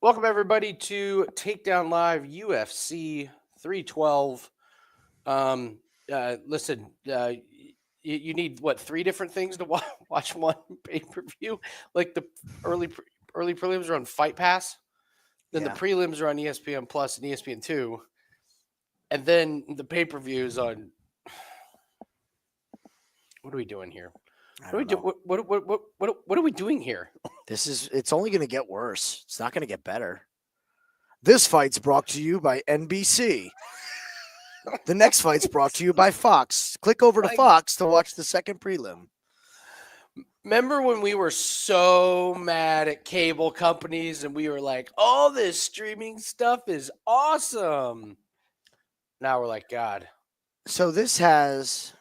Welcome everybody to Takedown Live UFC 312. Um, listen, you need what three different things to watch one pay per view? Like the early early prelims are on Fight Pass, then the Yeah. prelims are on ESPN Plus and ESPN2, and then the pay per views on. What are we doing here? I What are we don't do? know. What are we doing here? It's only going to get worse. It's not going to get better. This fight's brought to you by NBC. The next fight's brought to you by Fox. Click over to Like, Fox to watch the second prelim. remember when we were so mad at cable companies and we were like, all this streaming stuff is awesome. Now we're like, God. So this is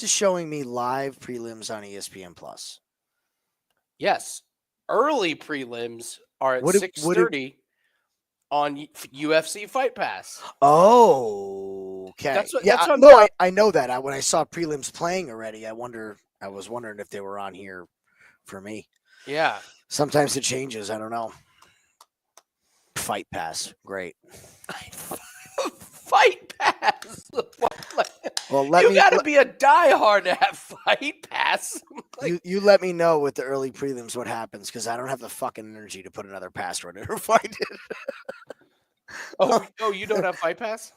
showing me live prelims on ESPN Plus. Yes. Early prelims are at What did- 6:30 on UFC Fight Pass. Oh, okay. That's what Yeah, that's on. no, I know that. When I saw prelims playing already, I was wondering if they were on here for me. Yeah. Sometimes it changes. I don't know. Fight Pass, great. Fight Pass. Well, you gotta be a diehard to have Fight Pass. you let me know with the early prelims what happens because I don't have the fucking energy to put another password in or find it. Oh, you don't have Fight Pass?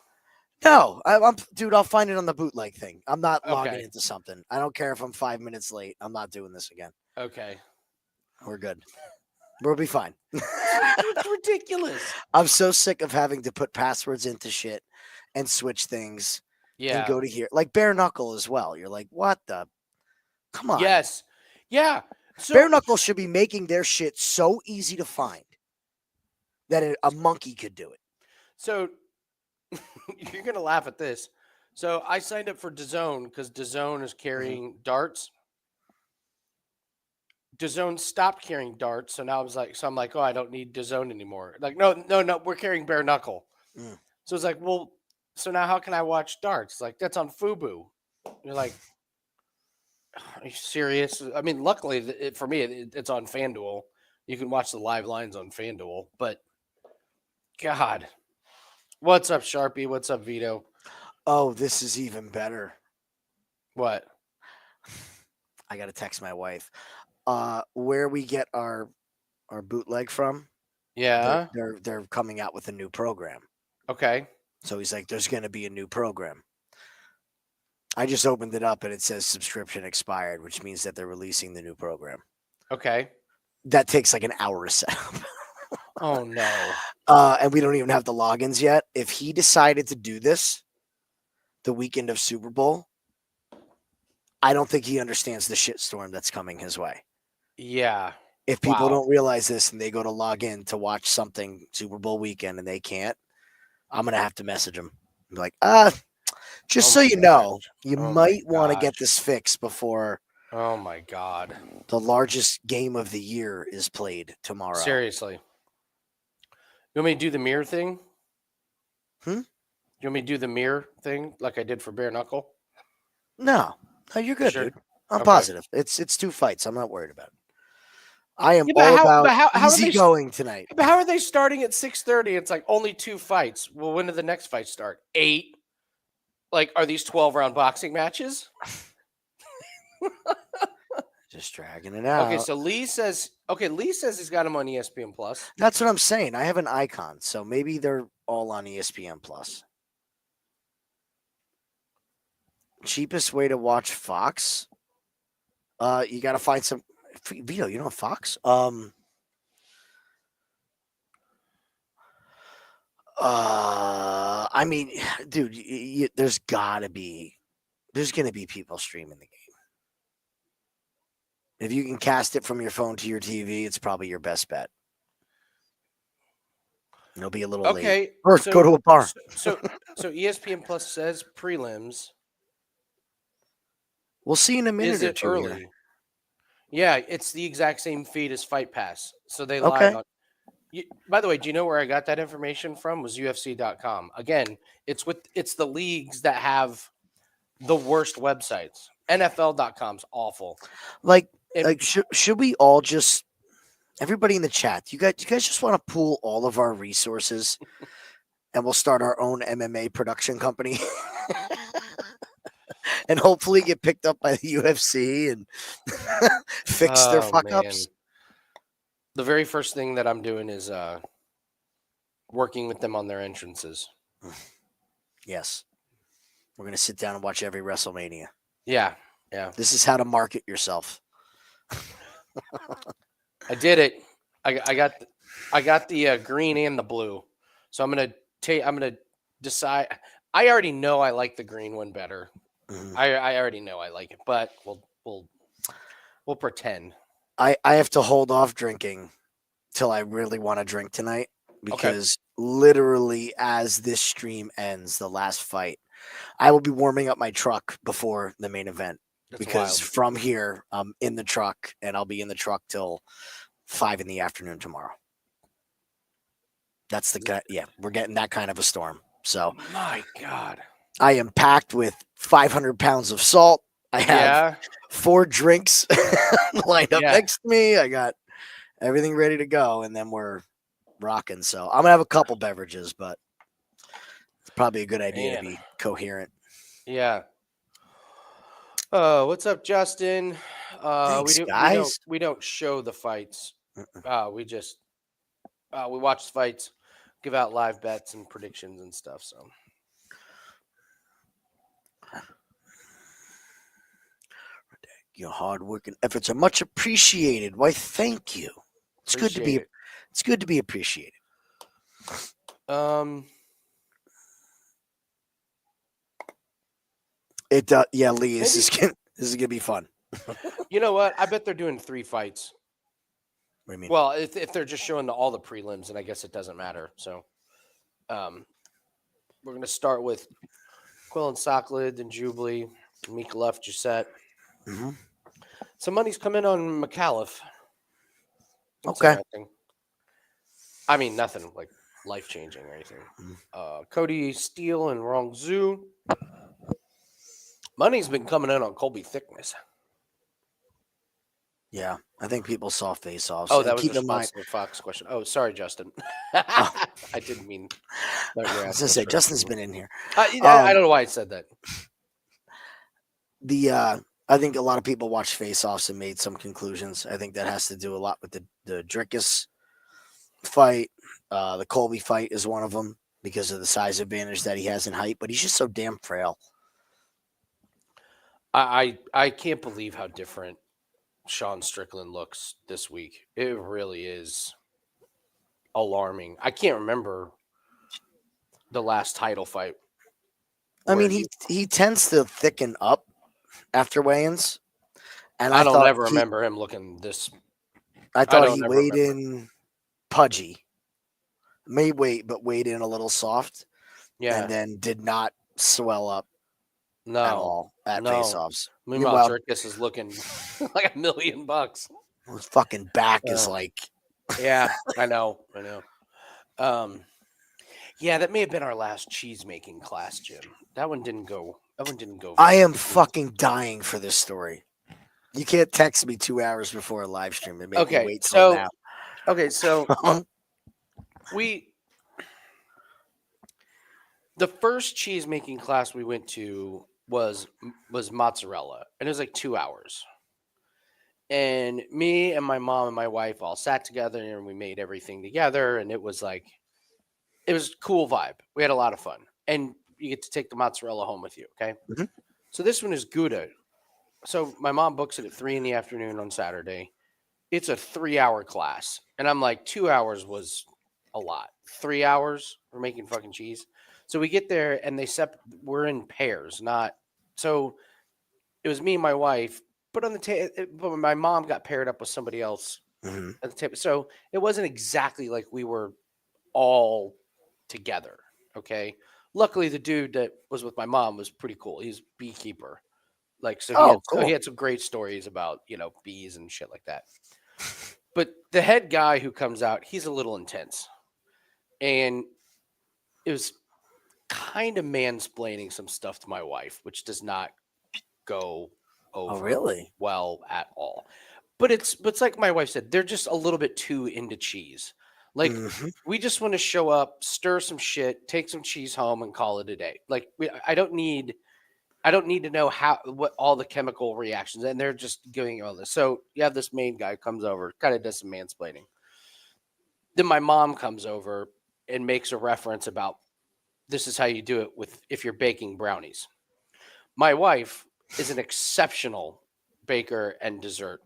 No, dude. I'll find it on the bootleg thing. I'm not logging Okay. into something. I don't care if I'm 5 minutes late. I'm not doing this again. Okay. We're good. We'll be fine. It's ridiculous. I'm so sick of having to put passwords into shit and switch things and go to here. Like bare knuckle as well. You're like, what the? Come on. Yes. Yeah. So, bare knuckle should be making their shit so easy to find that a monkey could do it. So you're gonna laugh at this. So I signed up for DAZN because DAZN is carrying darts. DAZN stopped carrying darts, so now I'm like, oh, I don't need DAZN anymore. Like, no, we're carrying bare knuckle. So it's like, well, so now how can I watch darts? Like, that's on Fubu. You're like, are you serious? I mean, luckily for me, it's on FanDuel. You can watch the live lines on FanDuel, but God, what's up, Sharpie? What's up, Vito? Oh, this is even better. What? I got to text my wife. Where we get our bootleg from? Yeah. They're coming out with a new program. Okay. So he's like, there's going to be a new program. I just opened it up and it says subscription expired, which means that they're releasing the new program. Okay. That takes like an hour to set up. Oh, no. And we don't even have the logins yet. If he decided to do this the weekend of Super Bowl, I don't think he understands the shitstorm that's coming his way. Yeah. If people don't realize this and they go to log in to watch something Super Bowl weekend and they can't, I'm going to have to message them. Be like, just so you know, you might want to get this fixed before. Oh, my God. The largest game of the year is played tomorrow. Seriously. You want me to do the mirror thing? You want me to do the mirror thing like I did for bare knuckle? No, you're good, dude. I'm positive. It's 2 fights. I'm not worried about it. I am all about easy going tonight. But how are they starting at 6:30? It's like only 2 fights. Well, when do the next fights start? 8? Like, are these 12-round boxing matches? Just dragging it out. Okay, so Lee says he's got him on ESPN Plus. That's what I'm saying. I have an icon, so maybe they're all on ESPN Plus. Cheapest way to watch Fox? You got to find some. Vito, you know Fox? I mean, dude, there's going to be people streaming the game. If you can cast it from your phone to your TV, it's probably your best bet. It'll be a little late. Or go to a bar. So ESPN Plus says prelims. We'll see in a minute Is it or two early? Here. Yeah, it's the exact same feed as Fight Pass. So they lied on. By the way, do you know where I got that information from? Was UFC.com. Again, it's the leagues that have the worst websites. NFL.com's awful. Should we all just everybody in the chat, you guys just want to pool all of our resources and we'll start our own MMA production company and hopefully get picked up by the UFC and fix their fuck ups. The very first thing that I'm doing is working with them on their entrances. Yes. We're going to sit down and watch every WrestleMania. Yeah. Yeah. This is how to market yourself. I did it. I got the green and the blue. So I'm going to decide. I already know I like the green one better. Mm-hmm. I already know I like it, but we'll pretend. I have to hold off drinking till I really want to drink tonight because literally as this stream ends, the last fight, I will be warming up my truck before the main event. That's because wild. From here, I'm in the truck and I'll be in the truck till 5 p.m. tomorrow. That's the guy. Yeah, we're getting that kind of a storm. So, my God, I am packed with 500 pounds of salt. I have 4 drinks lined up next to me. I got everything ready to go, and then we're rocking. So I'm gonna have a couple beverages, but it's probably a good idea to be coherent. Yeah. What's up, Justin? Thanks, guys. We don't show the fights. We just we watch the fights, give out live bets and predictions and stuff. So. Your hard work and efforts are much appreciated. Why, thank you. It's good to be appreciated. It Lee, this is gonna be fun. You know what? I bet they're doing 3 fights. What do you mean? Well, if they're just showing all the prelims, and I guess it doesn't matter. So, we're gonna start with Quill and Socklid, then Jubilee, Micallef, Gisette. Mm-hmm. Some money's come in on McAuliffe. Okay. I mean, nothing like life-changing or anything. Cody Steele and Rong Zhu. Money's been coming in on Colby Thickness. Yeah, I think people saw face-offs. Oh, that was a response to the Fox question. Oh, sorry, Justin. I didn't mean. I was going to say, Justin's been in here. I don't know why I said that. I think a lot of people watched face-offs and made some conclusions. I think that has to do a lot with the Drickus fight. The Colby fight is one of them because of the size advantage that he has in height, but he's just so damn frail. I can't believe how different Sean Strickland looks this week. It really is alarming. I can't remember the last title fight. I mean, he tends to thicken up after weigh-ins, and I don't ever remember him looking this. I thought he weighed in pudgy, may weight, but weighed in a little soft, and then did not swell up at all at face-offs. Meanwhile, Drickus is looking like $1 million. His fucking back is like. Yeah, I know. Yeah, that may have been our last cheese-making class, Jim. That one didn't go. I am fucking dying for this story. You can't text me 2 hours before a live stream and make me wait till now. Okay, so the first cheese-making class we went to was mozzarella, and it was like 2 hours. And me and my mom and my wife all sat together and we made everything together, and it was a cool vibe. We had a lot of fun, and you get to take the mozzarella home with you. Okay. Mm-hmm. So this one is Gouda. So my mom books it at 3 p.m. on Saturday. It's a 3-hour class. And I'm like, 2 hours was a lot. 3 hours we're making fucking cheese. So we get there and we're in pairs, so it was me and my wife, but but my mom got paired up with somebody else at the table. So it wasn't exactly like we were all together. Okay. Luckily the dude that was with my mom was pretty cool. He's a beekeeper. So he had some great stories about, bees and shit like that. But the head guy who comes out, he's a little intense. And it was kind of mansplaining some stuff to my wife, which does not go over well at all. But it's like my wife said, they're just a little bit too into cheese. Like we just want to show up, stir some shit, take some cheese home, and call it a day. Like I don't need to know what all the chemical reactions, and they're just doing all this. So you have this main guy comes over, kind of does some mansplaining. Then my mom comes over and makes a reference about this is how you do it if you're baking brownies. My wife is an exceptional baker and dessert.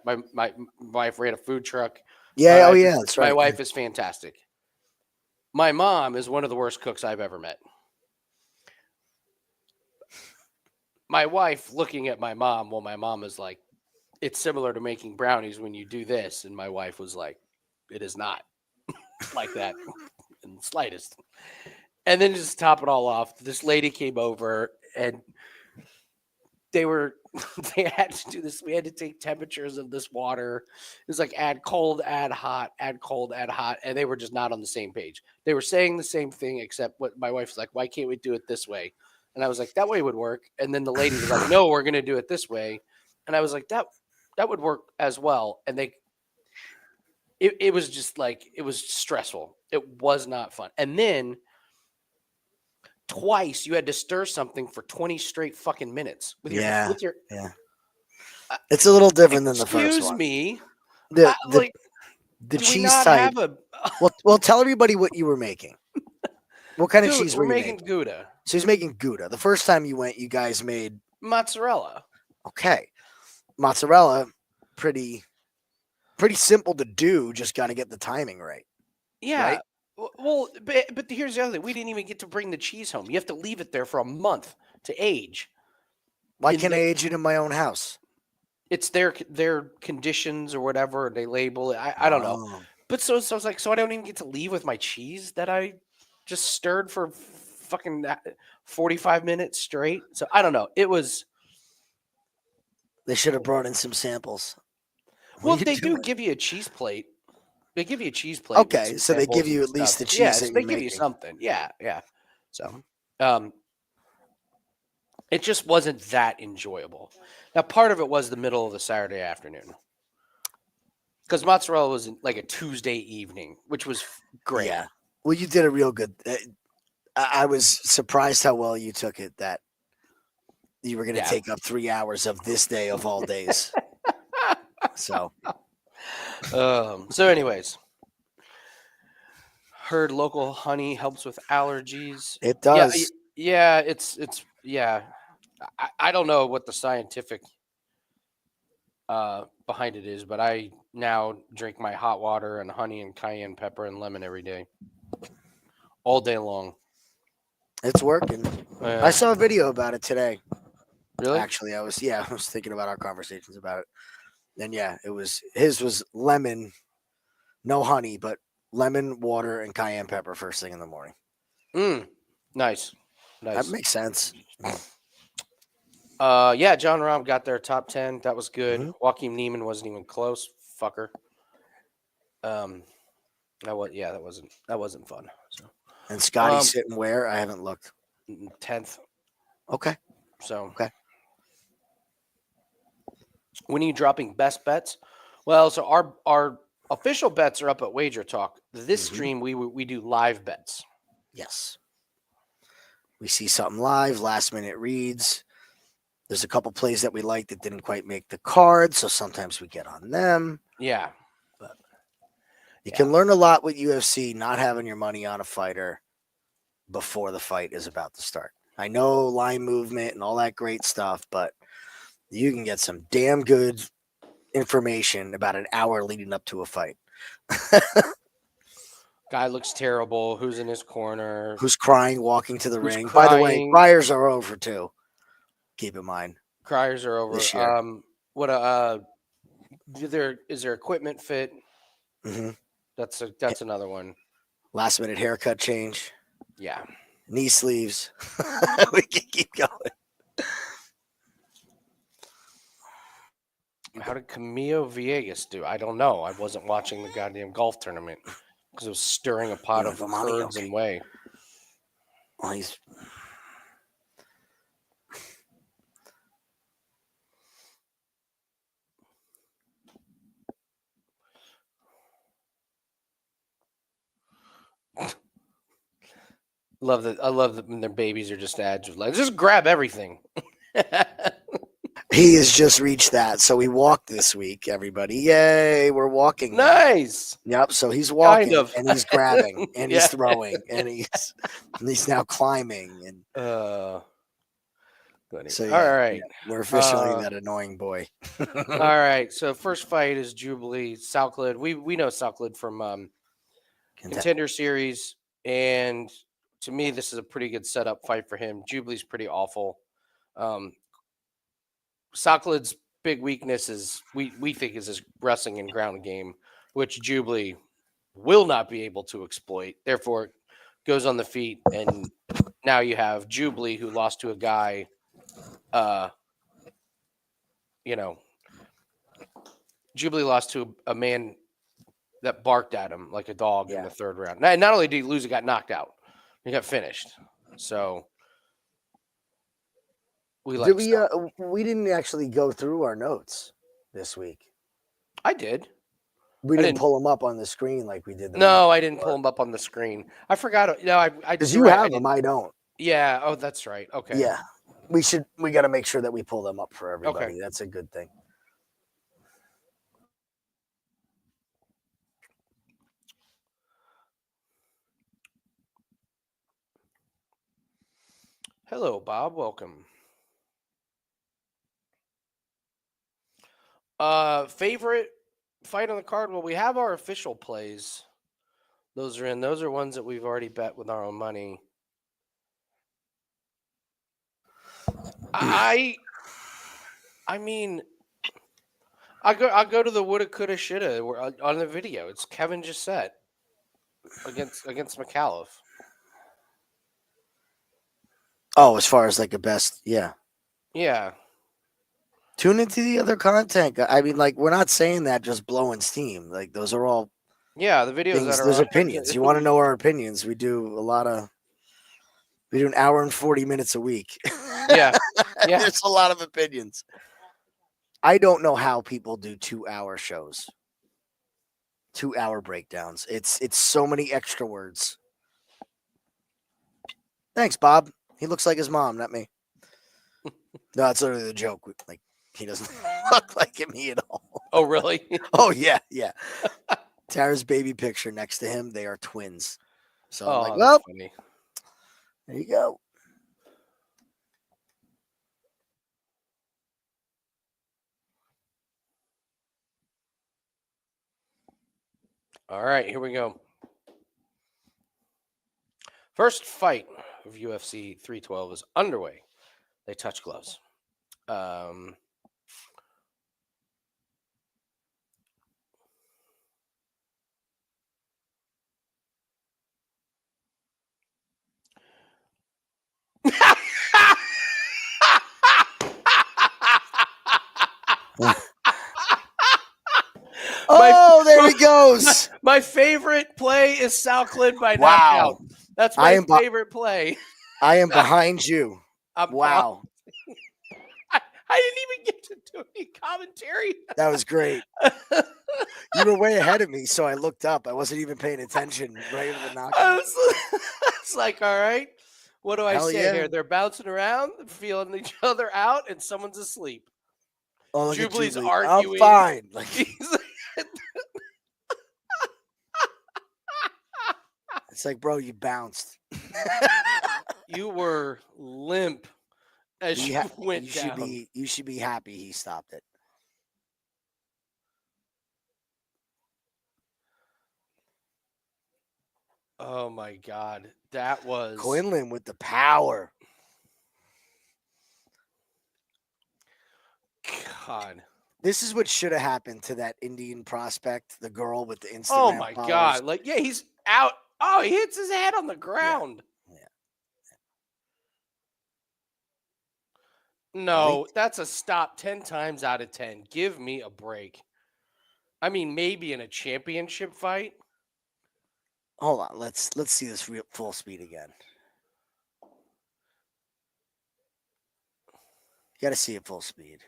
My wife ran a food truck. Yeah, that's right. My wife is fantastic. My mom is one of the worst cooks I've ever met. My wife looking at my mom, well, my mom is like, it's similar to making brownies when you do this. And my wife was like, it is not like that in the slightest. And then just to top it all off, this lady came over and they had to do this. We had to take temperatures of this water. It was like add cold, add hot, add cold, add hot. And they were just not on the same page. They were saying the same thing, except what my wife's like, why can't we do it this way? And I was like, that way would work. And then the lady was like, no, we're going to do it this way. And I was like, that would work as well. And it was just like, it was stressful. It was not fun. And then twice you had to stir something for 20 straight fucking minutes with your it's a little different than the first one. Excuse me. The cheese type. Well, tell everybody what you were making. What kind of cheese were you making? Gouda. So he's making Gouda. The first time you went, you guys made mozzarella. Okay. Mozzarella, pretty simple to do, just got to get the timing right. Yeah. Right? Well, but here's the other thing. We didn't even get to bring the cheese home. You have to leave it there for a month to age. Why can't I age it in my own house? It's their conditions or whatever. They label it. I don't know. But so I was like, so I don't even get to leave with my cheese that I just stirred for fucking 45 minutes straight. So I don't know. It was. They should have brought in some samples. Well, they do give you a cheese plate. They give you a cheese plate. Okay, so they give you at least the cheese that you're making. They give you something. Yeah. So, it just wasn't that enjoyable. Now, part of it was the middle of the Saturday afternoon. Because mozzarella was like a Tuesday evening, which was great. Yeah. Well, you did a real good. I was surprised how well you took it, that you were going to take up 3 hours of this day of all days. So anyways, heard local honey helps with allergies. It does. Yeah, it's I don't know what the scientific behind it is, but I now drink my hot water and honey and cayenne pepper and lemon every day, all day long. It's working. I saw a video about it today. Really? Actually, I was thinking about our conversations about it. And his was lemon, no honey, but lemon, water, and cayenne pepper first thing in the morning. Nice. That makes sense. Yeah, John Rahm got their top 10. That was good. Joaquin Neiman wasn't even close. Fucker. That wasn't fun. So. And Scotty's sitting where? I haven't looked. 10th. Okay. So. Okay. When are you dropping best bets? Well, so our official bets are up at Wager Talk. This stream, we do live bets. Yes. We see something live, last minute reads. There's a couple plays that we like that didn't quite make the card, so sometimes we get on them. Yeah. But you can learn a lot with UFC not having your money on a fighter before the fight is about to start. I know line movement and all that great stuff, but you can get some damn good information about an hour leading up to a fight. Guy looks terrible. Who's in his corner? Who's crying walking to the ring? By the way, criers are over too. Keep in mind. Criers are over. This year. Is there equipment fit? Mm-hmm. That's another one. Last minute haircut change. Yeah. Knee sleeves. We can keep going. How did Camilo Villegas do? I don't know. I wasn't watching the goddamn golf tournament because it was stirring a pot of curds and whey. Well, he's... Love that. I love that when their babies are just ads. Like, just grab everything. He has just reached that. So he walked this week, everybody. Yay, we're walking now. Nice. Yep. So he's walking Kind of. and he's grabbing and Yeah. he's throwing and he's now climbing and so All yeah, right. we're officially that annoying boy. All right. So first fight is Jubilee Southclid. We know Southclid from Contender Series, and to me, this is a pretty good setup fight for him. Jubilee's pretty awful. Southclid's big weakness is we think is his wrestling and ground game, which Jubilee will not be able to exploit. Therefore, it goes on the feet, and now you have Jubilee who lost to a guy. Jubilee lost to a man that barked at him like a dog in the third round. Not only did he lose, he got knocked out. He got finished. So we didn't actually go through our notes this week. I did. We didn't pull them up on the screen like we did. No, I didn't pull them up on the screen. I forgot. No, I because you have them. I don't. Yeah. Oh, that's right. Okay. Yeah. We got to make sure that we pull them up for everybody. Okay. That's a good thing. Hello, Bob. Welcome. Favorite fight on the card? Well, we have our official plays. Those are in. Those are ones that we've already bet with our own money. I mean, I'll go to the woulda, coulda, shoulda on the video. It's Kevin Jessett against McAuliffe. Oh, as far as like a best, yeah. Yeah. Tune into the other content. I mean, like, we're not saying that just blowing steam. Like, those are all the videos that are those opinions. You want to know our opinions? We do an hour and 40 minutes a week. Yeah. There's a lot of opinions. I don't know how people do 2-hour shows. 2-hour breakdowns. It's so many extra words. Thanks, Bob. He looks like his mom, not me. No, that's literally the joke. Like, he doesn't look like me at all. Oh, really? Oh, yeah. Tara's baby picture next to him, they are twins. So I'm like, well, funny. There you go. All right, here we go. First fight of UFC 312 is underway. They touch gloves. There he goes. My favorite play is Southclid by knockout. That's my favorite play. I am behind you. Wow. I didn't even get to do any commentary. That was great. You were way ahead of me, so I looked up. I wasn't even paying attention right in the knockout. It's like, all right, what do I say here? They're bouncing around, feeling each other out, and someone's asleep. Oh, Jubilee's arguing. I'm fine. It's like, bro, you bounced. You were limp as you went down. You should be happy he stopped it. Oh my God, that was Quinlan with the power. God, this is what should have happened to that Indian prospect, the girl with the Instagram. Oh my God, like he's out. Oh, he hits his head on the ground. Yeah. No, that's a stop 10 times out of 10. Give me a break. I mean, maybe in a championship fight. Hold on, let's see this full speed again. You got to see it full speed.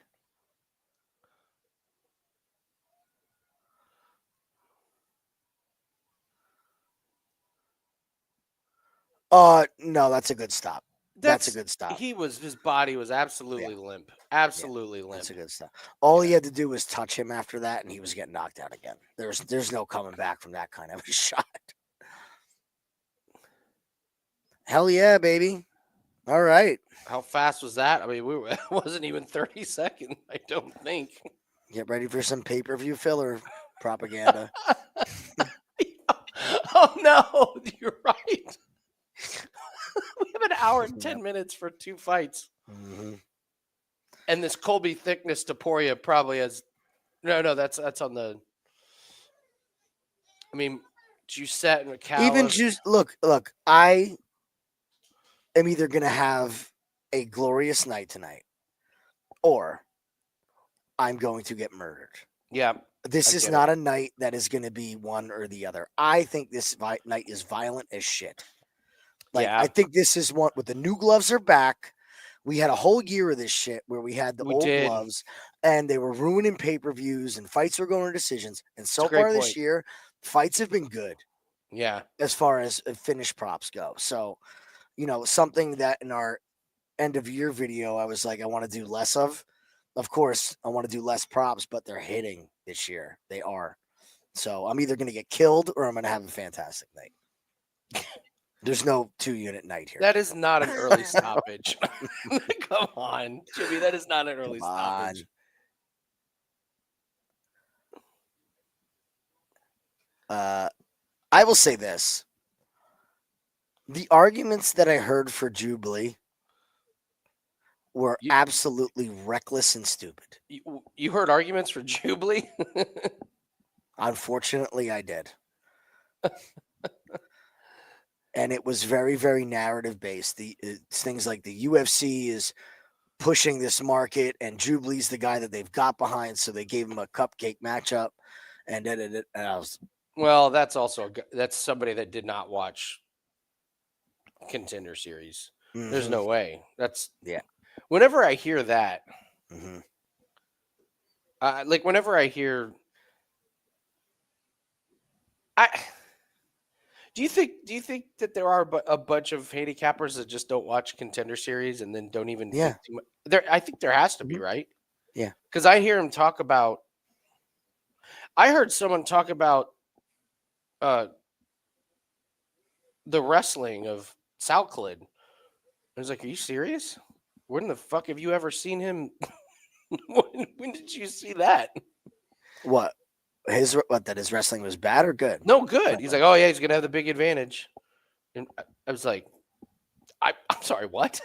No, that's a good stop. That's a good stop. His body was absolutely limp. Absolutely limp. That's a good stop. All he had to do was touch him after that, and he was getting knocked out again. There's no coming back from that kind of a shot. Hell yeah, baby. All right. How fast was that? I mean, it wasn't even 30 seconds, I don't think. Get ready for some pay-per-view filler propaganda. Oh, no. You're right. We have an hour and 10 minutes for 2 fights. Mm-hmm. And this Colby Thickness Taporia probably has... No, that's on the... I mean, Giussette and McCallum. Even look, I am either going to have a glorious night tonight or I'm going to get murdered. Yeah. This is not a night that is going to be one or the other. I think this night is violent as shit. I think this is one with the new gloves are back. We had a whole year of this shit where we had the old gloves and they were ruining pay-per-views and fights were going to decisions. And so far this year, fights have been good. Yeah. As far as finished props go. So, something that in our end of year video, I was like, I want to do less of. Of course, I want to do less props, but they're hitting this year. They are. So I'm either going to get killed or I'm going to have a fantastic night. There's no 2-unit night here. That is not an early stoppage. Come on, Jimmy. That is not an early stoppage. I will say this. The arguments that I heard for Jubilee were absolutely reckless and stupid. You heard arguments for Jubilee? Unfortunately, I did. And it was very, very narrative based. It's things like the UFC is pushing this market and Jubilee's the guy that they've got behind, so they gave him a cupcake matchup. And I was... Well, that's somebody that did not watch Contender Series. Mm-hmm. There's no way. Whenever I hear that, whenever I hear, do you think that there are a bunch of handicappers that just don't watch Contender Series and then don't even think too much? I think there has to be, right? Yeah, because I hear him talk about. I heard someone talk about the wrestling of Salclid. I was like, "Are you serious? When the fuck have you ever seen him? when did you see that?" What? That his wrestling was bad or good? No, good. He's like, "Oh yeah, he's gonna have the big advantage." And I was like, "I'm sorry, what?"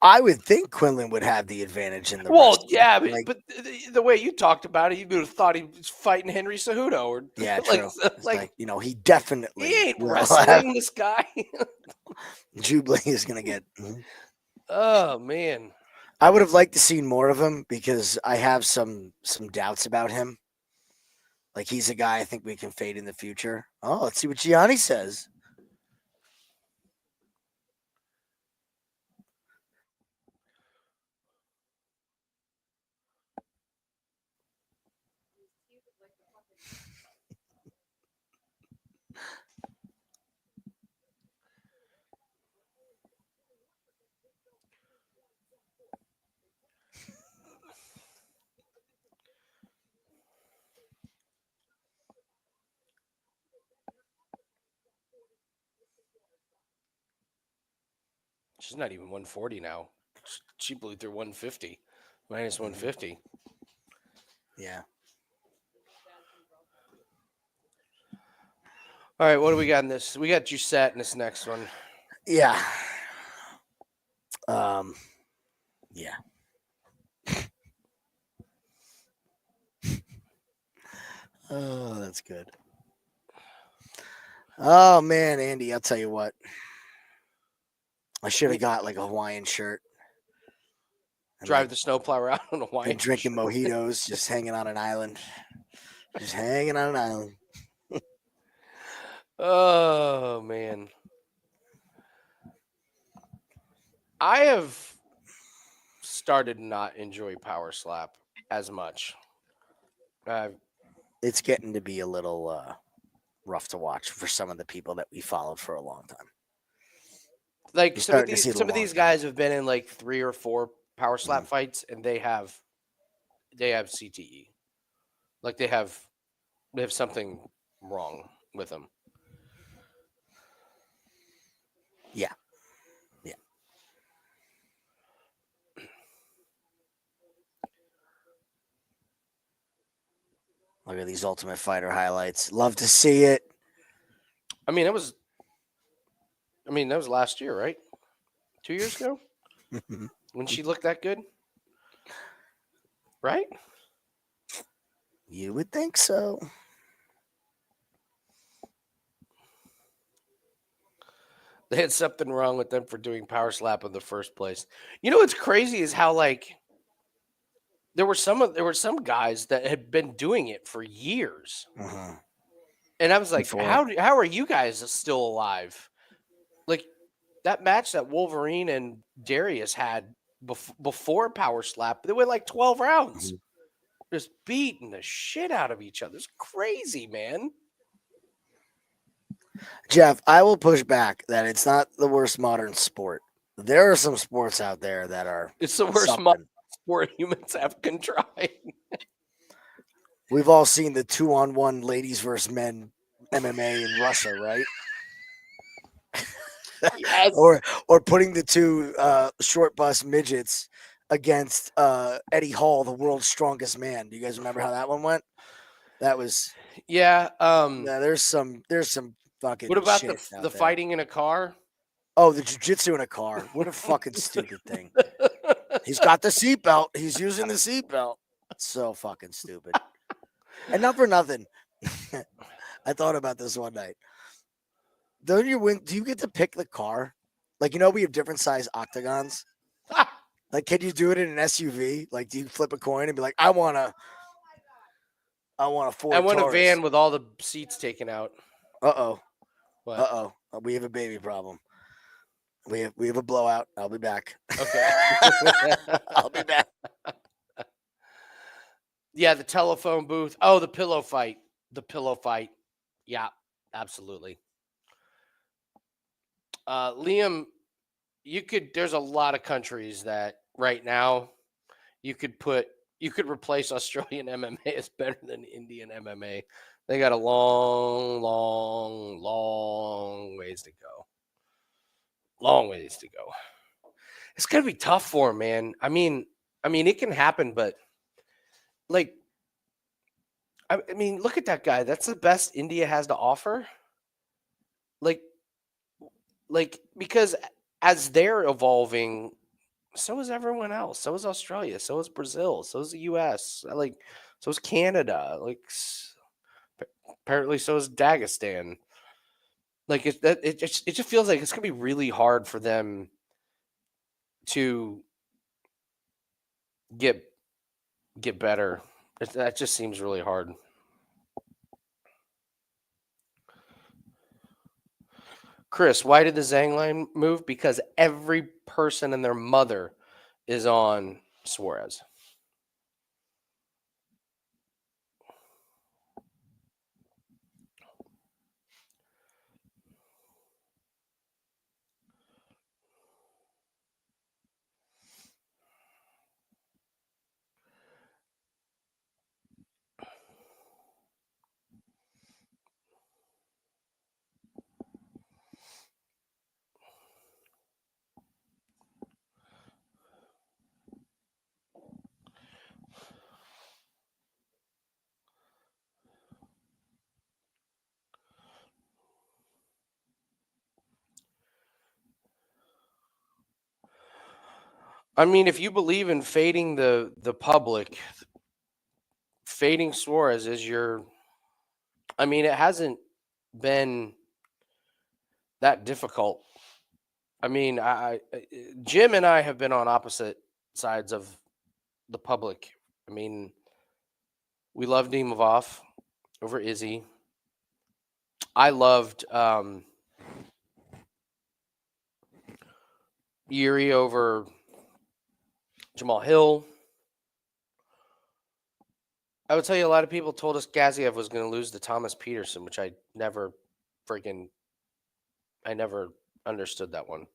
I would think Quinlan would have the advantage in the wrestling. Yeah, but the way you talked about it, you would have thought he was fighting Henry Cejudo. Or true. He definitely he ain't wrestling this guy. Jubilee is gonna get. Oh man, I would have liked to see more of him because I have some doubts about him. Like he's a guy I think we can fade in the future. Oh, let's see what Gianni says. She's not even 140 now. She blew through 150, minus 150. Yeah. All right, what do we got in this? We got Giussette in this next one. Yeah. Yeah. Oh, that's good. Oh man, Andy, I'll tell you what. I should have got like a Hawaiian shirt. Drive the snowplow around on a Hawaiian shirt. Drinking mojitos, just hanging on an island. Just hanging on an island. Oh man. I have started to not enjoy Power Slap as much. It's getting to be a little rough to watch for some of the people that we followed for a long time. Like You're some of starting to see these the some of long these term. guys have been in like 3 or 4 power slap fights, and they have CTE. Like they have something wrong with them. Yeah. Yeah. Look at these Ultimate Fighter highlights. Love to see it. I mean, that was last year, right? 2 years ago when she looked that good, right? You would think so. They had something wrong with them for doing power slap in the first place. You know what's crazy is how like there were some guys that had been doing it for years, and I was like, Before. how are you guys still alive? Like that match that Wolverine and Darius had before power slap, they went like 12 rounds, just beating the shit out of each other. It's crazy, man. Jeff, I will push back that it's not the worst modern sport. There are some sports out there that are. It's the worst sport humans have contrived. We've all seen the 2-on-1 ladies versus men MMA in Russia, right? Yes. or putting the two short bus midgets against Eddie Hall, the world's strongest man. Do you guys remember how that one went? That was yeah. There's some fucking. What about shit the fighting in a car? Oh, the jiu-jitsu in a car. What a fucking stupid thing. He's got the seatbelt. He's using the seatbelt. So fucking stupid. And not for nothing. I thought about this one night. Do you get to pick the car? Like, we have different size octagons. Like, can you do it in an SUV? Like, do you flip a coin and be like, I want a Ford I want Taurus. a van with all the seats taken out. Uh-oh. What? Uh-oh. We have a baby problem. We have a blowout. I'll be back. Okay. I'll be back. Yeah, the telephone booth. Oh, the pillow fight. Yeah, absolutely. Liam, there's a lot of countries that right now you could replace Australian MMA as better than Indian MMA. They got a long, long, long ways to go. Long ways to go. It's gonna be tough for him, man. I mean, it can happen, but like, I mean, look at that guy. That's the best India has to offer. Like, because as they're evolving, so is everyone else. So is Australia. So is Brazil. So is the U.S. So is Canada. Apparently, so is Dagestan. Like it just feels like it's gonna be really hard for them to get better. That just seems really hard. Chris, why did the Zhang line move? Because every person and their mother is on Suarez. I mean, if you believe in fading the public, fading Suarez is your. I mean, it hasn't been that difficult. I mean, Jim and I have been on opposite sides of the public. I mean, we loved Dimov over Izzy. I loved Yuri over Jamal Hill. I would tell you a lot of people told us Gaziev was going to lose to Thomas Peterson, which I never understood that one.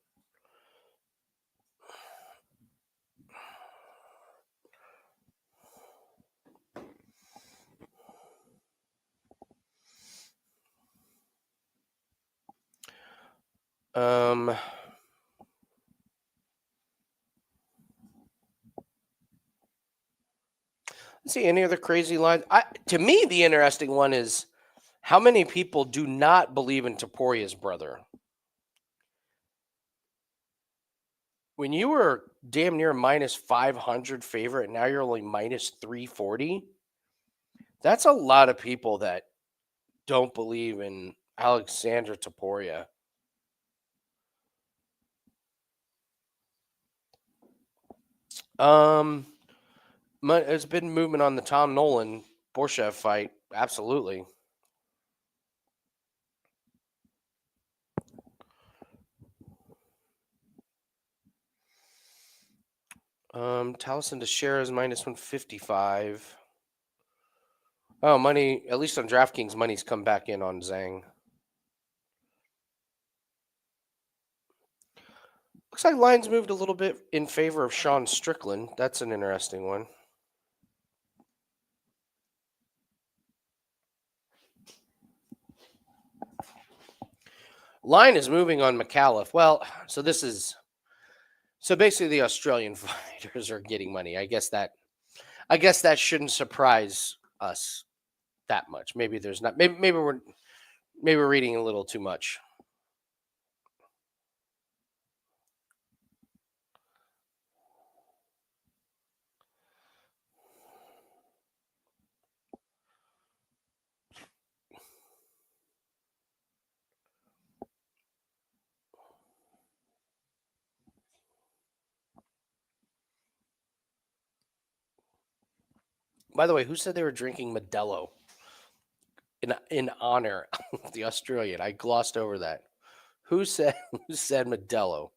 Let's see any other crazy lines. To me, the interesting one is how many people do not believe in Toporia's brother. When you were damn near minus 500 favorite, now you're only minus 340. That's a lot of people that don't believe in Alexandra Topuria. There's been movement on the Tom Nolan Borshev fight. Absolutely. Taliesin Teixeira is minus 155. Oh, money, at least on DraftKings, money's come back in on Zhang. Looks like lines moved a little bit in favor of Sean Strickland. That's an interesting one. Line is moving on McAuliffe. Well, so basically the Australian fighters are getting money. I guess that shouldn't surprise us that much. Maybe there's not. Maybe we're reading a little too much. By the way, who said they were drinking Modelo in honor of the Australian? I glossed over that. Who said Modelo?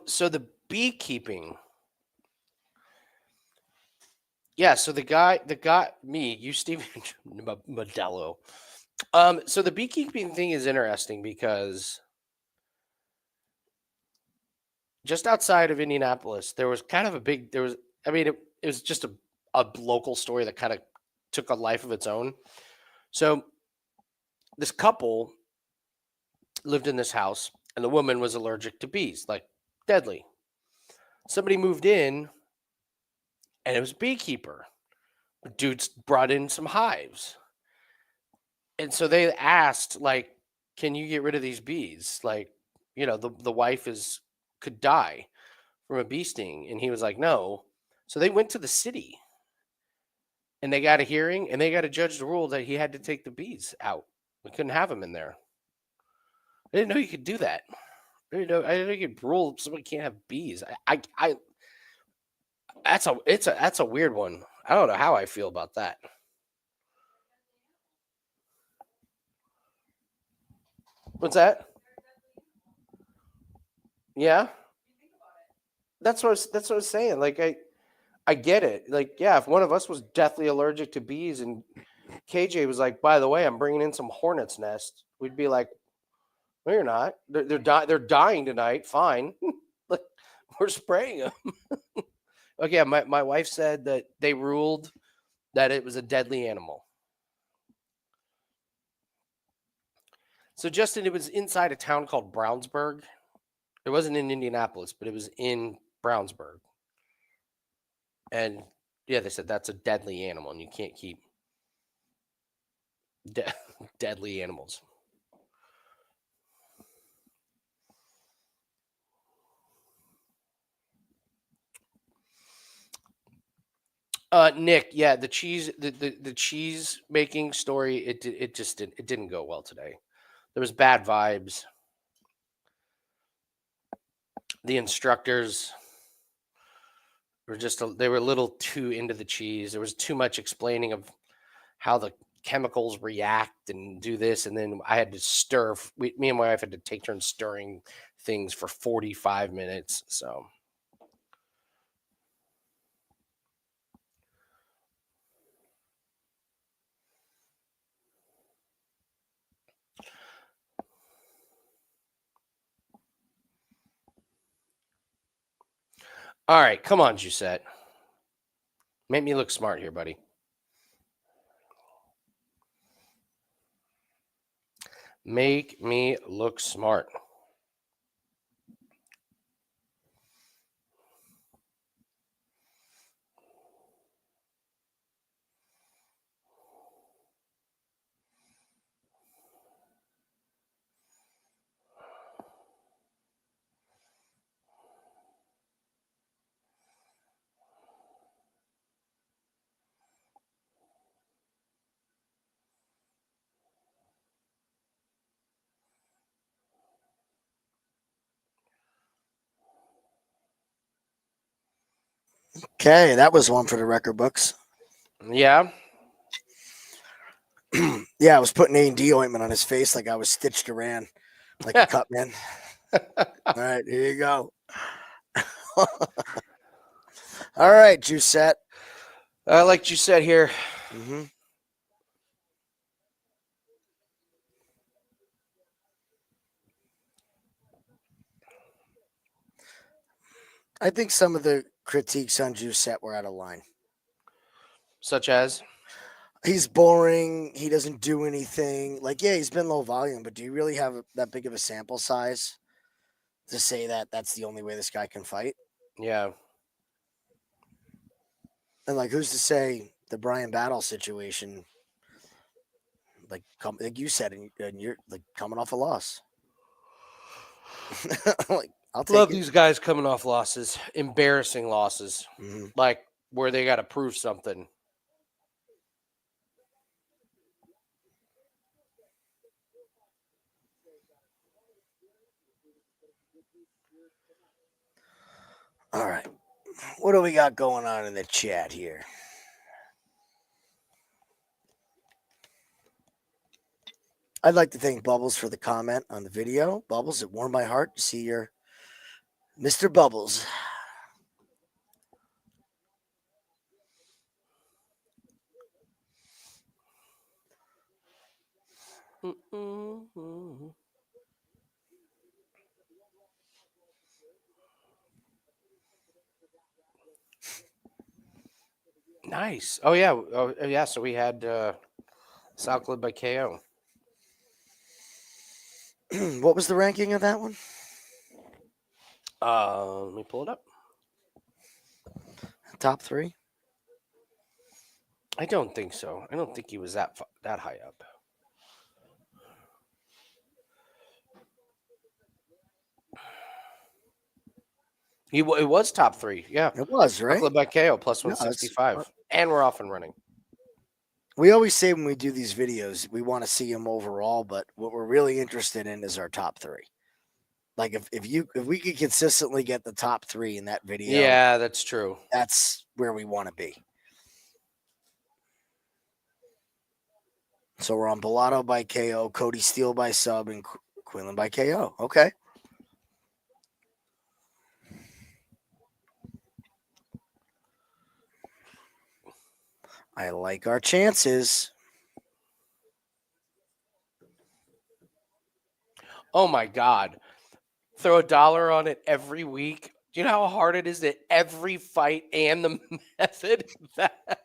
So the beekeeping. Yeah, so the guy, you, Steven Modelo. So the beekeeping thing is interesting because just outside of Indianapolis, there was kind of it was just a local story that kind of took a life of its own. So this couple lived in this house, and the woman was allergic to bees, like deadly. Somebody moved in, and it was a beekeeper. The dudes brought in some hives. And so they asked, like, can you get rid of these bees? Like, the wife could die from a bee sting. And he was like, no. So they went to the city and they got a hearing and they got a judge to rule that he had to take the bees out. We couldn't have them in there. I didn't know you could do that. I didn't know you could rule somebody can't have bees. That's a weird one. I don't know how I feel about that. What's that? Yeah. That's what I was saying. Like I get it. Like, yeah, if one of us was deathly allergic to bees and KJ was like, by the way, I'm bringing in some hornet's nest, we'd be like, no, you're not. They're dying tonight. Fine. Like, we're spraying them. Okay, my wife said that they ruled that it was a deadly animal. So, Justin, it was inside a town called Brownsburg. It wasn't in Indianapolis, but it was in Brownsburg. And yeah, they said that's a deadly animal, and you can't keep deadly animals. Nick, yeah, the cheese making story, it just didn't go well today. There was bad vibes. The instructors were they were a little too into the cheese. There was too much explaining of how the chemicals react and do this, and then I had to stir. Me and my wife had to take turns stirring things for 45 minutes. So All right, come on, Giuseppe. Make me look smart here, buddy. Make me look smart. Okay, that was one for the record books. Yeah. Yeah, I was putting A&D ointment on his face like I was Stitch Duran, like a cut man. All right, here you go. All right, Giuseppe. Like you said here. Mm-hmm. I think some of the critiques on Giuseppe were out of line. Such as? He's boring. He doesn't do anything. Like, yeah, he's been low volume, but do you really have that big of a sample size to say that that's the only way this guy can fight? Yeah. And like, who's to say the Brian Battle situation? Like you said, and you're like coming off a loss. Like, I'll take Love it. these guys coming off losses, embarrassing losses, like where they got to prove something. All right. What do we got going on in the chat here? I'd like to thank Bubbles for the comment on the video. Bubbles, it warmed my heart to see your Mr. Bubbles. Nice. Oh yeah. Oh yeah. So we had Southwood by KO. What was the ranking of that one? Let me pull it up. Top 3? I don't think so. I don't think he was that high up. It was top 3. Yeah. It was, right? Southwood by KO plus No, 165. And we're off and running. We always say when we do these videos, we want to see them overall, but what we're really interested in is our top 3. Like if we could consistently get the top 3 in that video, yeah, that's true. That's where we want to be. So we're on Bellato by KO, Cody Steele by sub, and Quinlan by KO. Okay. I like our chances. Oh my God. Throw $1 on it every week. Do you know how hard it is to every fight and the method that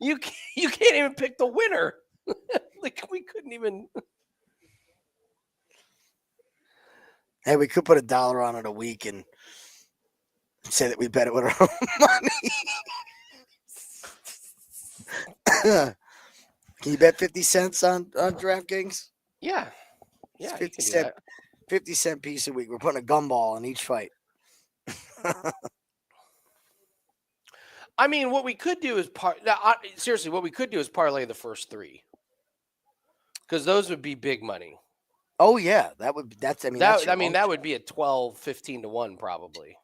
you can't even pick the winner. Like we couldn't even. Hey, we could put $1 on it a week and say that we bet it with our own money. Can you bet 50 cents on DraftKings? Yeah. Yeah, it's 50-cent piece a week. We're putting a gumball on each fight. I mean, what we could do is seriously, what we could do is parlay the first 3. Because those would be big money. Oh yeah, that would that would be a 12, 15 to 1 probably.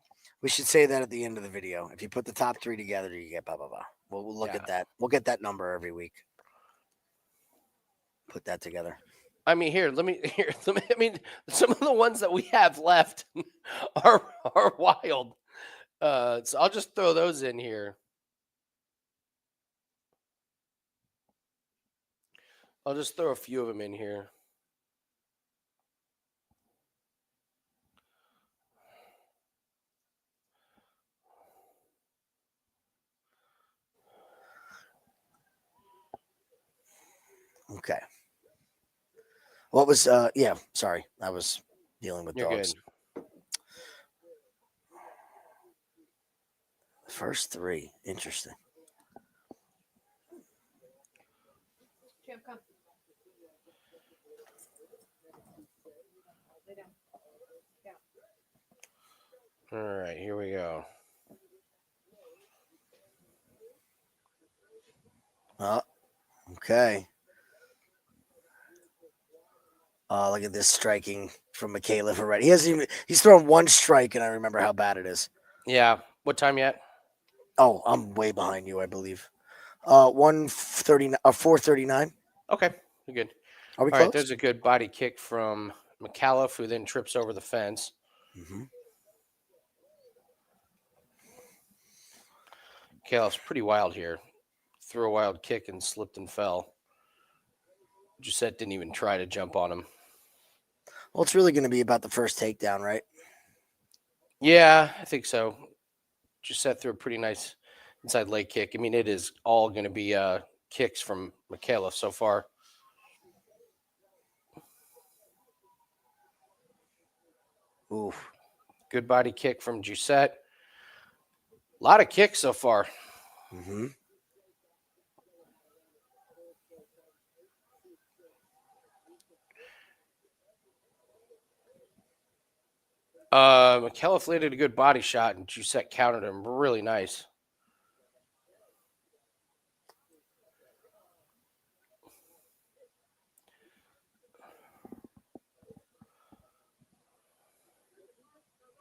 We should say that at the end of the video. If you put the top 3 together, you get blah blah blah. We'll look at that. We'll get that number every week. Put that together. I mean, I mean, some of the ones that we have left are wild. So I'll just throw those in here. I'll just throw a few of them in here. Okay. What was yeah, sorry. I was dealing with You're dogs. good. First 3. Interesting. All right, here we go. Oh, okay. Oh, look at this striking from Mikhailov already. He's thrown 1 strike, and I remember how bad it is. Yeah. What time yet? Oh, I'm way behind you, I believe. 1:30, 4:39. Okay, you're good. Are we All close? right, there's a good body kick from McAuliffe, who then trips over the fence. Mm-hmm. McAuliffe's pretty wild here. Threw a wild kick and slipped and fell. Giuseppe didn't even try to jump on him. Well, it's really going to be about the first takedown, right? Yeah, I think so. Giuseppe threw a pretty nice inside leg kick. I mean, it is all going to be kicks from McAuliffe so far. Oof. Good body kick from Giuseppe. A lot of kicks so far. Mm-hmm. McAuliffe landed a good body shot, and Giuseppe countered him really nice.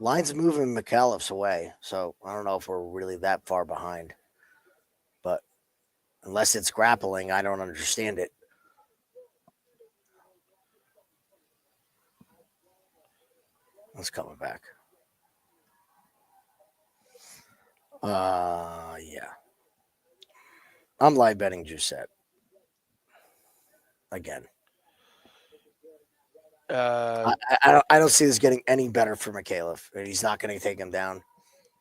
Line's moving McAuliffe's away, so I don't know if we're really that far behind. But unless it's grappling, I don't understand it. It's coming back. Yeah. I'm live betting Giuseppe. Again. I don't see this getting any better for Mikhailov. He's not going to take him down.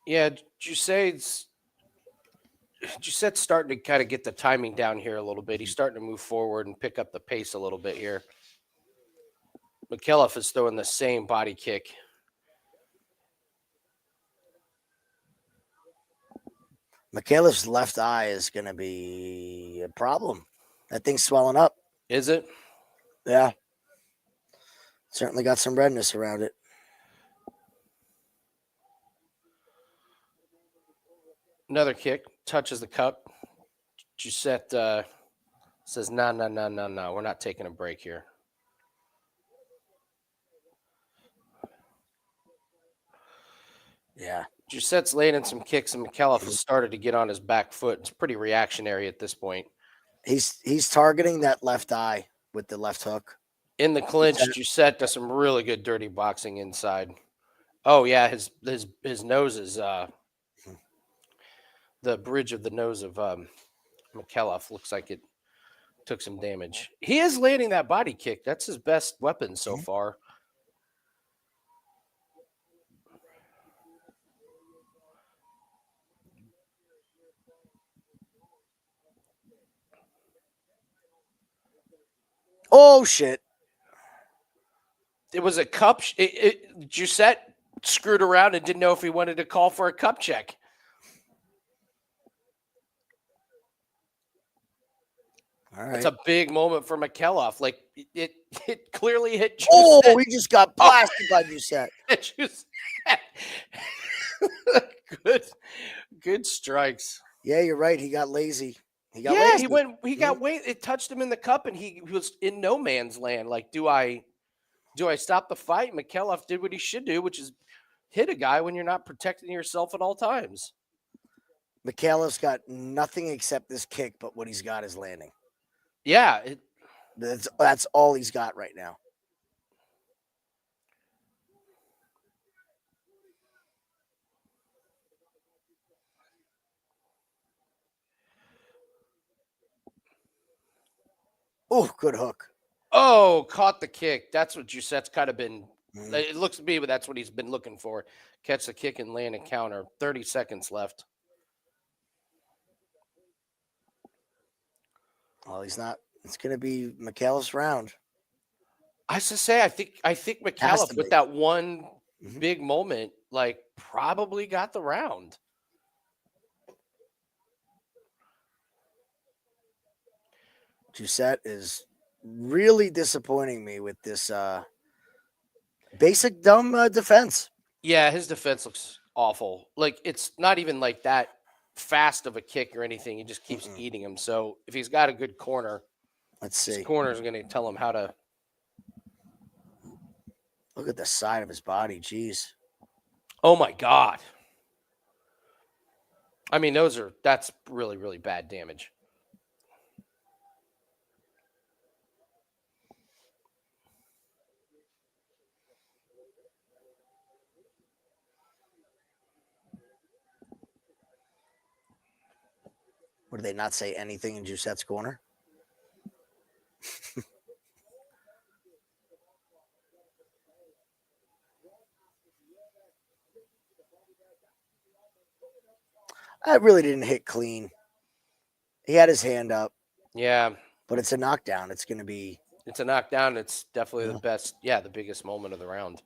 Yeah, Giuseppe's starting to kind of get the timing down here a little bit. He's starting to move forward and pick up the pace a little bit here. McAuliffe is throwing the same body kick. Mikhailov's left eye is going to be a problem. That thing's swelling up. Is it? Yeah. Certainly got some redness around it. Another kick, touches the cup. Giuseppe says, no, we're not taking a break here. Yeah. Giuseppe's laying in some kicks, and McAuliffe has started to get on his back foot. It's pretty reactionary at this point. He's targeting that left eye with the left hook. In the clinch, Giuseppe does some really good dirty boxing inside. Oh yeah, his nose is the bridge of the nose of McAuliffe looks like it took some damage. He is landing that body kick. That's his best weapon so far. Oh shit! It was a cup. Giuseppe screwed around and didn't know if he wanted to call for a cup check. All right. That's a big moment for McAuliffe. Like it clearly hit Giuseppe. Oh, he just got blasted by Giuseppe. Good strikes. Yeah, you're right. He got lazy. He got weight. It touched him in the cup, and he was in no man's land. Like, do I stop the fight? McAuliffe did what he should do, which is hit a guy when you're not protecting yourself at all times. McAuliffe's got nothing except this kick, but what he's got is landing. Yeah, that's all he's got right now. Oh, good hook. Oh, caught the kick. That's what Giuseppe's kind of been. It looks to me, but that's what he's been looking for. Catch the kick and land a counter. 30 seconds left. Well, he's not It's going to be McAuliffe's round. I was to say, I think McAuliffe with that one big moment, like probably got the round. Giuseppe is really disappointing me with this basic dumb defense. Yeah, his defense looks awful. Like it's not even like that fast of a kick or anything. He just keeps eating him. So if he's got a good corner, let's see. His corner is going to tell him how to. Look at the side of his body. Jeez. Oh my God. I mean, that's really, really bad damage. Would they not say anything in Giuseppe's corner? That really didn't hit clean. He had his hand up. Yeah. But it's a knockdown. It's going to be. It's a knockdown. It's definitely the best. Yeah, the biggest moment of the round.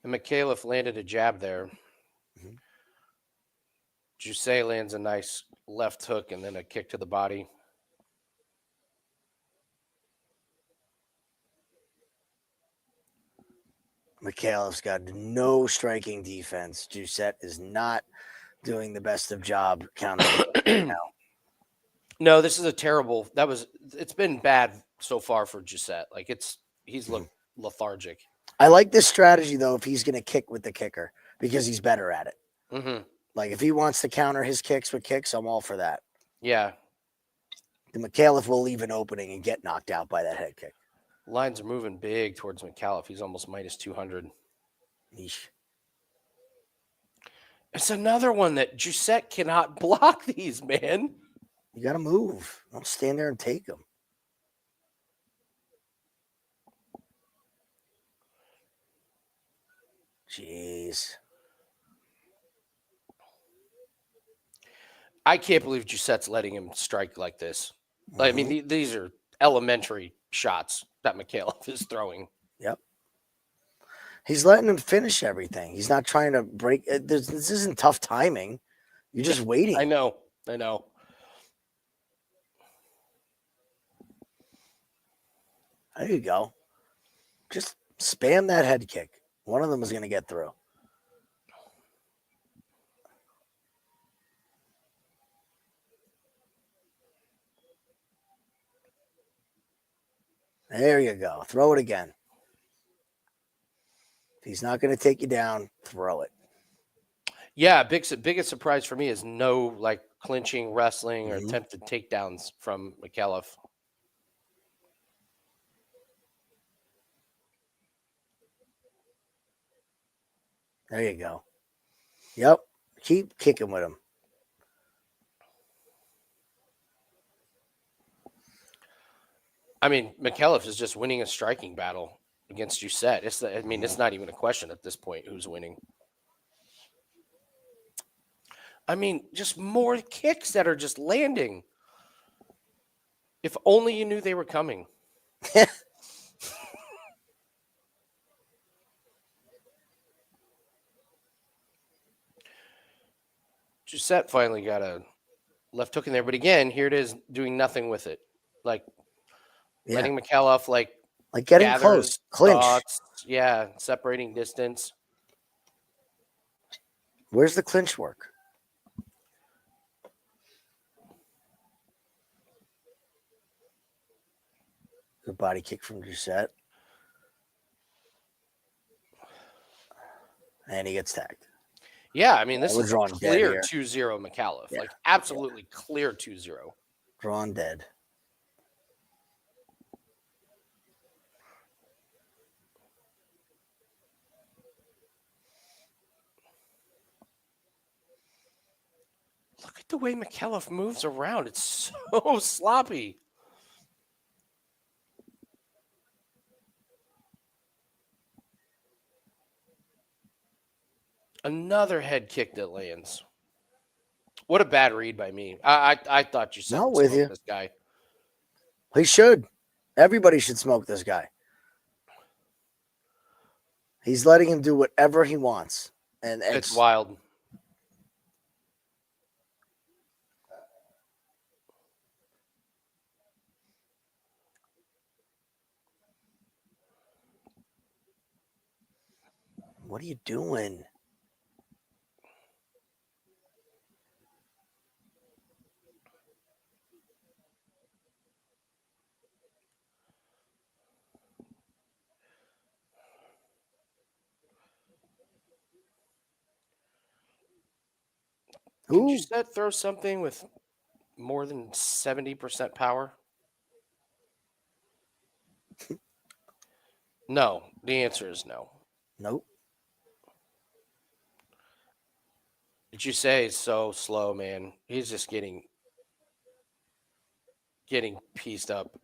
And McAuliffe landed a jab there. Giuseppe lands a nice left hook and then a kick to the body. McAuliffe's got no striking defense. Giuseppe is not doing the best of job countering right now. No, this is a terrible. It's been bad so far for Giuseppe. Like he's looked lethargic. I like this strategy though. If he's going to kick with the kicker because he's better at it. Mm-hmm. Like if he wants to counter his kicks with kicks, I'm all for that. Yeah. The McAuliffe will leave an opening and get knocked out by that head kick. Lines are moving big towards McAuliffe. He's almost minus 200. Yeesh. It's another one that Giuseppe cannot block these, man. You got to move. Don't stand there and take them. Jeez. I can't believe Giuseppe's letting him strike like this. I mean, these are elementary shots that McAuliffe is throwing. Yep. He's letting him finish everything. He's not trying to break. This isn't tough timing. You're just waiting. I know. There you go. Just spam that head kick. One of them is going to get through. There you go. Throw it again. If he's not going to take you down, throw it. Yeah, biggest surprise for me is no like clinching, wrestling, or attempted takedowns from McAuliffe. There you go. Yep. Keep kicking with him. I mean, McAuliffe is just winning a striking battle against Giuseppe. It's not even a question at this point who's winning. I mean, just more kicks that are just landing. If only you knew they were coming. Giuseppe finally got a left hook in there, but again, here it is doing nothing with it. Like letting McAuliffe like getting close, clinch. Thoughts, separating distance. Where's the clinch work? Good body kick from Giuseppe. And he gets tagged. Yeah, I mean, this is clear 2-0 McAuliffe. Yeah. Like, absolutely clear 2-0. Drawn dead. at the way McKelliff moves around. It's so sloppy. Another head kick that lands. What a bad read by me. I thought you said Not with you. this guy. He should. Everybody should smoke this guy. He's letting him do whatever he wants. And it's wild. What are you doing? Could you throw something with more than 70% power? No. The answer is no. Nope. Did you say it's so slow, man? He's just getting pieced up.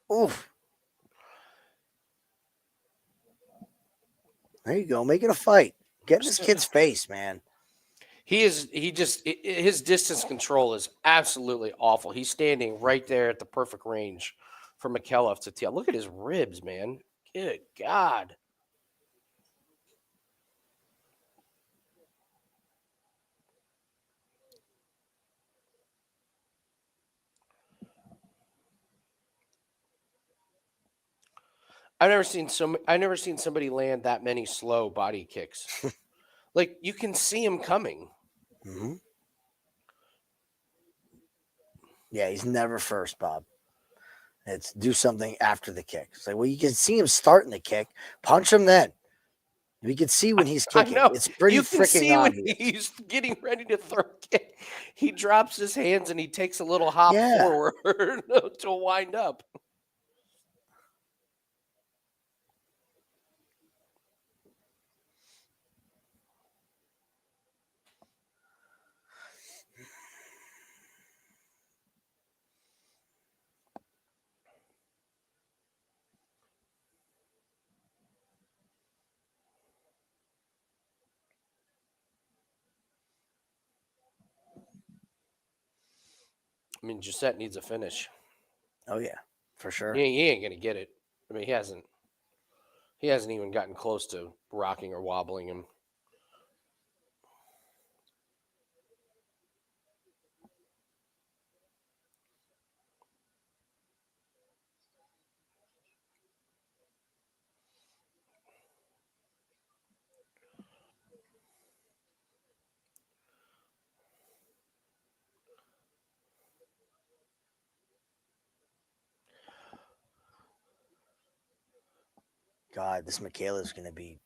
Oof. There you go. Make it a fight. Get in this kid's face, man. His distance control is absolutely awful. He's standing right there at the perfect range for McKelliff to tell. Look at his ribs, man. Good God. I've never seen somebody land that many slow body kicks. Like, you can see him coming. Mm-hmm. Yeah, he's never first, Bob. It's do something after the kick. It's like, well, you can see him starting the kick. Punch him then. We can see when he's kicking. I know. It's pretty freaking obvious. When he's getting ready to throw a kick. He drops his hands and he takes a little hop forward to wind up. I mean, Giuseppe needs a finish. Oh yeah, for sure. He ain't gonna get it. I mean, he hasn't even gotten close to rocking or wobbling him. God, this Michaela's going to be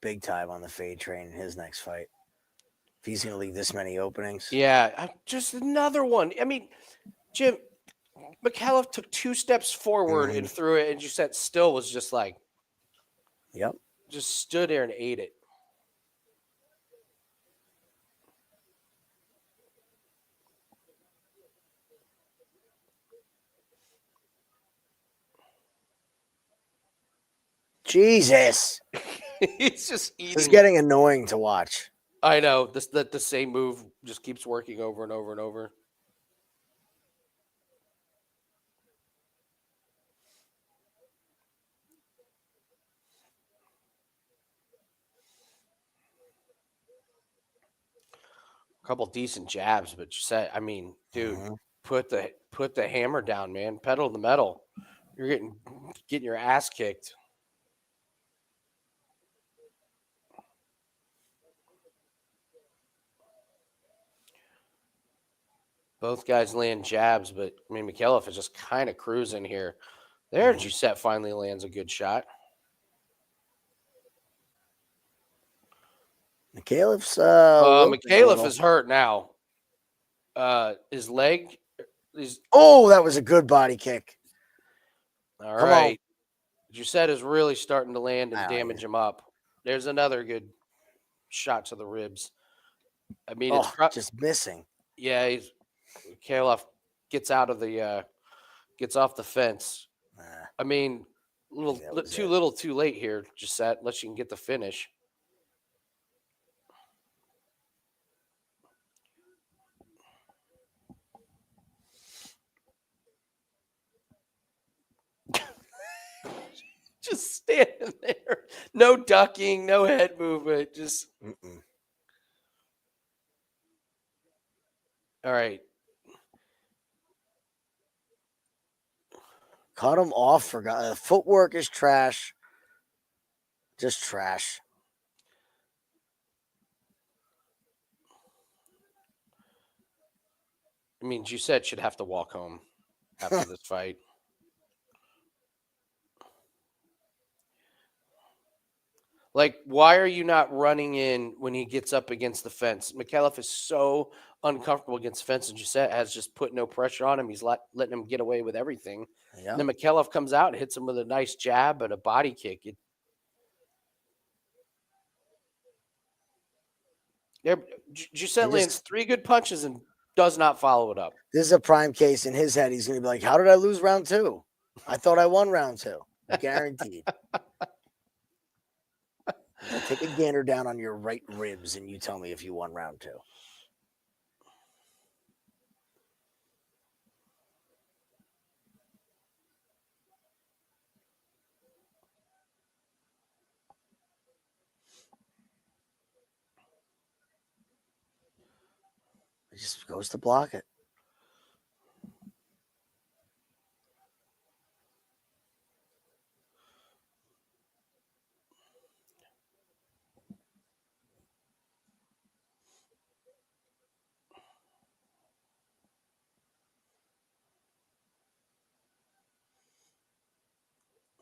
big time on the fade train in his next fight. If he's going to leave this many openings. Yeah, just another one. I mean, Jim, McKelliff took 2 steps forward and threw it, and Giuseppe still was just like, yep, just stood there and ate it. Jesus. He's just eating. It's getting annoying to watch. I know. The same move just keeps working over and over and over. A couple decent jabs, but I mean, dude, put the hammer down, man. Pedal to the metal. You're getting your ass kicked. Both guys land jabs, but I mean, McKelliff is just kind of cruising here. There, Giuseppe finally lands a good shot. McKelliff's McKelliff is hurt now. His leg is. Oh, that was a good body kick. All right. Giuseppe is really starting to land and damage him up. There's another good shot to the ribs. I mean, it's just missing. Yeah, Kaloff gets out of the gets off the fence. I mean, too little, too late here. Just that, unless you can get the finish. Just standing there, no ducking, no head movement. Just all right. Cut him off. Forgot footwork is trash. Just trash. I mean, Giuseppe should have to walk home after this fight. Like, why are you not running in when he gets up against the fence? Mikhailov is so uncomfortable against the fence, and Giuseppe has just put no pressure on him. He's letting him get away with everything. Yeah. And then Mikhailov comes out and hits him with a nice jab and a body kick. Giuseppe lands 3 good punches and does not follow it up. This is a prime case in his head. He's going to be like, how did I lose round 2? I thought I won round 2. Guaranteed. Take a gander down on your right ribs and you tell me if you won round 2. He just goes to block it.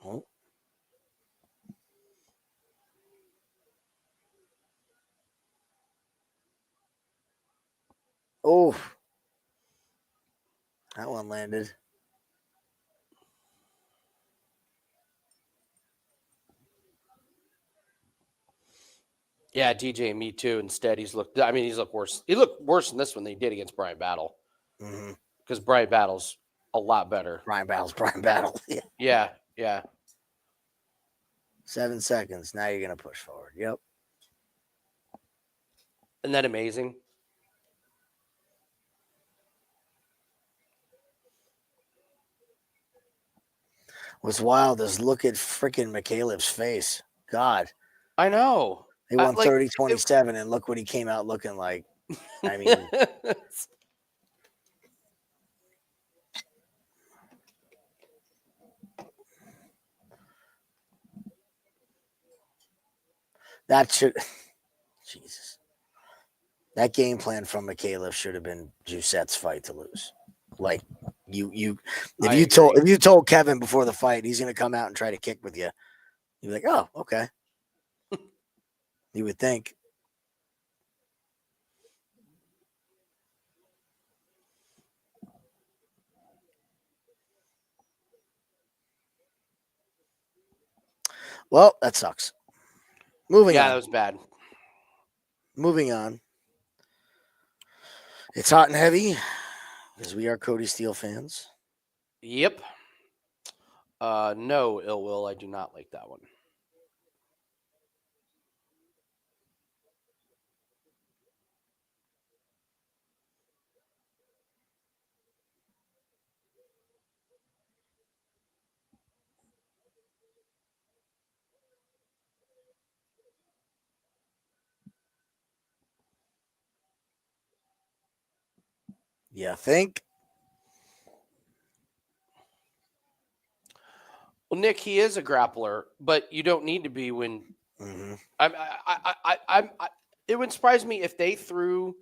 Oh. Oh. That one landed. Yeah, DJ, me too. Instead, he's looked worse. He looked worse in this one than he did against Brian Battle. Because Brian Battle's a lot better. Brian Battle. Yeah. 7 seconds. Now you're going to push forward. Yep. Isn't that amazing? What's wild is look at freaking Mikhailov's face. God. I know. He won 30-27, and look what he came out looking like. I mean, that should, Jesus. That game plan from Mikhailov should have been Giuseppe's fight to lose. Like if you told Kevin before the fight he's going to come out and try to kick with you, you'd be like, oh, okay. You would think. Well, that sucks. Moving on. Yeah, that was bad. Moving on. It's hot and heavy because we are Cody Steele fans. Yep. No, ill will. I do not like that one. You think? Well, Nick, he is a grappler, but you don't need to be when. It would surprise me if they threw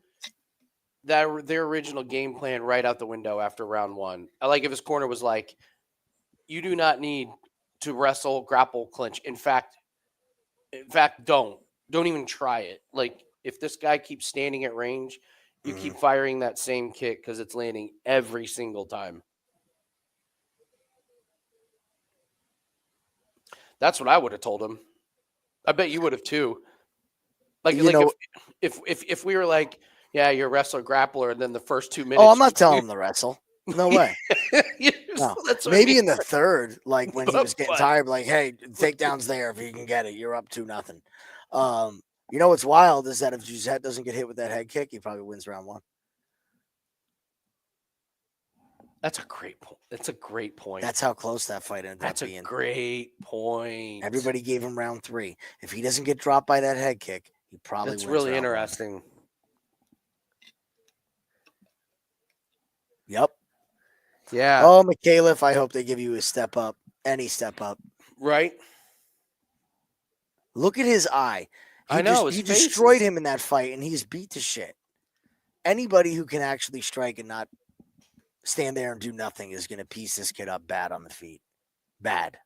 their original game plan right out the window after round 1. I like if his corner was like, you do not need to wrestle, grapple, clinch. In fact, don't even try it. Like if this guy keeps standing at range, you keep firing that same kick because it's landing every single time. That's what I would have told him. I bet you would have too. Like You know, if we were like, yeah, you're a wrestler grappler, and then the first 2 oh, minutes. I'm not telling him to wrestle. No way. No. That's what I Maybe mean. in the third, like when he was getting But- tired, like, hey, takedown's there if you can get it. You're up 2-0. You know what's wild is that if Gisette doesn't get hit with that head kick, he probably wins round 1. That's a great point. That's a great point. That's how close that fight ended That's up a being. great point. Everybody gave him round 3. If he doesn't get dropped by that head kick, he probably That's wins really round 1. interesting. Yep. Yeah. Oh, McAuliffe, I hope they give you a step up. Any step up. Right. Look at his eye. I know. He destroyed him in that fight, and he's beat to shit. Anybody who can actually strike and not stand there and do nothing is going to piece this kid up bad on the feet. Bad.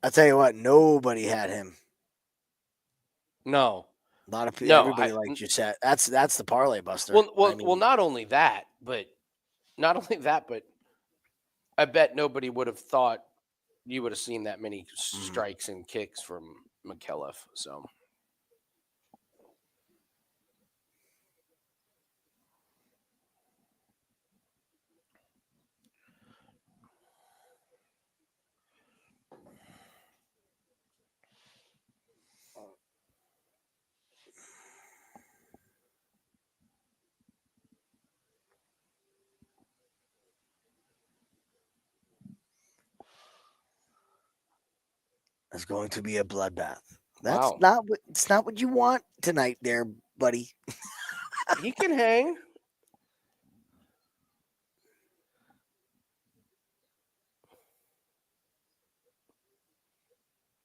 I'll tell you what, nobody had him. No. A lot of people, everybody liked Gisette. That's the parlay buster. Well, not only that, but I bet nobody would have thought you would have seen that many strikes and kicks from McAuliffe. So. It's going to be a bloodbath. Wow. It's not what you want tonight there, buddy. He can hang.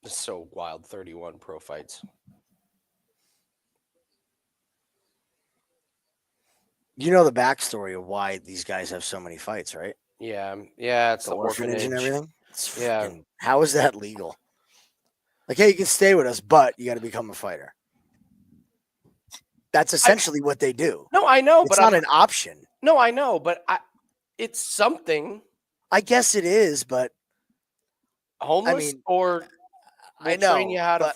It's so wild. 31 pro fights. You know the backstory of why these guys have so many fights, right? Yeah. Yeah. It's the orphanage and everything. Yeah. How is that legal? Like, hey, you can stay with us, but you got to become a fighter. That's essentially what they do. No, I know, it's not an option. No, I know, but it's something. I guess it is, but homeless or I know. Train you how to.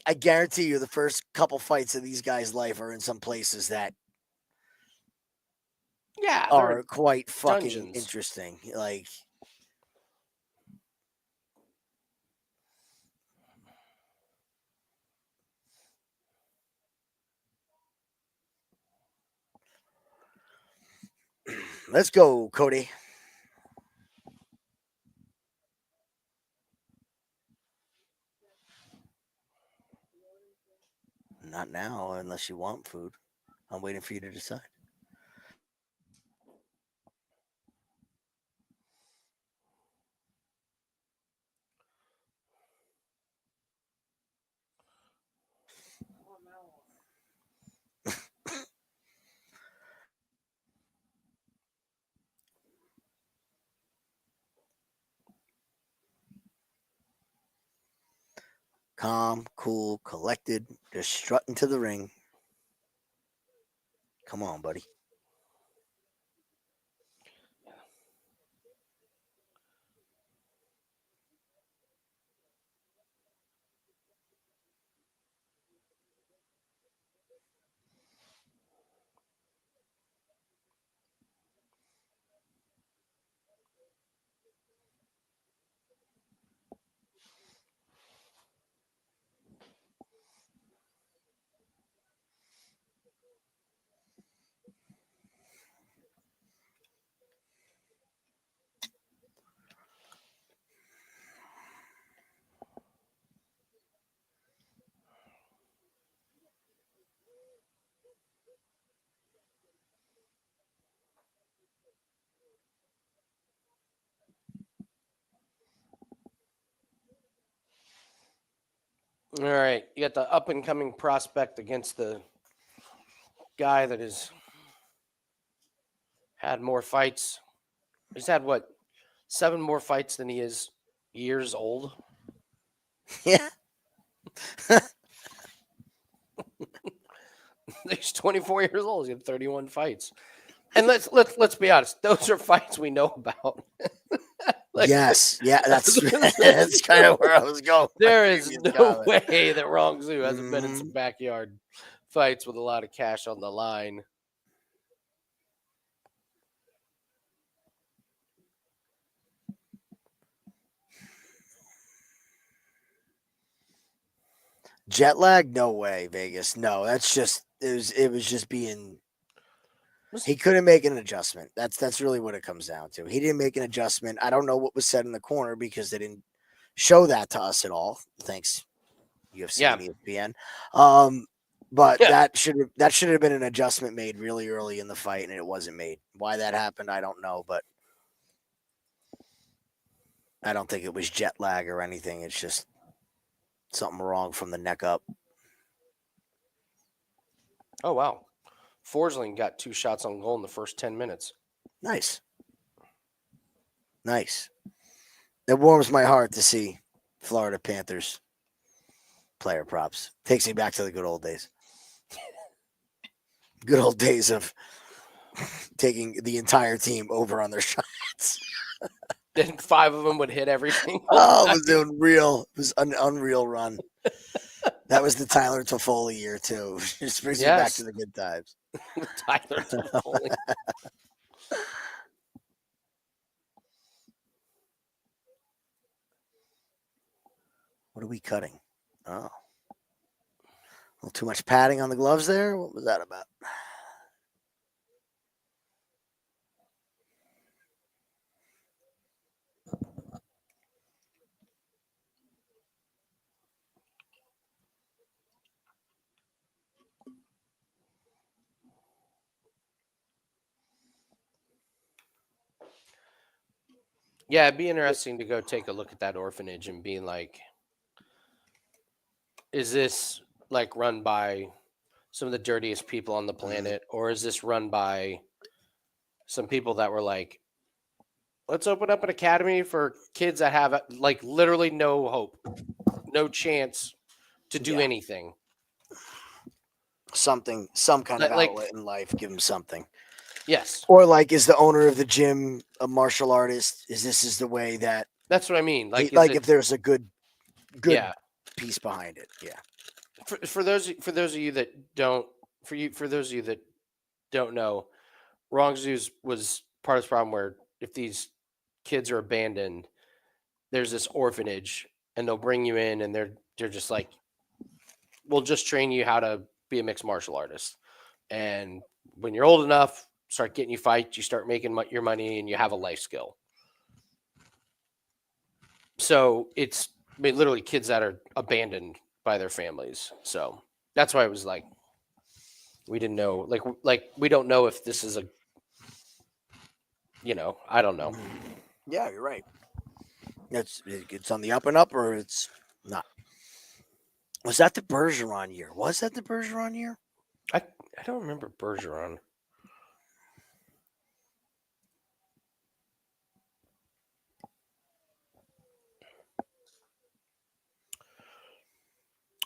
I guarantee you, the first couple fights of these guys' life are in some places that are quite fucking interesting. Like. Let's go, Cody. Not now, unless you want food. I'm waiting for you to decide. Calm, cool, collected, just strutting to the ring. Come on, buddy. All right, you got the up and coming prospect against the guy that has had more fights. He's had 7 more fights than he is years old. Yeah. He's 24 years old. He's got 31 fights. And let's be honest. Those are fights we know about. Yes, yeah, that's kind of where I was going. There is no way that Rong Zhu hasn't been in some backyard fights with a lot of cash on the line. Jet lag? No way, Vegas. No, that's just it was just being. He couldn't make an adjustment. That's really what it comes down to. He didn't make an adjustment. I don't know what was said in the corner because they didn't show that to us at all. Thanks, UFC and ESPN. But that should have been an adjustment made really early in the fight, and it wasn't made. Why that happened, I don't know, but I don't think it was jet lag or anything. It's just something wrong from the neck up. Oh wow. Forsling got 2 shots on goal in the first 10 minutes. Nice. It warms my heart to see Florida Panthers player props. Takes me back to the good old days. Good old days of taking the entire team over on their shots. Then 5 of them would hit everything. Oh, it was unreal. It was an unreal run. That was the Tyler Toffoli year too. Just brings me back to the good times. Tyler Toffoli. What are we cutting? Oh. A little too much padding on the gloves there? What was that about? Yeah, it'd be interesting to go take a look at that orphanage and be like, is this like run by some of the dirtiest people on the planet, or is this run by some people that were like, let's open up an academy for kids that have like literally no hope, no chance to do anything. Some kind of outlet in life. Give them something. Yes. Or like, is the owner of the gym a martial artist? Is the way that? That's what I mean. Like if there's a good piece behind it. Yeah. For those of you that don't know, Rong Zhu's was part of this problem where if these kids are abandoned, there's this orphanage and they'll bring you in and they're just like, we'll just train you how to be a mixed martial artist. And when you're old enough, start getting you fights, you start making your money and you have a life skill. So it's literally kids that are abandoned by their families. So that's why it was like, we didn't know, like we don't know if this is I don't know. Yeah, you're right. It's on the up and up, or it's not. Was that the Bergeron year? I don't remember Bergeron.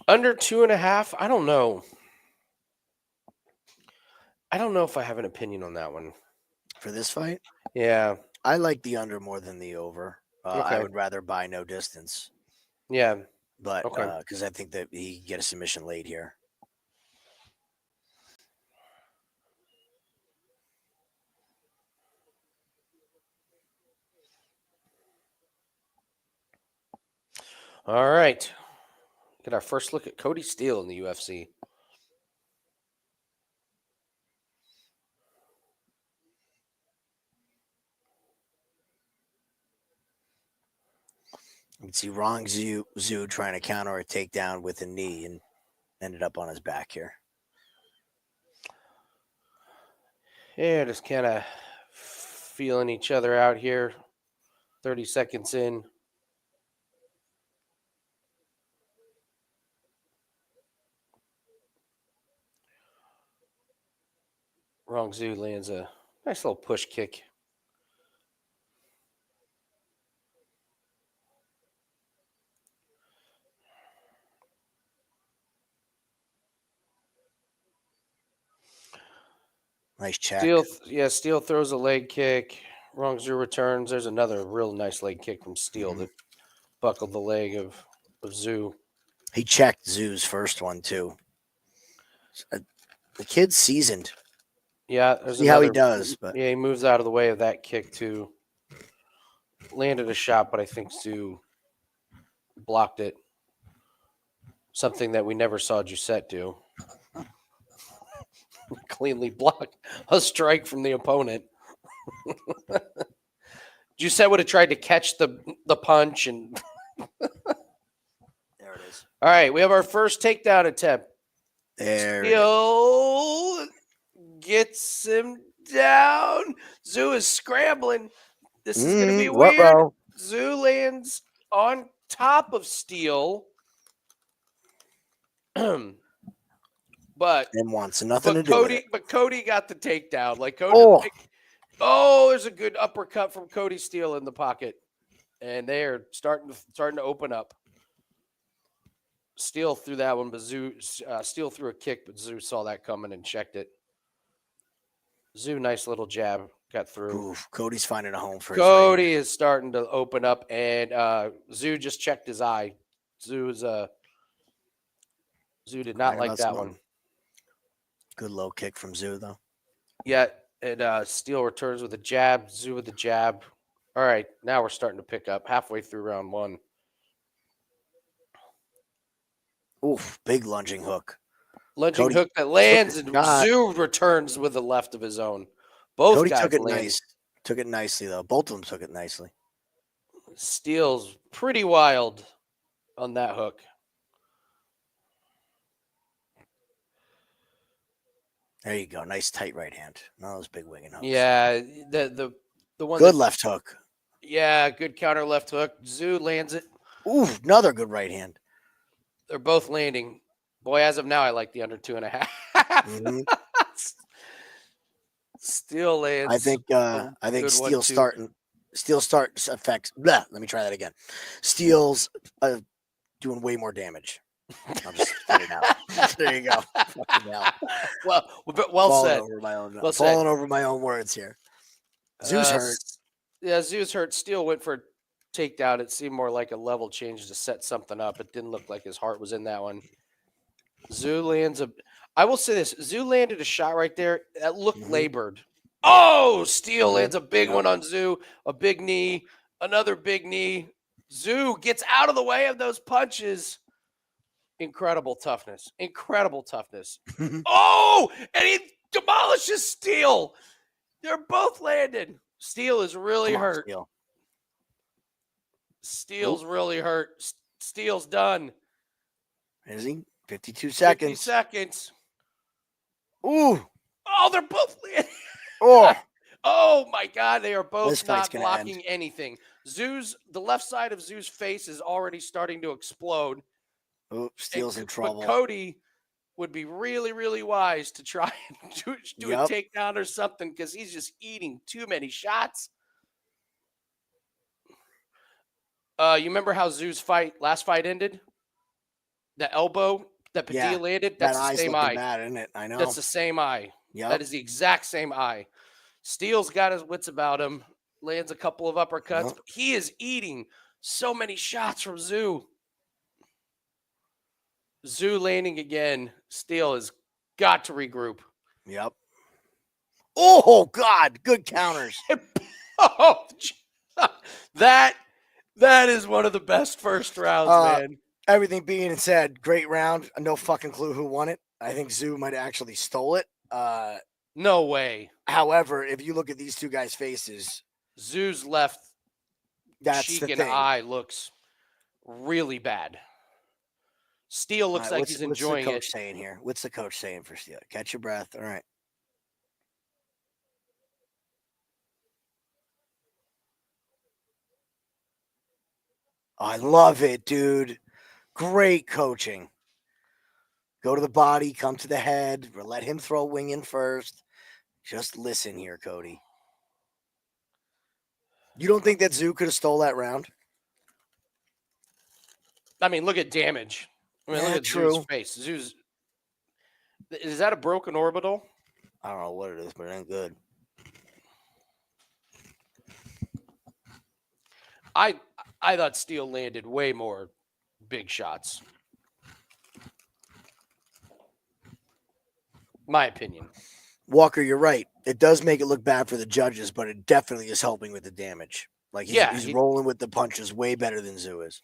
Under 2.5, I don't know. I don't know if I have an opinion on that one. For this fight? Yeah. I like the under more than the over. I would rather buy no distance. Yeah. But because I think that he can get a submission late here. All right. Get our first look at Cody Steele in the UFC. You can see Rong Zhu trying to counter a takedown with a knee and ended up on his back here. Yeah, just kind of feeling each other out here. 30 seconds in. Rong Zhu lands a nice little push kick. Nice check. Steele throws a leg kick. Wrong Zoo returns. There's another real nice leg kick from Steele that buckled the leg of Zoo. He checked Zoo's first one, too. The kid's seasoned. Yeah, there's See how he does. But yeah, he moves out of the way of that kick, too. Landed a shot, but I think Zoo blocked it. Something that we never saw Giuseppe do. Cleanly blocked a strike from the opponent. Giuseppe would have tried to catch the punch and there it is. All right, we have our first takedown attempt. Steele gets him down. Zoo is scrambling. This is going to be weird. Ruh-roh. Zoo lands on top of Steele. But and wants nothing to do with it. But Cody got the takedown. Like Cody. There's a good uppercut from Cody Steele in the pocket, and they are starting to open up. Steele threw that one, but Steele threw a kick, but Zoo saw that coming and checked it. Zoo, nice little jab, got through. Oof, Cody's finding a home for Cody is starting to open up, and Zoo just checked his eye. Zoo did not like that one. Good low kick from Zoo, though. Yeah, and Steele returns with a jab, Zoo with a jab. All right, now we're starting to pick up halfway through round one. Oof, big lunging hook. Lunging hook that lands, and Zoo returns with the left of his own. Both Cody guys took it landed. nice. Took it nicely, though. Both of them took it nicely. Steele's pretty wild on that hook. There you go. Nice tight right hand. None of those big winging hooks. Yeah, the one. Good left hook. Yeah, good counter left hook. Zoo lands it. Ooh, another good right hand. They're both landing. Boy, as of now, I like the under 2.5. Mm-hmm. Steele lands. I think Steele's starting. Steel starts affects. Let me try that again. Steele's doing way more damage. I'll just get it out. There you go. Well said. Falling over my own words here. Zoo's hurt. Yeah, Zoo's hurt. Steele went for a takedown. It seemed more like a level change to set something up. It didn't look like his heart was in that one. Zoo lands I will say this. Zoo landed a shot right there that looked labored. Oh, Steele lands a big one on Zoo. A big knee. Another big knee. Zoo gets out of the way of those punches. Incredible toughness. Oh, and he demolishes Steele. They're both landed. Steele is really hurt. Steele's really hurt. Steele's done. Is he? 52 seconds. 50 seconds. Ooh. Oh, they're both landed. Oh my God, they are both not blocking anything. The left side of Zoo's face is already starting to explode. Oops, Steele's in trouble. But Cody would be really, really wise to try and do a takedown or something because he's just eating too many shots. You remember how Zoo's last fight ended? The elbow that Padilla landed? That's the same eye. Bad, isn't it? I know. That's the same eye. Yeah. That is the exact same eye. Steele's got his wits about him. Lands a couple of uppercuts. But he is eating so many shots from Zoo. Zoo landing again. Steele has got to regroup. Yep. Oh, God. Good counters. That is one of the best first rounds, man. Everything being said, great round. No fucking clue who won it. I think Zoo might have actually stole it. No way. However, if you look at these two guys' faces, Zoo's left cheek and eye looks really bad. Steele looks like he's enjoying it. What's the coach saying here? What's the coach saying for Steele? Catch your breath. All right. I love it, dude. Great coaching. Go to the body, come to the head, or let him throw a wing in first. Just listen here, Cody. You don't think that Zoo could have stole that round? I mean, look at damage. I mean, look at Zoo's face. Is that a broken orbital? I don't know what it is, but it ain't good. I thought Steele landed way more big shots. My opinion. Walker, you're right. It does make it look bad for the judges, but it definitely is helping with the damage. Like he's rolling with the punches way better than Zoo is.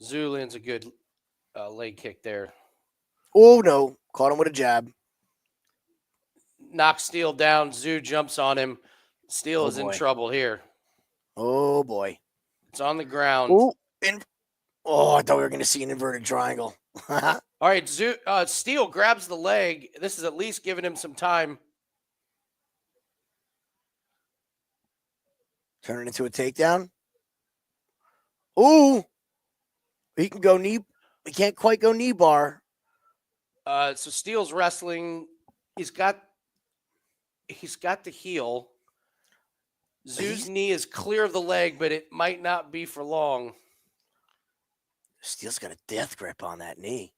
Zoo lands a good leg kick there. Oh no! Caught him with a jab. Knocks Steele down. Zoo jumps on him. Steele is in trouble here. Oh boy! It's on the ground. Ooh, I thought we were going to see an inverted triangle. All right, Steele grabs the leg. This is at least giving him some time. Turn it into a takedown. Ooh, he can go knee. He can't quite go knee bar. So Steele's wrestling. He's got the heel. Zoo's knee is clear of the leg, but it might not be for long. Steele's got a death grip on that knee.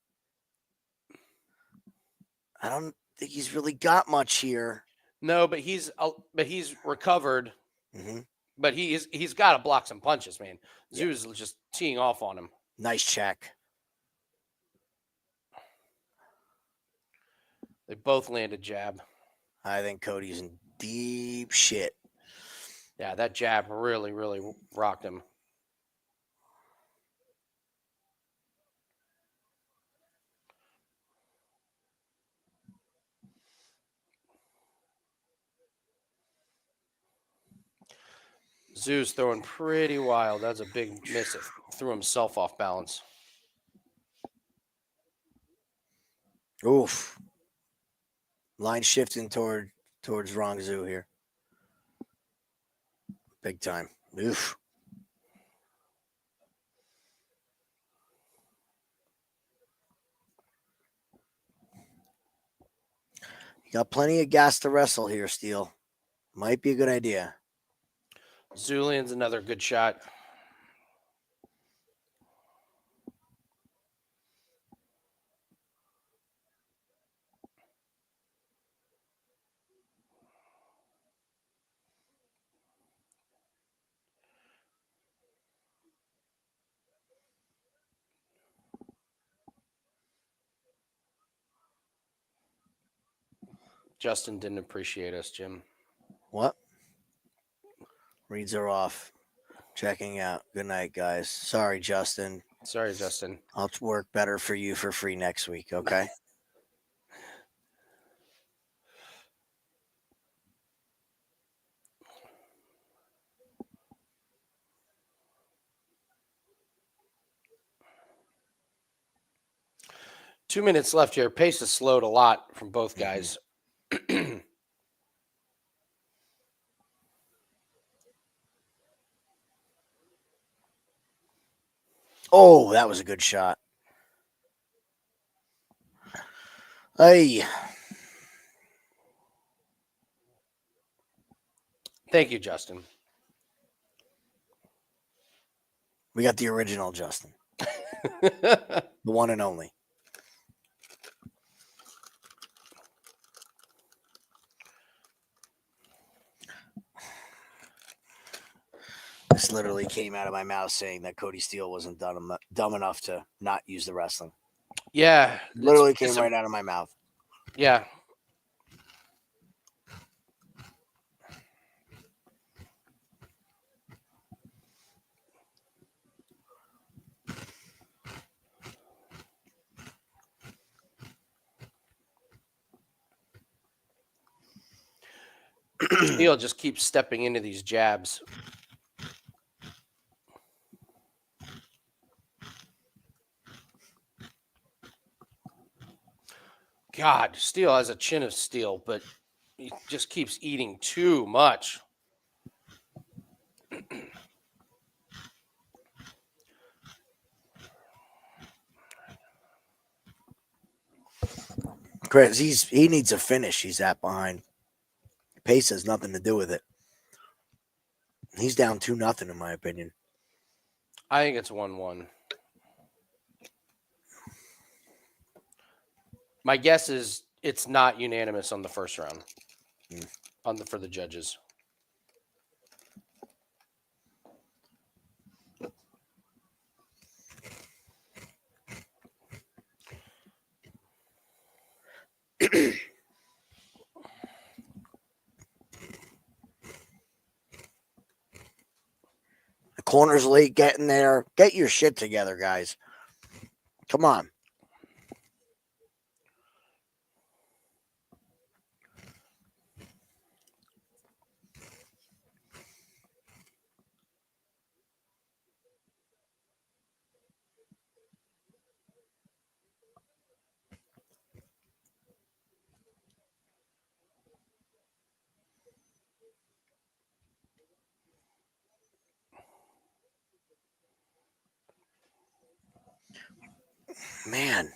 I don't think he's really got much here. No, but he's recovered. Mm-hmm. But he's got to block some punches, man. Zoo's just teeing off on him. Nice check. They both landed jab. I think Cody's in deep shit. Yeah, that jab really, really rocked him. Zoo's throwing pretty wild. That's a big miss. It threw himself off balance. Oof. Line shifting towards wrong Zoo here. Big time. Oof. You got plenty of gas to wrestle here, Steele. Might be a good idea. Zulian's another good shot. Justin didn't appreciate us, Jim. What? Reads are off. Checking out. Good night, guys. Sorry, Justin. Sorry, Justin. I'll work better for you for free next week, okay? Two minutes left here. Pace has slowed a lot from both guys. Oh, that was a good shot. Hey. Thank you, Justin. We got the original Justin. The one and only. This literally came out of my mouth saying that Cody Steele wasn't dumb enough to not use the wrestling. Yeah. Literally came right out of my mouth. Yeah. Steele just keeps stepping into these jabs. God, Steele has a chin of steel, but he just keeps eating too much. Chris, he needs a finish. He's that behind. Pace has nothing to do with it. He's down 2-0 in my opinion. I think it's 1-1. My guess is it's not unanimous on the first round. For the judges. The corner's late getting there. Get your shit together, guys. Come on. Man,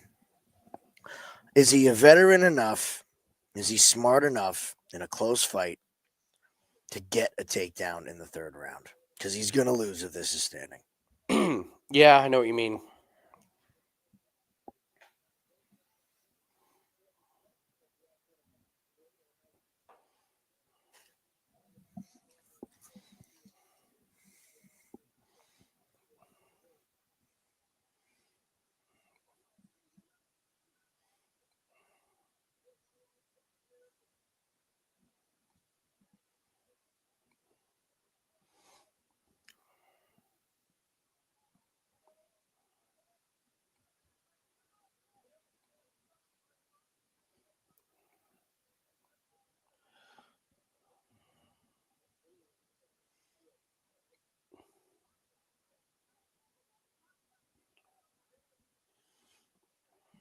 is he a veteran enough? Is he smart enough in a close fight to get a takedown in the third round? Because he's going to lose if this is standing. Yeah, I know what you mean.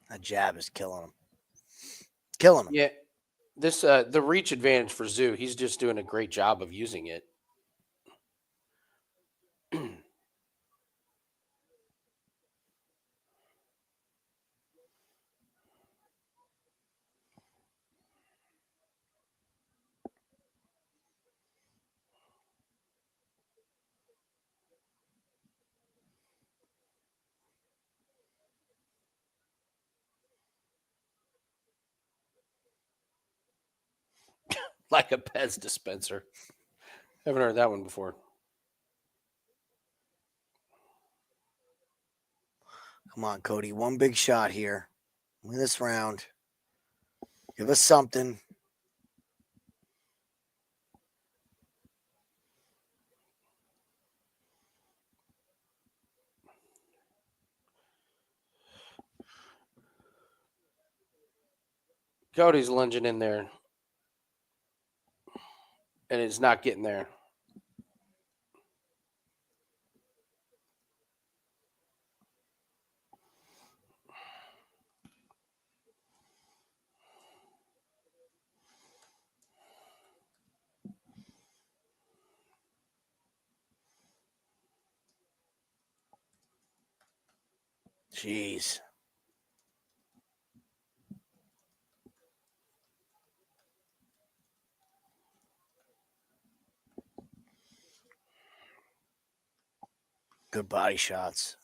That jab is killing him. Killing him. Yeah. This the reach advantage for Zoo. He's just doing a great job of using it. Like a Pez dispenser. Haven't heard that one before. Come on, Cody. One big shot here. Win this round. Give us something. Cody's lunging in there. And it's not getting there. Jeez. Good body shots.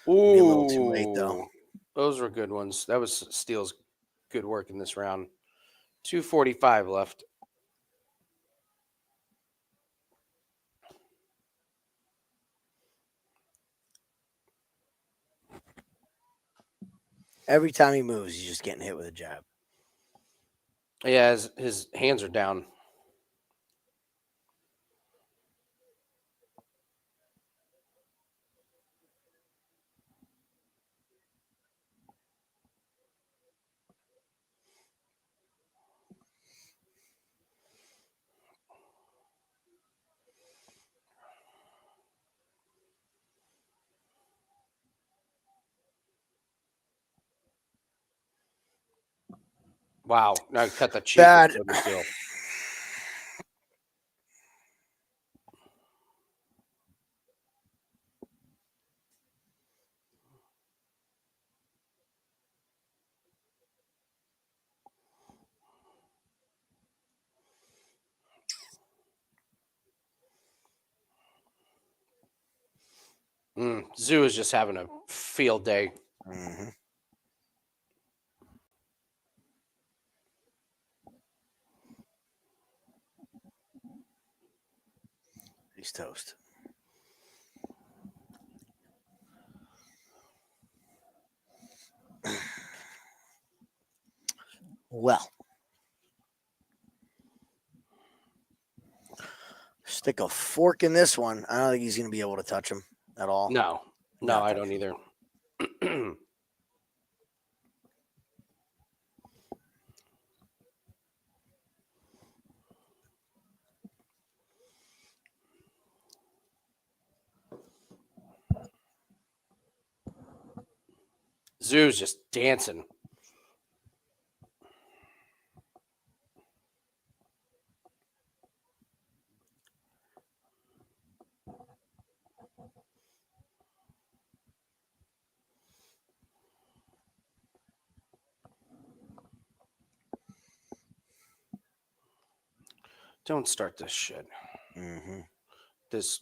Ooh. Be a little too late, though. Those were good ones. That was Steele's good work in this round. 2:45 left. Every time he moves, he's just getting hit with a jab. Yeah, his hands are down. Wow. Now I cut the cheek Bad. with Cody Steele. Zoo is just having a field day. Mm-hmm. He's toast. Well, stick a fork in this one. I don't think he's going to be able to touch him at all. No, I don't either. Zoo's just dancing. Don't start this shit. Mm-hmm. This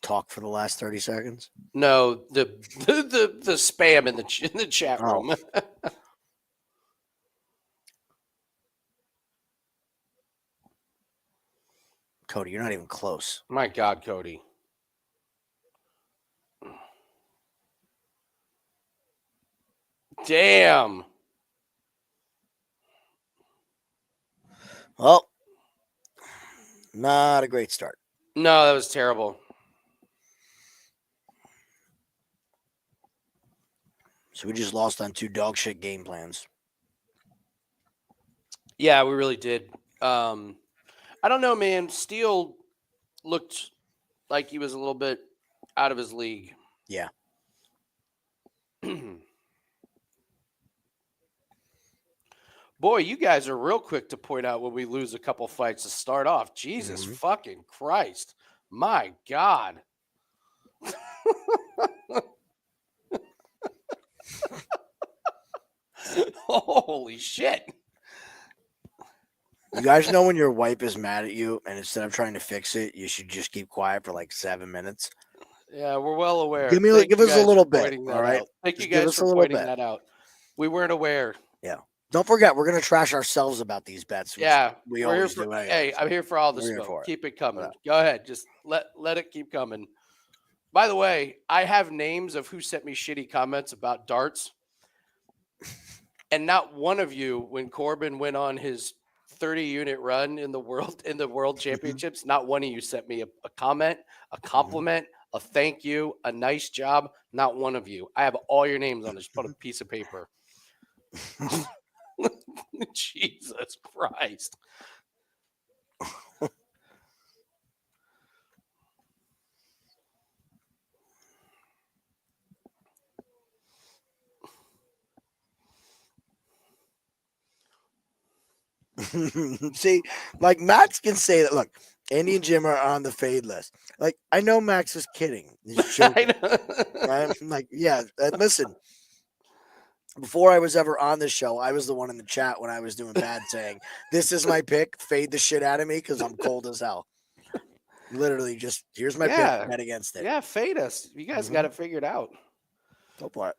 talk for the last 30 seconds. No, the spam in the chat room. Cody, you're not even close. My God, Cody. Damn. Well, not a great start. No, that was terrible. So we just lost on 2 dog shit game plans. Yeah, we really did. I don't know, man. Steele looked like he was a little bit out of his league. Yeah. Boy, you guys are real quick to point out when we lose a couple fights to start off. Jesus fucking Christ. My God. Holy shit. You guys know when your wife is mad at you and instead of trying to fix it, you should just keep quiet for like 7 minutes? Yeah, we're well aware. Give us a little bit, all right? Thank you guys for pointing that out. We weren't aware. Yeah. Don't forget, we're going to trash ourselves about these bets. Yeah. We always do. Hey, I'm here for all the smoke. Keep it coming. Go ahead. Just let it keep coming. By the way, I have names of who sent me shitty comments about darts. And not one of you, when Corbin went on his 30-unit run in the world championships, not one of you sent me a comment, a compliment, a thank you, a nice job. Not one of you. I have all your names on a piece of paper. Jesus Christ. See, like Max can say that. Look, Andy and Jim are on the fade list. Like, I know Max is kidding. He's joking. I'm like, yeah, listen. Before I was ever on this show, I was the one in the chat when I was doing bad saying, this is my pick. Fade the shit out of me because I'm cold as hell. Literally just, here's my pick. Bet against it. Yeah, fade us. You guys got it figured out. Go for it.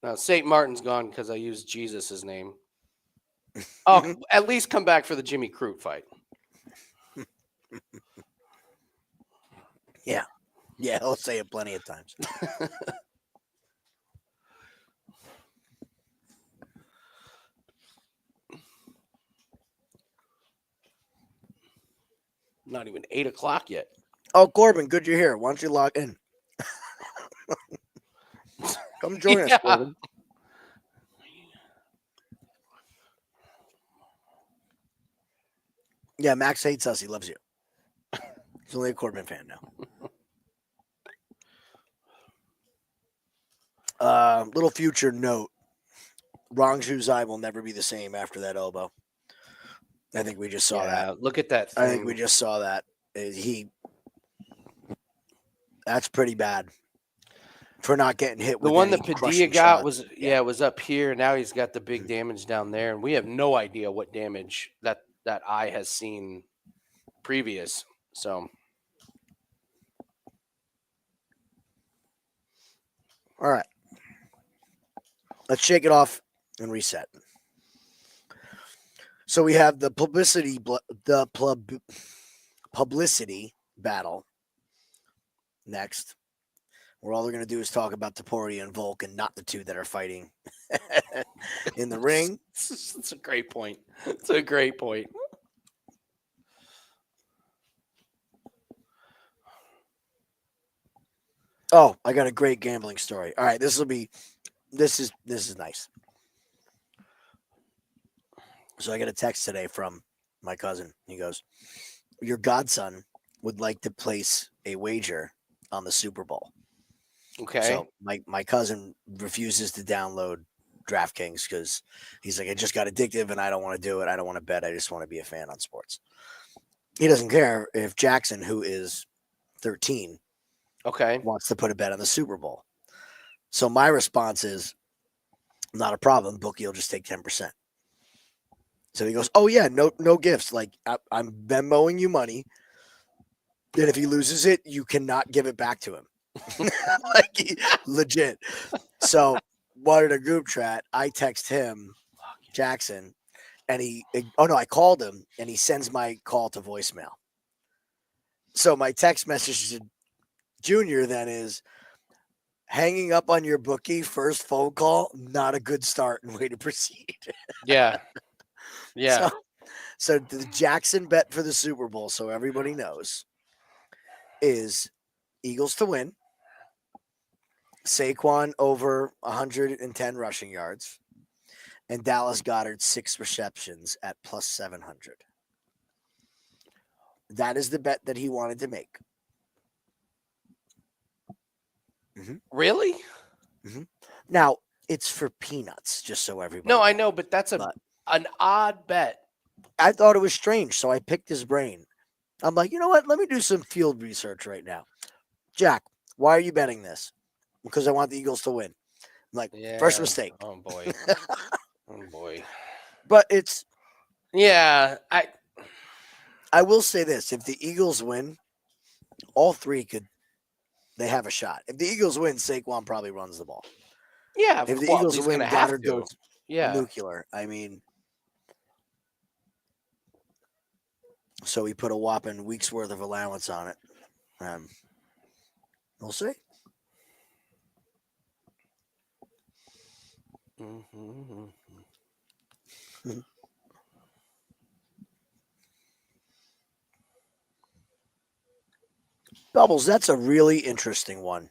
Now, St. Martin's gone because I used Jesus' name. Oh, at least come back for the Jimmy Crute fight. Yeah. Yeah, he'll say it plenty of times. Not even 8 o'clock yet. Oh, Corbin, good you're here. Why don't you log in? Come join us, Corbin. Yeah, Max hates us. He loves you. He's only a Corbin fan now. Little future note. Rangju Zai will never be the same after that elbow. I think we just saw that. Look at that thing. I think we just saw that. That's pretty bad for not getting hit with the one that Padilla got was was up here. Now he's got the big damage down there, and we have no idea what damage that eye has seen previous. So, all right, let's shake it off and reset. battle next, where all they're going to do is talk about Taporia and Volk and not the two that are fighting in the ring. It's a great point. It's a great point. Oh, I got a great gambling story. All right, this is nice. So I got a text today from my cousin. He goes, "Your godson would like to place a wager on the Super Bowl." Okay. So my cousin refuses to download DraftKings because he's like, "I just got addictive and I don't want to do it. I don't want to bet. I just want to be a fan on sports." He doesn't care if Jackson, who is 13, wants to put a bet on the Super Bowl. So my response is, not a problem. Bookie will just take 10%. So he goes, "Oh yeah, no gifts. Like I'm Venmoing you money. And if he loses it, you cannot give it back to him." Like legit. So wanted a group chat. I text him, Jackson, and I called him and he sends my call to voicemail. So my text message to Junior then is, "Hanging up on your bookie, first phone call, not a good start and way to proceed." Yeah. Yeah. So the Jackson bet for the Super Bowl, so everybody knows, is Eagles to win, Saquon over 110 rushing yards, and Dallas Goedert 6 receptions at plus 700. That is the bet that he wanted to make. Mm-hmm. Really? Mm-hmm. Now, it's for peanuts, just so everybody knows. I know, but that's an odd bet. I thought it was strange, so I picked his brain. I'm like, you know what? Let me do some field research right now. Jack, why are you betting this? Because I want the Eagles to win. I'm like, first mistake. Oh, boy. Oh, boy. But it's... Yeah, I will say this. If the Eagles win, all three they have a shot. If the Eagles win, Saquon probably runs the ball. Yeah, if the Eagles win, Goddard goes Yeah. nuclear. I mean, so he put a whopping week's worth of allowance on it. We'll see. Mm-hmm. Bubbles, that's a really interesting one.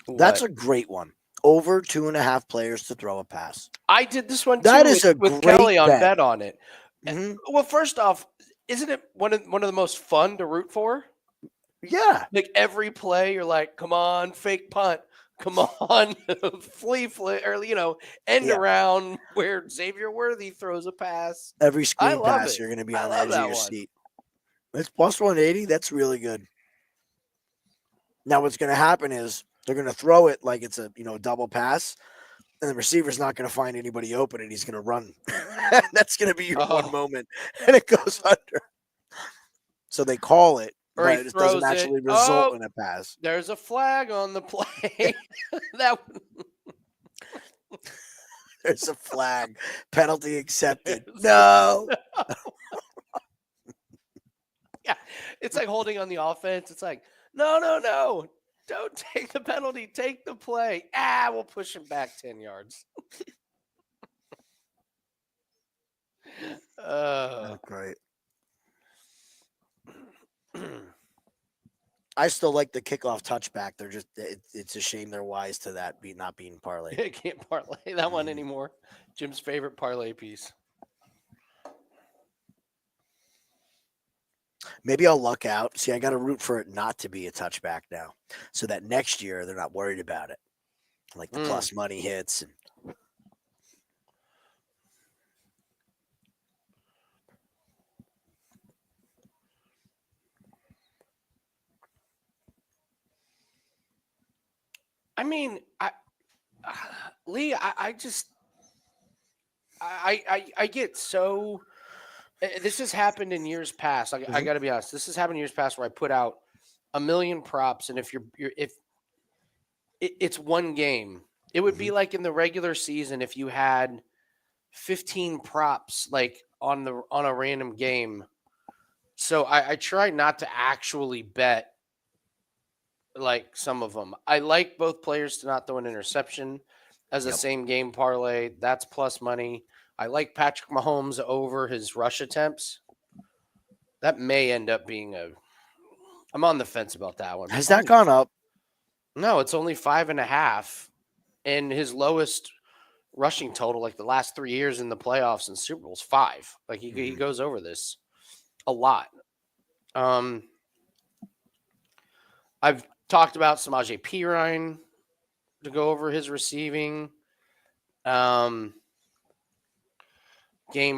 What? That's a great one. Over 2.5 players to throw a pass. I did this one too. That is with Kelly on bet on it. Mm-hmm. Well, first off, isn't it one of the most fun to root for? Yeah. Like every play, you're like, come on, fake punt. Come on, flea, or, end around where Xavier Worthy throws a pass. Every screen pass, you're going to be on the edge of your seat. It's plus 180. That's really good. Now, what's going to happen is they're going to throw it like it's a double pass, and the receiver's not going to find anybody open, and he's going to run. That's going to be your one moment, and it goes under. So they call it, or but it doesn't actually result in a pass. There's a flag on the play. There's a flag. Penalty accepted. No. Yeah, it's like holding on the offense. It's like, no. Don't take the penalty. Take the play. We'll push him back 10 yards. That's great. I still like the kickoff touchback. They're just, it's a shame they're wise to that not being parlay. I can't parlay that one anymore. Jim's favorite parlay piece. Maybe I'll luck out. See, I got to root for it not to be a touchback now, so that next year they're not worried about it. Like the plus money hits. And I mean, Lee, I just, I get so. This has happened in years past. I got to be honest. This has happened in years past where I put out 1 million props, and if it's one game, it would be like in the regular season if you had 15 props like on a random game. So I try not to actually bet like some of them. I like both players to not throw an interception as a same game parlay. That's plus money. I like Patrick Mahomes over his rush attempts. That may end up being I'm on the fence about that one. Has that gone up? No, it's only 5.5. And his lowest rushing total, like the last 3 years in the playoffs and Super Bowls, 5. Like he goes over this a lot. I've talked about Samaje Perine to go over his receiving. Game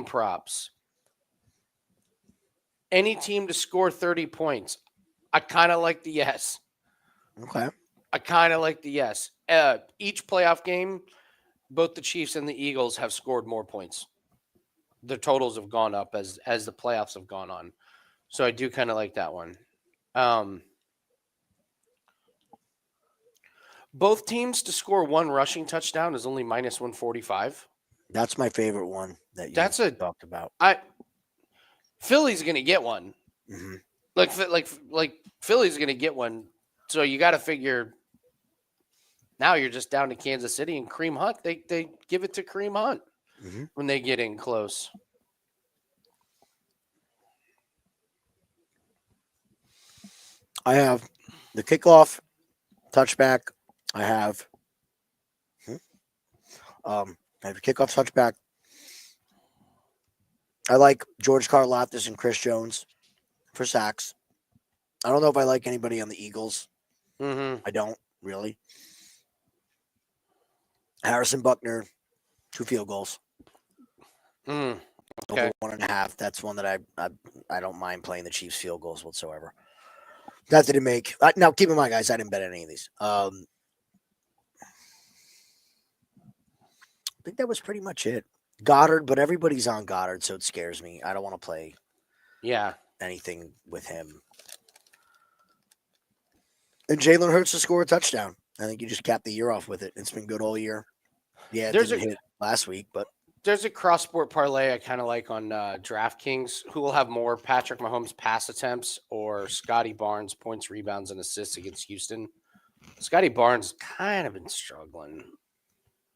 props. Any team to score 30 points. I kind of like the yes. Okay. I kind of like the yes. Each playoff game, both the Chiefs and the Eagles have scored more points. The totals have gone up as the playoffs have gone on. So I do kind of like that one. Both teams to score one rushing touchdown is only minus 145. That's my favorite one that you talked about. Philly's going to get one. Mm-hmm. Like Philly's going to get one. So you got to figure now you're just down to Kansas City and Kareem Hunt. They give it to Kareem Hunt when they get in close. I have the kickoff, touchback. I have a kickoff, touchback. I like George Karlaftis and Chris Jones for sacks. I don't know if I like anybody on the Eagles. I don't really. Harrison Buckner, 2 field goals. Okay. Over 1.5. That's one that I don't mind playing the Chiefs field goals whatsoever. That didn't make. Now, keep in mind, guys, I didn't bet any of these. I think that was pretty much it. Goddard, but everybody's on Goddard, so it scares me. I don't want to play anything with him. And Jalen Hurts to score a touchdown. I think you just capped the year off with it. It's been good all year. Yeah, it didn't hit last week, but there's a cross-sport parlay I kind of like on DraftKings. Who will have more, Patrick Mahomes pass attempts or Scotty Barnes points, rebounds, and assists against Houston? Scotty Barnes kind of been struggling,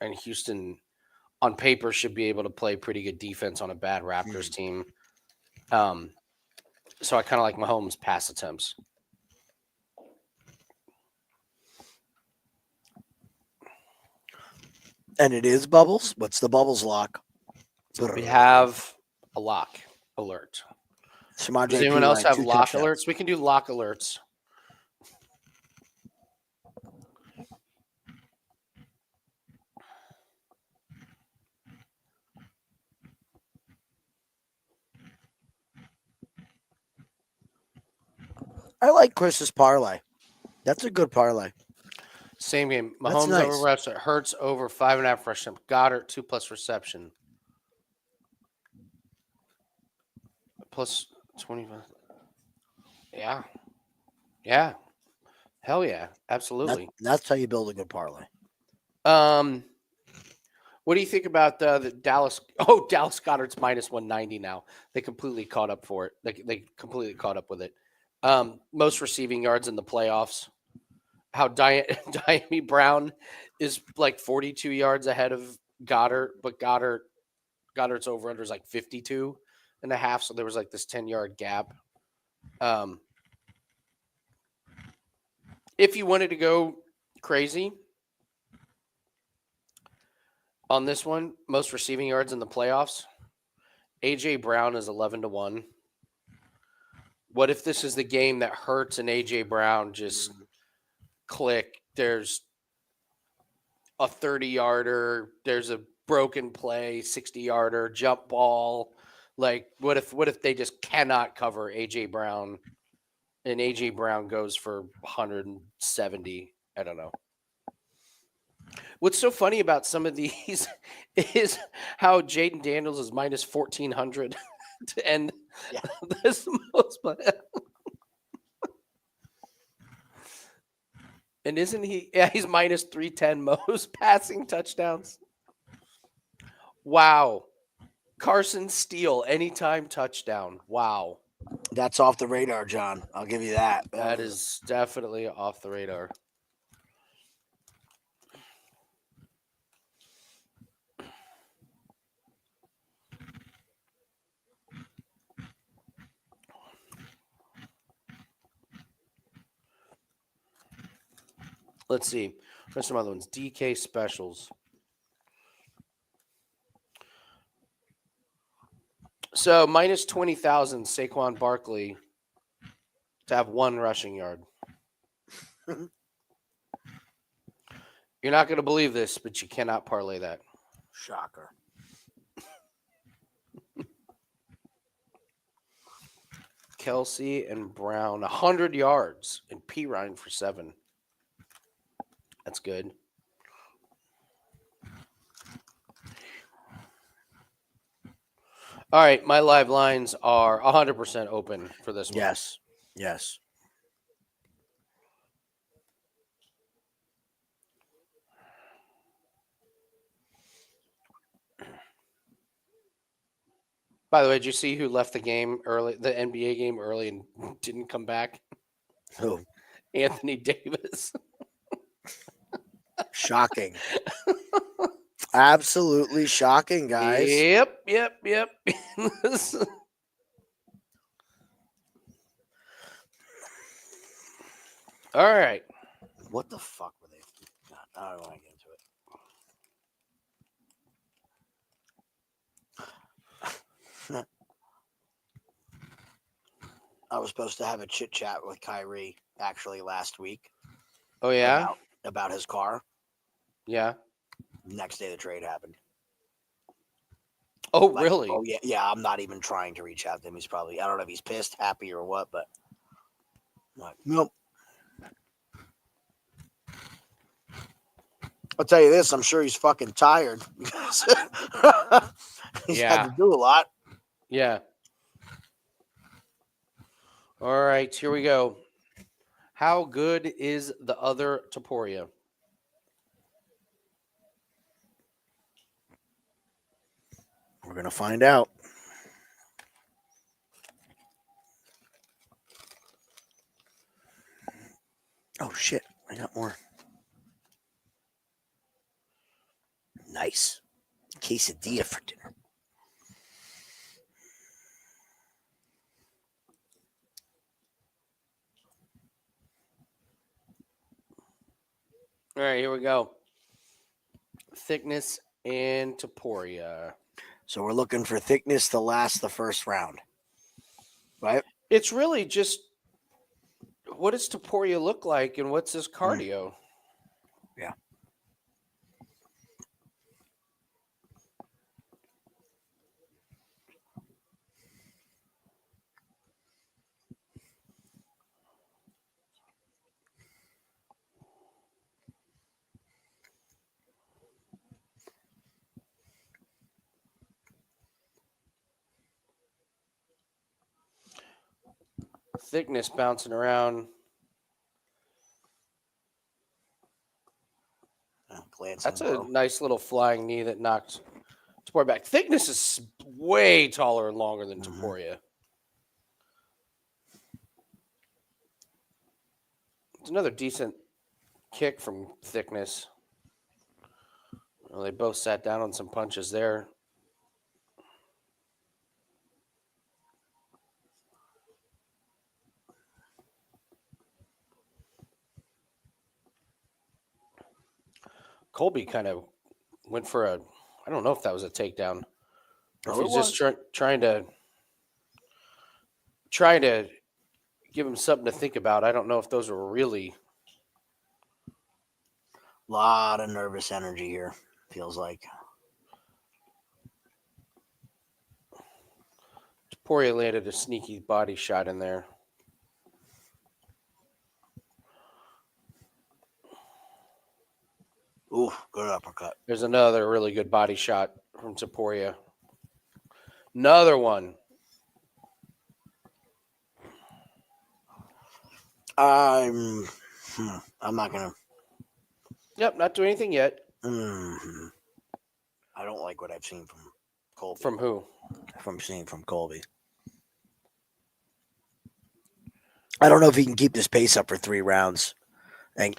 and Houston on paper should be able to play pretty good defense on a bad Raptors team. So I kind of like Mahomes pass attempts. And it is Bubbles. What's the Bubbles lock? We have a lock alert. Does anyone else have lock alerts? We can do lock alerts. I like Chris's parlay. That's a good parlay. Same game. Mahomes over rush. Hurts over 5.5 rush. Goddard 2+ reception. Plus 25. Yeah. Yeah. Hell yeah. Absolutely. That's how you build a good parlay. What do you think about the Dallas? Oh, Dallas Goddard's minus 190 now. They completely caught up for it. They completely caught up with it. Most receiving yards in the playoffs. How Diami Brown is like 42 yards ahead of Goddard, but Goddard's over-under is like 52.5, so there was like this 10-yard gap. If you wanted to go crazy on this one, most receiving yards in the playoffs, A.J. Brown is 11-1. What if this is the game that Hurts and A.J. Brown just click? There's a 30-yarder, there's a broken play, 60-yarder, jump ball. Like, what if they just cannot cover A.J. Brown and A.J. Brown goes for 170? I don't know. What's so funny about some of these is how Jaden Daniels is minus 1,400 to end this most. And isn't he? Yeah, he's minus 310 most passing touchdowns. Wow. Carson Steele, anytime touchdown. Wow. That's off the radar, John. I'll give you that. That is definitely off the radar. Let's see. What's some other ones? DK specials. So minus 20,000 Saquon Barkley to have 1 rushing yard. You're not going to believe this, but you cannot parlay that. Shocker. Kelsey and Brown, 100 yards, and P. Ryan for 7. That's good. All right, my live lines are 100% open for this one. Yes. Yes. By the way, did you see who left the game early, the NBA game early, and didn't come back? Who? Anthony Davis. Shocking. Absolutely shocking, guys. Yep. All right. What the fuck were they? I don't want to get into it. I was supposed to have a chit chat with Kyrie actually last week. Oh, yeah? About his car. Yeah. Next day the trade happened. Oh, really? Oh, yeah. Yeah, I'm not even trying to reach out to him. He's probably, I don't know if he's pissed, happy, or what, but I'm like, nope. I'll tell you this, I'm sure he's fucking tired because he's had to do a lot. Yeah. All right, here we go. How good is the other Topuria? We're going to find out. Oh, shit. I got more. Nice. Quesadilla for dinner. All right, here we go. Thickness and Topuria. So we're looking for thickness to last the first round, right? It's really just, what does Topuria look like and what's his cardio? Yeah. Thickness bouncing around. That's a nice little flying knee that knocked Topuria back. Thickness is way taller and longer than Topuria. It's another decent kick from Thickness. Well, they both sat down on some punches there. Colby kind of went for a, I don't know if that was a takedown. Or if he's just trying to give him something to think about. I don't know if those were really. A lot of nervous energy here, feels like. Topuria landed a sneaky body shot in there. Ooh, good uppercut. There's another really good body shot from Topuria. Another one. I'm not gonna. Yep, not doing anything yet. I don't like what I've seen from Colby. From who? From seeing from Colby. I don't know if he can keep this pace up for 3 rounds and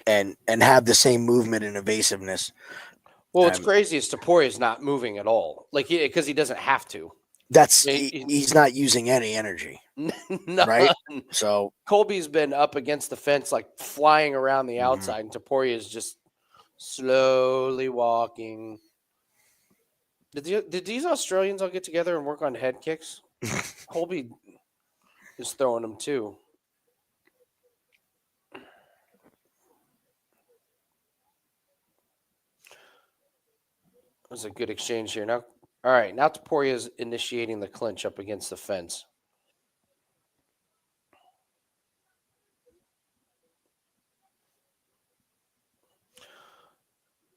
have the same movement and evasiveness. Well, what's crazy is Toporia's not moving at all, like because he doesn't have to. He's not using any energy, right? So Colby's been up against the fence, like flying around the outside, and Topuria is just slowly walking. Did these Australians all get together and work on head kicks? Colby is throwing them too. That was a good exchange here. Now, all right, now Topuria is initiating the clinch up against the fence.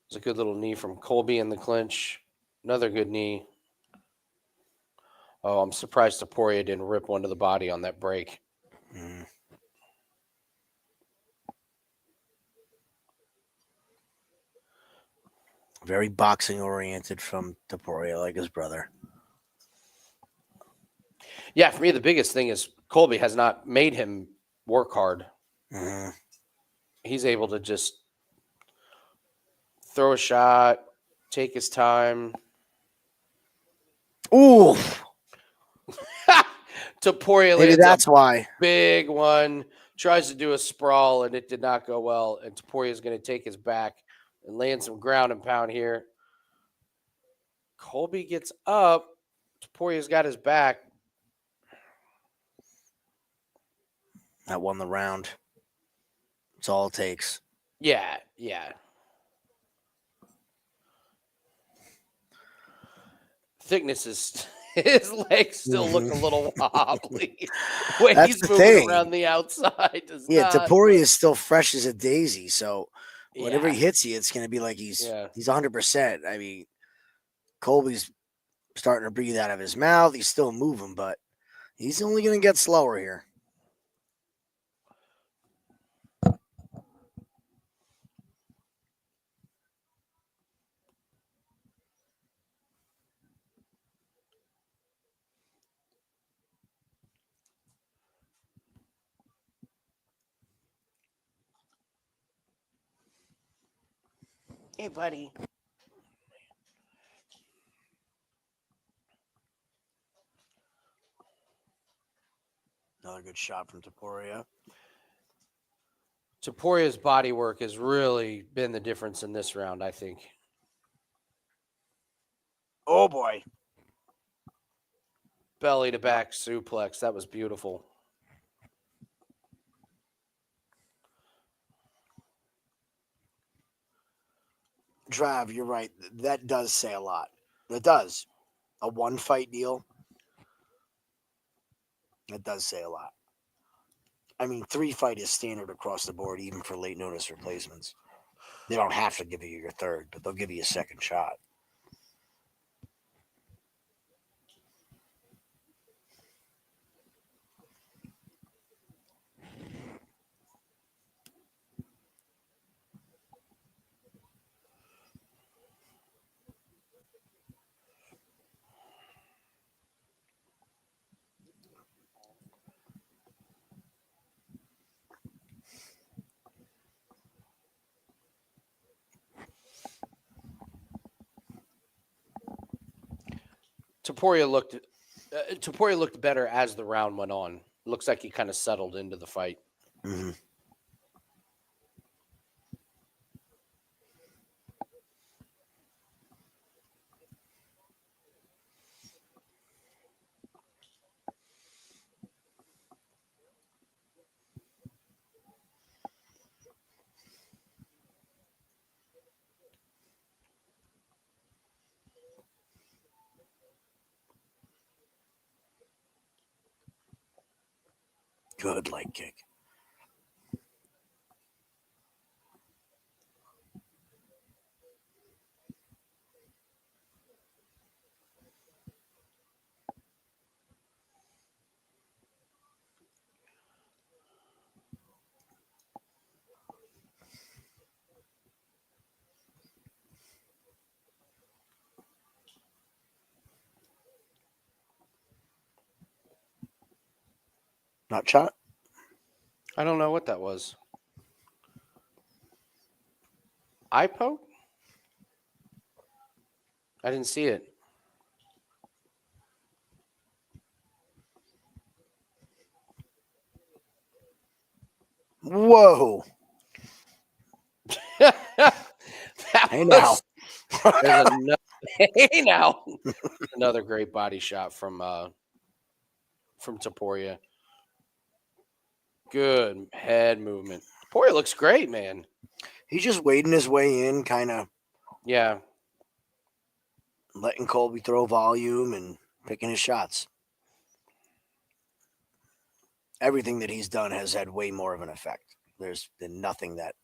It's a good little knee from Colby in the clinch. Another good knee. Oh, I'm surprised Topuria didn't rip one to the body on that break. Very boxing oriented from Topuria, like his brother. Yeah, for me, the biggest thing is Colby has not made him work hard. He's able to just throw a shot, take his time. Ooh. Topuria Maybe that's why. Big one. Tries to do a sprawl, and it did not go well. And Topuria is going to take his back and land some ground and pound here. Colby gets up. Toporia's got his back. That won the round. That's all it takes. Yeah. Thickness is his legs still look a little wobbly. When That's he's the moving thing. around the outside. Topuria is still fresh as a daisy. So whenever Yeah. he hits you, it's going to be like he's 100%. I mean, Colby's starting to breathe out of his mouth. He's still moving, but he's only going to get slower here. Hey, buddy. Another good shot from Topuria. Toporia's body work has really been the difference in this round, I think. Oh, boy. Belly to back suplex. That was beautiful. Trav, you're right. That does say a lot. It does. A 1-fight deal. That does say a lot. I mean, 3-fight is standard across the board, even for late notice replacements. They don't have to give you your third, but they'll give you a second shot. Topuria looked better as the round went on. Looks like he kind of settled into the fight. Good leg kick. Not shot. I don't know what that was. Eye poke? I didn't see it. Whoa. Hey now. There's another, hey now. Another great body shot from Taporia. Good head movement. Taporia looks great, man. He's just wading his way in, kind of Yeah. letting Colby throw volume and picking his shots. Everything that he's done has had way more of an effect. There's been nothing that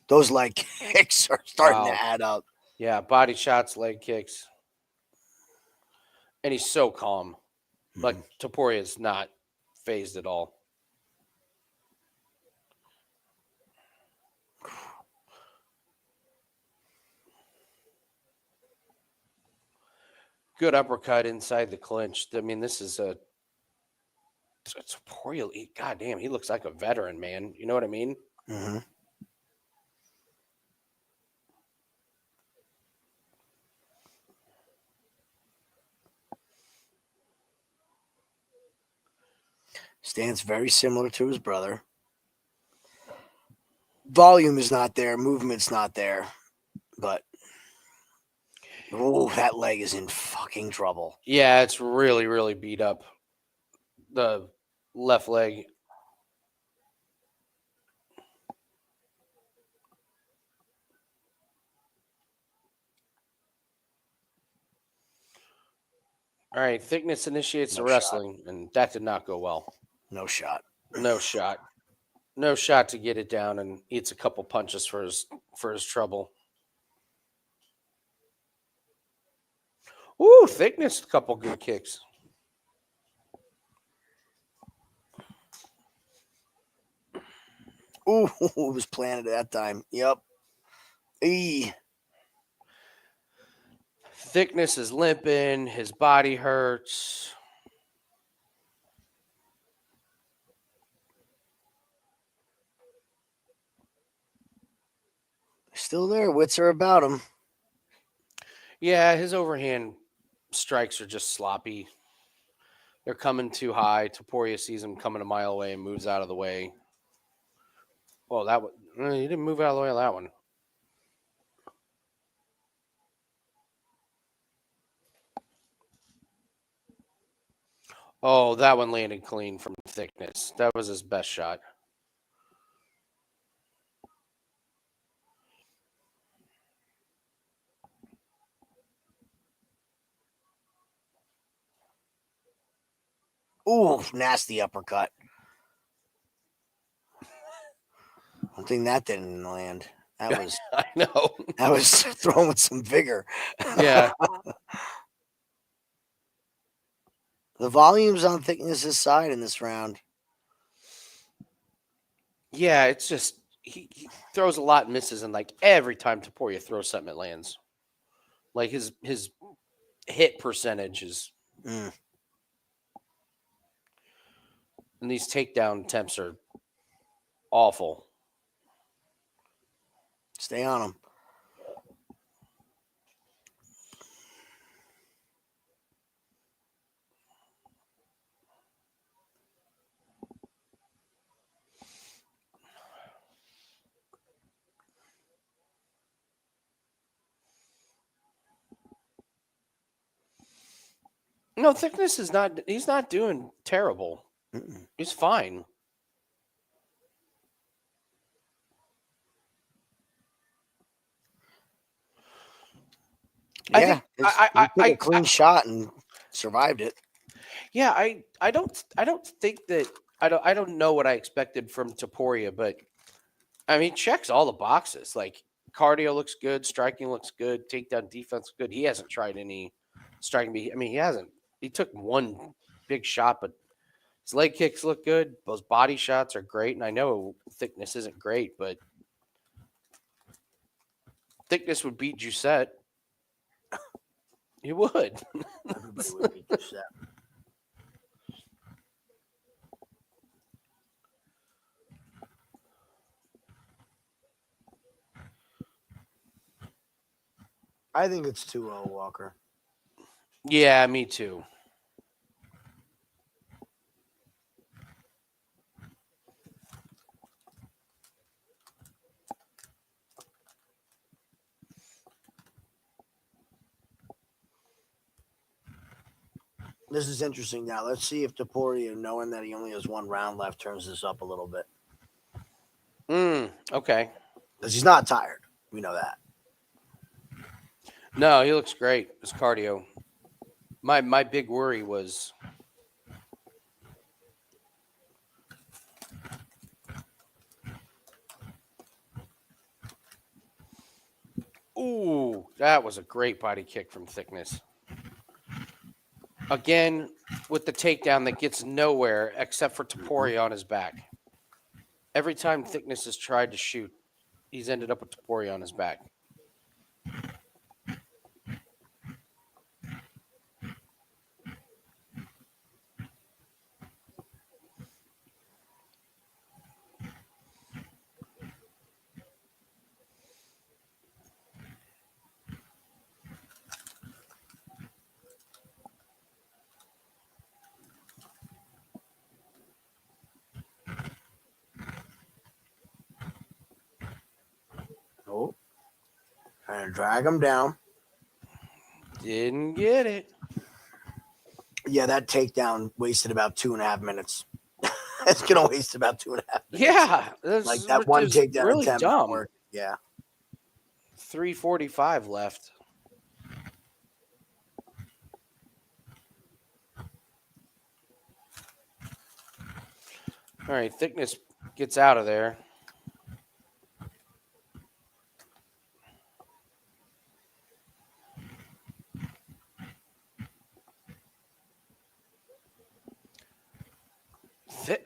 those leg kicks are starting to add up. Yeah, body shots, leg kicks. And he's so calm. Like Taporia is not phased at all. Good uppercut inside the clinch. I mean, this is a Taporia. God damn, he looks like a veteran, man. You know what I mean? Mm-hmm. Stands very similar to his brother. Volume is not there. Movement's not there. But, oh, that leg is in fucking trouble. Yeah, it's really, really beat up. The left leg. All right, Thickness initiates the wrestling, and that did not go well. No shot. No shot. No shot to get it down, and eats a couple punches for his trouble. Ooh, Thickness, a couple good kicks. Ooh, it was planted that time. Yep. Eee. Thickness is limping. His body hurts. Still there. Wits are about him. Yeah, his overhand strikes are just sloppy. They're coming too high. Taporia sees him coming a mile away and moves out of the way. Well, he didn't move out of the way on that one. Oh, that one landed clean from Thickness. That was his best shot. Ooh, nasty uppercut. One thing that didn't land. That was I know. That was thrown with some vigor. Yeah. The volume's on Thickness's side in this round. Yeah, it's just he throws a lot and misses, and like every time Taporia throws something, it lands. Like his hit percentage is, and these takedown attempts are awful. Stay on him. No, Thickness is not. He's not doing terrible. He's fine. Yeah, he took a clean shot and survived it. Yeah, I don't think that I don't know what I expected from Taporia, but I mean, he checks all the boxes. Like cardio looks good, striking looks good, takedown defense good. He hasn't tried any striking. I mean, he hasn't. He took one big shot, but his leg kicks look good. Those body shots are great, and I know Thickness isn't great, but Thickness would beat Giuseppe. He would. Everybody would beat Giuseppe. I think it's 2-0 Walker. Yeah, me too. This is interesting now. Let's see if Topuria, knowing that he only has one round left, turns this up a little bit. Okay. Because he's not tired. We know that. No, he looks great. His cardio. My big worry was ooh, that was a great body kick from Thickness. Again, with the takedown that gets nowhere except for Topuria on his back. Every time Thickness has tried to shoot, he's ended up with Topuria on his back. Oh. Trying to drag him down. Didn't get it. Yeah, that takedown wasted about 2.5 minutes. It's going to waste about 2.5 minutes. Yeah. Like that one takedown really attempt. dumb. Yeah. 3:45 left. All right, Thickness gets out of there.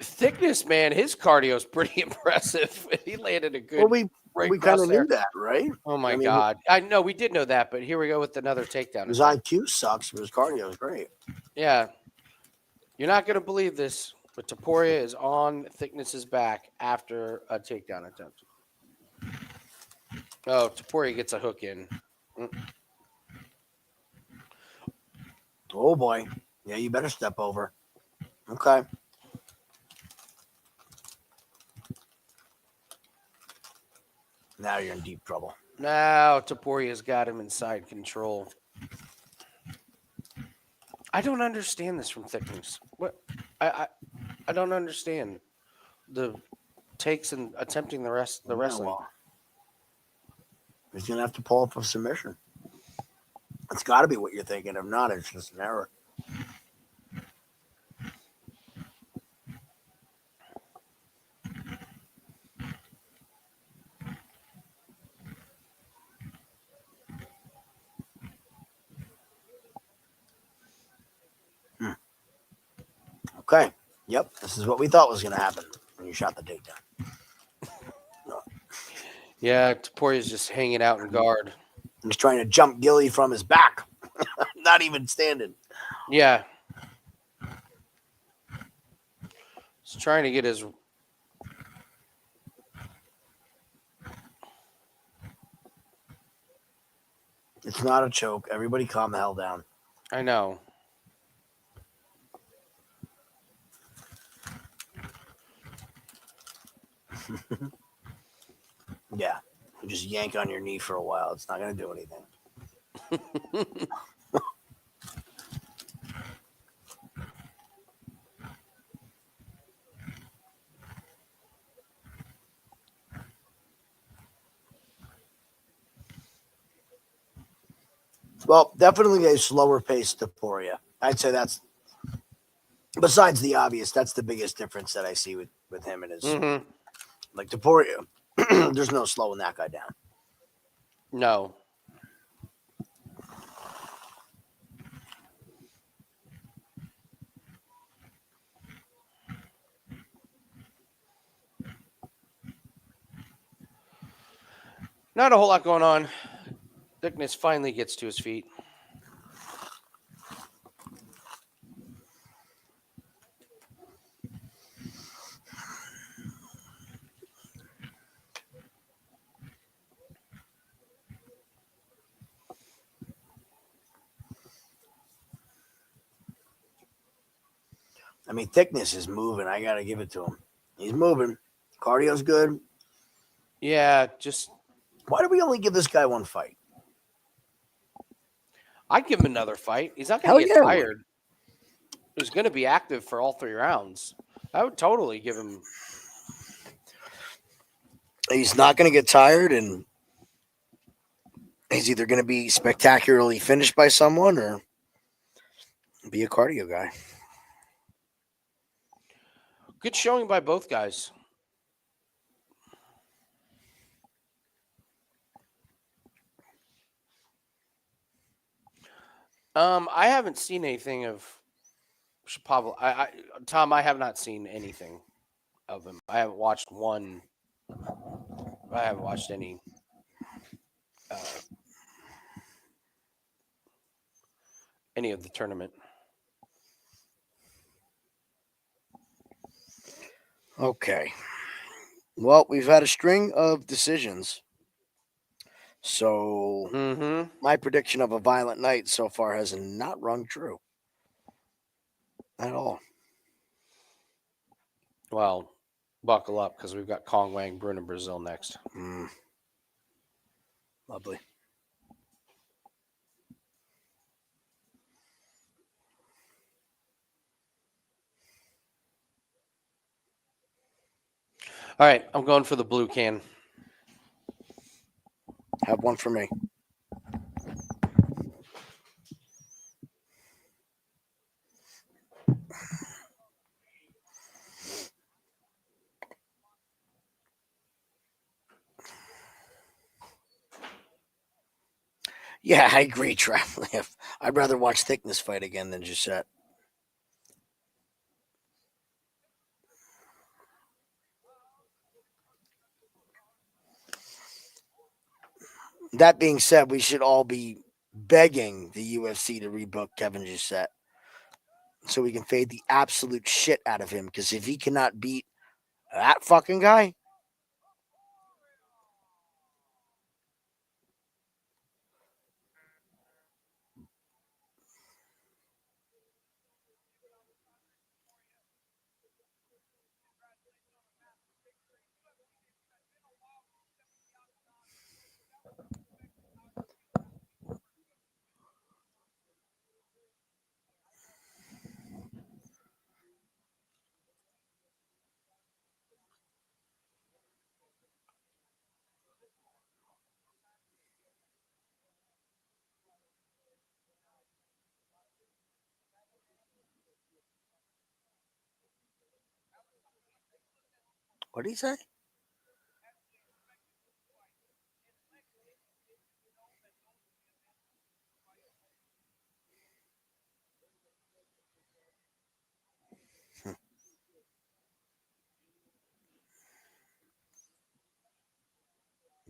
Thickness, man, his cardio is pretty impressive. He landed a good. Well, we kind of knew that, right? Oh my God! I know we did know that, but here we go with another takedown. His IQ sucks, but his cardio is great. Yeah, you're not gonna believe this, but Topuria is on Thickness's back after a takedown attempt. Oh, Topuria gets a hook in. Oh boy, yeah, you better step over. Okay. Now you're in deep trouble. Now Topuria's got him inside control. I don't understand this from Thickness. What? I don't understand the takes and attempting the wrestling. Well, he's gonna have to pull up a submission. It's got to be what you're thinking. If not, it's just an error. Okay. Yep. This is what we thought was going to happen when you shot the takedown. Yeah, Topuria's just hanging out in guard. He's trying to jump Gilly from his back. Not even standing. Yeah. He's trying to get his... It's not a choke. Everybody calm the hell down. I know. Yeah. You just yank on your knee for a while. It's not going to do anything. Well, definitely a slower pace Topuria. I'd say that's, besides the obvious, that's the biggest difference that I see with him and his, like Topuria. There's no slowing that guy down. No. Not a whole lot going on. Thickness finally gets to his feet. I mean, Thickness is moving. I got to give it to him. He's moving. Cardio's good. Yeah, just... Why do we only give this guy one fight? I'd give him another fight. He's not going to get tired. He's going to be active for all 3 rounds. I would totally give him... He's not going to get tired, and he's either going to be spectacularly finished by someone or be a cardio guy. Good showing by both guys. I haven't seen anything of Shapovalov. Tom, I have not seen anything of him. I haven't watched one. I haven't watched any. Any of the tournament. Okay. Well, we've had a string of decisions. So my prediction of a violent night so far has not rung true at all. Well, buckle up because we've got Kong Wang, Bruno Brazil next. Lovely. All right, I'm going for the blue can. Have one for me. Yeah, I agree, Trav. I'd rather watch Thickness fight again than Gisette. That being said, we should all be begging the UFC to rebook Kevin Gisette so we can fade the absolute shit out of him. Because if he cannot beat that fucking guy, what did he say?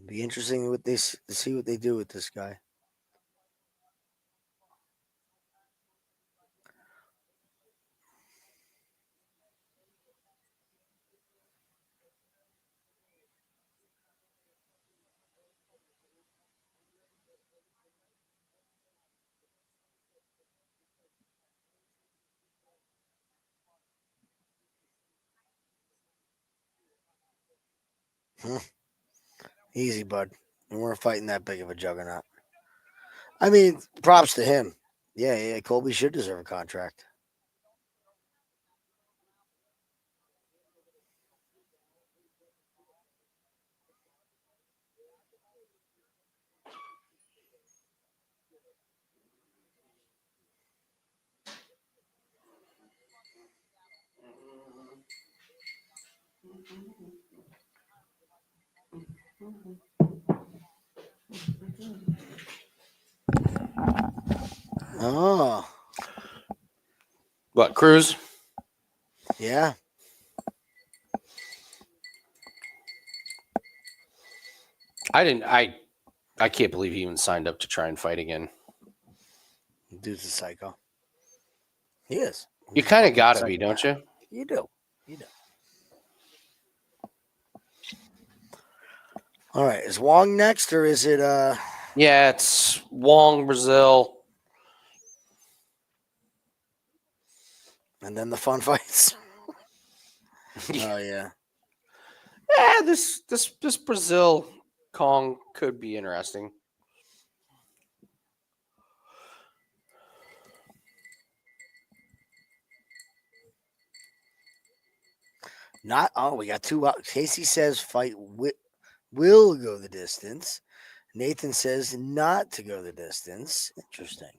Be interesting to see what they do with this guy. Easy, bud. We weren't fighting that big of a juggernaut. I mean, props to him. Yeah, Colby should deserve a contract. Oh. What, Cruz? Yeah. I can't believe he even signed up to try and fight again. Dude's a psycho. He is. You kind of got to be, don't you? You do. All right. Is Wong next or is it Yeah, it's Wong, Brazil. And then the fun fights. Oh yeah. Yeah, this Brazil Kong could be interesting. We got two out. Casey says fight will go the distance. Nathan says not to go the distance. Interesting.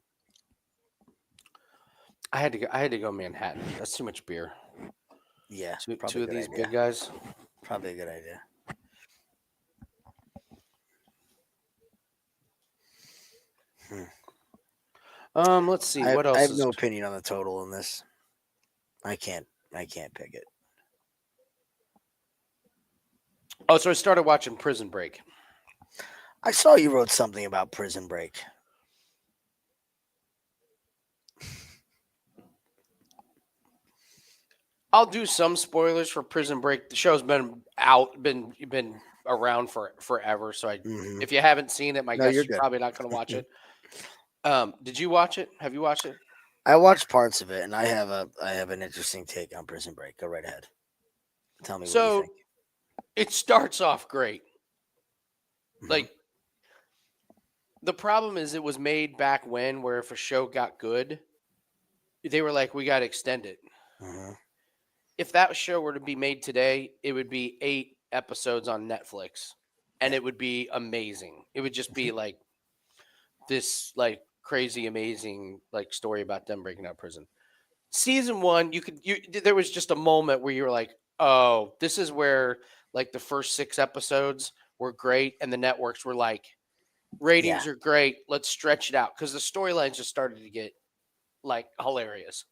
I had to go Manhattan. That's too much beer. Yeah, Two of these big guys. Probably a good idea. Let's see what else. I have no opinion on the total in this. I can't pick it. Oh, so I started watching Prison Break. I saw you wrote something about Prison Break. I'll do some spoilers for Prison Break. The show's been around for forever. So if you haven't seen it, guess you're probably not going to watch it. Did you watch it? Have you watched it? I watched parts of it, and I have an interesting take on Prison Break. Go right ahead. Tell me what you think. It starts off great. Like, the problem is it was made back when, where if a show got good, they were like, we got to extend it. If that show were to be made today, it would be 8 episodes on Netflix, and it would be amazing. It would just be like this, like, crazy, amazing, like, story about them breaking out of prison. Season 1, there was just a moment where you were like, oh, this is where, like, the first 6 episodes were great, and the networks were like, ratings are great, let's stretch it out, because the storylines just started to get, like, hilarious.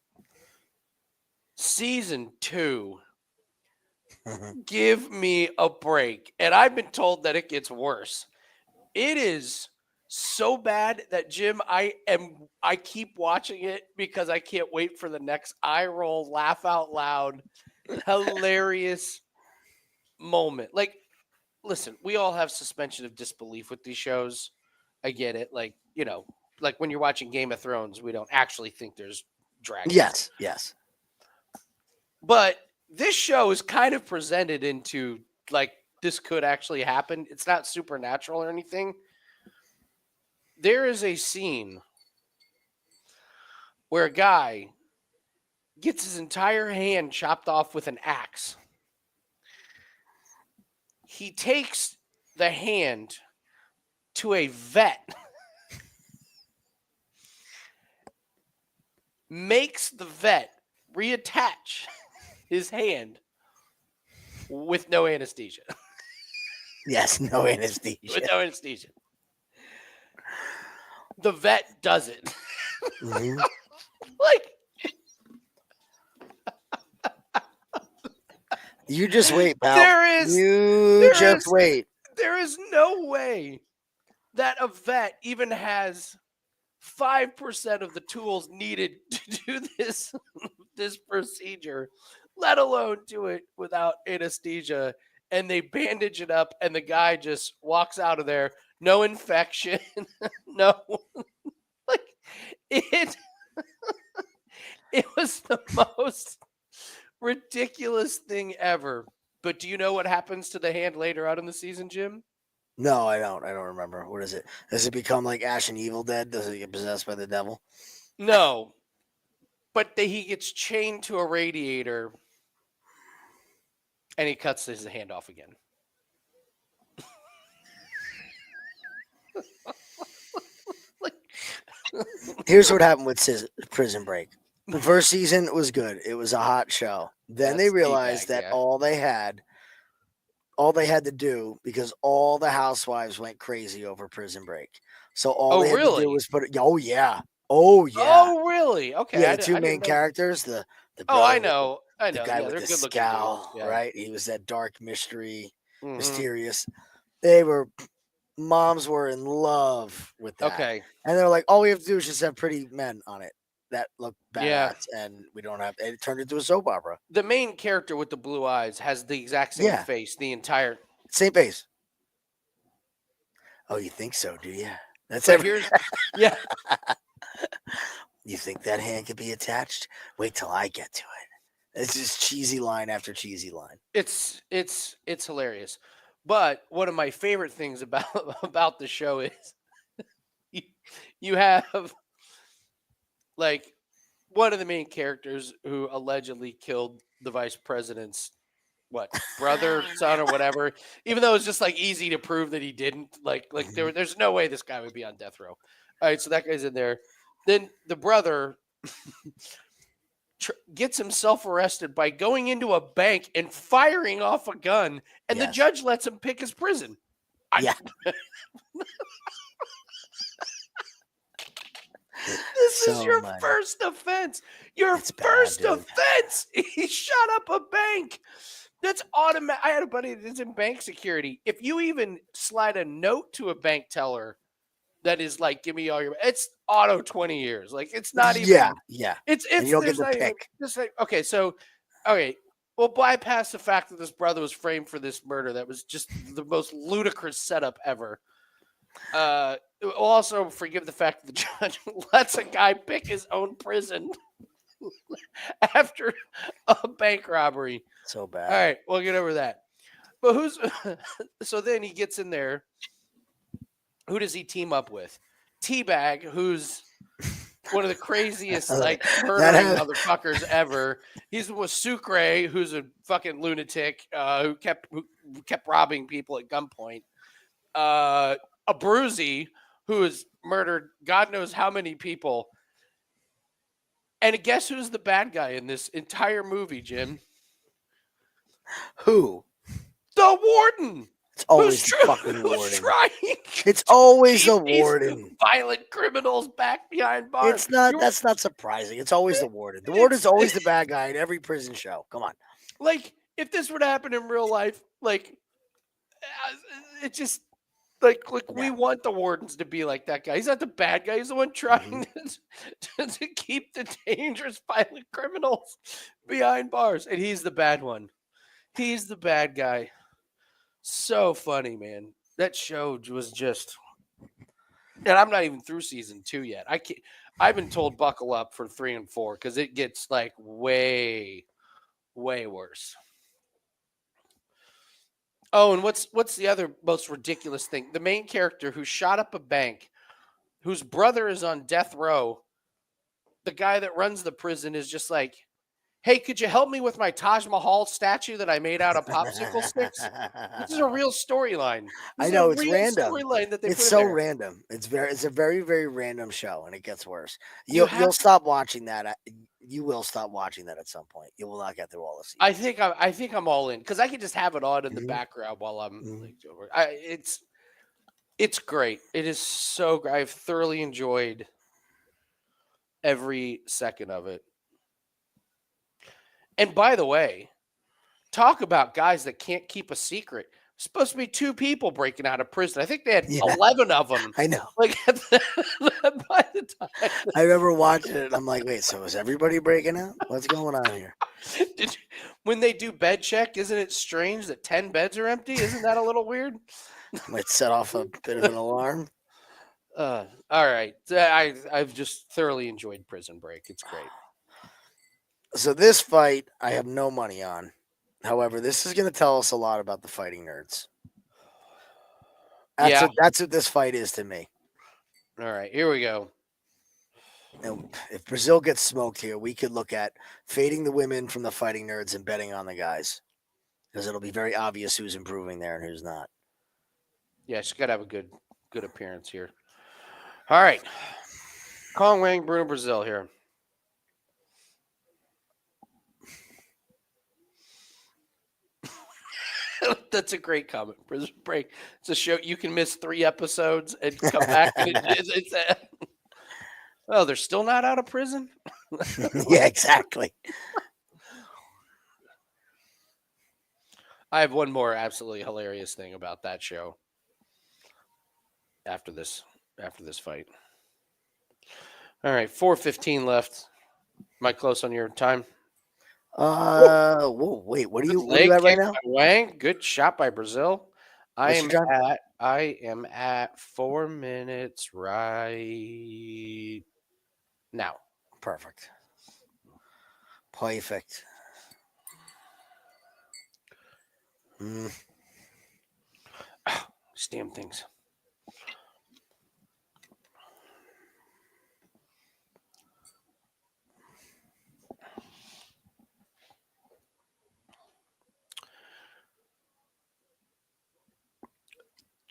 Season 2, give me a break. And I've been told that it gets worse. It is so bad that, Jim, I keep watching it because I can't wait for the next eye roll, laugh out loud, hilarious moment. Like, listen, we all have suspension of disbelief with these shows. I get it. Like, like when you're watching Game of Thrones, we don't actually think there's dragons. Yes. But this show is kind of presented into, like, this could actually happen. It's not supernatural or anything. There is a scene where a guy gets his entire hand chopped off with an axe. He takes the hand to a vet, makes the vet reattach his hand with no anesthesia. Yes, no anesthesia. With no anesthesia. The vet does it. Like, you just wait, pal. Wait. There is no way that a vet even has 5% of the tools needed to do this procedure, let alone do it without anesthesia. And they bandage it up, and the guy just walks out of there. No infection. No. Like, it was the most ridiculous thing ever. But do you know what happens to the hand later out in the season, Jim? No, I don't. I don't remember. What is it? Does it become like Ash and Evil Dead? Does it get possessed by the devil? No. But he gets chained to a radiator, and he cuts his hand off again. Here's what happened with Prison Break. The first season was good. It was a hot show. Then they realized that all they had to do, because all the housewives went crazy over Prison Break. So all they had to do was put it. Oh yeah. Oh really? Okay. Yeah, the two main characters. The I know. The guy with the scowl, right? He was that dark mystery, mysterious. Moms were in love with that. Okay. And they're like, all we have to do is just have pretty men on it that look badass, and we don't have. It turned into a soap opera. The main character with the blue eyes has the exact same face. The entire same face. Oh, you think so? Do you? That's here's You think that hand could be attached? Wait till I get to it. It's just cheesy line after cheesy line. It's hilarious. But one of my favorite things about about the show is you, you have like one of the main characters who allegedly killed the vice president's brother, son, or whatever. Even though it's just like easy to prove that he didn't. There's no way this guy would be on death row. All right, so that guy's in there. Then the brother gets himself arrested by going into a bank and firing off a gun, and the judge lets him pick his prison. Yeah. This is your first offense. Your first offense. He shot up a bank. That's automatic. I had a buddy that's in bank security. If you even slide a note to a bank teller that is like, give me all your, it's auto 20 years. Like, it's not even. Yeah. It's and you don't get to pick. Just like, okay, so, okay. We'll bypass the fact that this brother was framed for this murder. That was just the most ludicrous setup ever. We'll also forgive the fact that the judge lets a guy pick his own prison after a bank robbery. So bad. All right, we'll get over that. But so then he gets in there. Who does he team up with? Teabag, who's one of the craziest murdering motherfuckers ever. He's with Sucre, who's a fucking lunatic who kept robbing people at gunpoint. Abruzzi, who has murdered God knows how many people. And guess who's the bad guy in this entire movie, Jim? Who? The warden. It's always the fucking warden. It's always the warden. Violent criminals back behind bars. It's not. That's not surprising. It's always the warden. The warden's always the bad guy in every prison show. Come on. Like, if this were to happen in real life, like, it just we want the wardens to be like that guy. He's not the bad guy. He's the one trying to keep the dangerous, violent criminals behind bars, and he's the bad one. He's the bad guy. So funny, man. That show was just, and I'm not even through season 2 yet. I've been told buckle up for 3 and 4 because it gets like way, way worse. Oh, and what's the other most ridiculous thing? The main character who shot up a bank, whose brother is on death row, the guy that runs the prison is just like, hey, could you help me with my Taj Mahal statue that I made out of popsicle sticks? This is a real storyline. I know, it's random. It's so random. It's a very, very random show, and it gets worse. You'll stop watching that. You will stop watching that at some point. You will not get through all the seasons. I think I'm all in because I can just have it on in the background while I'm over. It's great. It is so great. I've thoroughly enjoyed every second of it. And by the way, talk about guys that can't keep a secret. Supposed to be 2 people breaking out of prison. I think they had 11 of them. I know. Like by the time I remember watching it, and I'm like, wait, so is everybody breaking out? What's going on here? When they do bed check, isn't it strange that 10 beds are empty? Isn't that a little weird? Might set off a bit of an alarm. All right. I've just thoroughly enjoyed Prison Break. It's great. So this fight, I have no money on. However, this is going to tell us a lot about the fighting nerds. That's what this fight is to me. All right, here we go. And if Brazil gets smoked here, we could look at fading the women from the fighting nerds and betting on the guys. Because it'll be very obvious who's improving there and who's not. Yeah, she's got to have a good appearance here. All right. Kong Wang, Bruno Brazil here. That's a great comment. Prison Break. It's a show you can miss 3 episodes and come back. Oh, they're still not out of prison? Yeah, exactly. I have one more absolutely hilarious thing about that show after this fight. All right, 4:15 left. Am I close on your time? Whoa, wait, what are you at right now? Wang, good shot by Brazil. I am at 4 minutes right now. Perfect. Perfect. These damn things.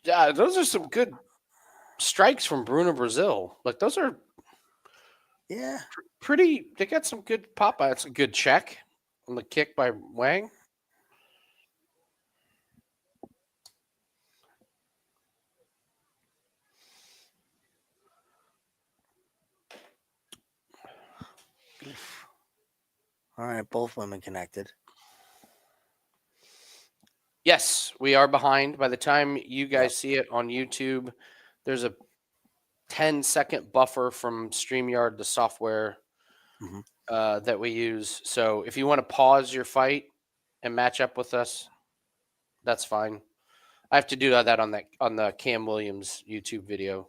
Yeah, those are some good strikes from Bruno Brazil. Like those are pretty. They got some good pop. That's a good check on the kick by Wang. All right, both women connected. Yes, we are behind. By the time you guys see it on YouTube, there's a 10-second buffer from StreamYard, the software that we use. So if you want to pause your fight and match up with us, that's fine. I have to do that on the Cam Williams YouTube video.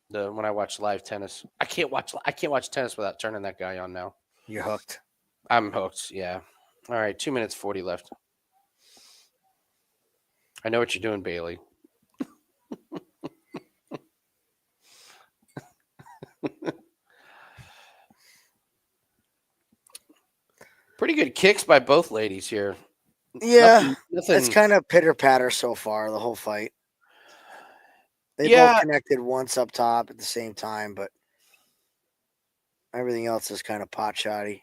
When I watch live tennis, I can't watch tennis without turning that guy on now. You're hooked. I'm hooked. Yeah. All right, 2 minutes 40 left. I know what you're doing, Bailey. Pretty good kicks by both ladies here. Yeah, it's kind of pitter patter so far the whole fight. They both connected once up top at the same time, but everything else is kind of pot shotty.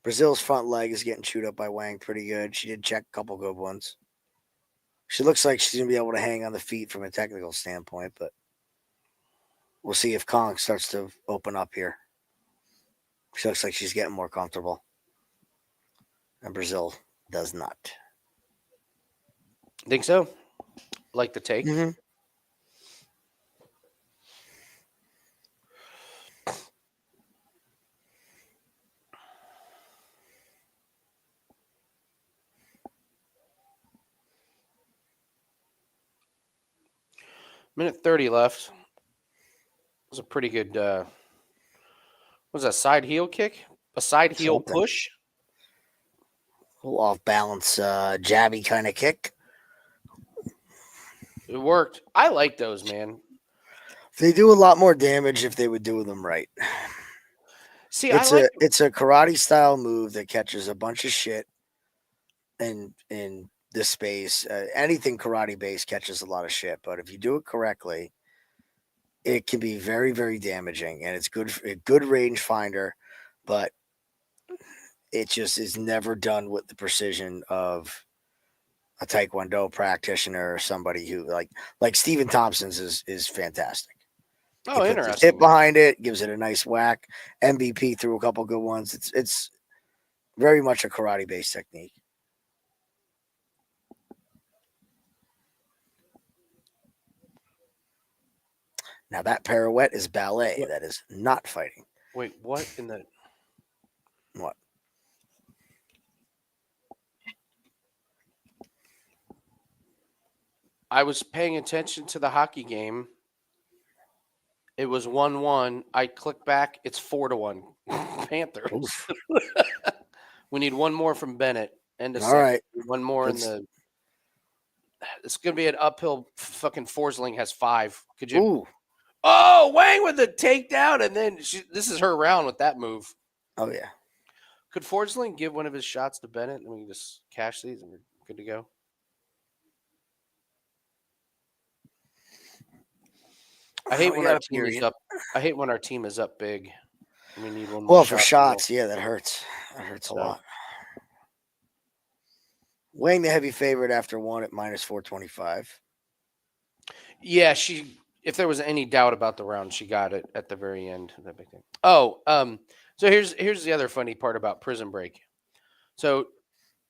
Brazil's front leg is getting chewed up by Wang pretty good. She did check a couple good ones. She looks like she's going to be able to hang on the feet from a technical standpoint, but we'll see if Kong starts to open up here. She looks like she's getting more comfortable. And Brazil does not. Think so? Like the take? Mm-hmm. Minute 30 left. It was a pretty good was that a side heel kick? A side heel push? A little off balance jabby kind of kick. It worked. I like those, man. They do a lot more damage if they would do them right. See, it's a karate style move that catches a bunch of shit in this space. Anything karate based catches a lot of shit, but if you do it correctly, it can be very, very damaging, and it's good range finder, but it just is never done with the precision of a Taekwondo practitioner or somebody who like Stephen Thompson's is fantastic. Oh, he interesting. Puts his hip behind it, gives it a nice whack. MVP threw a couple good ones. It's very much a karate based technique. Now that pirouette is ballet. What? That is not fighting. Wait, what in the... What? I was paying attention to the hockey game. It was 1-1. I click back. It's 4-1. Panthers. We need one more from Bennett. All right. One more in the... It's going to be an uphill. Fucking Forsling has 5. Could you... Ooh. Oh, Wang with the takedown, and then this is her round with that move. Oh, yeah. Could Forsling give one of his shots to Bennett, and we can just cash these, and we're good to go? I hate when our team is up. I hate when our team is up big. We need one more. Well, for shots, yeah, that hurts. That hurts a lot. Wang the heavy favorite after 1 at -425. Yeah, if there was any doubt about the round, she got it at the very end. That big thing. Oh, so here's the other funny part about Prison Break. So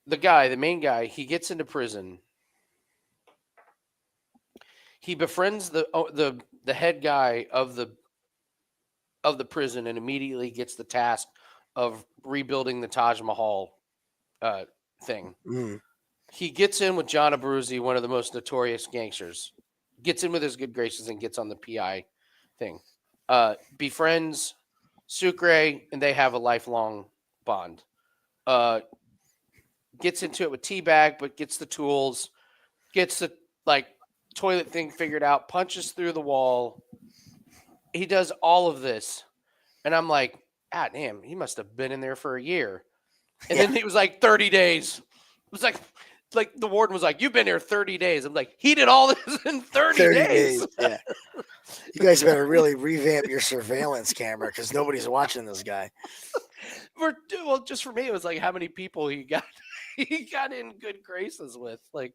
the main guy, he gets into prison. He befriends the head guy of the prison and immediately gets the task of rebuilding the Taj Mahal thing. Mm. He gets in with John Abruzzi, one of the most notorious gangsters. Gets in with his good graces and gets on the PI thing. Befriends Sucre, and they have a lifelong bond. Gets into it with Teabag, but gets the tools, gets the toilet thing figured out, punches through the wall. He does all of this. And I'm like, damn, he must have been in there for a year. And then it was like 30 days. It was like the warden was like, you've been here 30 days. I'm like, he did all this in 30 days. Yeah. You guys better really revamp your surveillance camera because nobody's watching this guy. Well, just for me, it was like how many people he got in good graces with. Like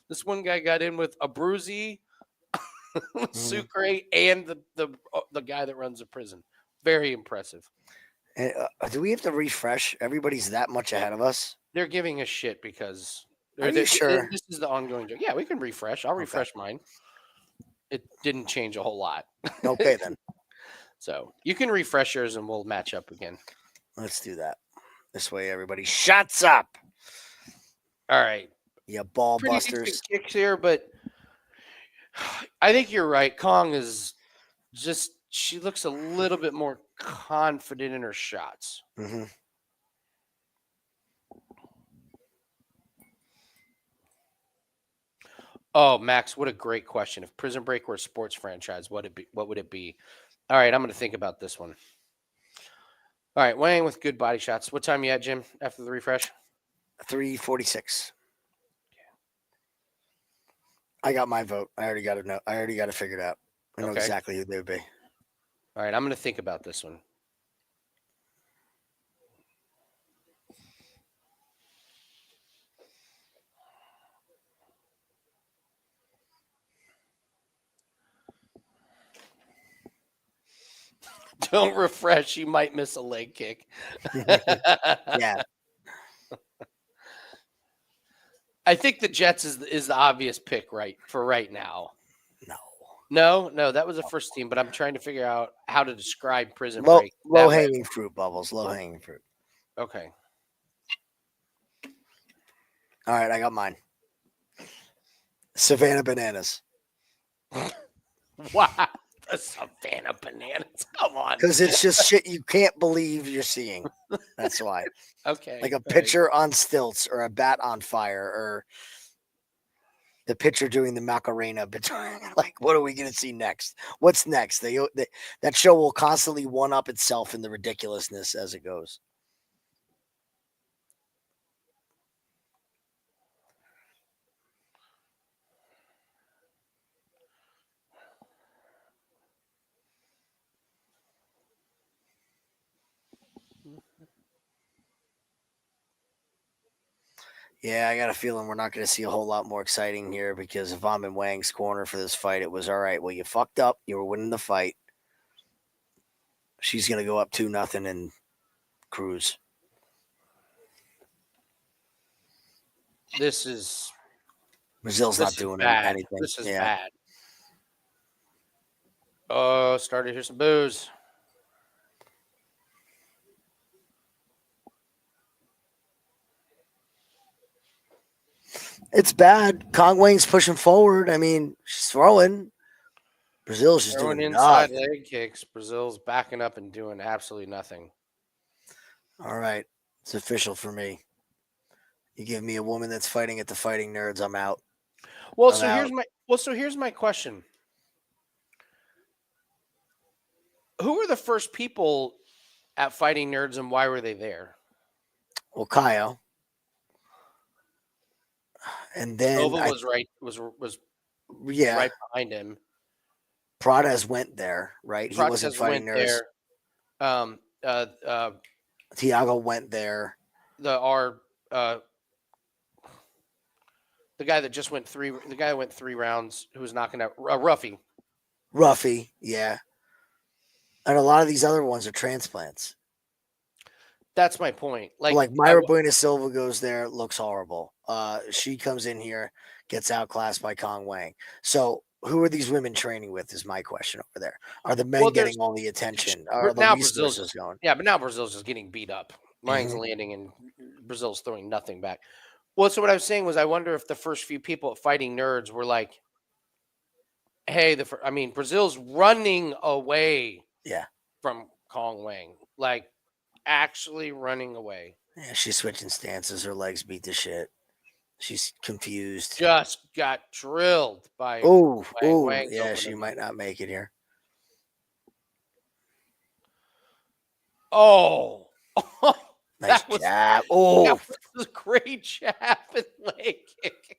this one guy got in with a Bruzy, Sucre, and the guy that runs the prison. Very impressive. And, do we have to refresh? Everybody's that much ahead of us. They're giving us shit because Are you sure? This is the ongoing joke. Yeah, we can refresh. I'll refresh mine. It didn't change a whole lot. Okay, then. So you can refresh yours and we'll match up again. Let's do that. This way everybody shuts up. All right. Yeah, ball Pretty busters. Kicks here, but I think you're right. Kong is just, she looks a little bit more confident in her shots. Mm-hmm. Oh, Max, what a great question. If Prison Break were a sports franchise, what would it be? All right, I'm going to think about this one. All right, Wang with good body shots. What time you at, Jim, after the refresh? 3:46. I got my vote. I already got it figured out. I know exactly who they would be. All right, I'm going to think about this one. Don't refresh. You might miss a leg kick. Yeah. I think the Jets is the obvious pick right now. No, that was the first team, but I'm trying to figure out how to describe Prison Break. Low hanging fruit, Bubbles. Low hanging fruit. Okay. All right, I got mine. Savannah Bananas. Wow. The Savannah Bananas. Come on. Because it's just shit you can't believe you're seeing. That's why. Okay. Like a pitcher on stilts or a bat on fire or the pitcher doing the Macarena. Like, what are we going to see next? What's next? That show will constantly one-up itself in the ridiculousness as it goes. Yeah, I got a feeling we're not going to see a whole lot more exciting here because if I'm in Wang's corner for this fight, it was all right. Well, you fucked up. You were winning the fight. She's going to go up 2-0 and cruise. Brazil's not doing anything. This is bad. Oh, started to hear some booze. It's bad. Kong Wang's pushing forward. I mean, she's throwing. Brazil's just doing inside nothing. Leg kicks. Brazil's backing up and doing absolutely nothing. All right. It's official for me. You give me a woman that's fighting at the Fighting Nerds, I'm out. Well, here's my question. Who were the first people at Fighting Nerds and why were they there? Well, Kaio. And then Nova was right behind him. Prades went there, right? He wasn't Fighting Nerds. Tiago went there. The guy that just went three rounds who was knocking out Ruffy. Ruffy, yeah. And a lot of these other ones are transplants. That's my point. Like Myra Buena Silva goes there, looks horrible. She comes in here, gets outclassed by Kong Wang. So who are these women training with is my question over there. Are the men getting all the attention? Are the resources going? Yeah, but now Brazil's just getting beat up. Wang's landing and Brazil's throwing nothing back. Well, so what I was saying was I wonder if the first few people at Fighting Nerds were like, hey, Brazil's running away from Kong Wang, like actually running away. Yeah, she's switching stances. Her legs beat the shit. She's confused. Just got drilled by Oh, Wang. oh, Wang's yeah, she opening. might not make it here. Oh, Nice that was jab. Oh, a great jab and leg kick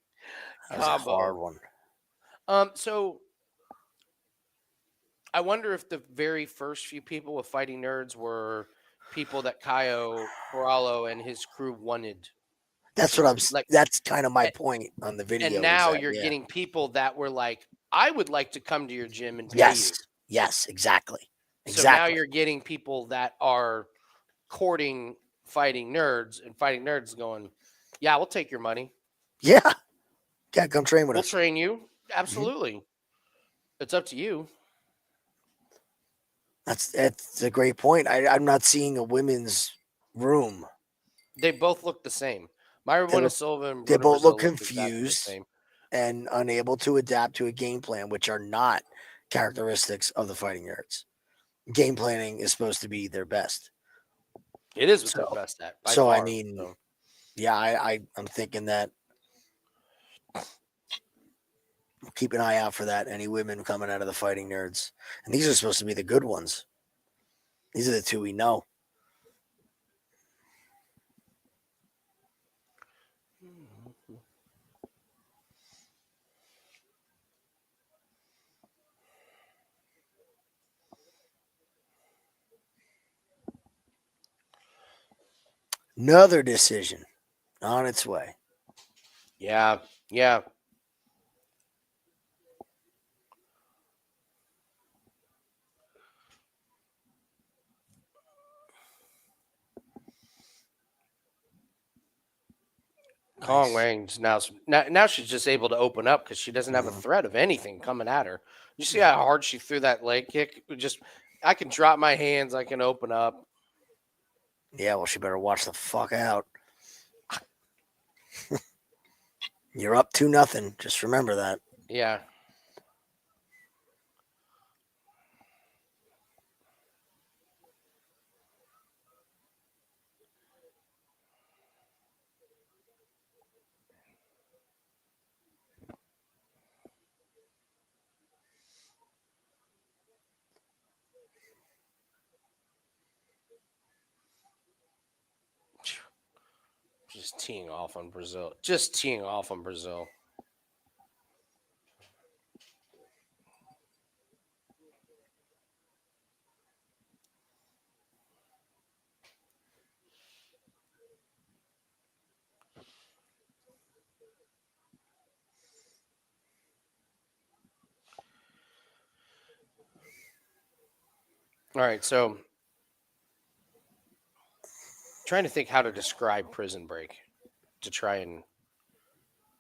that was a combo. hard one. So I wonder if the very first few people with Fighting Nerds were people that Caio Corallo and his crew wanted. That's what I'm. Like, That's kind of my point on the video. and now you're getting people that were like, I would like to come to your gym and pay you. Yes, exactly. So now you're getting people that are courting Fighting Nerds, and Fighting Nerds going, yeah, we'll take your money. Yeah. Come train with us. We'll train you. Absolutely. It's up to you. That's a great point. I'm not seeing a women's room. They both look the same. Myra Silva and they Bruna both Brazil look confused and unable to adapt to a game plan, which are not characteristics of the Fighting Nerds. Game planning is supposed to be their best. It is what they're best at. By far, I mean, yeah, I'm thinking that keep an eye out for that. Any women coming out of the Fighting Nerds, and these are supposed to be the good ones. These are the two we know. Another decision on its way. Yeah. Kong Wang's now she's just able to open up because she doesn't have a threat of anything coming at her. You see how hard she threw that leg kick? I can drop my hands, I can open up. Yeah, well, she better watch the fuck out. You're up 2-0. Just remember that. Yeah. Just teeing off on Brazil. All right, so trying to think how to describe Prison Break to try and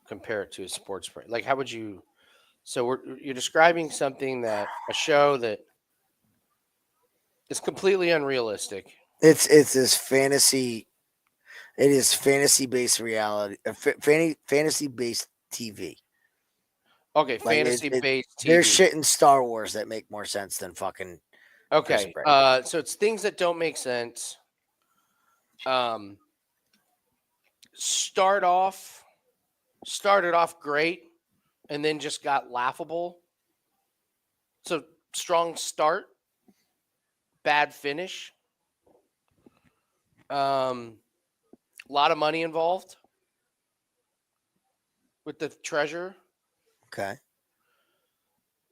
compare it to a sports break. Like, how would you? So you're describing something a show that is completely unrealistic. It's this fantasy. It is fantasy based reality. Fantasy based TV. Okay, fantasy based TV. There's shit in Star Wars that make more sense than fucking. Okay, so it's things that don't make sense. Started off great, and then just got laughable. So strong start, bad finish. A lot of money involved with the treasure. Okay.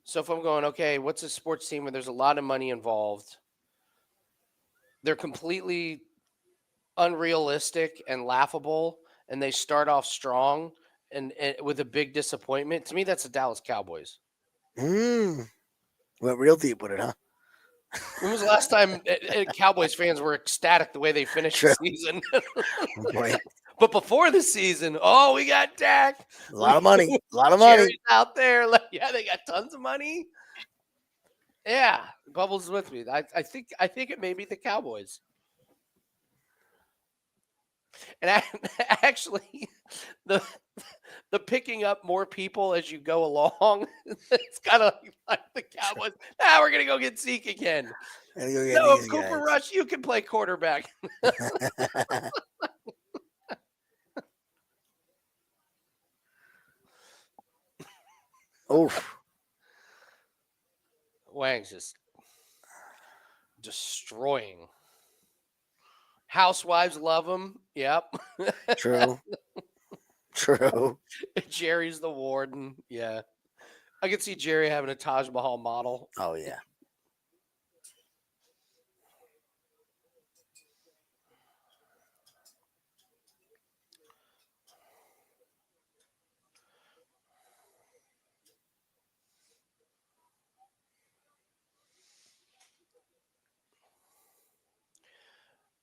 So if I'm going, okay, what's a sports team where there's a lot of money involved? They're completely unrealistic and laughable, and they start off strong and with a big disappointment. To me, that's the Dallas Cowboys. Went real deep with it, huh? When was the last time Cowboys fans were ecstatic the way they finished the season? Right. But before the season, we got Dak. A lot of money. Jerry's out there. Like, yeah, they got tons of money. Yeah, Bubbles with me. I think it may be the Cowboys. And actually, the the picking up more people as you go along, it's kind of like the Cowboys. Ah, we're gonna go get Zeke again. And go get No, these Cooper guys. Rush, you can play quarterback. Oof. Wang's just destroying. Housewives love him. Yep. True. True. Jerry's the warden. Yeah. I could see Jerry having a Taj Mahal model. Oh yeah.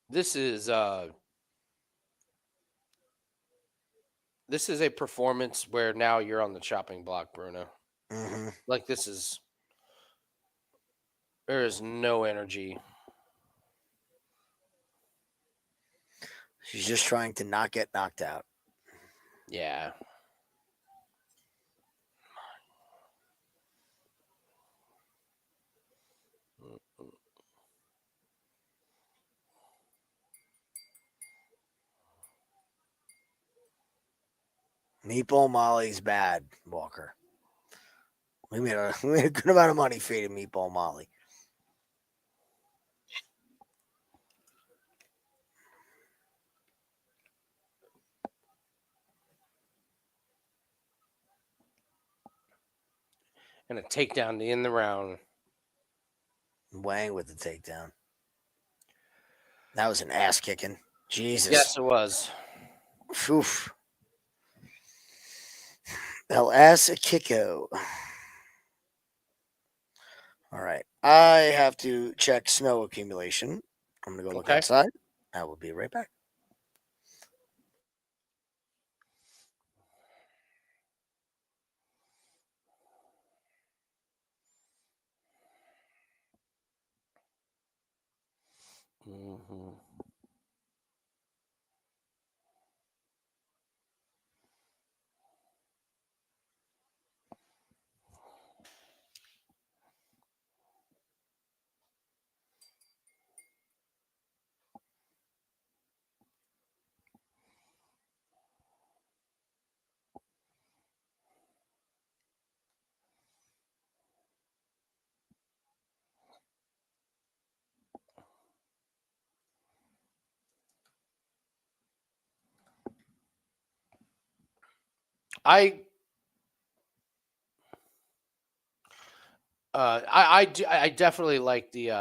This is this is a performance where now you're on the chopping block, Bruno. Mm-hmm. Like there is no energy. She's just trying to not get knocked out. Yeah. Meatball Molly's bad, Walker. We made a good amount of money feeding Meatball Molly. And a takedown to end the round. Wang with the takedown. That was an ass kicking. Jesus. Yes, it was. Oof. El ass a kicko. All right. I have to check snow accumulation. I'm going to go look Okay. outside. I will be right back. Mm-hmm. I definitely like the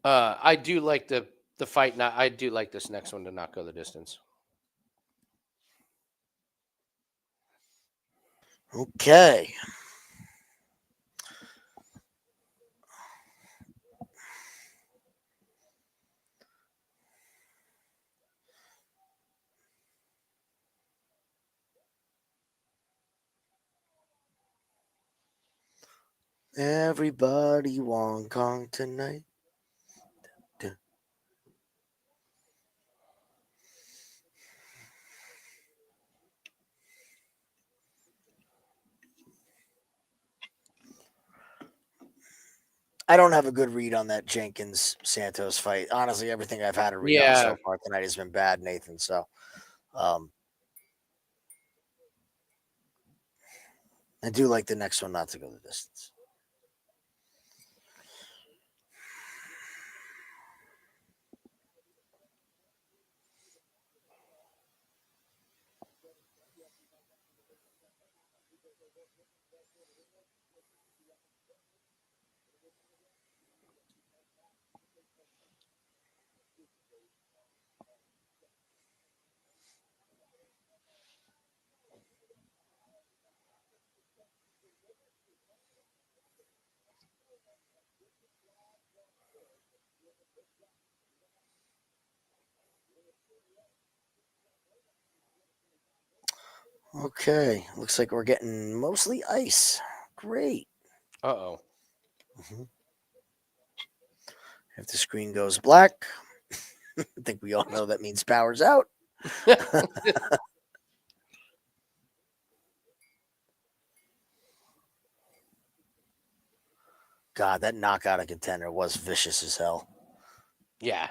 I do like the fight. Not I do like this next one to not go the distance. Okay. Everybody Wong Kong tonight. I don't have a good read on that Jenkins Santos fight. Honestly, everything I've had to read on so far tonight has been bad, Nathan. So, I do like the next one not to go the distance. Okay, looks like we're getting mostly ice. Great. Uh-oh. If the screen goes black, I think we all know that means power's out. God, that knockout of contender was vicious as hell. Yeah.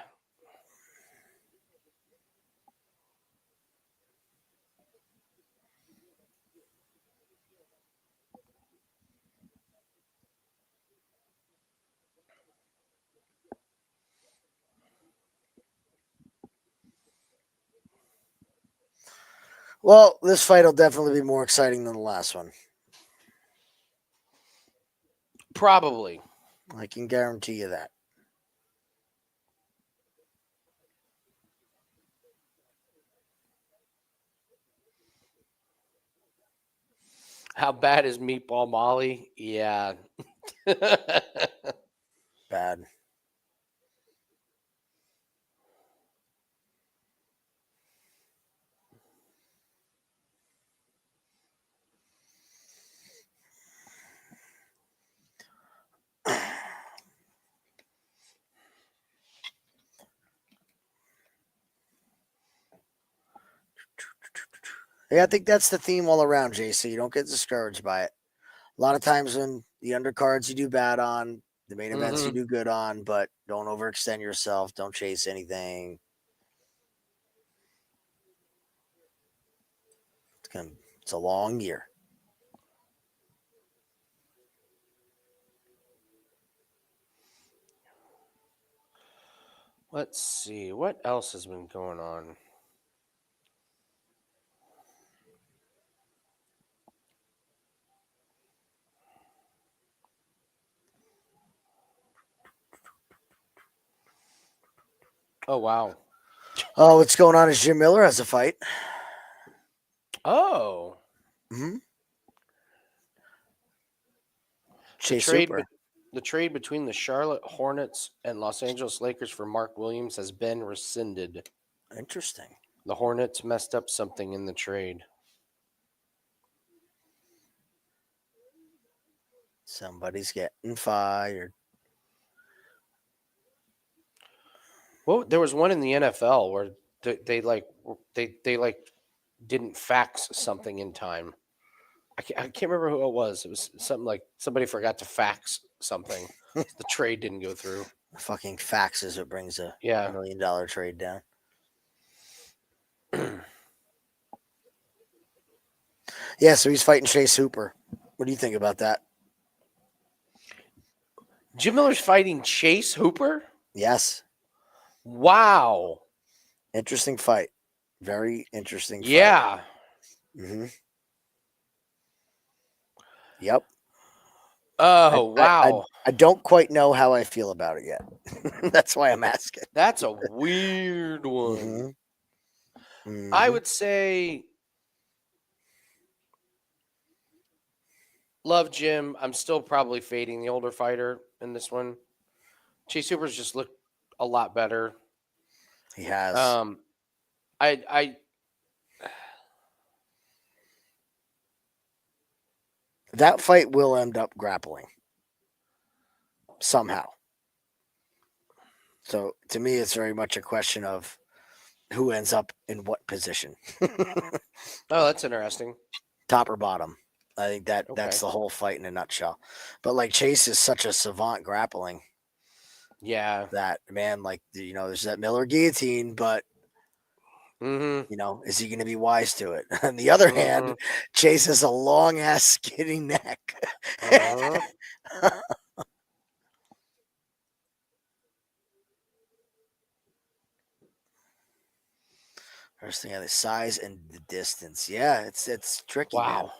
Well, this fight will definitely be more exciting than the last one. Probably. I can guarantee you that. How bad is Meatball Molly? Yeah. Bad. Yeah, I think that's the theme all around, Jay. So you don't get discouraged by it. A lot of times when the undercards you do bad on, the main events you do good on, but don't overextend yourself. Don't chase anything. It's a long year. Let's see. What else has been going on? Oh, wow. Oh, what's going on is Jim Miller has a fight. Oh. Mm-hmm. The Chase trade, Hooper. the trade between the Charlotte Hornets and Los Angeles Lakers for Mark Williams has been rescinded. Interesting. The Hornets messed up something in the trade. Somebody's getting fired. Well, there was one in the NFL where they didn't fax something in time. I can't remember who it was. It was something like somebody forgot to fax something. The trade didn't go through. Fucking faxes what brings a Yeah. $1 million trade down. Yeah, so he's fighting Chase Hooper. What do you think about that? Jim Miller's fighting Chase Hooper? Yes. Wow. Interesting fight. Very interesting fight. Yeah. Mm-hmm. Yep. Oh, wow. I don't quite know how I feel about it yet. That's why I'm asking. That's a weird one. Mm-hmm. Mm-hmm. I would say love Jim. I'm still probably fading the older fighter in this one. Chase Hooper's just looked a lot better. He has. I That fight will end up grappling somehow. So to me, it's very much a question of who ends up in what position. Oh, that's interesting. Top or bottom. I think that's Okay. the whole fight in a nutshell. But like Chase is such a savant grappling Yeah. that, man, like, there's that Miller guillotine, but Mm-hmm. is he going to be wise to it? On the other hand, Chase has a long ass skinny neck. Uh-huh. First thing, the size and the distance. Yeah, it's tricky, man. Wow.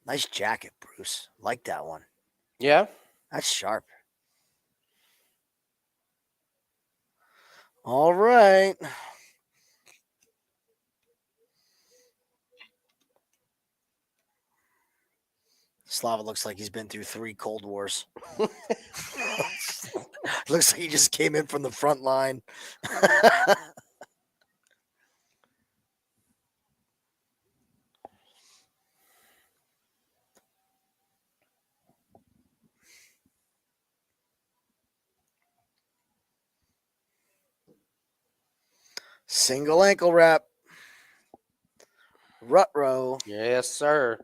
Nice jacket, Bruce. Like that one. Yeah. That's sharp. All right. Slava looks like he's been through 3 Cold Wars. Looks like he just came in from the front line. Single ankle wrap. Rut row. Yes, sir.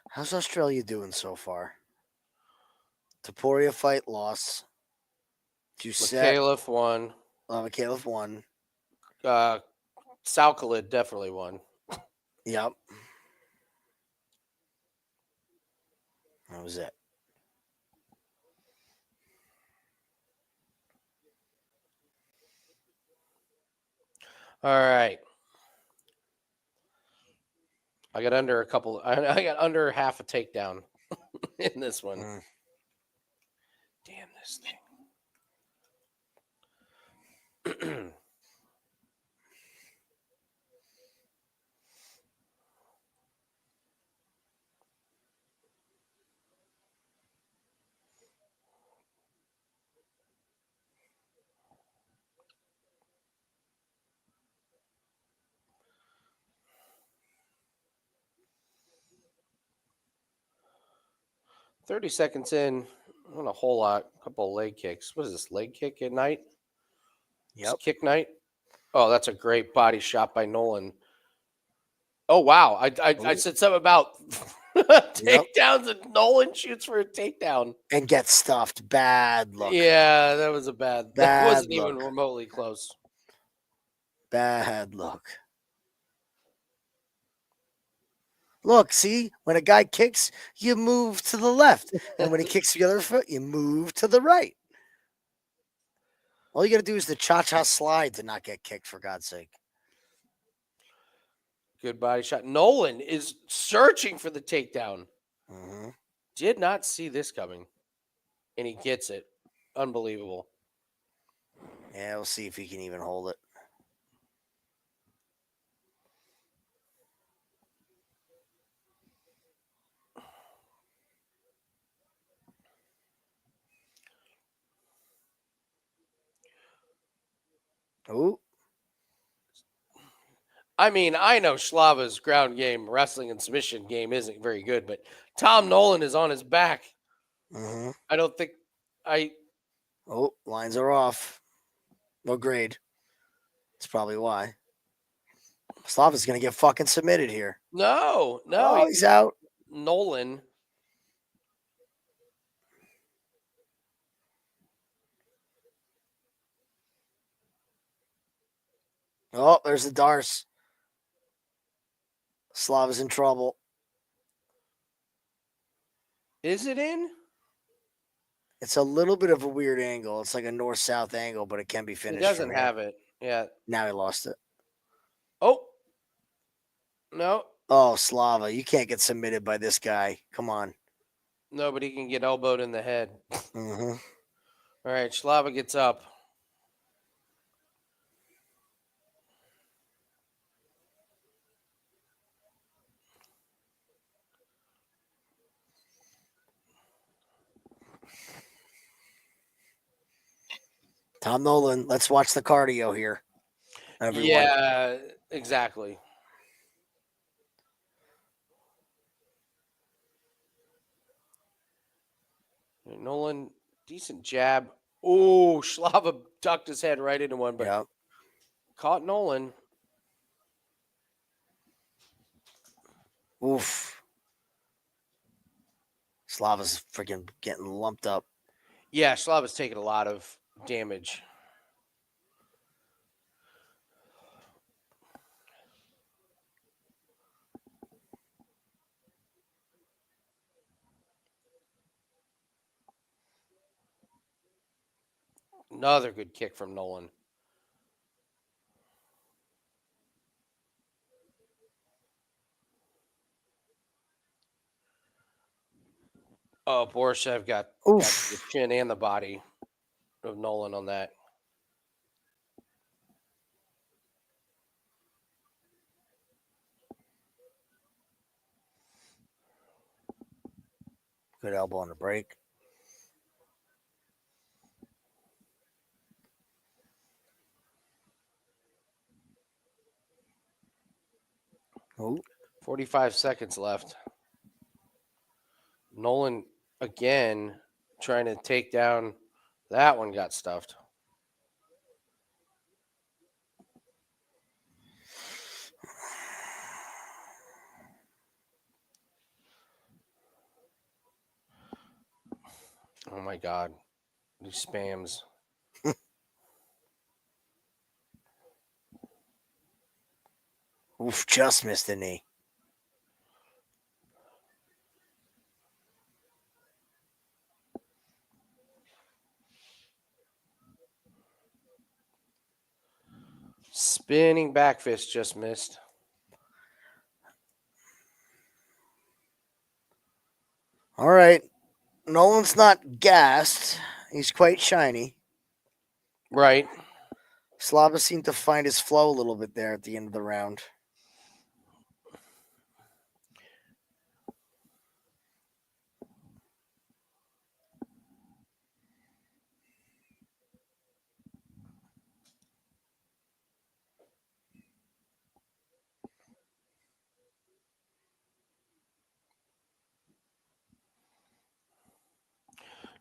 How's Australia doing so far? Taporia fight loss. Mikhailov won. Mikhailov won. Salkalid definitely won. Yep. That was it. All right. I got under a couple. I got under half a takedown in this one. Damn this thing. 30 seconds in, not a whole lot. A couple of leg kicks. What is this, leg kick at night? Yep. Kick night? Oh, that's a great body shot by Nolan. Oh, wow. I said something about takedowns, and Nolan shoots for a takedown. And gets stuffed. Bad look. Yeah, that was a bad. That wasn't even remotely close. Bad look. Look, see, when a guy kicks, you move to the left. And when he kicks the other foot, you move to the right. All you got to do is the cha-cha slide to not get kicked, for God's sake. Good body shot. Nolan is searching for the takedown. Mm-hmm. Did not see this coming. And he gets it. Unbelievable. Yeah, we'll see if he can even hold it. Oh. I mean, I know Slava's ground game, wrestling, and submission game isn't very good, but Tom Nolan is on his back. Mm-hmm. I don't think Oh, lines are off. No grade. That's probably why. Slava's going to get fucking submitted here. No. Oh, he's out. Nolan. Oh, there's the Darce. Slava's in trouble. Is it in? It's a little bit of a weird angle. It's like a north-south angle, but it can be finished. He doesn't have it. Yeah. Now he lost it. Oh. No. Oh, Slava, you can't get submitted by this guy. Come on. Nobody can get elbowed in the head. Mm-hmm. All right, Slava gets up. Tom Nolan, let's watch the cardio here. Everyone. Yeah, exactly. Nolan, decent jab. Oh, Slava ducked his head right into one, but caught Nolan. Oof. Slava's freaking getting lumped up. Yeah, Slava's taking a lot of damage. Another good kick from Nolan. Oh, Borshev got the Oof. chin and the body of Nolan on that. Good elbow on the break. Oh, 45 seconds left. Nolan again trying to take down. That one got stuffed. Oh my God. These spams. oof, just missed the knee. Spinning back fist just missed. All right. Nolan's not gassed. He's quite shiny. Right. Slava seemed to find his flow a little bit there at the end of the round.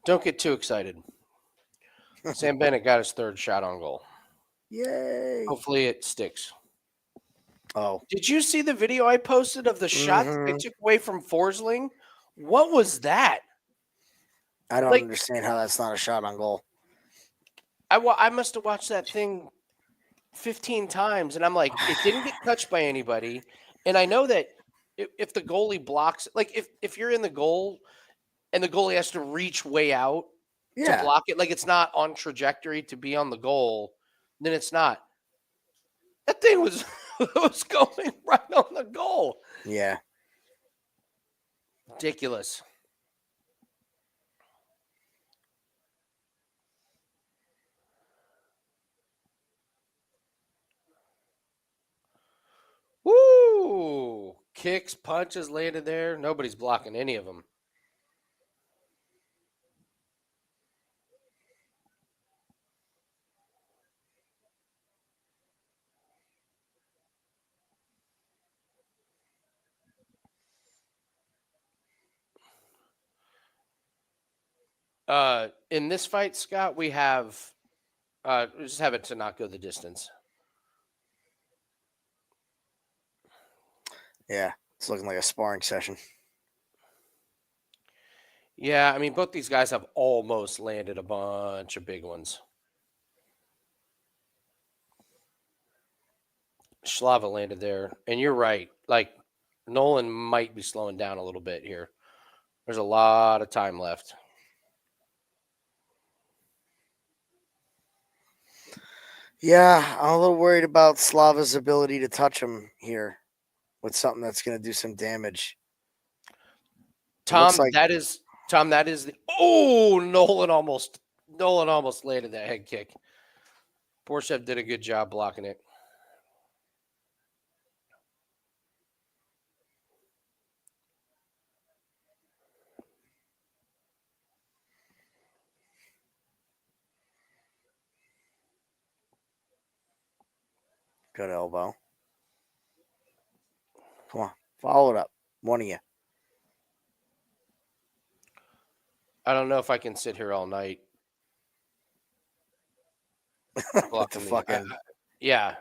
Don't get too excited. Sam Bennett got his third shot on goal. Yay. Hopefully it sticks. Oh. Did you see the video I posted of the shot that they took away from Forsling? What was that? I don't Like, understand how that's not a shot on goal. I must have watched that thing 15 times, and I'm like, it didn't get touched by anybody. And I know that if the goalie blocks, like if you're in the goal and the goalie has to reach way out to Yeah. block it, like it's not on trajectory to be on the goal, then it's not. That thing was was going right on the goal. Yeah. Ridiculous. Woo! Kicks, punches landed there. Nobody's blocking any of them. In this fight, Scott, we just have it to not go the distance. Yeah. It's looking like a sparring session. Yeah, I mean, both these guys have almost landed a bunch of big ones. Slava landed there, and you're right. Like, Nolan might be slowing down a little bit here. There's a lot of time left. Yeah, I'm a little worried about Slava's ability to touch him here with something that's going to do some damage. Tom, like- that is the Nolan almost landed that head kick. Borshev did a good job blocking it. Good elbow. Come on, follow it up. One of you. I don't know if I can sit here all night. What the fucking? Yeah.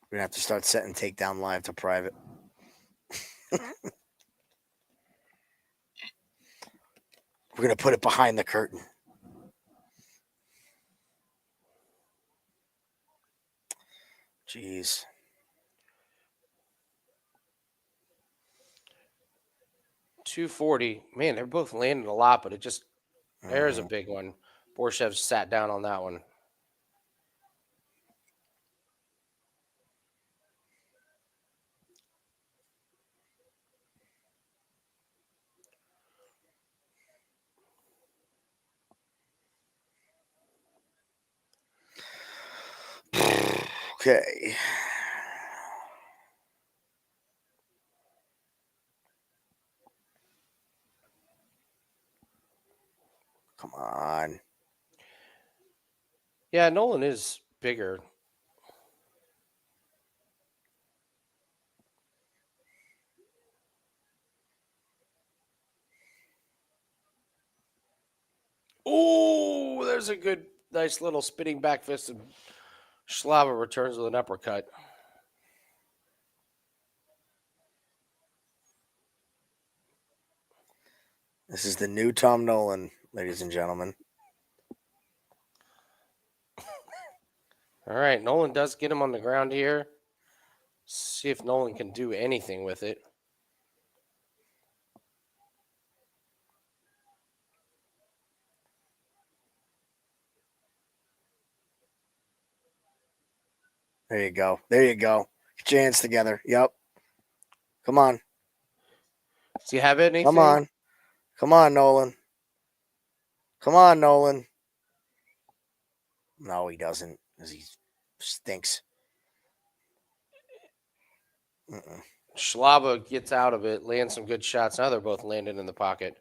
We're gonna have to start setting takedown live to private. We're gonna put it behind the curtain. Jeez. $240. Man, they're both landing a lot, but it just there's a big one. Borshev sat down on that one. Okay. Come on. Yeah, Nolan is bigger. Oh, there's a good, nice little spinning back fist, and Schlava returns with an uppercut. This is the new Tom Nolan, ladies and gentlemen. All right, Nolan does get him on the ground here. See if Nolan can do anything with it. There you go. There you go. Get your hands together. Yep. Come on. Does he have anything? Come on. Come on, Nolan. Come on, Nolan. No, he doesn't, because he stinks. Schlava gets out of it, lands some good shots. Now they're both landing in the pocket.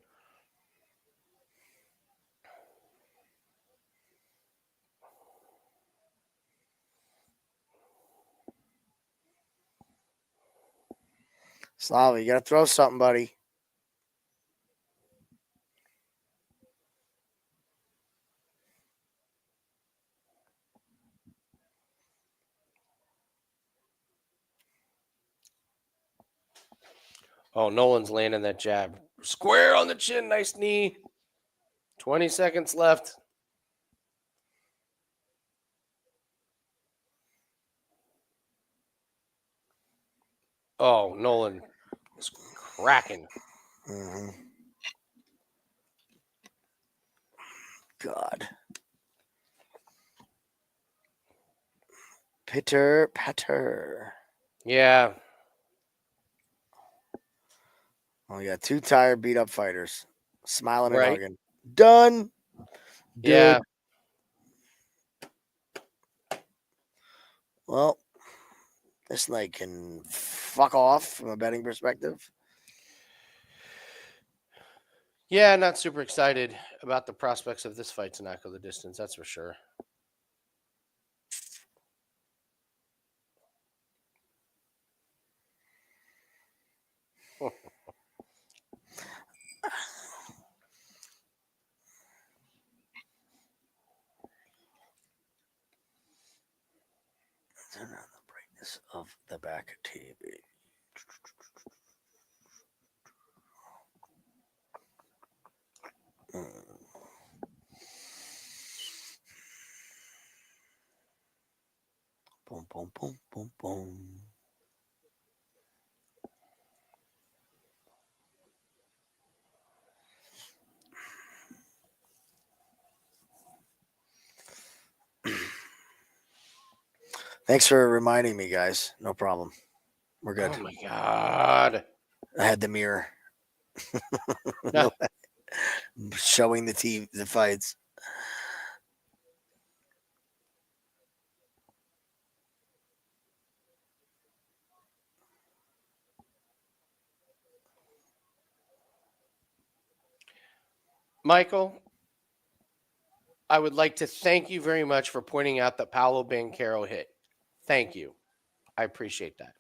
Slava, you got to throw something, buddy. Oh, Nolan's landing that jab. Square on the chin. Nice knee. 20 seconds left. Oh, Nolan is cracking. God. Pitter patter. Yeah. Oh, yeah. Two tired, beat up fighters. Smiling and Right. hugging. Done. Yeah. Good. Well, this night can fuck off from a betting perspective. Yeah, not super excited about the prospects of this fight to not go the distance. That's for sure. Turn on the brightness of the back TV. Boom, boom, boom, boom, boom. Thanks for reminding me, guys. No problem. We're good. Oh my God. I had the mirror No. showing the fights. Michael, I would like to thank you very much for pointing out that Paolo Banchero hit. Thank you. I appreciate that.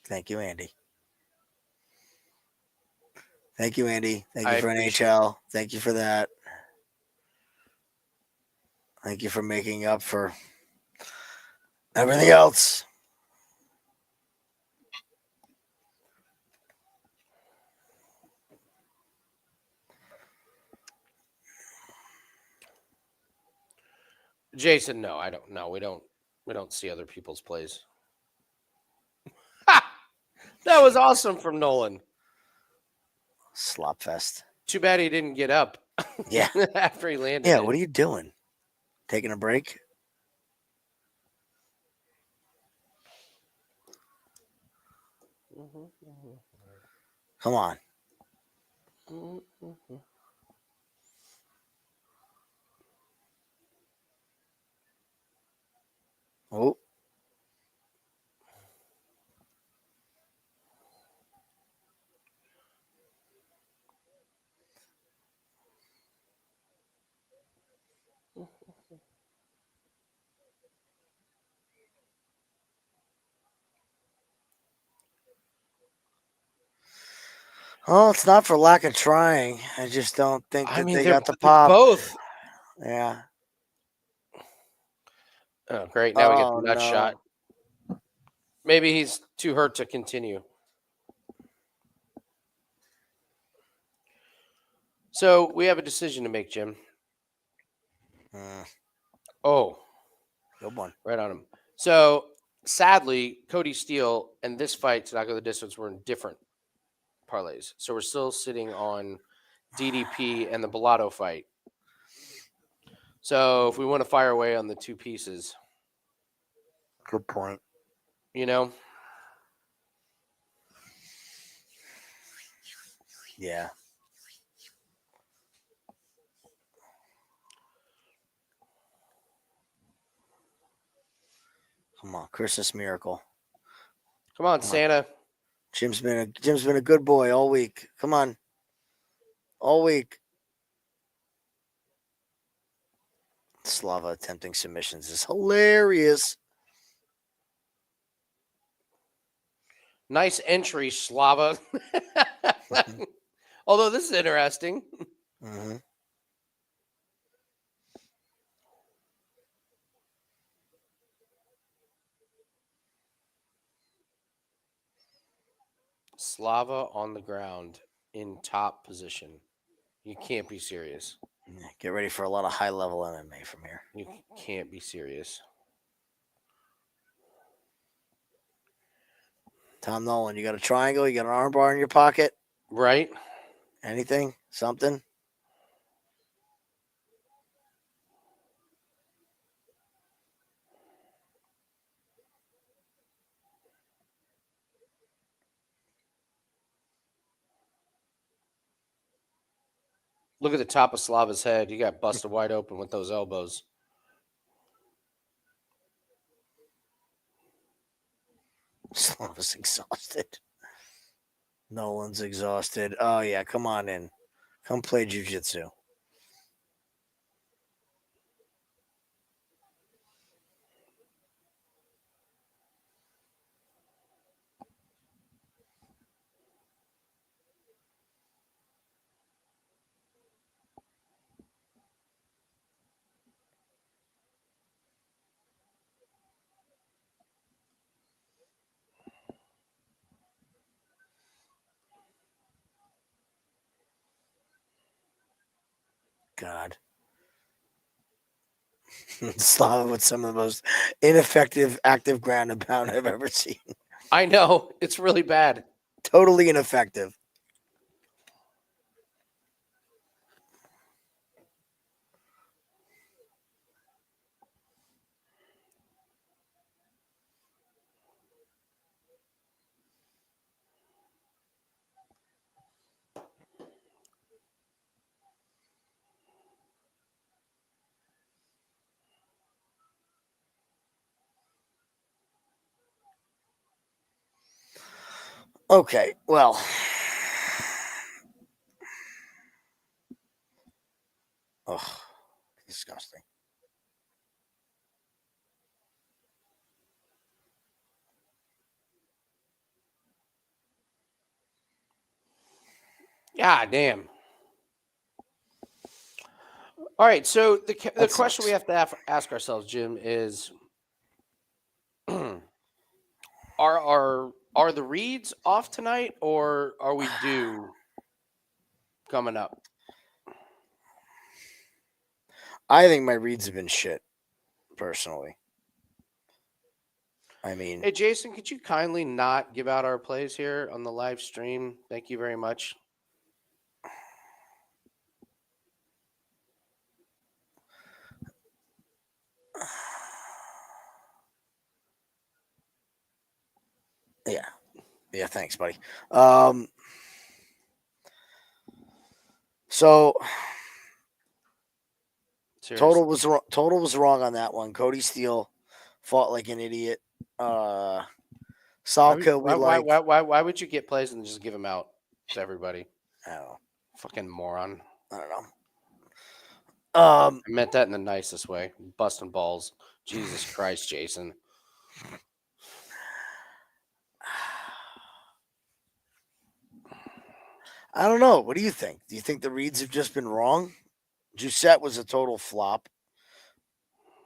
Thank you, Andy. Thank you, Andy. Thank you I for appreciate NHL. Thank you for that. Thank you for making up for everything else. Jason, no, I don't know. We don't see other people's plays. Ha! That was awesome from Nolan. Slop fest. Too bad he didn't get up. Yeah. After he landed. Yeah, what are you doing? Taking a break? Come on. Oh. Oh, it's not for lack of trying. I just don't think that they got the they're pop. both. Yeah. Oh, great. Now we get the nut no. shot. Maybe he's too hurt to continue. So we have a decision to make, Jim. Oh, Good one. right on him. So sadly, Cody Steele and this fight to not go the distance were in different parlays. So we're still sitting on DDP and the Bellato fight. So if we want to fire away on the two pieces, Good point. you know, Yeah. Come on, Christmas miracle. come on, Santa. Jim's been a good boy all week. Come on. All week. Slava attempting submissions is hilarious. Nice entry, Slava. Although this is interesting. Mm-hmm. Slava on the ground in top position. You can't be serious. Get ready for a lot of high level MMA from here. You can't be serious. Tom Nolan, you got a triangle? You got an arm bar in your pocket? Right? Anything? Something? Look at the top of Slava's head. He got busted wide open with those elbows. Slava's exhausted. Nolan's exhausted. Oh, yeah. Come on in. Come play jiu-jitsu. God. Slava with some of the most ineffective active ground and pound I've ever seen. I know. It's really bad. Totally ineffective. Okay, well. Oh, disgusting. God damn. All right. So the question sucks. we have to ask ourselves, Jim, is are the reads off tonight, or are we due coming up? I think my reads have been shit, personally. I mean, Hey, Jason, could you kindly not give out our plays here on the live stream? Thank you very much. yeah, thanks, buddy. So Seriously. Total was wrong on that one. Cody Steele fought like an idiot. Salka, why would you get plays and just give them out to everybody? I don't know. Fucking moron. I don't know. I meant that in the nicest way. Busting balls. Jesus Christ, Jason. I don't know. What do you think? Do you think the reads have just been wrong? Giussette was a total flop.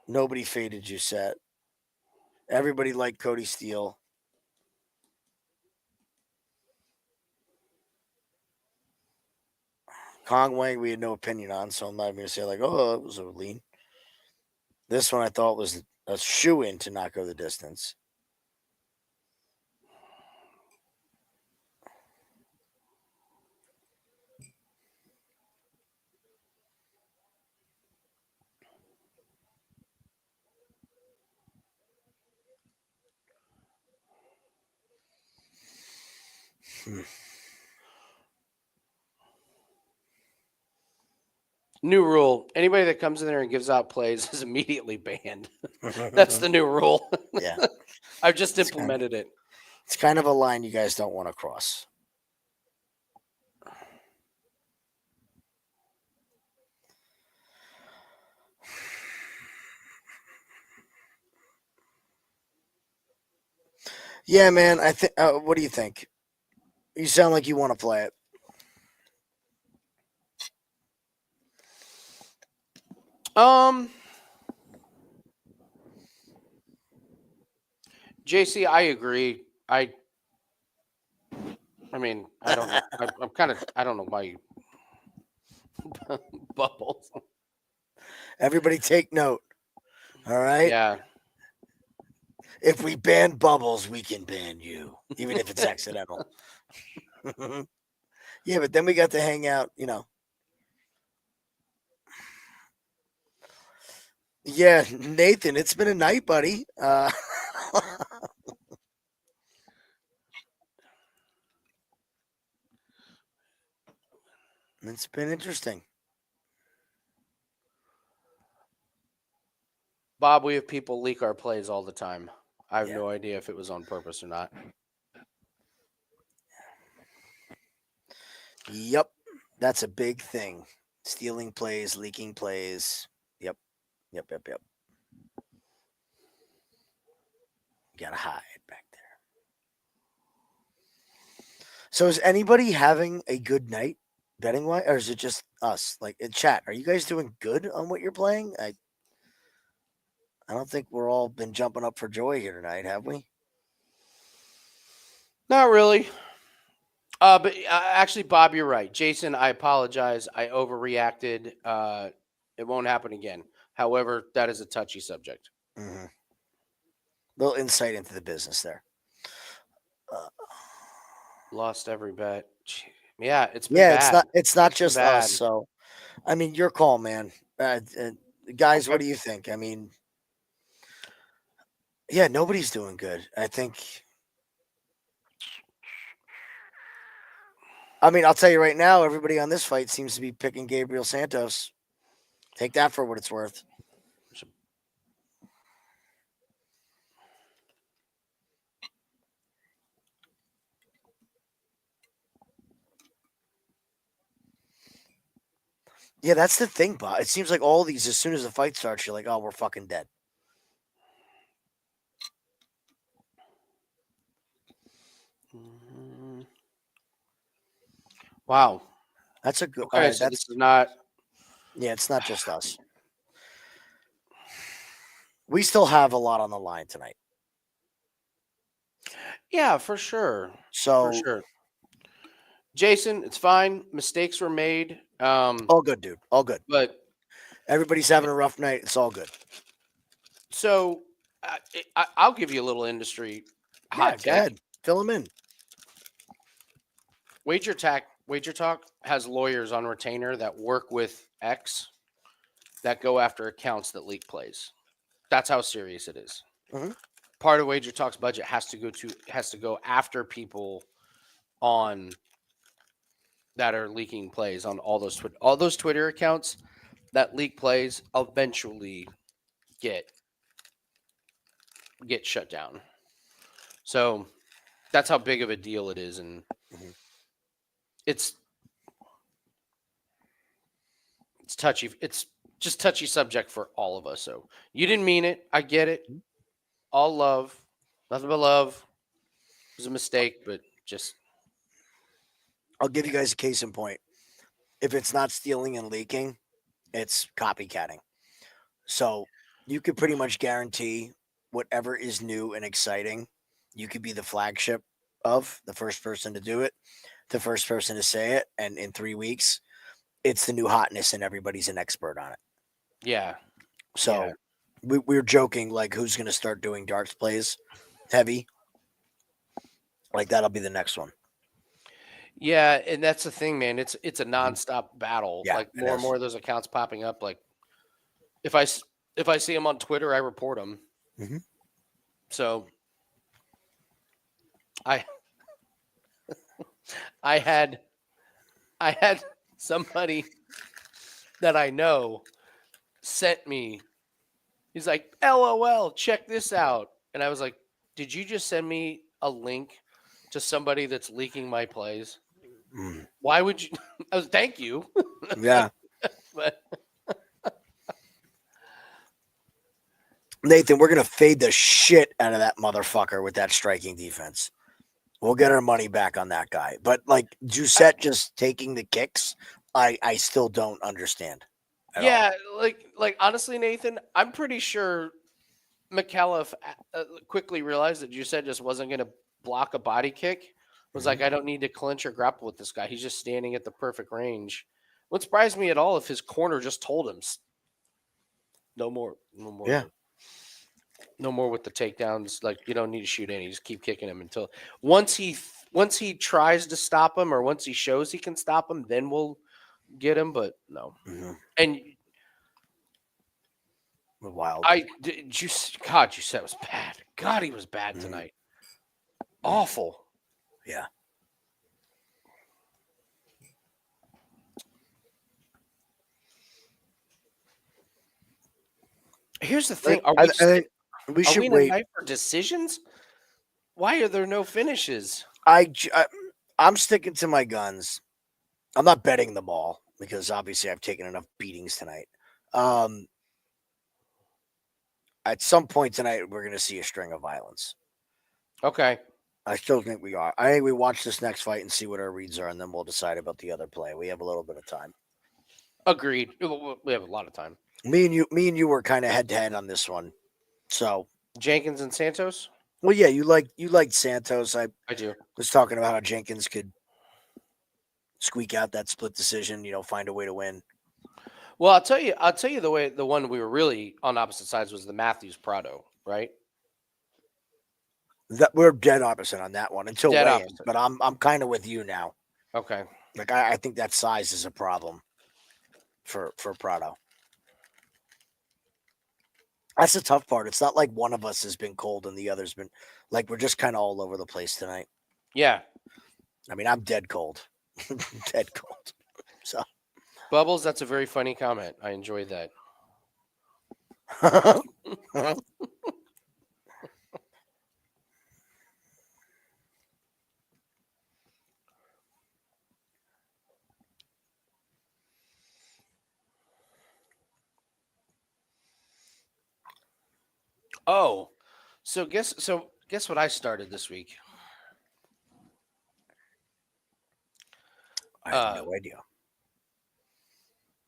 Nobody faded Giussette. Everybody liked Cody Steele. Kong Wang, we had no opinion on, so I'm not even going to say, like, oh, it was a lean. This one I thought was a shoe-in to not go the distance. New rule: anybody that comes in there and gives out plays is immediately banned. That's the new rule. Yeah. I've just implemented it. It's kind of a line you guys don't want to cross. Yeah, man. I think. What do you think? You sound like you want to play it. JC, I agree. I mean, I don't know. I'm kind of. I don't know why you bubbles. Everybody, take note. All right. Yeah. If we ban bubbles, we can ban you, even if it's accidental. Yeah, but then we got to hang out, you know. Yeah, Nathan, it's been a night, buddy. It's been interesting. Bob, we have people leak our plays all the time. I have no idea if it was on purpose or not. Yep. That's a big thing. Stealing plays, leaking plays. Yep. Yep. Gotta hide back there. So is anybody having a good night betting wise, or is it just us? Like in chat, are you guys doing good on what you're playing? I don't think we're all been jumping up for joy here tonight, have we? Not really. But actually, Bob, you're right. Jason, I apologize. I overreacted. It won't happen again. However, that is a touchy subject. Mm-hmm. Little insight into the business there. Lost every bet. Yeah, it's been Yeah, bad. it's not been just bad. us. So, I mean, your call, man. Guys, what do you think? I mean, yeah, nobody's doing good. I think. I mean, I'll tell you right now, everybody on this fight seems to be picking Gabriel Santos. Take that for what it's worth. Yeah, that's the thing, Bob. It seems like all these, as soon as the fight starts, you're like, oh, we're fucking dead. Wow. That's a good. Okay, so this is not. Yeah, it's not just us. We still have a lot on the line tonight. Yeah, for sure. So, for sure. Jason, it's fine. Mistakes were made. all good, dude. All good. But everybody's having a rough night. It's all good. So I'll give you a little industry hot take. Go ahead. Fill them in. Wager Talk has lawyers on retainer that work with X that go after accounts that leak plays. That's how serious it is. Mm-hmm. Part of Wager Talk's budget has to go after people on that are leaking plays on all those Twitter accounts that leak plays eventually get shut down. So that's how big of a deal it is, and it's touchy. It's just touchy subject for all of us. So you didn't mean it. I get it. All love, nothing but love. It was a mistake, but just I'll give you guys a case in point. If it's not stealing and leaking, it's copycatting. So you could pretty much guarantee whatever is new and exciting, you could be the flagship of the first person to do it, the first person to say it, and in 3 weeks, it's the new hotness and everybody's an expert on it. Yeah. So we're joking like who's going to start doing darts plays heavy? Like that'll be the next one. Yeah, and that's the thing, man. It's a nonstop battle. Yeah, Like more and more of those accounts popping up. Like if I see them on Twitter, I report them. Mm-hmm. So I I had somebody that I know sent me. He's like, "LOL, check this out," and I was like, "Did you just send me a link to somebody that's leaking my plays? Why would you?" I was, "Thank you." Yeah. But Nathan, we're going to fade the shit out of that motherfucker with that striking defense. We'll get our money back on that guy. But like Giuseppe just taking the kicks, I still don't understand. Yeah, like honestly, Nathan, I'm pretty sure McAuliffe quickly realized that Giuseppe just wasn't going to block a body kick. Was like, I don't need to clinch or grapple with this guy. He's just standing at the perfect range. Wouldn't surprise me at all if his corner just told him, no more. Yeah. No more with the takedowns. Like you don't need to shoot any. Just keep kicking him until once he tries to stop him or once he shows he can stop him, then we'll get him. But no, and wild. God, you said it was bad. God, he was bad tonight. Awful. Yeah. Here's the thing: we should in wait a night for decisions. Why are there no finishes? I'm sticking to my guns. I'm not betting them all because obviously I've taken enough beatings tonight. At some point tonight, we're going to see a string of violence. Okay. I still think we are. I think we watch this next fight and see what our reads are, and then we'll decide about the other play. We have a little bit of time. Agreed. We have a lot of time. Me and you were kind of head to head on this one. So Jenkins and Santos. Well, yeah, you liked Santos. I do. Was talking about how Jenkins could squeak out that split decision. Find a way to win. Well, I'll tell you the one we were really on opposite sides was the Matthews Prado, right? That we're dead opposite on that one until dead weigh-in, opposite. but I'm kind of with you now. Okay. Like I think that size is a problem for Prado. That's the tough part. It's not like one of us has been cold and the other's been like we're just kind of all over the place tonight. Yeah. I mean, I'm dead cold. Dead cold. So Bubbles, that's a very funny comment. I enjoyed that. Oh, so guess what I started this week? I have no idea.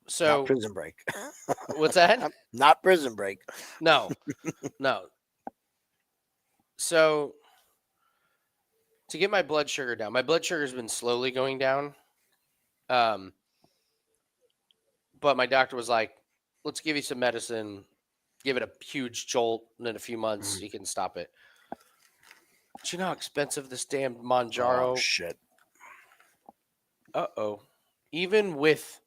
So not Prison Break. What's that? Not Prison Break. No. So to get my blood sugar down, my blood sugar has been slowly going down. But my doctor was like, let's give you some medicine, give it a huge jolt, and in a few months you can stop it. Do you know how expensive this damn Monjaro? Oh, shit. Uh-oh. Even with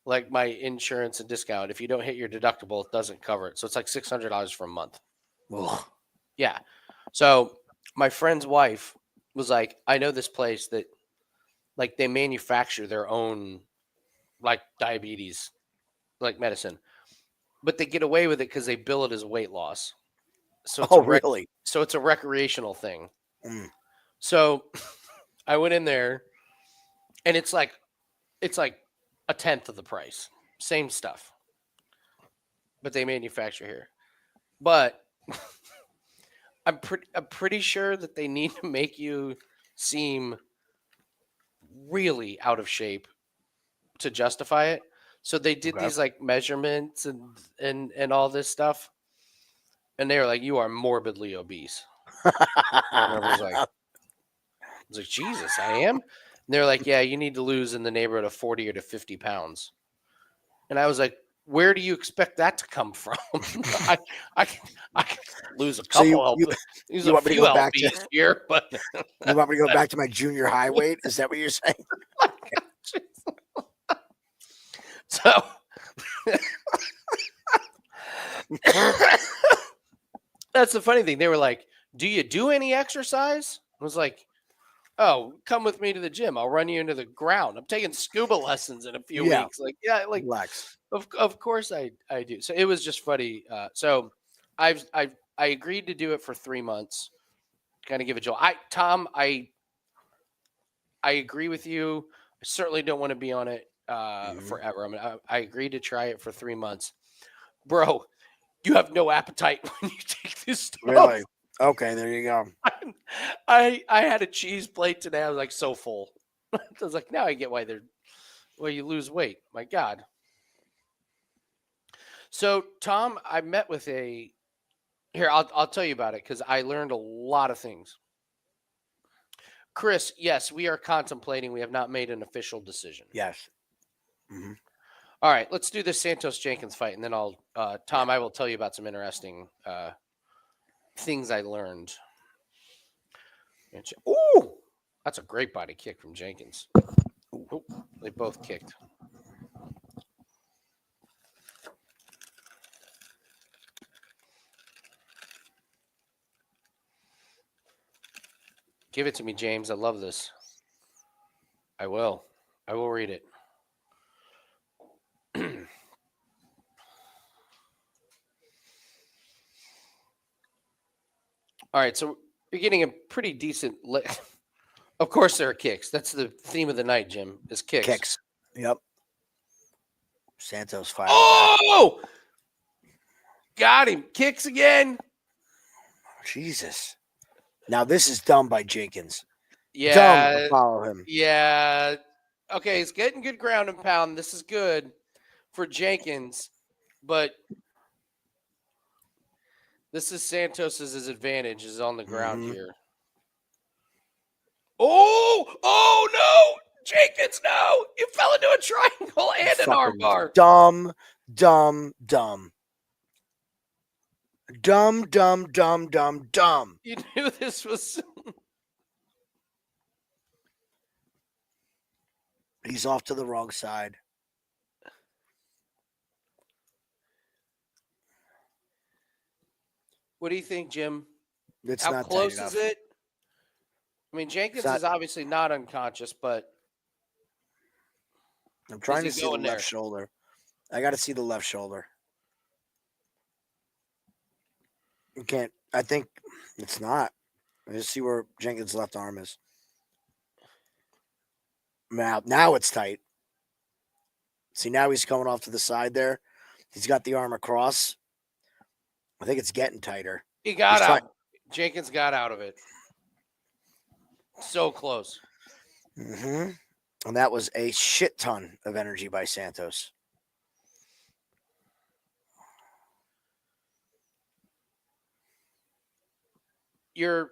like my insurance and discount, if you don't hit your deductible, it doesn't cover it. So it's like $600 for a month. Ugh. Yeah. So my friend's wife was like, I know this place that like they manufacture their own like diabetes like medicine, but they get away with it because they bill it as weight loss. So it's really? So it's a recreational thing. Mm. So I went in there and it's like a tenth of the price. Same stuff. But they manufacture here. But I'm pretty sure that they need to make you seem really out of shape to justify it. So they did these like measurements and all this stuff. And they were like, you are morbidly obese. And I was like, Jesus, I am? And they're like, yeah, you need to lose in the neighborhood of 40 or to 50 pounds. And I was like, where do you expect that to come from? I can lose a couple. You want me to go back to here, but you want me to go back to my junior high weight? Is that what you're saying? So that's the funny thing. They were like, do you do any exercise? I was like, oh, come with me to the gym. I'll run you into the ground. I'm taking scuba lessons in a few weeks. Like, yeah, like relax. Of course I do. So it was just funny. So I agreed to do it for 3 months. Kind of give it a go. Tom, I agree with you. I certainly don't want to be on it forever. I mean, I agreed to try it for 3 months. Bro, you have no appetite when you take this stuff. Really? Okay, there you go. I had a cheese plate today. I was like so full. I was like, now I get why you lose weight. My God. So Tom, I met with I'll tell you about it because I learned a lot of things. Chris, yes, we are contemplating. We have not made an official decision. Yes. Mm-hmm. All right, let's do the Santos Jenkins fight, and then Tom, I will tell you about some interesting things I learned. Ooh, that's a great body kick from Jenkins. Ooh, they both kicked. Give it to me, James. I love this. I will read it. All right, so you're getting a pretty decent Of course there are kicks. That's the theme of the night, Jim, is kicks. Kicks. Yep. Santos fired. Oh! Got him. Kicks again. Jesus. Now this is dumb by Jenkins. Yeah. Dumb to follow him. Yeah. Okay, he's getting good ground and pound. This is good for Jenkins, but this is Santos's advantage is on the ground here. Oh no! Jenkins, no! You fell into a triangle and an arm bar. Dumb. Dumb. You knew this was. He's off to the wrong side. What do you think, Jim? It's How not close tight is enough. it? I mean, Jenkins is obviously not unconscious, but I'm trying to see the left shoulder. I got to see the left shoulder. You can't. I think it's not. I just see where Jenkins' left arm is. Now it's tight. See, now he's coming off to the side there. He's got the arm across. I think it's getting tighter. He got out. Jenkins got out of it. So close. Mm-hmm. And that was a shit ton of energy by Santos. The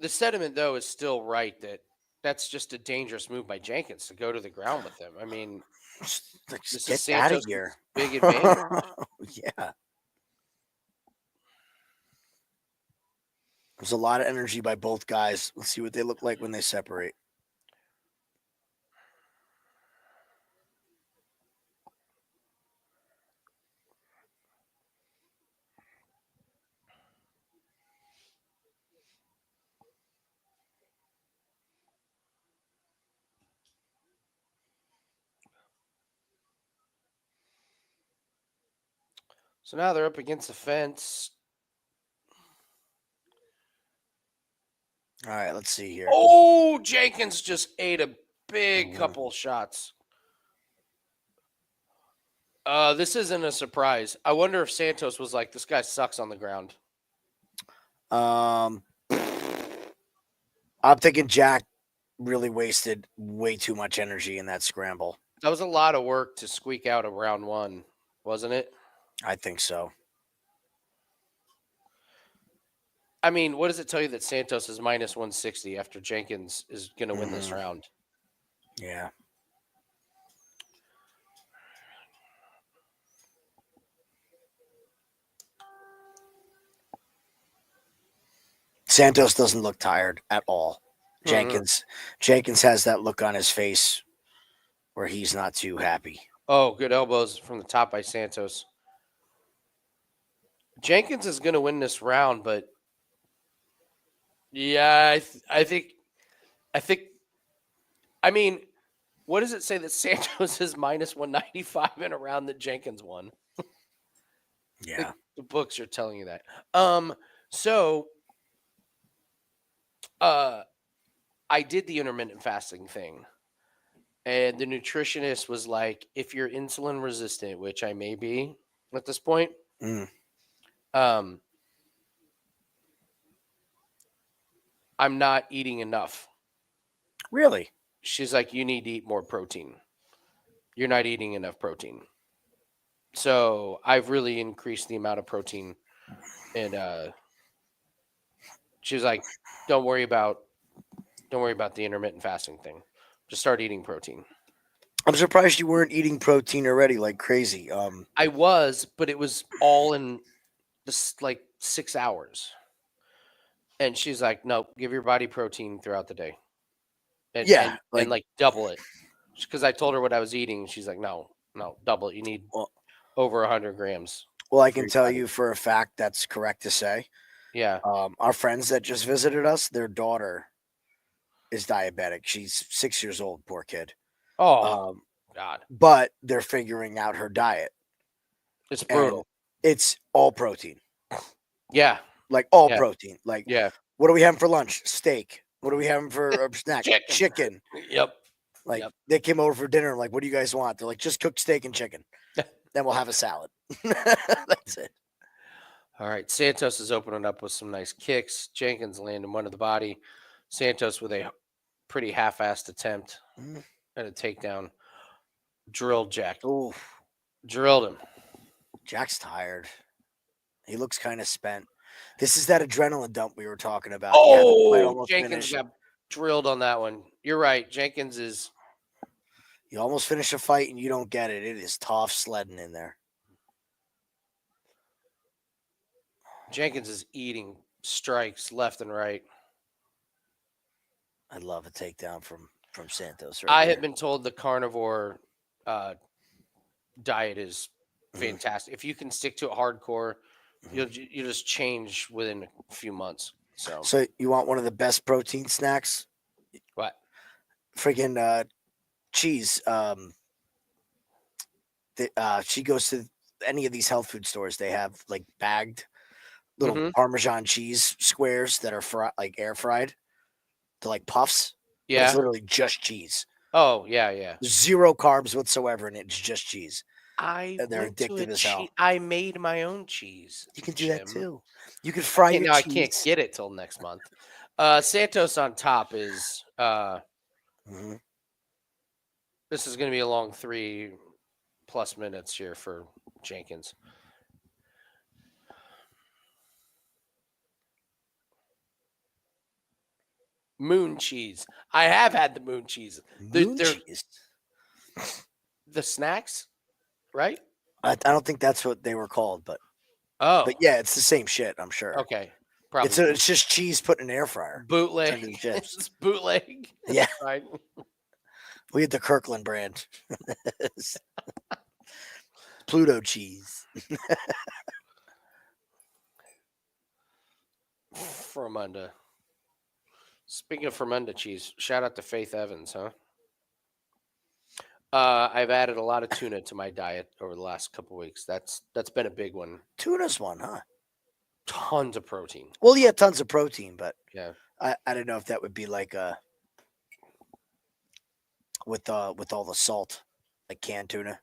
sentiment, though, is still right that that's just a dangerous move by Jenkins to go to the ground with him. I mean, this is out of here. Big advantage. Yeah. There's a lot of energy by both guys. Let's see what they look like when they separate. So now they're up against the fence. All right, let's see here. Oh, Jenkins just ate a big couple shots. This isn't a surprise. I wonder if Santos was like, this guy sucks on the ground. I'm thinking Jack really wasted way too much energy in that scramble. That was a lot of work to squeak out of round one, wasn't it? I think so. I mean, what does it tell you that Santos is minus 160 after Jenkins is going to win this Mhm. round? Yeah. Santos doesn't look tired at all. Mhm. Jenkins has that look on his face where he's not too happy. Oh, good elbows from the top by Santos. Jenkins is going to win this round, but yeah, I think, I mean, what does it say that Santos is minus 195 in a round that Jenkins won? Yeah. The books are telling you that. So, uh, I did the intermittent fasting thing, and the nutritionist was like, if you're insulin resistant, which I may be at this point, Mm. um, I'm not eating enough. Really? She's like, you need to eat more protein. You're not eating enough protein. So I've really increased the amount of protein, and she was like, don't worry about the intermittent fasting thing. Just start eating protein. I'm surprised you weren't eating protein already like crazy. I was, but it was all in this like 6 hours. And she's like, no, give your body protein throughout the day, and yeah, like double it. Because I told her what I was eating. She's like, no, double it. You need well, over 100 grams I for can your tell body. you for a fact that's correct to say. Yeah. Our friends that just visited us, their daughter is diabetic. She's 6 years old, poor kid. Oh Um, God, but they're figuring out her diet, it's and brutal. it's all protein, Yeah. like all Yeah. protein. Like, Yeah. what are we having for lunch? Steak. What are we having for a snack? Chicken. Chicken. Yep. Like, Yep. they came over for dinner. I'm like, what do you guys want? They're like, just cook steak and chicken. Then we'll have a salad. That's it. All right. Santos is opening up with some nice kicks. Jenkins landing one to the body. Santos with a pretty half-assed attempt Mm. at a takedown. Drilled Jack. Oh, Drilled him. Jack's tired. He looks kind of spent. This is that adrenaline dump we were talking about. You have the fight Oh, almost Jenkins finished. got drilled on that one. You're right. Jenkins is You almost finish a fight and you don't get it. It is tough sledding in there. eating strikes left and right. I love a takedown from Santos right I here. have been told the carnivore uh, diet is Mhm, fantastic. If you can stick to it hardcore, mhm. you just change within a few months. So So you want one of the best protein snacks? what? Freaking cheese. She goes to any of these health food stores. They have like bagged little Mm-hmm. Parmesan cheese squares that are like air fried. They're like puffs, but it's Yeah. literally just cheese. Oh yeah, yeah. Zero carbs whatsoever, and it's just cheese. I And they're went to a addictive as hell. I made my own cheese, You can do that Jim. too. You can fry your I can't cheese. get it till next month. Santos on top is Mhm. this is going to be a long 3+ minutes here for Jenkins. Moon cheese. I have had the moon cheese. Moon They're cheese. the snacks, right? I don't think that's what they were called, but Oh, yeah, it's the same shit. I'm sure. okay. Probably It's just cheese put in an air fryer. bootleg. Turned into chips. It's bootleg. Yeah, Right. we had the Kirkland brand. Pluto cheese. Fermunda. Speaking of Fermunda cheese, shout out to Faith Evans, huh? I've added a lot of tuna to my diet over the last couple weeks. That's been a big one. Tuna's one, huh? Tons of protein. Well, yeah, tons of protein, but Yeah. I don't know if that would be like with all the salt, like canned tuna.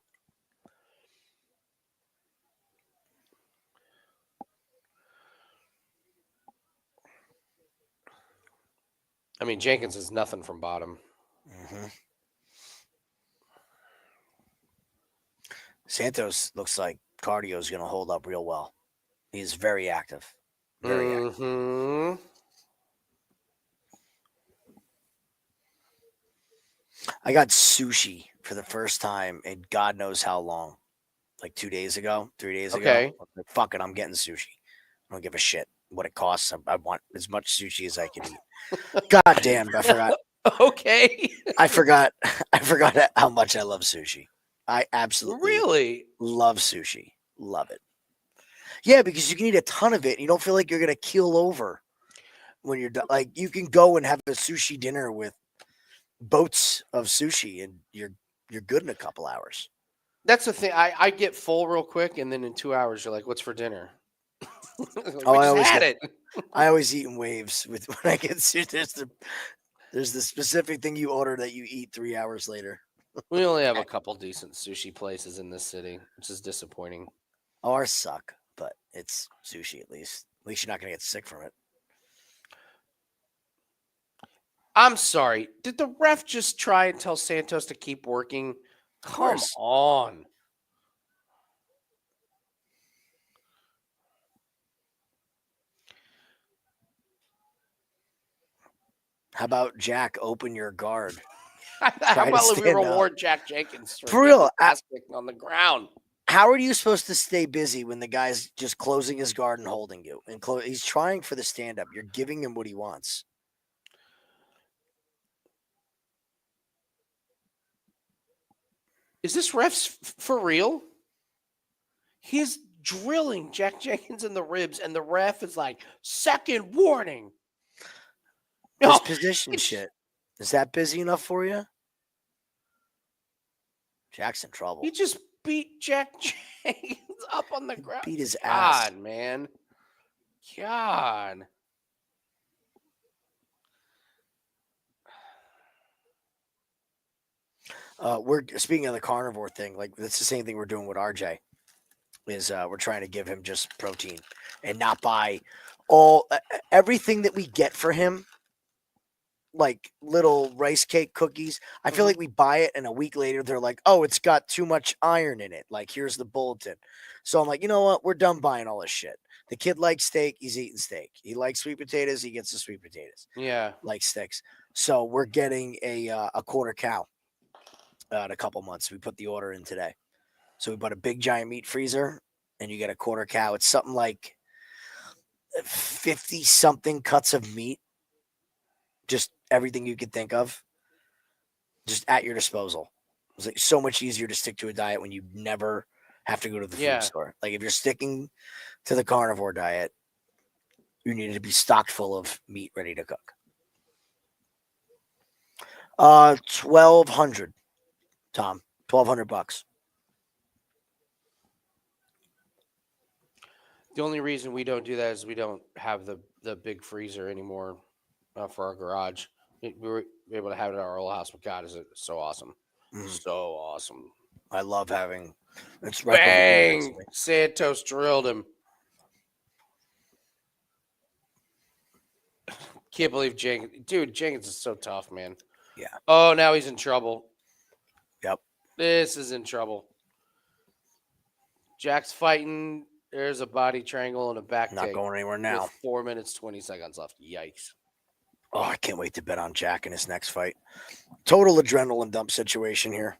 I mean, Jenkins is nothing from bottom. Mm-hmm. Santos looks like cardio is going to hold up real well. He's very active. Very active. I got sushi for the first time in God knows how long. Like 2 days ago, 3 days ago. Like, fuck it, I'm getting sushi. I don't give a shit what it costs. I want as much sushi as I can eat. God damn, I forgot. Okay. I forgot how much I love sushi. I absolutely really love sushi. Love it. Yeah, because you can eat a ton of it. And you don't feel like you're gonna keel over when you're done. Like you can go and have a sushi dinner with boats of sushi, and you're good in a couple hours. That's the thing. I get full real quick, and then in 2 hours, you're like, "What's for dinner?" Oh, We just had it. I always eat in waves with when I get sushi. There's the specific thing you order that you eat 3 hours later. We only have a couple decent sushi places in this city, which is disappointing. Ours suck, but it's sushi at least. At least you're not gonna get sick from it. I'm sorry. Did the ref just try and tell Santos to keep working? Come on. How about Jack? Open your guard. How about we reward Jack Jenkins for real? On the ground. How are you supposed to stay busy when the guy's just closing his guard and holding you? And he's trying for the stand-up. You're giving him what he wants. Is this ref for real? He's drilling Jack Jenkins in the ribs, and the ref is like, second warning. This position shit. Is that busy enough for you? Jack's in trouble. He just beat Jack Jenkins up on the ground. Beat his ass. God, man. God. We're speaking of the carnivore thing. Like that's the same thing we're doing with RJ. Is we're trying to give him just protein and not buy everything that we get for him, like little rice cake cookies. I feel like we buy it and a week later they're like, oh, it's got too much iron in it. Like here's the bulletin. So I'm like, you know what? We're done buying all this shit. The kid likes steak. He's eating steak. He likes sweet potatoes. He gets the sweet potatoes. Yeah. Like sticks. So we're getting a quarter cow in a couple months. We put the order in today. So we bought a big giant meat freezer and you get a quarter cow. It's something like 50 something cuts of meat. Just everything you could think of. Just at your disposal. It's like so much easier to stick to a diet when you never have to go to the food store. Like if you're sticking to the carnivore diet, you need to be stocked full of meat ready to cook. 1,200, Tom. $1,200. The only reason we don't do that is we don't have the big freezer anymore for our garage. We were able to have it at our old house, but God, is it so awesome. So awesome. I love having it's right. Bang! Santos drilled him. Can't believe Jenkins. Dude, Jenkins is so tough, man. Yeah. Oh, now he's in trouble. Yep. This is in trouble. Jack's fighting. There's a body triangle and a back Not going anywhere now. 4 minutes, 20 seconds left. Yikes. Oh, I can't wait to bet on Jack in his next fight. Total adrenaline dump situation here.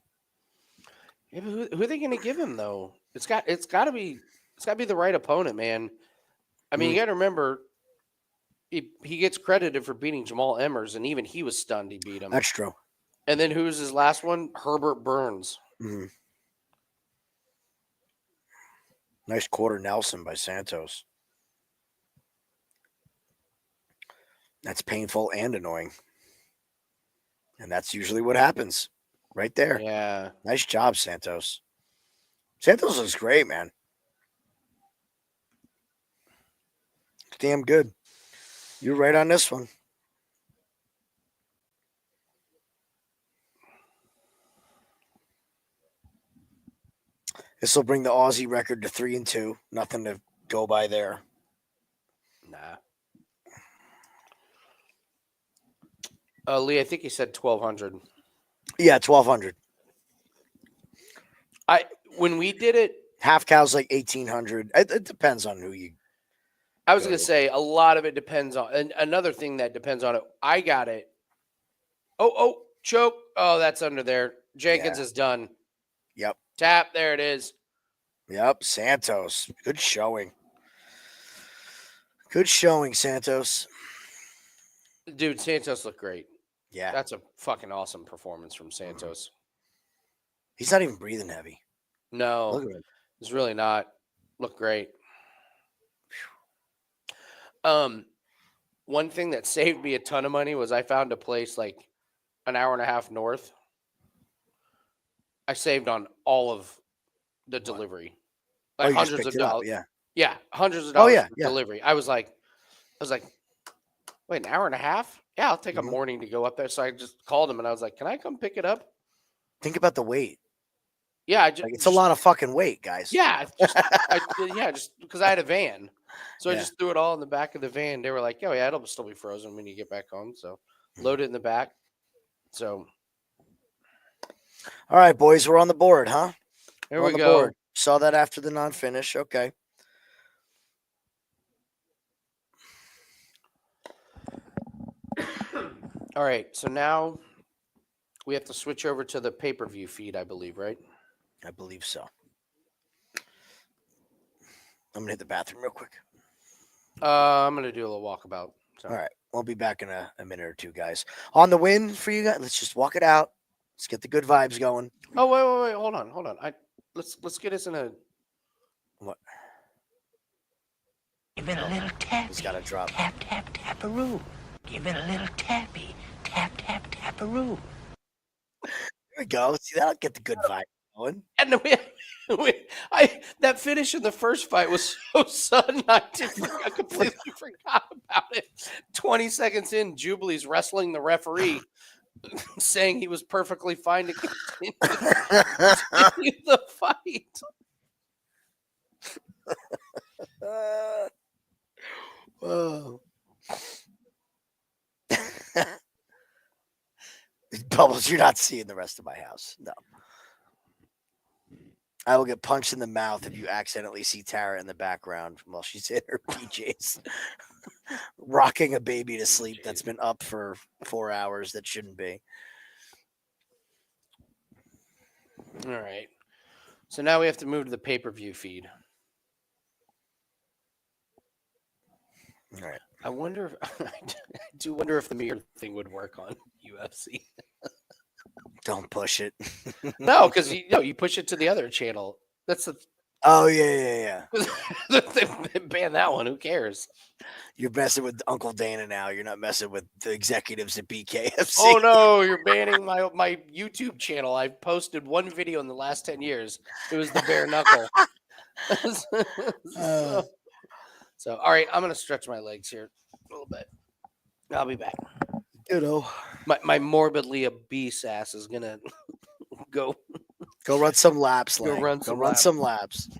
Yeah, but who are they going to give him though? It's got to be the right opponent, man. I mean, you got to remember, he gets credited for beating Jamal Emmers, and even he was stunned he beat him. That's true. And then who's his last one? Herbert Burns. Nice quarter Nelson by Santos. That's painful and annoying. And that's usually what happens right there. Yeah. Nice job, Santos. Santos looks great, man. Damn good. You're right on this one. This will bring the Aussie record to 3-2. Nothing to go by there. Nah. Lee, I think he said 1,200. Yeah, 1,200. When we did it, half cow's like 1,800. It depends on who you. I was going to say a lot of it depends on, and another thing that depends on it. I got it. Oh, choke. Oh, that's under there. Jenkins is done. Yep. Tap. There it is. Yep. Santos. Good showing. Good showing, Santos. Dude, Santos looked great. Yeah. That's a fucking awesome performance from Santos. He's not even breathing heavy. No. Look at him. He's really not. Looked great. One thing that saved me a ton of money was I found a place like an hour and a half north. I saved on all of the delivery. Like hundreds of dollars. Yeah, hundreds of dollars for delivery. I was like, wait, an hour and a half? Yeah, I'll take a morning to go up there. So I just called him and I was like, can I come pick it up? Think about the weight. Yeah, it's a lot of fucking weight, guys. Yeah, just because I had a van. So I just threw it all in the back of the van. They were like, oh, yeah, it'll still be frozen when you get back home. So load it in the back. So. All right, boys, we're on the board, huh? There we go. Board. Saw that after the non-finish. Okay. All right, so now we have to switch over to the pay-per-view feed, I believe, right? I believe so. I'm gonna hit the bathroom real quick. I'm gonna do a little walkabout. So. All right, we'll be back in a minute or two, guys. On the win for you guys. Let's just walk it out. Let's get the good vibes going. Oh wait, hold on. Let's get us in a. What? Give it a little tappy. He's got to drop. Tap, tap, taparoo. Give it a little tappy. Tap, tap, taparoo. There we go. See, that'll get the good vibe going. And then that finish in the first fight was so sudden. I completely forgot about it. 20 seconds in, Jubilee's wrestling the referee, saying he was perfectly fine to continue the fight. Whoa. Bubbles, you're not seeing the rest of my house. No. I will get punched in the mouth if you accidentally see Tara in the background while she's in her PJs rocking a baby to sleep that's been up for 4 hours that shouldn't be. All right. So now we have to move to the pay-per-view feed. All right. I do wonder if the mirror thing would work on UFC. Don't push it. No, because you push it to the other channel. That's the. Oh yeah. They ban that one. Who cares? You're messing with Uncle Dana now. You're not messing with the executives at BKFC. Oh no, you're banning my YouTube channel. I've posted one video in the last 10 years. It was the bare knuckle. So, all right, I'm gonna stretch my legs here a little bit. I'll be back. My morbidly obese ass is gonna go run some laps. Go run some laps.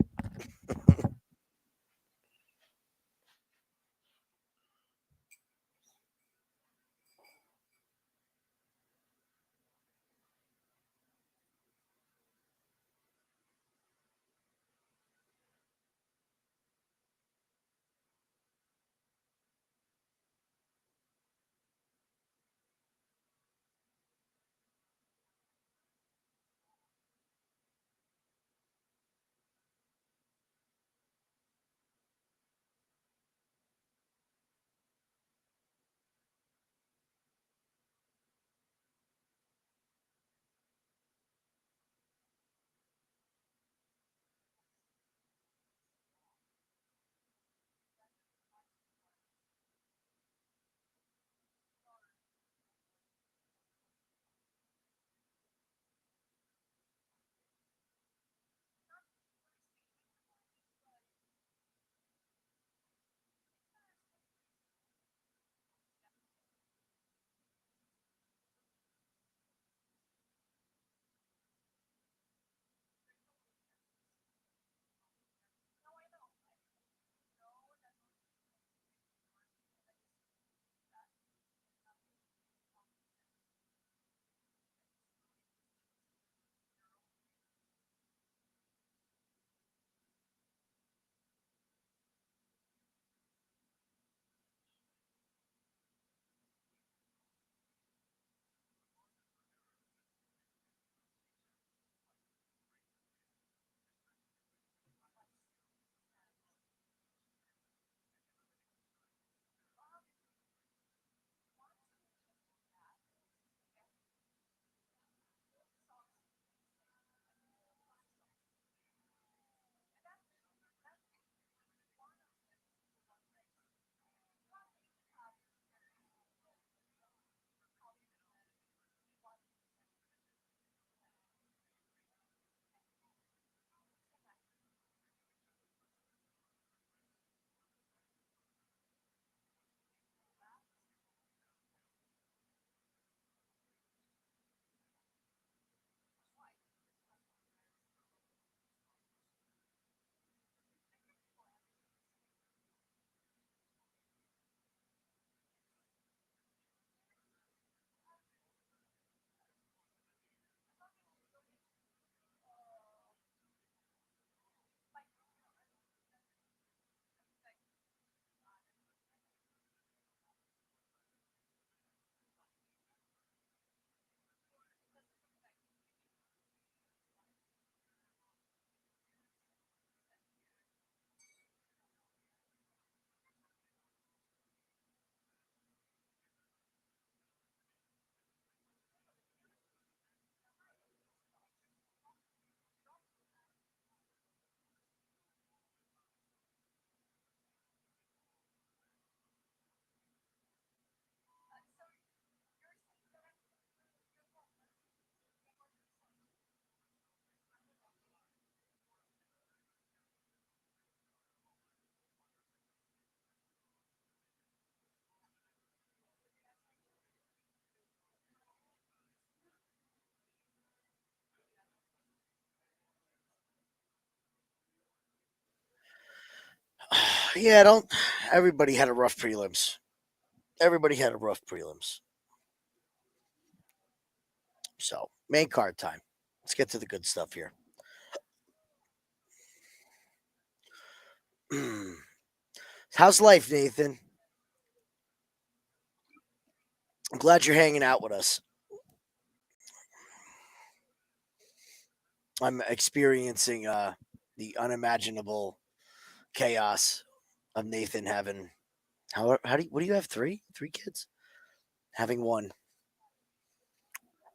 Yeah, don't. Everybody had a rough prelims. Everybody had a rough prelims. So, main card time. Let's get to the good stuff here. How's life, Nathan? I'm glad you're hanging out with us. I'm experiencing the unimaginable chaos of Nathan having what do you have? Three kids? Having one.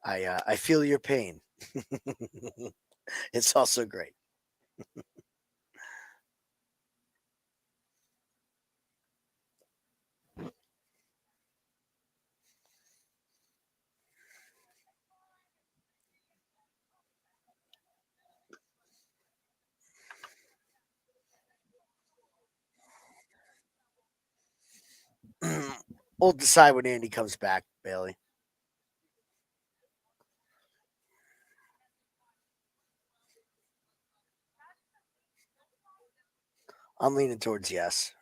I feel your pain. It's also great. We'll decide when Andy comes back, Bailey. I'm leaning towards yes.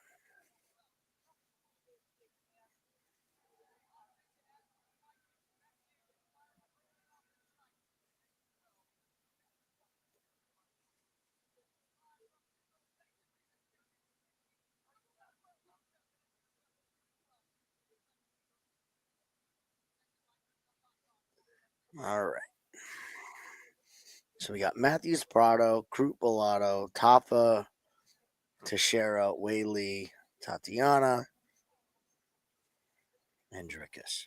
All right. So we got Matthews, Prado, Crute, Bellato, Tafa, Teixeira, Whaley, Tatiana, Hendrickus.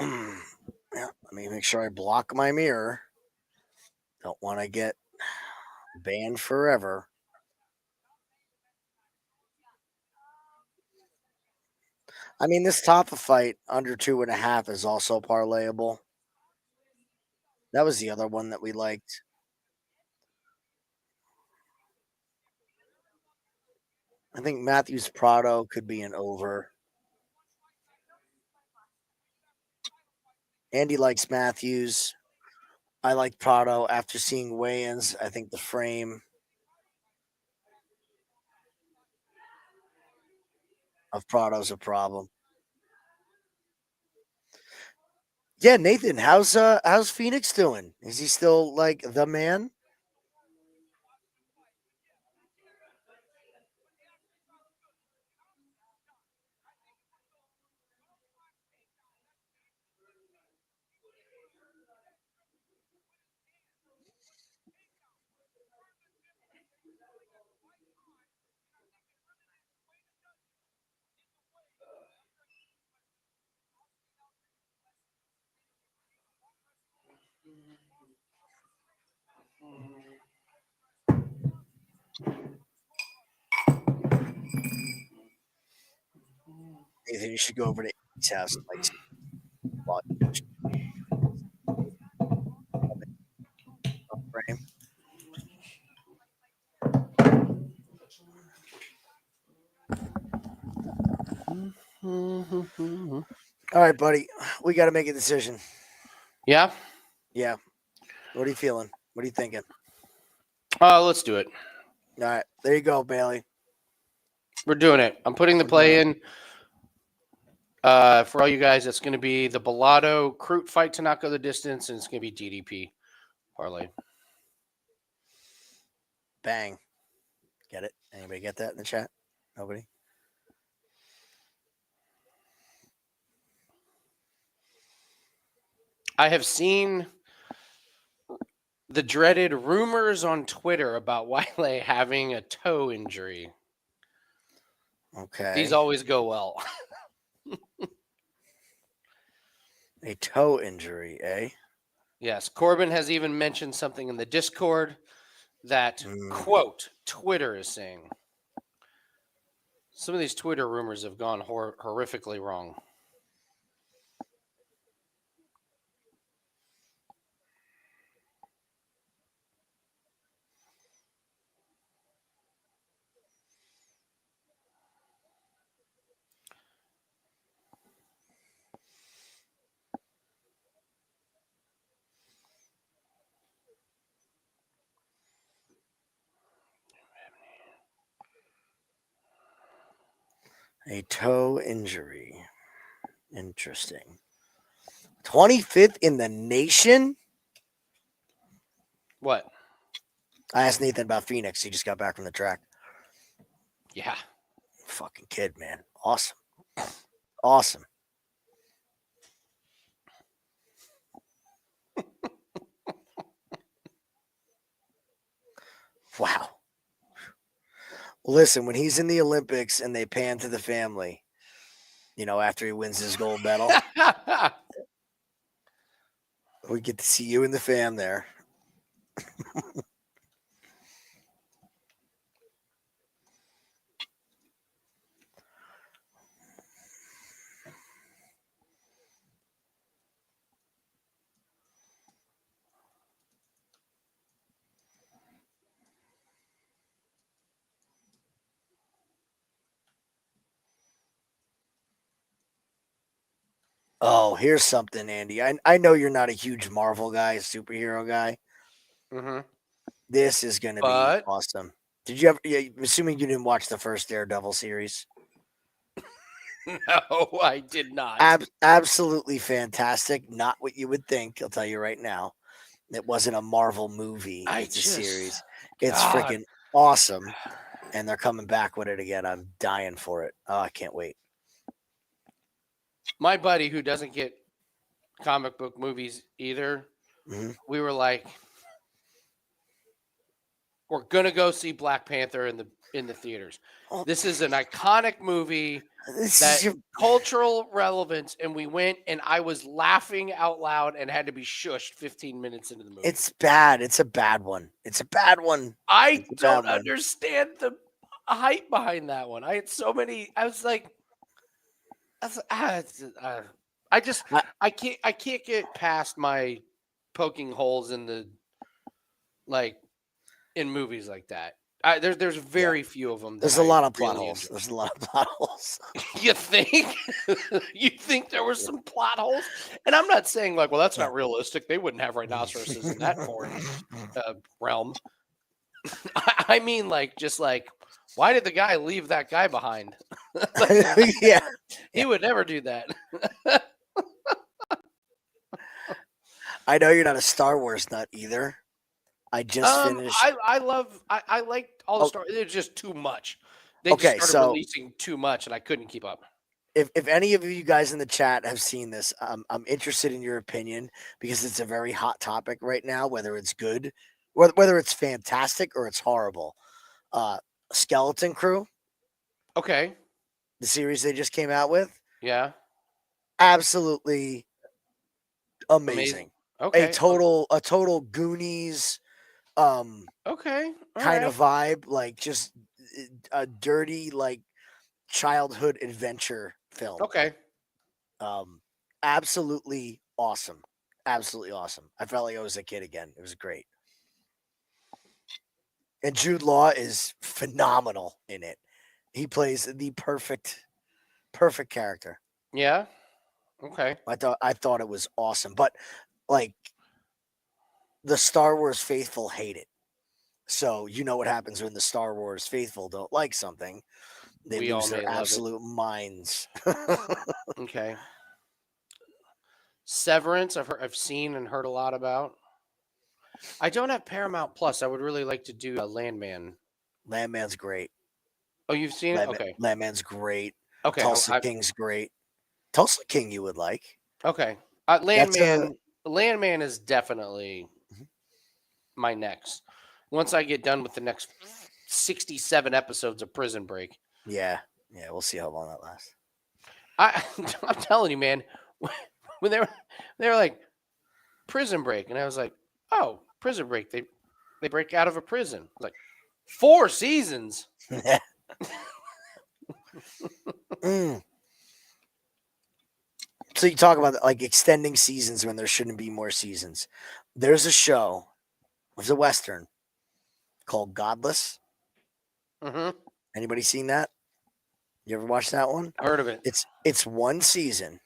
Yeah, let me make sure I block my mirror. Don't want to get banned forever. I mean, this Tafa fight under 2.5 is also parlayable. That was the other one that we liked. I think Matthews Prado could be an over. Andy likes Matthews. I like Prado after seeing weigh-ins. I think the frame of Prado's a problem. Yeah, Nathan, how's Phoenix doing? Is he still like the man? Nathan, you should go over to Andy's house and like frame. All right, buddy. We got to make a decision. Yeah. Yeah. What are you feeling? What are you thinking? Let's do it. All right. There you go, Bailey. We're doing it. I'm putting the play in. For all you guys, it's going to be the Bellato Crute fight to not go the distance, and it's going to be DDP parlay. Bang. Get it? Anybody get that in the chat? Nobody? I have seen The dreaded rumors on Twitter about Wiley having a toe injury. Okay. These always go well. A toe injury, eh? Yes. Corbin has even mentioned something in the Discord that, quote, Twitter is saying. Some of these Twitter rumors have gone horrifically wrong. A toe injury. Interesting. 25th in the nation? What? I asked Nathan about Phoenix. He just got back from the track. Yeah. Fucking kid, man. Awesome. Awesome. Wow. Well, listen, when he's in the Olympics and they pan to the family, you know, after he wins his gold medal, we get to see you and the fam there. Oh, here's something, Andy. I know you're not a huge Marvel guy, superhero guy. Mm-hmm. This is going to be awesome. Did you ever? Yeah, assuming you didn't watch the first Daredevil series. No, I did not. Absolutely fantastic. Not what you would think. I'll tell you right now. It wasn't a Marvel movie. It's a series. It's freaking awesome. And they're coming back with it again. I'm dying for it. Oh, I can't wait. My buddy who doesn't get comic book movies either, we were like, we're gonna go see Black Panther in the theaters. Oh, this is an iconic movie cultural relevance, and we went, and I was laughing out loud and had to be shushed 15 minutes into the movie. It's bad. It's a bad one. It's a bad one. I don't understand the hype behind that one. I had so many. I was like, I can't get past my poking holes in the in movies like that. There's very few of them. There's a lot of plot holes. There's a lot of plot holes. You think? You think there were some plot holes? And I'm not saying like, well, that's not realistic. They wouldn't have rhinoceroses in that foreign realm. I mean, like, just like, why did the guy leave that guy behind? Yeah, he would never do that. I know you're not a Star Wars nut either. I just finished. I liked all the Star. It's just too much. They just started releasing too much, and I couldn't keep up. If any of you guys in the chat have seen this, I'm interested in your opinion because it's a very hot topic right now. Whether it's good, whether it's fantastic or it's horrible. Skeleton Crew. Okay. The series they just came out with. Yeah. Absolutely amazing. Okay. A total Goonies okay. Kind of vibe, like just a dirty like childhood adventure film. Okay. Absolutely awesome. Absolutely awesome. I felt like I was a kid again. It was great. And Jude Law is phenomenal in it. He plays the perfect character. Yeah. Okay. I thought it was awesome. But like the Star Wars faithful hate it. So you know what happens when the Star Wars faithful don't like something. They lose their absolute minds. Okay. Severance, I've seen and heard a lot about. I don't have Paramount Plus. I would really like to do a Landman. Landman's great. Oh, you've seen it? Okay. Landman's great. Okay. Tulsa King's great. Tulsa King you would like. Okay. Landman is definitely my next. Once I get done with the next 67 episodes of Prison Break. Yeah. We'll see how long that lasts. I'm telling you, man. When they were like Prison Break, and I was like, oh, Prison Break. They break out of a prison. Like 4 seasons. So you talk about like extending seasons when there shouldn't be more seasons. There's a show, it's a Western called Godless. Mm-hmm. Anybody seen that? You ever watched that one? Heard of it. It's 1 season,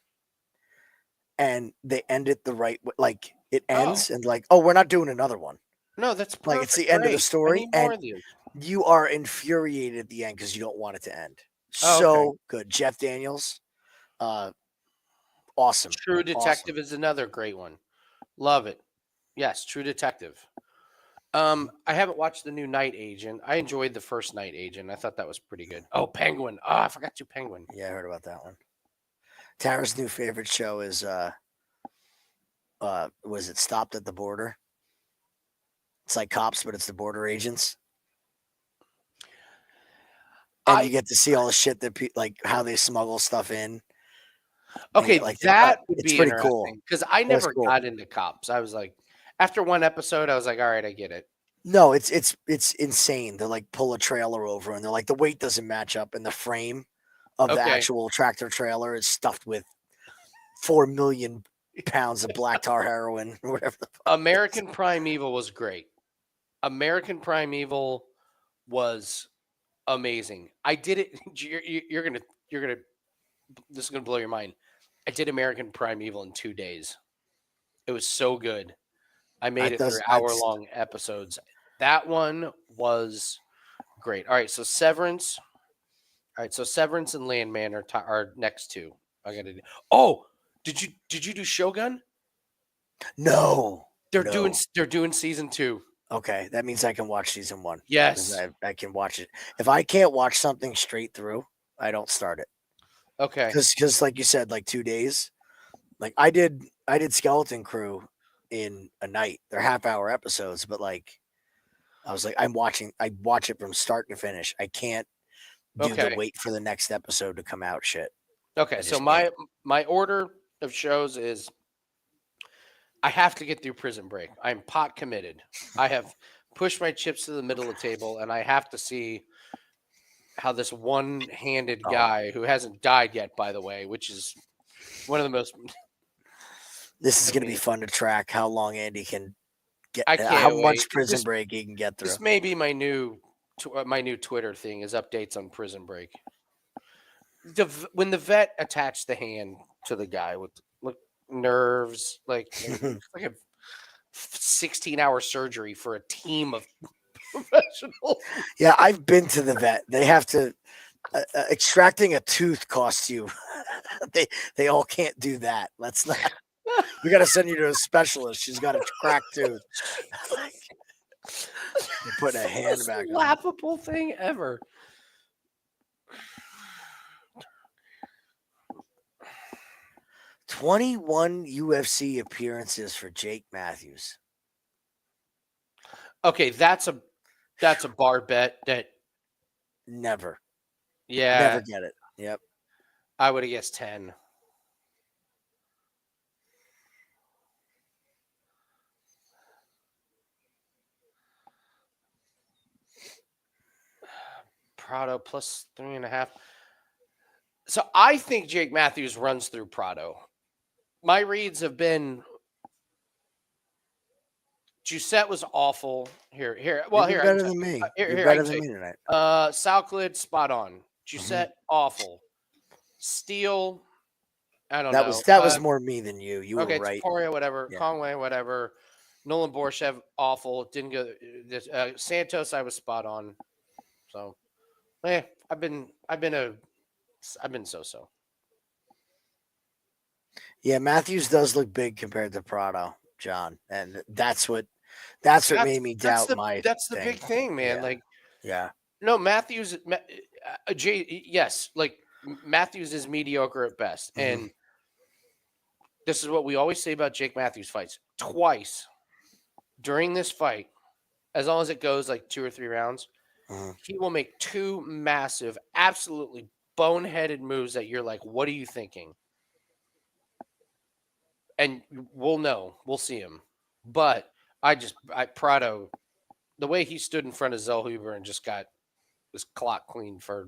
and they end it the right way. Like it ends and like, oh, we're not doing another one. No, that's perfect. Like it's the end of the story, and of these. you are infuriated at the end because you don't want it to end. Oh, So good. Jeff Daniels, awesome. True Detective is another great one. Love it. Yes, True Detective. I haven't watched the new Night Agent. I enjoyed the first Night Agent. I thought that was pretty good. Oh, Penguin. Oh, I forgot you, Penguin. Yeah, I heard about that one. Tara's new favorite show is was it Stopped at the Border? It's like Cops, but it's the border agents. And you get to see all the shit that like how they smuggle stuff in. Okay, like that would it's be pretty interesting cool because I never got into Cops. I was like, after one episode, I was like, all right, I get it. No, it's insane. They like pull a trailer over, and they're like the weight doesn't match up, and the frame of the actual tractor trailer is stuffed with 4 million pounds of black tar heroin or whatever. American Primeval was great. American Primeval was amazing. I did it. You're gonna. This is gonna blow your mind. I did American Primeval in 2 days. It was so good. I made it through hour-long episodes. That one was great. All right, so Severance. All right, so Severance and Landman are next 2. I gotta do. Oh, did you do Shogun? No, they're doing season 2. Okay, that means I can watch season 1. Yes, I can watch it. If I can't watch something straight through, I don't start it. Okay, because like you said, like 2 days. Like I did Skeleton Crew in a night. They're half-hour episodes, but like I was like, I watch it from start to finish. I can't do the wait for the next episode to come out shit. Okay, so my order of shows is I have to get through Prison Break. I'm pot committed. I have pushed my chips to the middle of the table, and I have to see how this one-handed guy who hasn't died yet, by the way, which is one of the most. This is going to be fun to track how long Andy can get. I can't how wait. much Prison Break he can get through. This may be my new Twitter thing is updates on Prison Break. When the vet attached the hand to the guy with nerves, like a 16-hour surgery for a team of professionals. Yeah, I've been to the vet. They have to extracting a tooth costs you. they all can't do that. Let's not. We got to send you to a specialist. She's got a cracked tooth. You're putting a hand back on. Laughable thing ever. "21 UFC appearances for Jake Matthews." Okay, that's a bar bet that never get it. Yep. I would have guessed 10. Prado plus 3.5. So I think Jake Matthews runs through Prado. My reads have been Giuseppe was awful. Here. Well, You're better than me. You're better than me tonight. Salclid, spot on. Giuseppe, awful. Steele, I don't know. That was more me than you. You were right. Taporia, whatever. Yeah. Conway, whatever. Nolan Borshev, awful. Didn't go. Santos, I was spot on. So, I've been so. Yeah, Matthews does look big compared to Prado, John, and that's what made me doubt That's the big thing, man. Yeah. Like, yeah, no, Matthews. Yes, like Matthews is mediocre at best, and this is what we always say about Jake Matthews fights. Twice during this fight, as long as it goes like 2 or 3 rounds, Mhm. he will make 2 massive, absolutely boneheaded moves that you're like, "What are you thinking?" And we'll know. We'll see him. But Prado, the way he stood in front of Zellhuber and just got his clock clean for.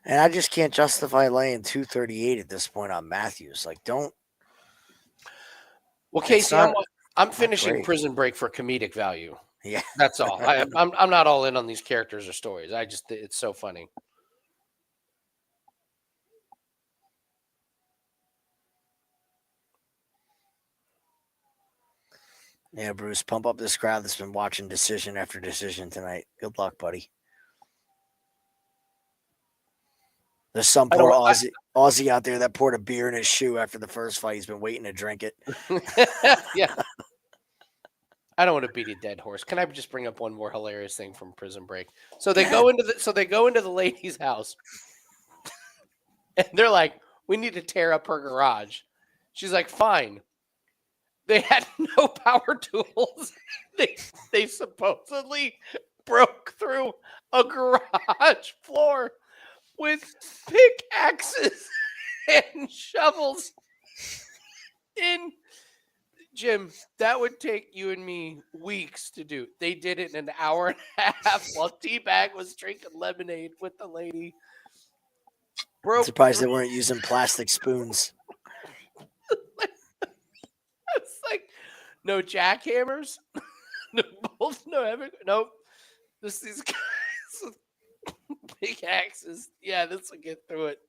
And I just can't justify laying 238 at this point on Matthews. Like, don't. Well, It's Casey, not. I'm finishing great. Prison Break for comedic value. Yeah. That's all. I'm not all in on these characters or stories. It's so funny. Yeah, Bruce, pump up this crowd that's been watching decision after decision tonight. Good luck, buddy. There's some I poor don't. Aussie out there that poured a beer in his shoe after the first fight. He's been waiting to drink it. Yeah. I don't want to beat a dead horse. Can I just bring up one more hilarious thing from Prison Break? So they go into the lady's house, and they're like, "We need to tear up her garage." She's like, "Fine." They had no power tools. They supposedly broke through a garage floor with pickaxes and shovels. In Jim, that would take you and me weeks to do. They did it in an hour and a half while T-Bag was drinking lemonade with the lady. I'm surprised they weren't using plastic spoons. It's like no jackhammers, no bolts, nope. Just these guys with pickaxes. Yeah, this will get through it.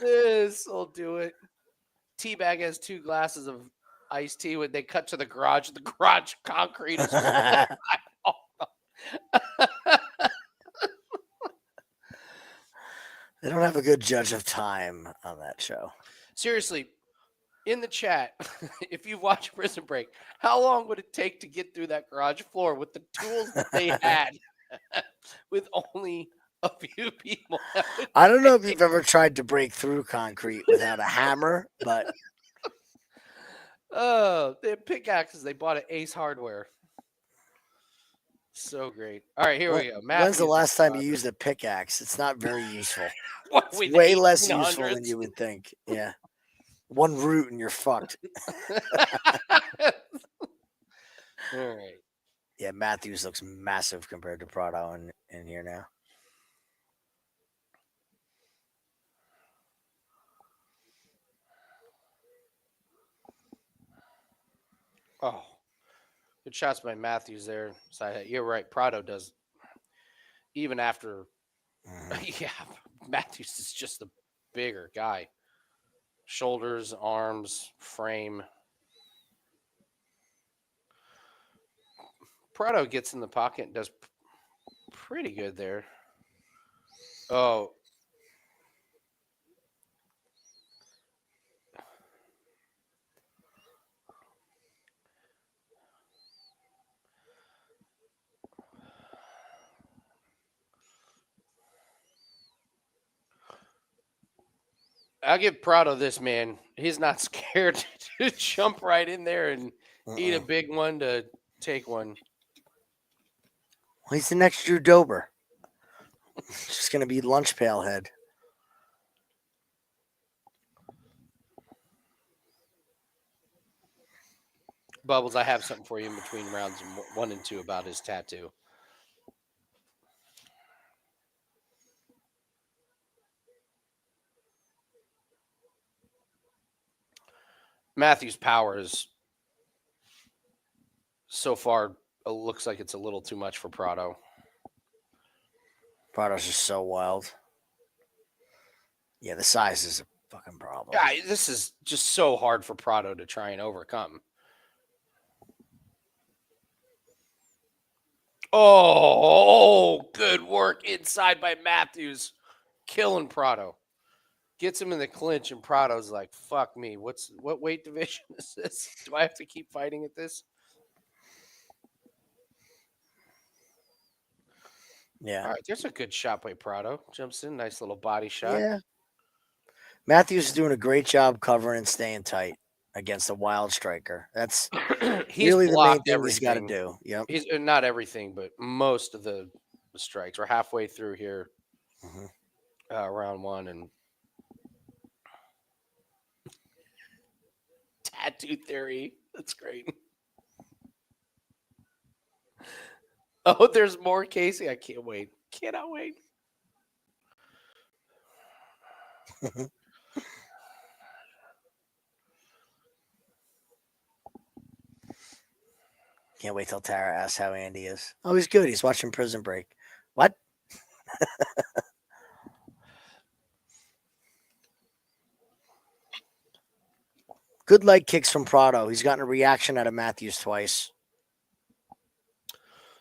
This will do it. T-Bag has 2 glasses of iced tea when they cut to the garage. The garage concrete is. They don't have a good judge of time on that show. Seriously, in the chat, if you watch Prison Break, how long would it take to get through that garage floor with the tools that they had with only a few people? I don't know if you've ever tried to break through concrete without a hammer, but Oh, they had pickaxes. They bought at Ace Hardware. So great. All right, here we go. when's the Matthews last time you used a pickaxe? It's not very useful. What, It's with way less useful 1800s? than you would think. Yeah. One root and you're fucked. All right. Yeah, Matthews looks massive compared to Prado in here now. Oh, good shots by Matthews there. Side, you're right. Prado does. Even after, yeah, Matthews is just the bigger guy. Shoulders, arms, frame. Prado gets in the pocket and does pretty good there. Oh. I'll give Prado this, man. He's not scared to jump right in there and eat a big one to take one. Well, he's the next Drew Dober. It's just going to be lunch pail head. Bubbles, I have something for you in between rounds 1 and 2 about his tattoo. Matthew's power is so far looks like it's a little too much for Prado. Prado's just so wild. Yeah, the size is a fucking problem. Yeah, this is just so hard for Prado to try and overcome. Oh, good work inside by Matthews. Killing Prado. Gets him in the clinch, and Prado's like, fuck me. What weight division is this? Do I have to keep fighting at this? Yeah. All right, there's a good shot by Prado. Jumps in, nice little body shot. Yeah. Matthews is doing a great job covering and staying tight against a wild striker. That's He's really the main blocked thing he's got to everything. do. Yep. He's not everything, but most of the strikes. We're halfway through here, round one, and tattoo theory. That's great. Oh, there's more, Casey. I can't wait. Cannot wait. Can't wait till Tara asks how Andy is. Oh, he's good. He's watching Prison Break. What? Good leg kicks from Prado. He's gotten a reaction out of Matthews twice.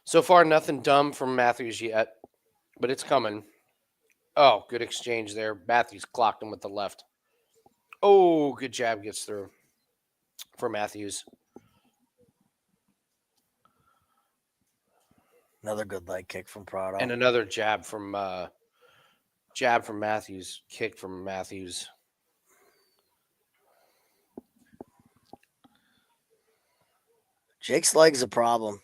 So far, nothing dumb from Matthews yet, but it's coming. Oh, good exchange there. Matthews clocked him with the left. Oh, good jab gets through for Matthews. Another good leg kick from Prado. And another jab from Matthews. Kick from Matthews. Jake's leg's a problem.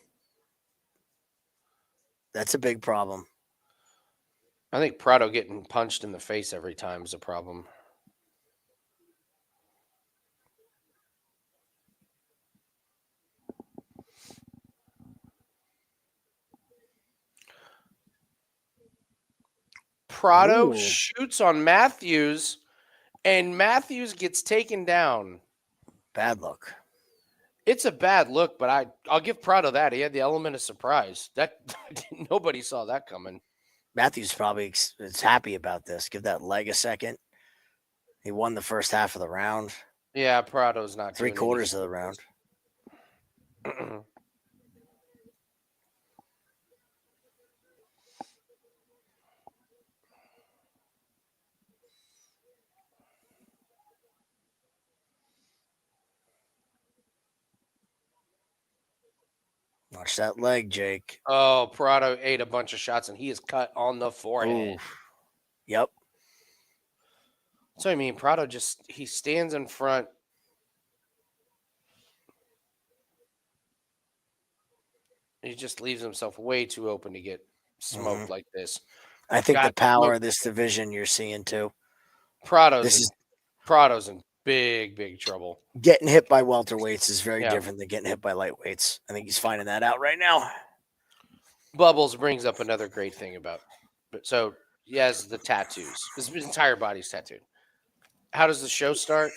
That's a big problem. I think Prado getting punched in the face every time is a problem. Prado shoots on Matthews, and Matthews gets taken down. Bad look. It's a bad look, but I'll give Prado that. He had the element of surprise. That nobody saw that coming. Matthews probably is happy about this. Give that leg a second. He won the first half of the round. Yeah, Prado's not three quarters of the round. Watch that leg, Jake. Oh, Prado ate a bunch of shots, and he is cut on the forehead. Ooh. Yep. So, I mean, Prado he stands in front. He just leaves himself way too open to get smoked like this. I think the power of this division you're seeing, too. Prado's in big, big trouble. Getting hit by welterweights is very different than getting hit by lightweights. I think he's finding that out right now. Bubbles brings up another great thing about it. So he has the tattoos. His entire body's tattooed. How does the show start?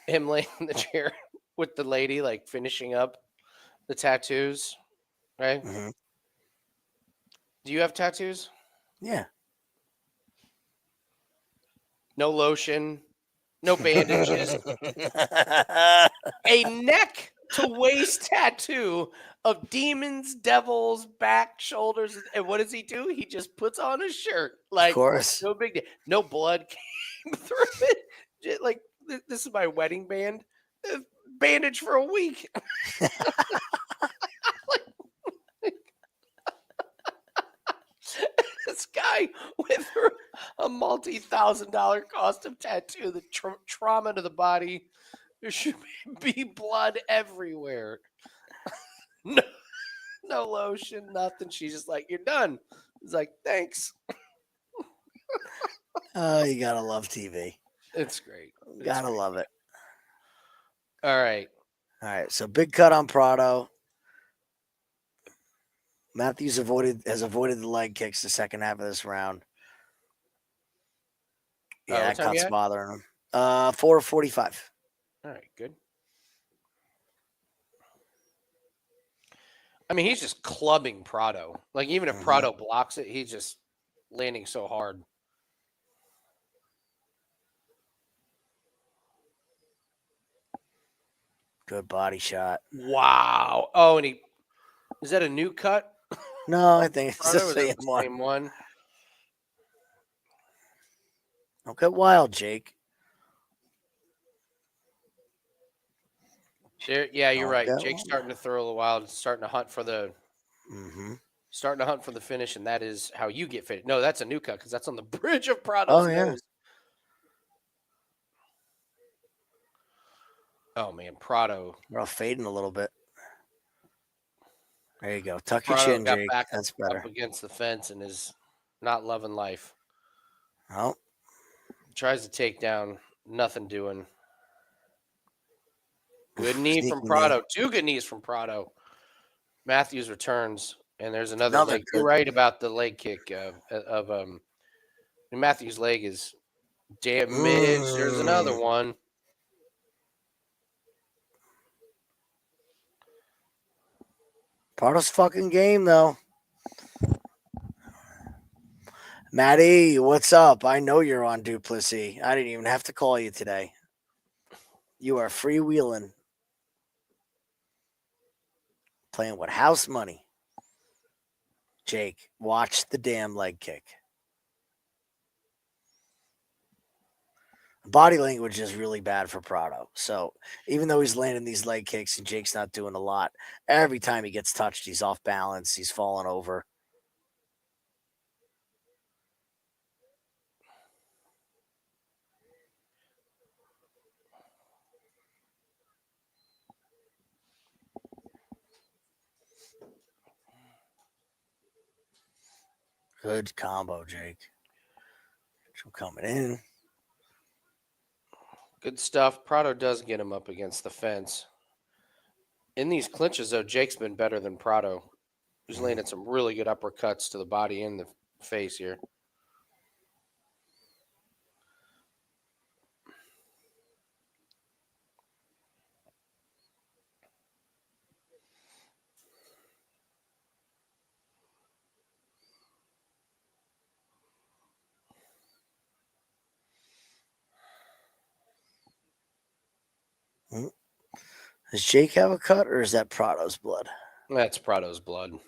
Him laying in the chair with the lady, like finishing up the tattoos, right? Mm-hmm. Do you have tattoos? Yeah. No lotion, no bandages. A neck to waist tattoo of demons, devils, back, shoulders. And what does he do? He just puts on a shirt. Like, of course. No big deal. No blood came through it. Like, this is my wedding band. Bandage for a week. This guy with a multi-$1,000 cost of tattoo, the trauma to the body, there should be blood everywhere. No lotion, nothing. She's just like, you're done. He's like, thanks. Oh, you gotta love TV. It's great. Gotta love it. All right. So big cut on Prado. Matthews has avoided the leg kicks the second half of this round. Yeah, that cut's bothering him. 4:45. All right, good. I mean, he's just clubbing Prado. Like, even if Prado blocks it, he's just landing so hard. Good body shot. Wow. Oh, and is that a new cut? No, I think it's the same one. Don't get wild, Jake. Yeah, you're right. Jake's starting to throw a little wild. Starting to hunt for the finish, and that is how you get fit. No, that's a new cut because that's on the bridge of Prado's nose. Oh man, Prado. We're all fading a little bit. There you go. Tuck your Prado chin, got Jake. back That's up better. against the fence and is not loving life. Oh, Tries to take down, nothing doing. Good knee from sneaky Prado. 2 good knees from Prado. Matthews returns, and there's another Another leg. You're good. right about the leg kick of Matthews' leg is damaged. There's another one. Prado's fucking game, though. Maddie, what's up? I know you're on Duplessis. I didn't even have to call you today. You are freewheeling. Playing with house money. Jake, watch the damn leg kick. Body language is really bad for Prado. So even though he's landing these leg kicks and Jake's not doing a lot, every time he gets touched, he's off balance. He's falling over. Good combo, Jake. Coming in. Good stuff. Prado does get him up against the fence. In these clinches, though, Jake's been better than Prado. He's landed some really good uppercuts to the body and the face here. Does Jake have a cut or is that Prado's blood? That's Prado's blood.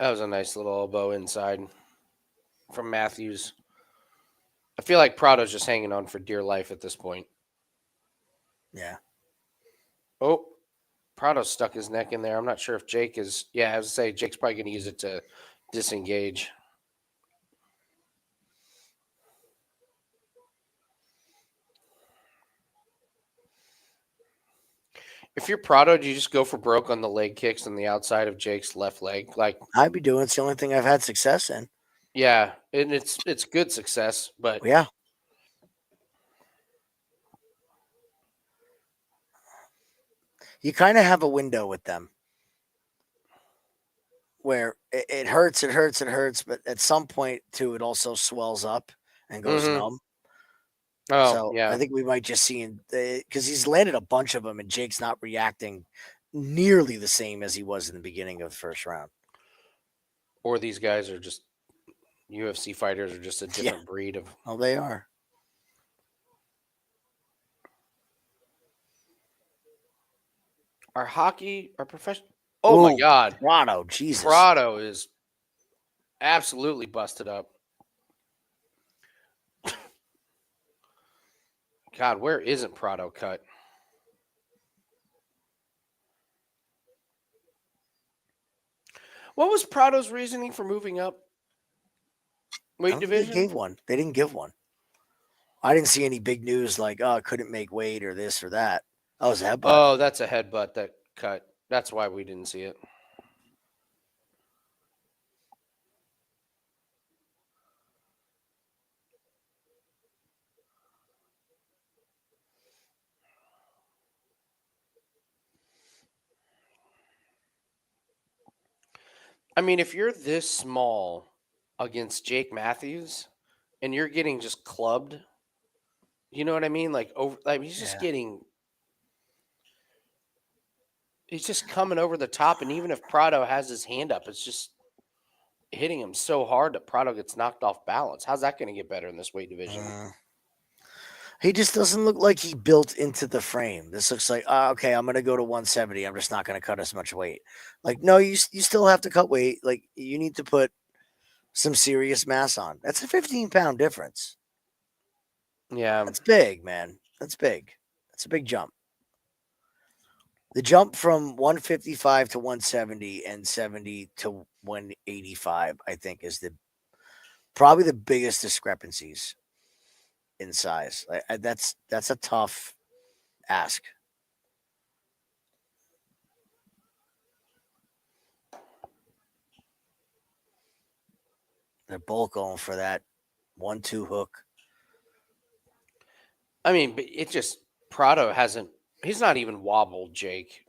That was a nice little elbow inside from Matthews. I feel like Prado's just hanging on for dear life at this point. Yeah. Oh, Prado stuck his neck in there. I'm not sure if Jake is. Yeah, I was say Jake's probably going to use it to disengage. If you're Prado, do you just go for broke on the leg kicks on the outside of Jake's left leg? Like, I'd be doing. It's the only thing I've had success in. yeah, and it's good success, but Yeah. You kind of have a window with them where it hurts, but at some point too, it also swells up and goes numb. Oh, So yeah. I think we might just see because he's landed a bunch of them and Jake's not reacting nearly the same as he was in the beginning of the first round. Or these guys are just UFC fighters are just a different breed of. Oh, they are. Our hockey, our professional. Oh my God, Prado, Jesus. Prado is absolutely busted up. God, where isn't Prado cut? What was Prado's reasoning for moving up weight division? They gave one. They didn't give one. I didn't see any big news like, oh, couldn't make weight or this or that. That was a headbutt. Oh, that's a headbutt that cut. That's why we didn't see it. I mean, if you're this small against Jake Matthews and you're getting just clubbed, you know what I mean? Like over, like he's just getting, he's just coming over the top. And even if Prado has his hand up, it's just hitting him so hard that Prado gets knocked off balance. How's that going to get better in this weight division? He just doesn't look like he built into the frame. This looks like, okay, I'm going to go to 170. I'm just not going to cut as much weight. Like, no, you still have to cut weight. Like, you need to put some serious mass on. That's a 15-pound difference. Yeah. That's big, man. That's big. That's a big jump. The jump from 155 to 170 and 70 to 185, I think, is probably the biggest discrepancies in size. That's a tough ask. They're both going for that 1-2 hook. I mean, but it just Prado hasn't. He's not even wobbled, Jake.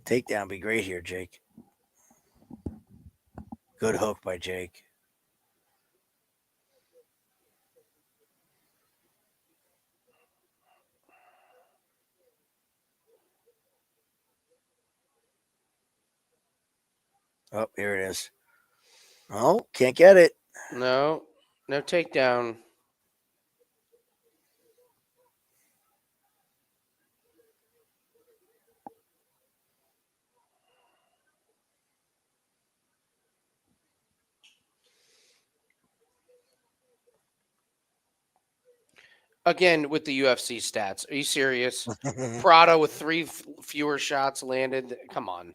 Takedown be great here, Jake. Good hook by Jake. Oh, here it is. Oh, can't get it. No takedown. Again, with the UFC stats, are you serious? Prado with 3 fewer shots landed. Come on.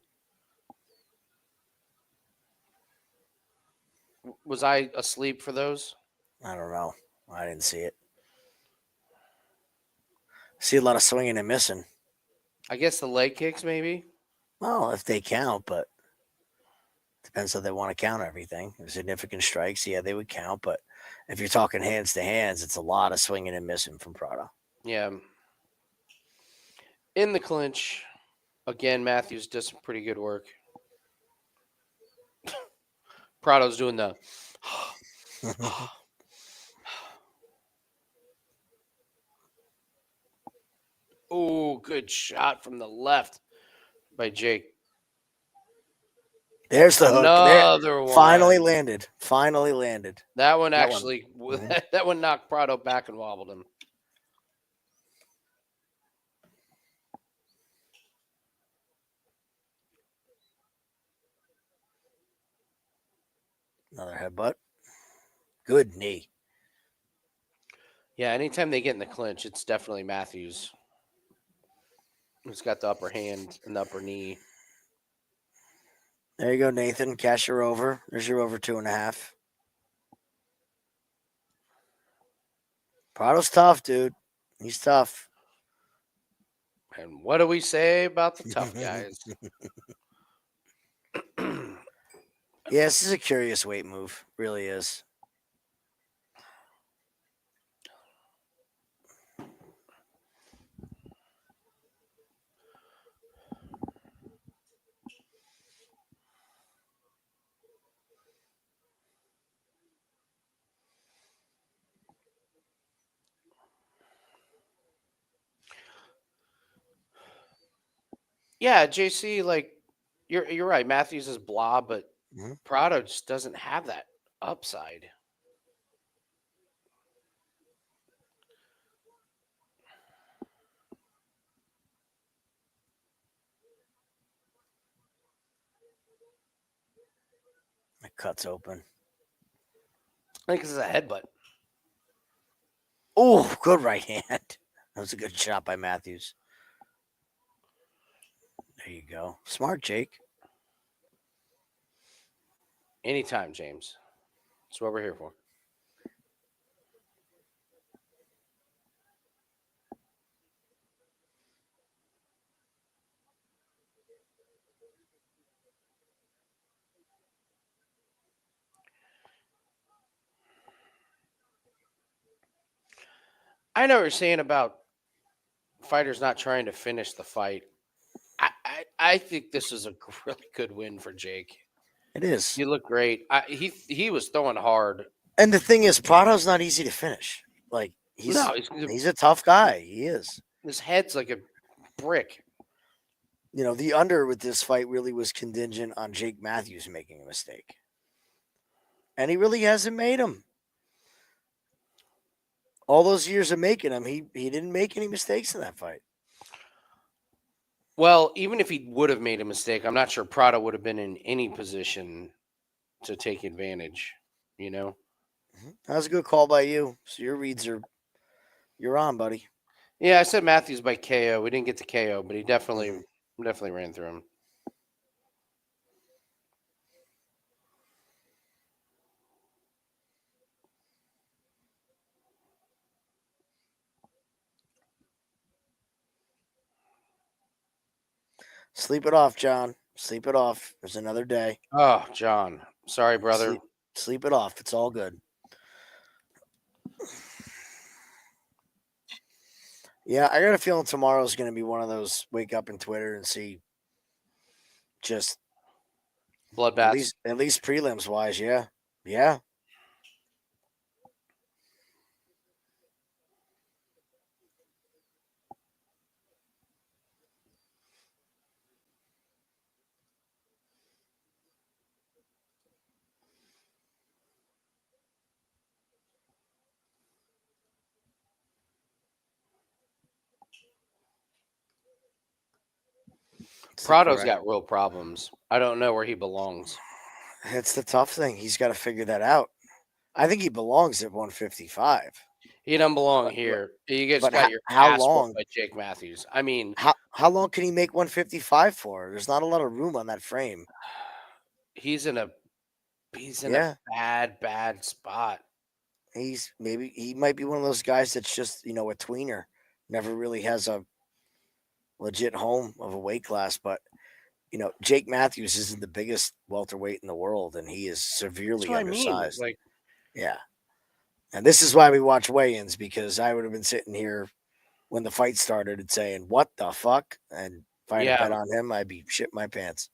Was I asleep for those? I don't know. I didn't see it. See a lot of swinging and missing. I guess the leg kicks, maybe. Well, if they count, but depends how they want to count everything. Significant strikes, yeah, they would count. But if you're talking hands to hands, it's a lot of swinging and missing from Prado. Yeah. In the clinch, again, Matthews does some pretty good work. Prado's doing the. Oh, good shot from the left by Jake. There's the hook. Another one. Finally landed. Finally landed. That one actually, that one knocked Prado back and wobbled him. Another headbutt. Good knee. Yeah, anytime they get in the clinch, it's definitely Matthews. He's got the upper hand and the upper knee. There you go, Nathan. Cash your over. There's your over 2.5. Prado's tough, dude. He's tough. And what do we say about the tough guys? Yeah, this is a curious weight move. Really is. Yeah, JC, like you're right. Matthews is blah, but Mhm. Prado just doesn't have that upside. It cuts open. I think this is a headbutt. Oh, good right hand. That was a good shot by Matthews. There you go. Smart, Jake. Anytime, James. That's what we're here for. I know what you're saying about fighters not trying to finish the fight. I think this is a really good win for Jake. It is. You look great. He was throwing hard. And the thing is, Prado's not easy to finish. Like he's a tough guy. He is. His head's like a brick. You know, the under with this fight really was contingent on Jake Matthews making a mistake. And he really hasn't made them. All those years of making them, he didn't make any mistakes in that fight. Well, even if he would have made a mistake, I'm not sure Prado would have been in any position to take advantage, you know? That was a good call by you. So your reads you're on, buddy. Yeah, I said Matthews by KO. We didn't get to KO, but he definitely ran through him. Sleep it off, John. Sleep it off. There's another day. Oh, John. Sorry, brother. Sleep it off. It's all good. Yeah, I got a feeling tomorrow's going to be one of those wake up in Twitter and see just bloodbaths. At least prelims wise, yeah. Yeah. Prado's got real problems. I don't know where he belongs. It's the tough thing. He's got to figure that out. I think he belongs at 155. He doesn't belong here. You just got your how ass long whooped by Jake Matthews. I mean, how long can he make 155 for? There's not a lot of room on that frame. He's in a bad spot. He might be one of those guys that's just, you know, a tweener. Never really has a legit home of a weight class, but you know, Jake Matthews isn't the biggest welterweight in the world, and he is severely undersized. Like, yeah. And this is why we watch weigh-ins, because I would have been sitting here when the fight started and saying, "What the fuck?" And if I had to bet on him, I'd be shitting my pants.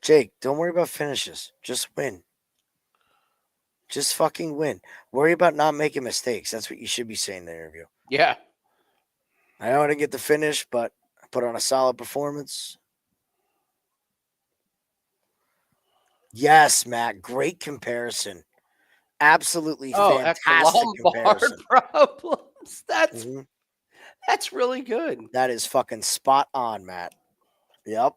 Jake, don't worry about finishes. Just win. Just fucking win. Worry about not making mistakes. That's what you should be saying in the interview. Yeah. I know I didn't get the finish, but I put on a solid performance. Yes, Matt. Great comparison. Absolutely fantastic comparison. Problems. That's really good. That is fucking spot on, Matt. Yep.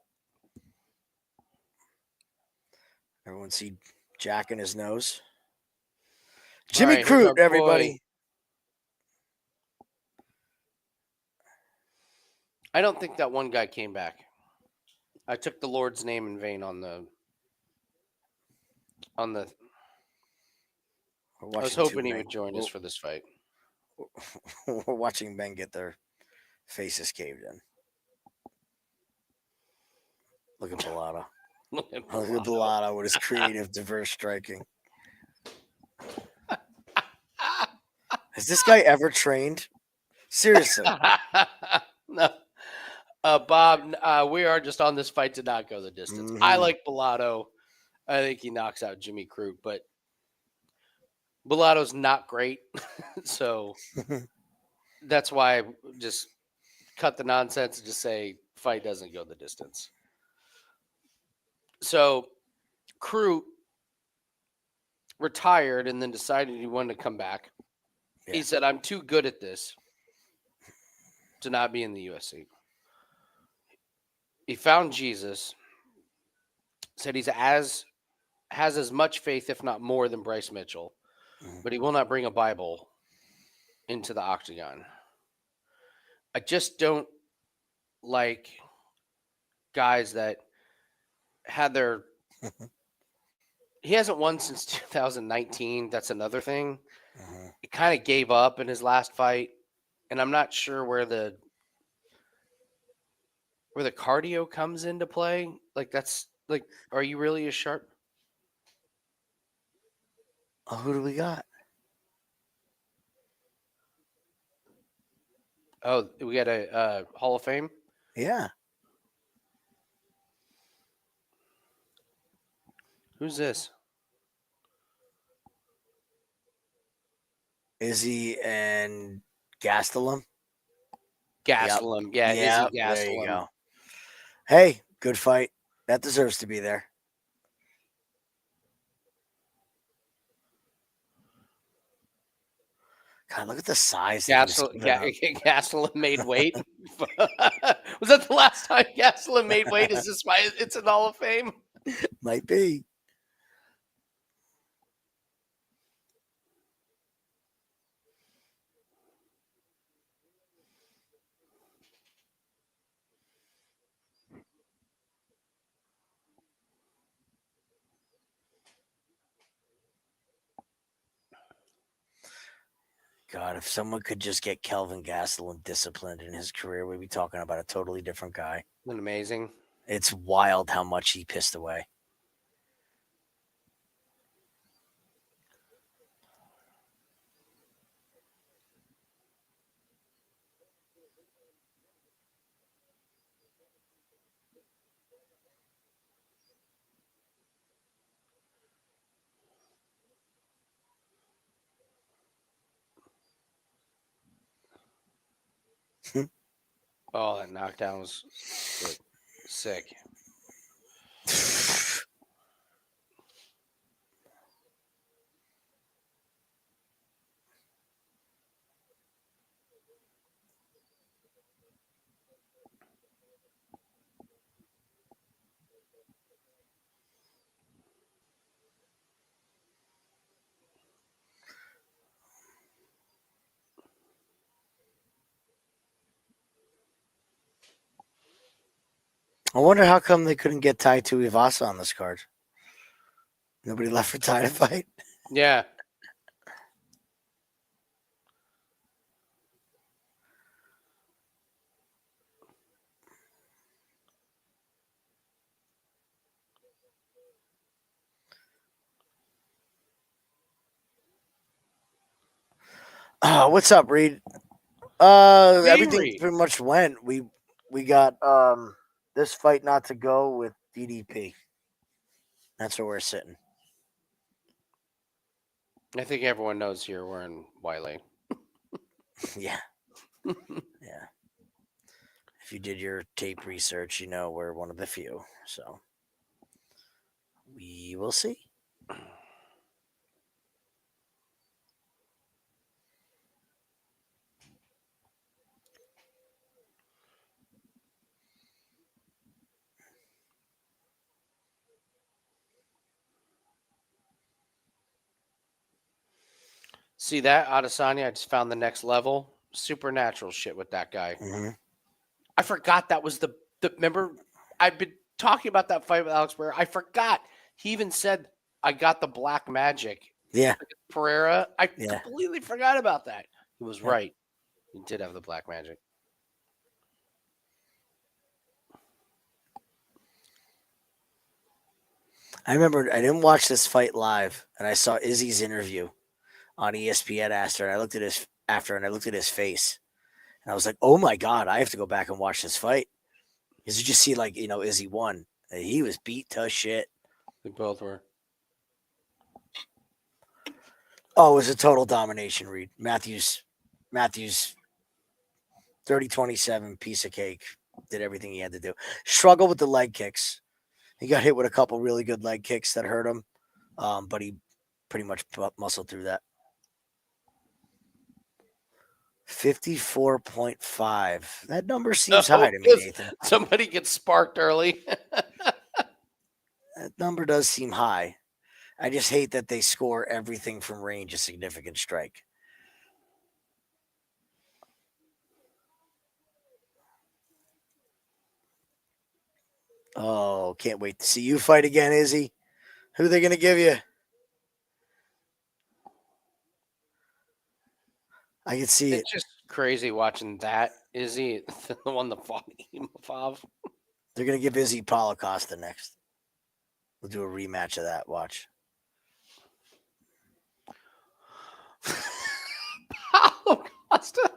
Everyone see Jack in his nose. Jimmy Crute, everybody. I don't think that one guy came back. I took the Lord's name in vain on the. I was hoping he would join us for this fight. We're watching men get their faces caved in. Look at Bellata. Look at Bellata with his creative, diverse striking. Has this guy ever trained? Seriously. No. Bob, we are just on this fight to not go the distance. Mm-hmm. I like Bellato. I think he knocks out Jimmy Crute, but Bellato's not great. So that's why I just cut the nonsense and just say fight doesn't go the distance. So Crute retired and then decided he wanted to come back. Yeah. He said, "I'm too good at this to not be in the UFC." He found Jesus, said he has as much faith, if not more, than Bryce Mitchell, but he will not bring a Bible into the octagon. I just don't like guys that had their. He hasn't won since 2019. That's another thing. He kind of gave up in his last fight, and I'm not sure where the cardio comes into play. Like that's like, are you really as sharp? Oh, who do we got? Oh, we got a Hall of Fame. Yeah. Who's this? Izzy and Gastelum. Gastelum. Yeah, Yeah, Izzy there you Gastelum. go. Hey, good fight. That deserves to be there. God, look at the size. Gastelum made weight. Was that the last time Gastelum made weight? Is this why it's in Hall of Fame? Might be. God, if someone could just get Kelvin Gastelum disciplined in his career, we'd be talking about a totally different guy. Isn't it amazing? It's wild how much he pissed away. Oh, that knockdown was sick. I wonder how come they couldn't get Tai Tuivasa on this card. Nobody left for Tai to fight. Yeah. What's up, Reed? Hey, Everything Reed. pretty much went. We got this fight not to go with DDP. That's where we're sitting. I think everyone knows here we're in Wiley. Yeah. Yeah. If you did your tape research, you know we're one of the few. So we will see. See that Adesanya? I just found the next level. Supernatural shit with that guy. Mm-hmm. I forgot that was the remember I've been talking about that fight with Alex Pereira. I forgot he even said I got the black magic. Yeah. Pereira. I Yeah. completely forgot about that. He was right. He did have the black magic. I remember I didn't watch this fight live, and I saw Izzy's interview on ESPN after, and I looked at his face, and I was like, "Oh my god, I have to go back and watch this fight." Because you just see, like, Izzy won. He was beat to shit. They both were. Oh, it was a total domination, Reed. Matthews 30-27, piece of cake. Did everything he had to do. Struggled with the leg kicks. He got hit with a couple really good leg kicks that hurt him, but he pretty much muscled through that. 54.5. That number seems high to me, Nathan. Somebody gets sparked early. That number does seem high. I just hate that they score everything from range a significant strike. Oh, can't wait to see you fight again, Izzy. Who are they going to give you? I can see it. It's just crazy watching that. Izzy, the one that fought Imavov. They're going to give Izzy Paulo Costa next. We'll do a rematch of that. Watch. Paulo Costa.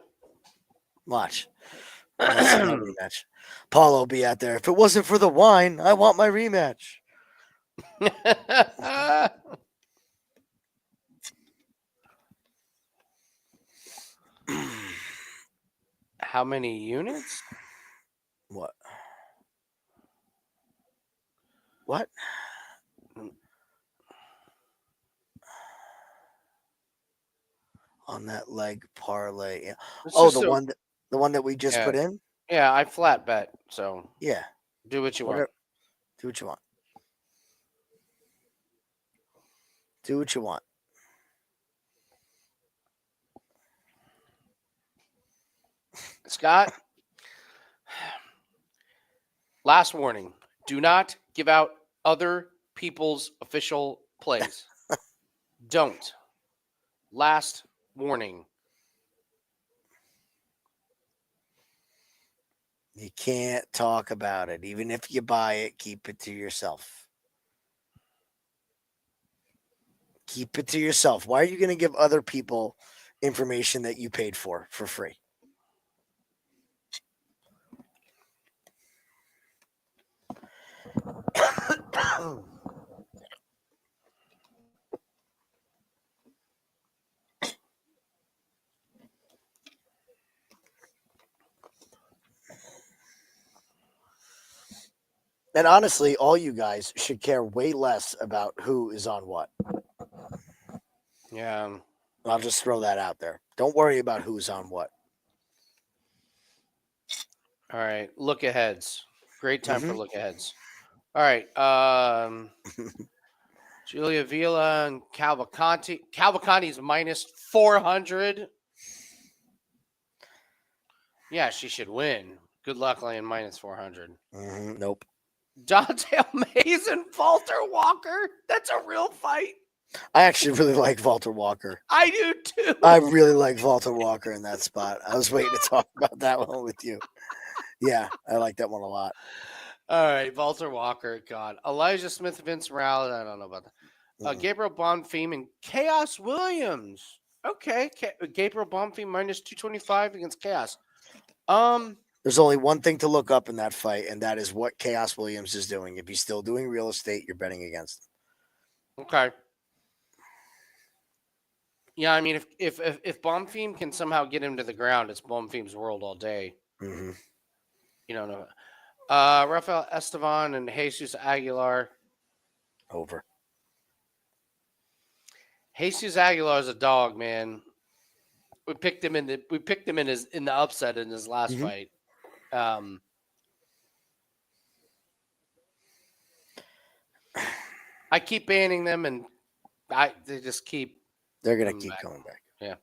Watch. Let's see that rematch. Paulo will be out there. If it wasn't for the wine, I want my rematch. How many units? What? What? On that leg parlay. Yeah. Oh, the one that we just put in? Yeah, I flat bet. So yeah. Do what you want. Do what you want. Do what you want. Scott, last warning. Do not give out other people's official plays. Don't. Last warning. You can't talk about it. Even if you buy it, keep it to yourself. Keep it to yourself. Why are you going to give other people information that you paid for free? And honestly, all you guys should care way less about who is on what. Yeah. I'll just throw that out there. Don't worry about who's on what. All right. Look aheads. Great time for Mhm. look aheads. All right. Julia Vila and Cavalcanti. Cavalcanti's minus 400. Yeah, she should win. Good luck laying minus 400. Nope. Dante Mays and Walter Walker. That's a real fight. I actually really like Walter Walker. I do too. I really like Walter Walker in that spot. I was waiting to talk about that one with you. Yeah, I like that one a lot. All right, Walter Walker. God, Elijah Smith, Vince Morales. I don't know about that. Gabriel Bonfim and Chaos Williams. Okay, Gabriel Bonfim minus 225 against Chaos. There's only one thing to look up in that fight, and that is what Chaos Williams is doing. If he's still doing real estate, you're betting against him. Okay. Yeah, I mean, if Bonfim can somehow get him to the ground, it's Bonfim's world all day. Mm-hmm. You don't know. Rafael Estevan and Jesus Aguilar. Over. Jesus Aguilar is a dog, man. We picked him in the upset in his last fight. I keep banning them, and they just keep. They're gonna keep coming back. Yeah.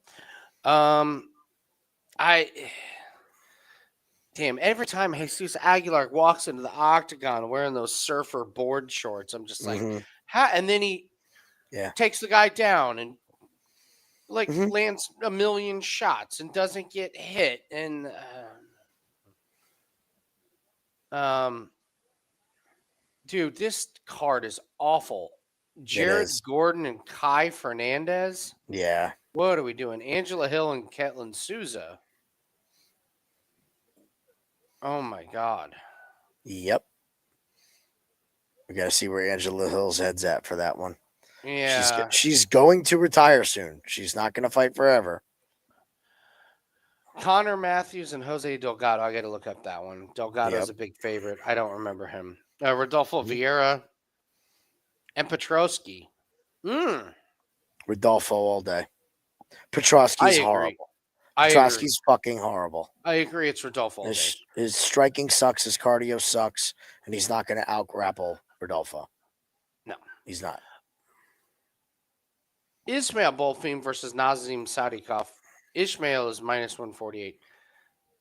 Damn, every time Jesus Aguilar walks into the octagon wearing those surfer board shorts, I'm just like, how? And then he takes the guy down and lands a million shots and doesn't get hit. And dude, this card is awful. Jared Gordon and Kai Fernandez. Yeah. What are we doing? Angela Hill and Ketlin Souza. Oh my God. Yep. We got to see where Angela Hill's head's at for that one. Yeah. She's going to retire soon. She's not going to fight forever. Connor Matthews and Jose Delgado. I got to look up that one. Delgado's a big favorite. I don't remember him. Rodolfo Vieira and Petrosky. Rodolfo all day. Petrosky's horrible. Petrosky's fucking horrible. I agree. It's Rodolfo all day. His striking sucks. His cardio sucks. And he's not going to out-grapple Rodolfo. No. He's not. Ismail Bolfin versus Nazim Sadikov. Ishmael is minus 148.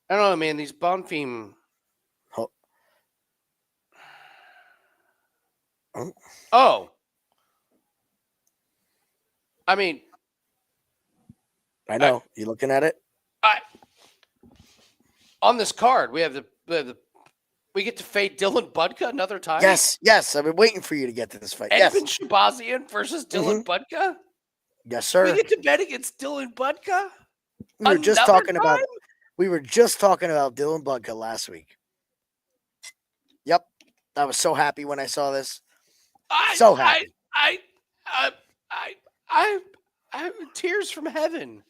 I don't know, man. These Bonfim. Oh. I mean, I know. You looking at it? On this card, we get to fade Dylan Budka another time. Yes. I've been waiting for you to get to this fight. Edmund Shabazian versus Dylan Budka. Yes, sir. We get to bet against Dylan Budka. We were just talking about Dylan Budka last week. Yep. I was so happy when I saw this. So happy. I tears from heaven.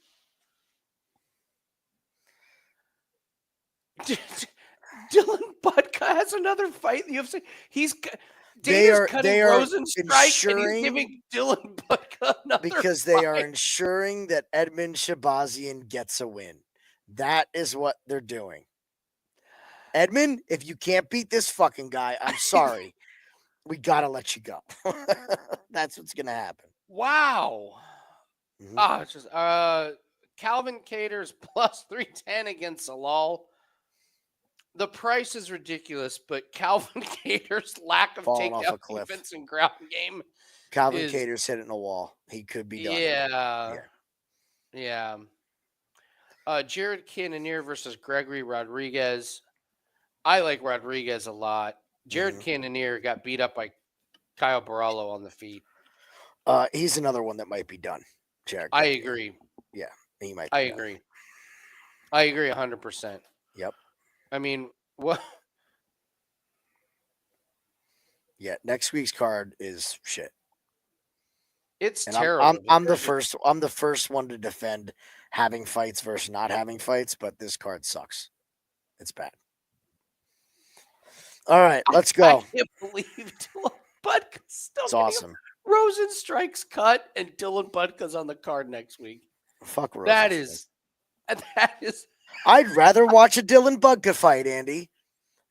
Dylan Budka has another fight in the UFC. Dana's cutting Rosenstrike and he's giving Dylan Budka another because they are ensuring that Edmund Shabazian gets a win. That is what they're doing. Edmund, if you can't beat this fucking guy, I'm sorry. We got to let you go. That's what's going to happen. Wow. It's just Calvin Kattar's plus 310 against Salal. The price is ridiculous, but Calvin Kattar's lack of takedown defense and ground game. Calvin Kattar's hitting the wall. He could be done. Yeah. Jared Cannonier versus Gregory Rodriguez. I like Rodriguez a lot. Jared Cannonier got beat up by Kyle Barallo on the feet. He's another one that might be done. Jared. I agree. Yeah, he might. I agree 100%. Yep. I mean, what? Yeah, next week's card is shit. It's terrible. I'm the first one to defend having fights versus not having fights, but this card sucks. It's bad. All right, let's go. I can't believe Dylan Budka's still it's awesome. Rosenstrike's cut and Dylan Budka's on the card next week. Fuck Rosenstrike. That is. I'd rather watch a Dylan Budka fight, Andy.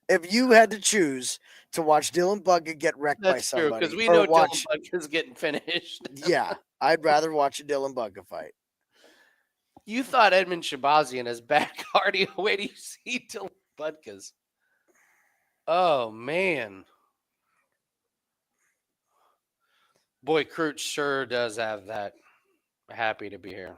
If you had to choose to watch Dylan Budka get wrecked by somebody. That's true, because we know Dylan Budka's getting finished. Yeah, I'd rather watch a Dylan Budka fight. You thought Edmund Shabazian has bad cardio. Wait till you see Dylan Budka's. Oh, man. Boy, Crute sure does have that. Happy to be here.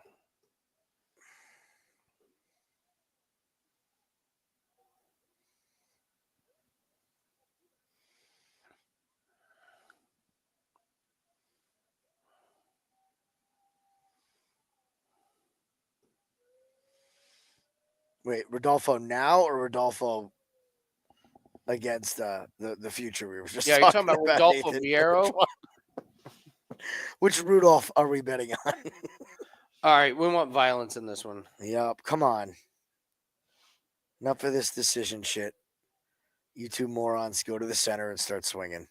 Wait, Rodolfo now or Rodolfo against the future we were just you're talking about Rodolfo Vieiro? Which Rudolph are we betting on? All right, we want violence in this one. Yep, come on. Enough of this decision shit. You two morons go to the center and start swinging.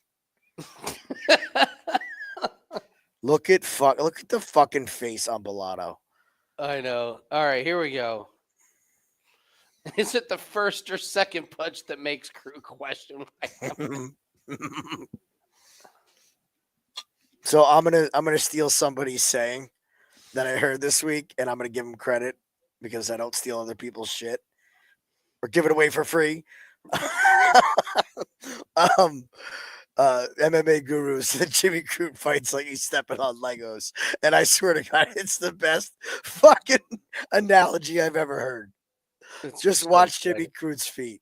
Look at the fucking face on Bellato. I know. All right, here we go. Is it the first or second punch that makes Crew question? So I'm gonna steal somebody's saying that I heard this week, and I'm gonna give them credit because I don't steal other people's shit or give it away for free. MMA guru said Jimmy Crute fights like he's stepping on Legos, and I swear to God, it's the best fucking analogy I've ever heard. Just watch Jimmy Crute's feet.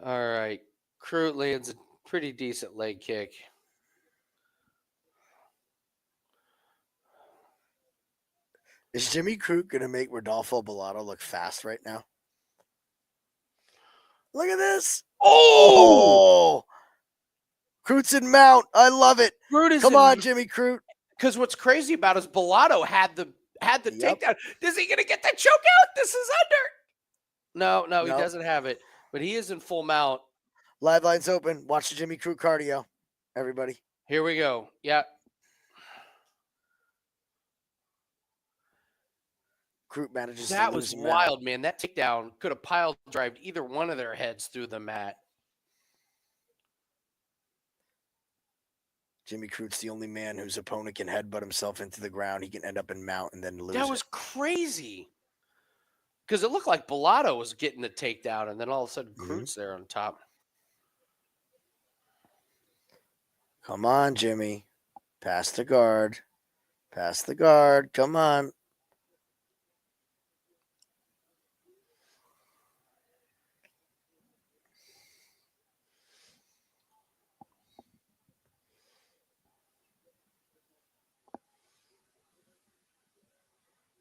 All right. Crute lands a pretty decent leg kick. Is Jimmy Crute going to make Rodolfo Bellato look fast right now? Look at this. Oh! Crute's in mount. I love it. Come on, Jimmy Crute. Because what's crazy about it is Bellato had the takedown. Is he going to get that choke out? This is under. No, he doesn't have it. But he is in full mount. Live lines open. Watch the Jimmy Crute cardio, everybody. Here we go. Yeah. Crute manages that was wild, man. That takedown could have pile drived either one of their heads through the mat. Jimmy Crute's the only man whose opponent can headbutt himself into the ground. He can end up in mount and then lose. That was crazy. Because it looked like Bellato was getting the takedown, and then all of a sudden Crute's there on top. Come on, Jimmy. Pass the guard. Pass the guard. Come on.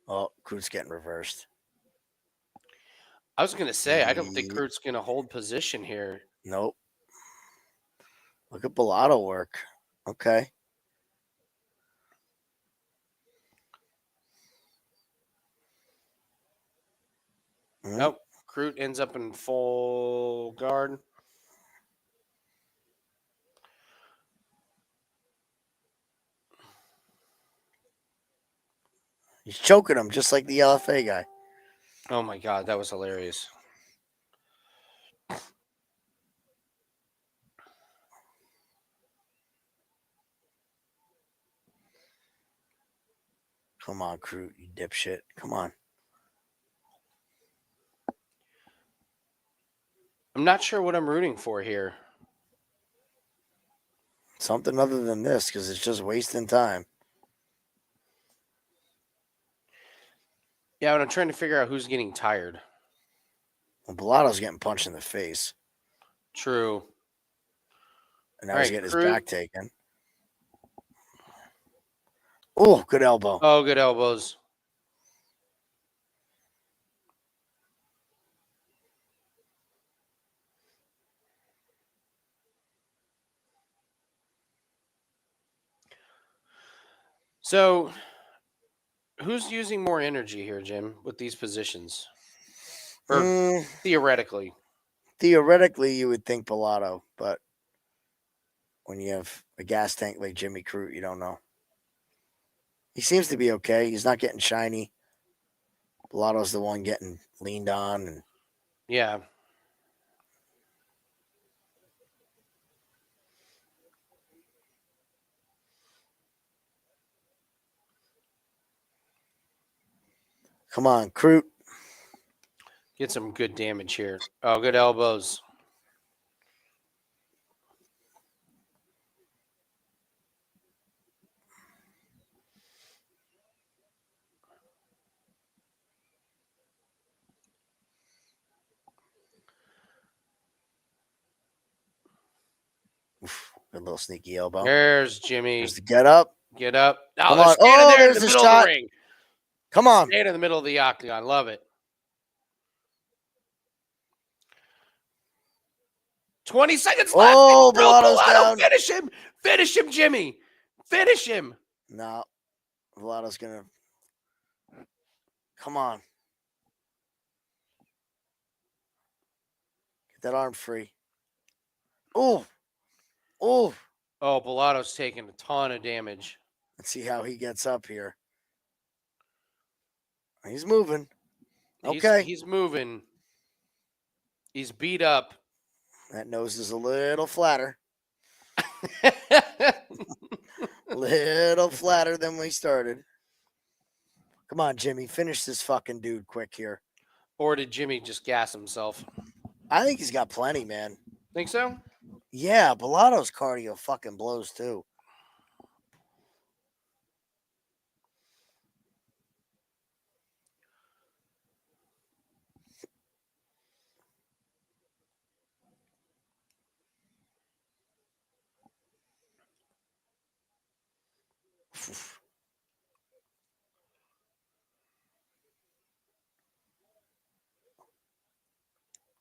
Oh, Crut's getting reversed. I was going to say, I don't think Kurt's going to hold position here. Nope. Look at Bellato work. Okay. Nope. Crute ends up in full guard. He's choking him just like the LFA guy. Oh my God, that was hilarious. Come on, Crute, you dipshit. Come on. I'm not sure what I'm rooting for here. Something other than this, because it's just wasting time. Yeah, but I'm trying to figure out who's getting tired. Well, Bellato's getting punched in the face. True. And now he's getting his back taken. Oh, good elbow. Oh, good elbows. So, who's using more energy here, Jim, with these positions? Or theoretically? Theoretically, you would think Bellato, but when you have a gas tank like Jimmy Crute, you don't know. He seems to be okay. He's not getting shiny. Bellato's the one getting leaned on. And yeah. Come on, Crute. Get some good damage here. Oh, good elbows. Oof, good little sneaky elbow. There's Jimmy. There's the get up. Get up. Oh, Come they're on. standing there There's in the a middle shot. of the ring. Come on. Stand in the middle of the octagon. Love it. 20 seconds left. Oh, Bellato's down. Finish him. Finish him, Jimmy. Finish him. No. Bellato's going to. Come on. Get that arm free. Oh. Oh. Oh, Bellato's taking a ton of damage. Let's see how he gets up here. He's moving. Okay. He's moving. He's beat up. That nose is a little flatter. Little flatter than we started. Come on, Jimmy. Finish this fucking dude quick here. Or did Jimmy just gas himself? I think he's got plenty, man. Think so? Yeah, Bellato's cardio fucking blows too.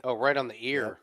Oh, right on the ear. Yep.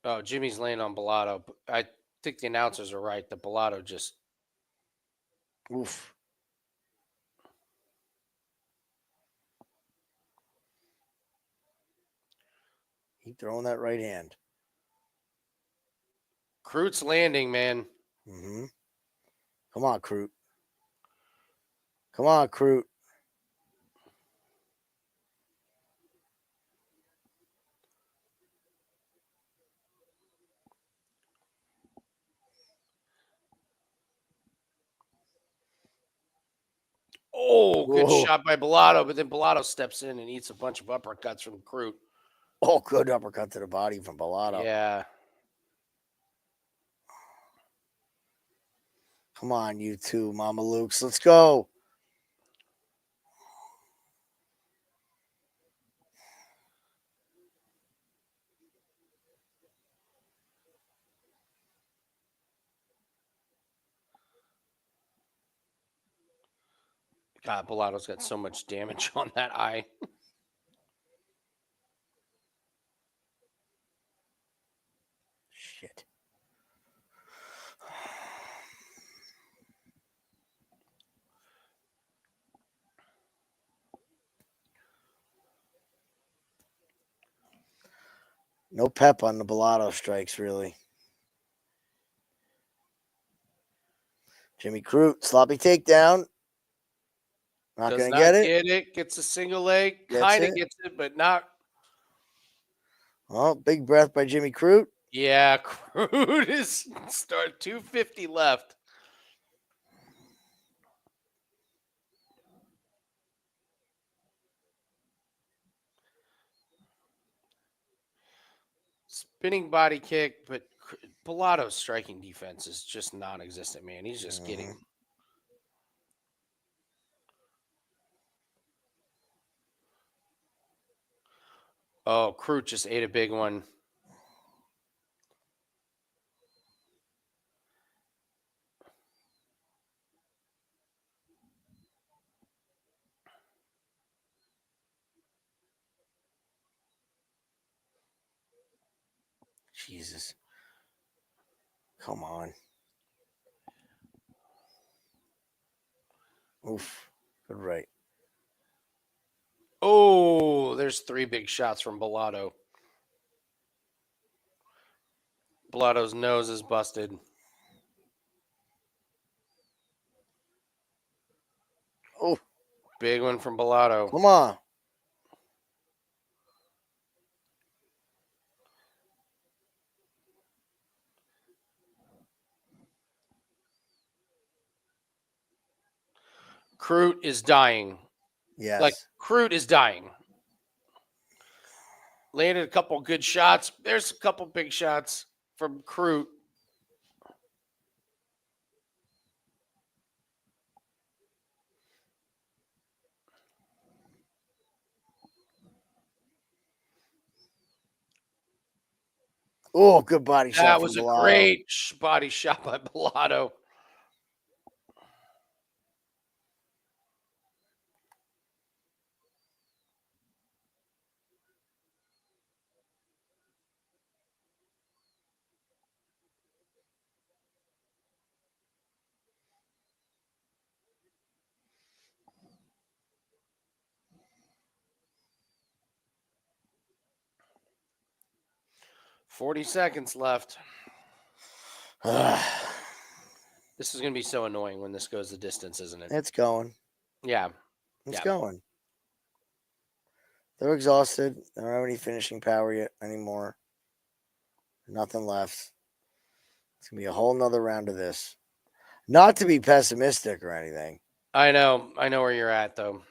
Oh, Jimmy's laying on Bellato. I think the announcers are right. The Bellato just. Oof. Keep throwing that right hand. Crute's landing, man. Mm-hmm. Come on, Crute. Come on, Crute. Oh, good Whoa. shot by Bellato, but then Bellato steps in and eats a bunch of uppercuts from Crute. Oh, good uppercut to the body from Bellato. Yeah. Come on, you two, Mama Lukes. Let's go. God, Bellato's got so much damage on that eye. Shit. No pep on the Bellato strikes, really. Jimmy Crute, sloppy takedown. Not Does going to not get it. get it. Gets a single leg. Gets Kind of it. gets it, but not. Oh, big breath by Jimmy Crute. Yeah, Crute is start 250 left. Spinning body kick, but Bellato's striking defense is just non-existent, man. He's just getting. Oh, Crute just ate a big one. Jesus. Come on. Oof. Good right. Oh, there's 3 big shots from Bellato. Bellato's nose is busted. Oh, Big one from Bellato. come on. Crute is dying. Yes. Like, Crute is dying. Landed a couple good shots. There's a couple big shots from Crute. Oh, good body shot That from was a Bellato. great body shot by Bellato. $40 left. This is going to be so annoying when this goes the distance, isn't it? It's going. Yeah. It's Yeah. going. They're exhausted. They don't have any finishing power yet anymore. Nothing left. It's going to be a whole nother round of this. Not to be pessimistic or anything. I know. I know where you're at, though.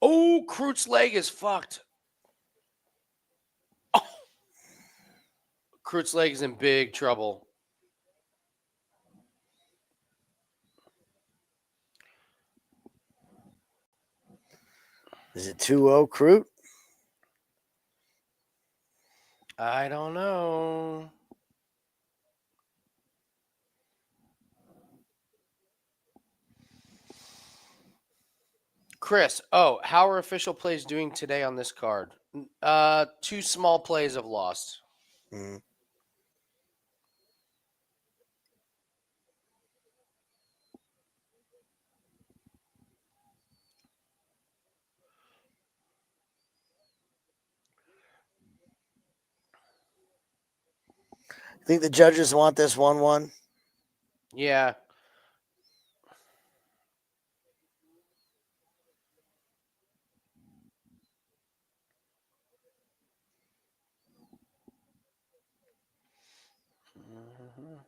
Oh, Crute's leg is fucked. Oh. Crute's leg is in big trouble. Is it 2-0 Crute? I don't know. Chris, how are official plays doing today on this card? 2 small plays have lost. Mm-hmm. Think the judges want this 1-1? Yeah. Mhm.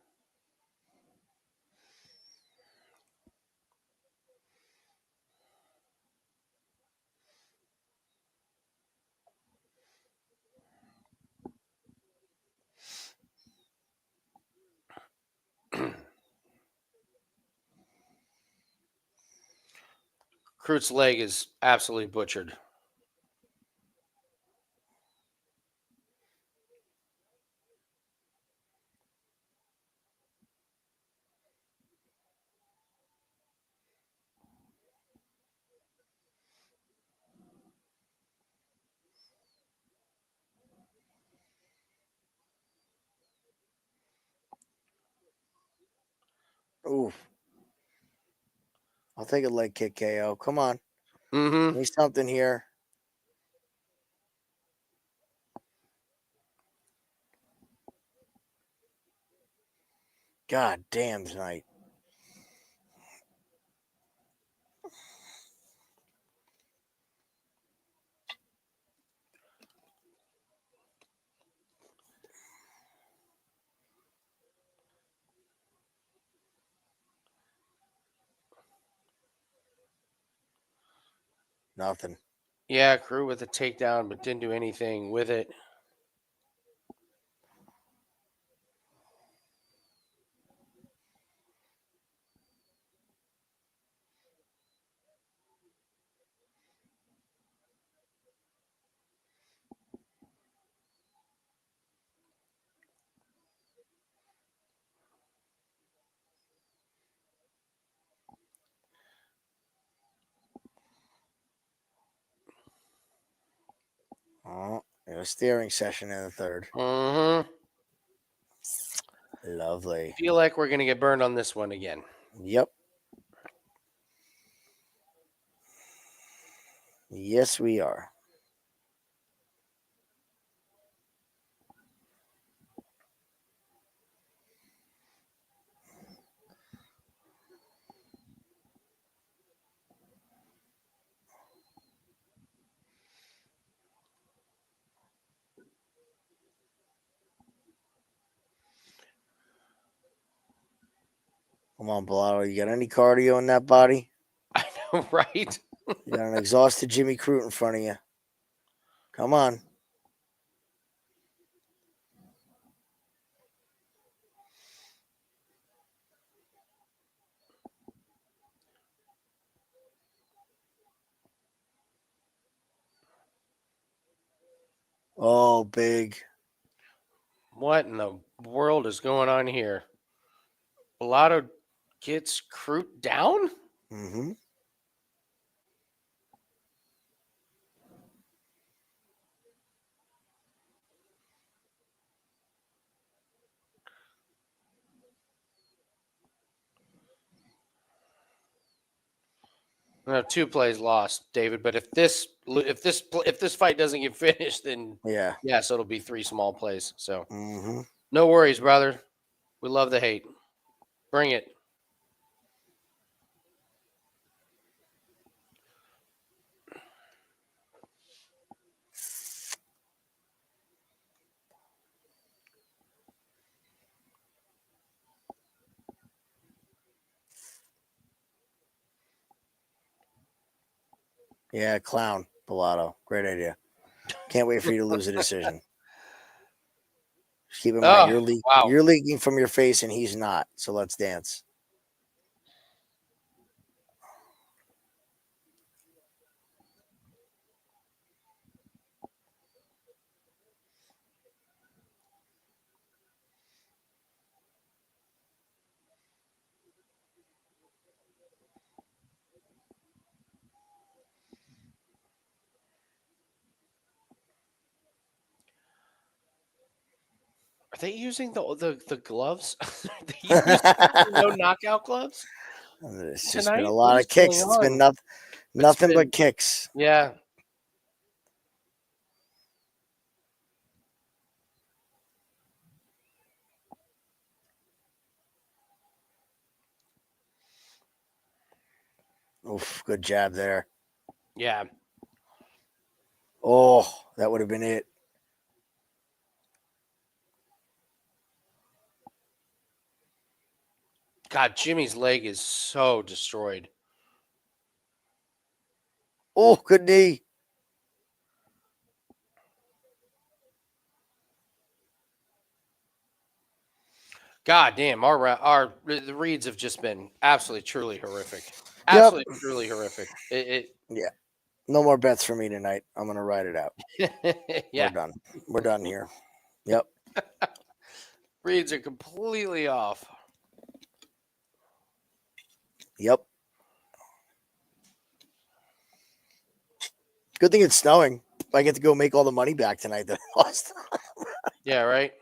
Crut's leg is absolutely butchered. Oof. I'll take a leg kick KO. Come on. Mm-hmm. Give me something here. God damn tonight. Nothing. Yeah, Crut with a takedown, but didn't do anything with it. Oh, a steering session in the third. Mm-hmm. Lovely. Feel like we're gonna get burned on this one again. Yep. Yes, we are. Come on, Bellato. You got any cardio in that body? I know, right? You got an exhausted Jimmy Crute in front of you. Come on. Oh, big. What in the world is going on here? Bellato gets Crut down? Mm-hmm. No, 2 plays lost, David. But if this fight doesn't get finished, then Yeah. yeah, so it'll be 3 small plays. So Mm-hmm. no worries, brother. We love the hate. Bring it. Yeah, clown, Bellato. Great idea. Can't wait for you to lose a decision. Just keep in mind, Oh, wow. you're leaking from your face and he's not. So let's dance. Are they using the gloves? Are they using no knockout gloves It's just been a tonight? What lot is of going kicks. It's been on? It's nothing but been kicks. yeah. Oof, good jab there. Yeah. Oh, that would have been it. God, Jimmy's leg is so destroyed. Oh, good knee. God damn, the reads have just been absolutely truly horrific. Absolutely truly horrific. Yeah. No more bets for me tonight. I'm gonna ride it out. Yeah. We're done. We're done here. Yep. Reads are completely off. Yep. Good thing it's snowing. I get to go make all the money back tonight that I lost. Yeah, right.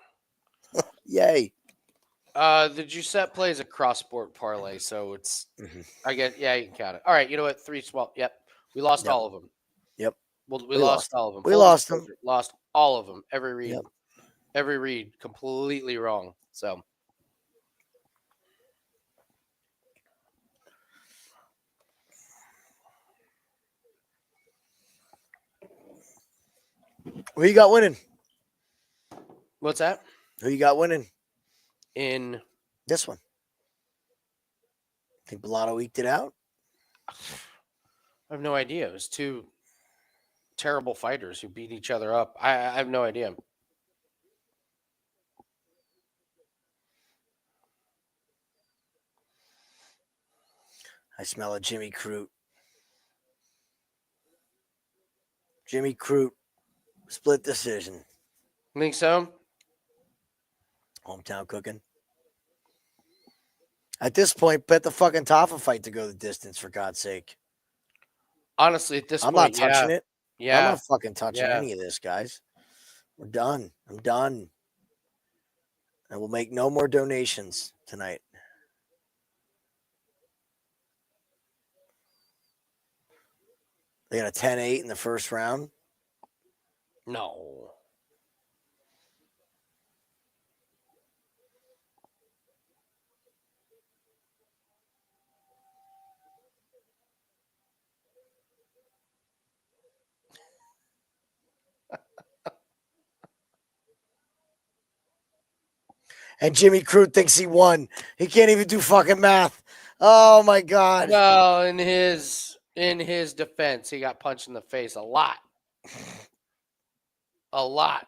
Yay. The Giuseppe plays a cross sport parlay, so it's I get you can count it. All right, you know what? 3 small. Yep. We lost all of them. Yep. Well, we lost all of them. We Full lost them. disclosure, lost all of them. Every read. Yep. Every read completely wrong. So Who you got winning? what's that? Who you got winning? In This one. Think Bellato eked it out? I have no idea. It was two terrible fighters who beat each other up. I have no idea. I smell a Jimmy Crute. Jimmy Crute. Split decision. Think so? Hometown cooking. At this point, bet the fucking Taffa fight to go the distance, for God's sake. Honestly, at this I'm point, not touching it. Yeah. I'm not fucking touching Yeah. any of this, guys. We're done. I'm done. I will make no more donations tonight. They got a 10-8 in the first round. No. And Jimmy Crute thinks he won. He can't even do fucking math. Oh my God. Well, in his defense, he got punched in the face a lot. A lot.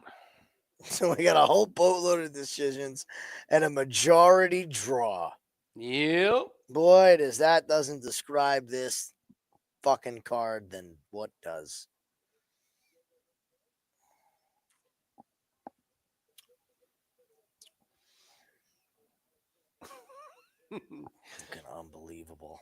So we got a whole boatload of decisions and a majority draw. Yep. Boy, that doesn't describe this fucking card, then what does? Fucking unbelievable.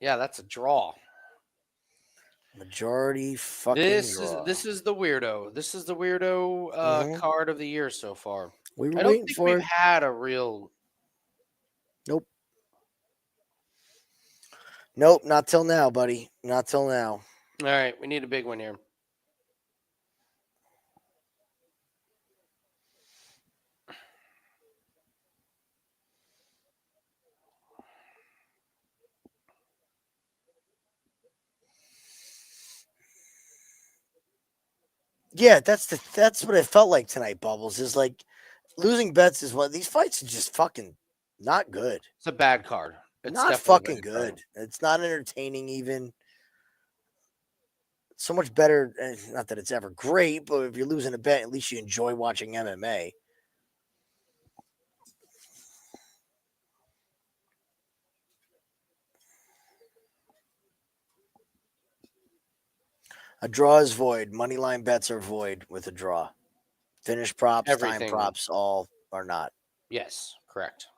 Yeah, that's a draw. Majority fucking draw. This is the weirdo. This is the weirdo card of the year so far. We were I don't waiting think for we've it. had a real. Nope. Nope, not till now, buddy. Not till now. All right, we need a big one here. Yeah, that's what it felt like tonight, Bubbles. Is like losing bets is one. These fights are just fucking not good. It's a bad card. It's Not definitely a fucking bad good. card. It's not entertaining even. So much better. Not that it's ever great, but if you're losing a bet, at least you enjoy watching MMA. A draw is void. Moneyline bets are void with a draw. Finish props, Everything. time props, all are not. Yes, correct.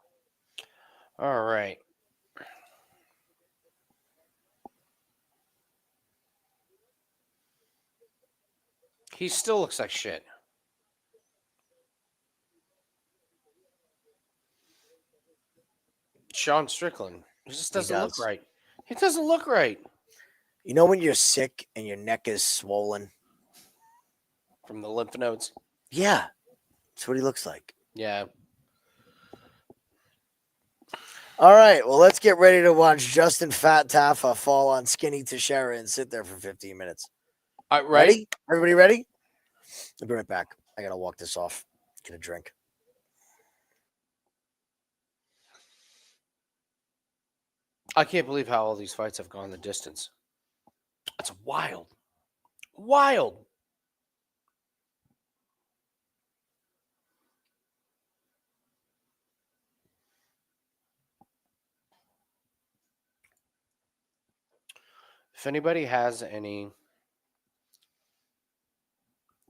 All right. He still looks like shit. Sean Strickland. He just doesn't look right. He doesn't look right. You know when you're sick and your neck is swollen? from the lymph nodes. Yeah, that's what he looks like. Yeah. All right, well, let's get ready to watch Justin Fat Taffa fall on Skinny Teixeira and sit there for 15 minutes. All right, Ready? Everybody ready? I'll be right back. I got to walk this off. Get a drink. I can't believe how all these fights have gone the distance. That's wild. Wild. If anybody has any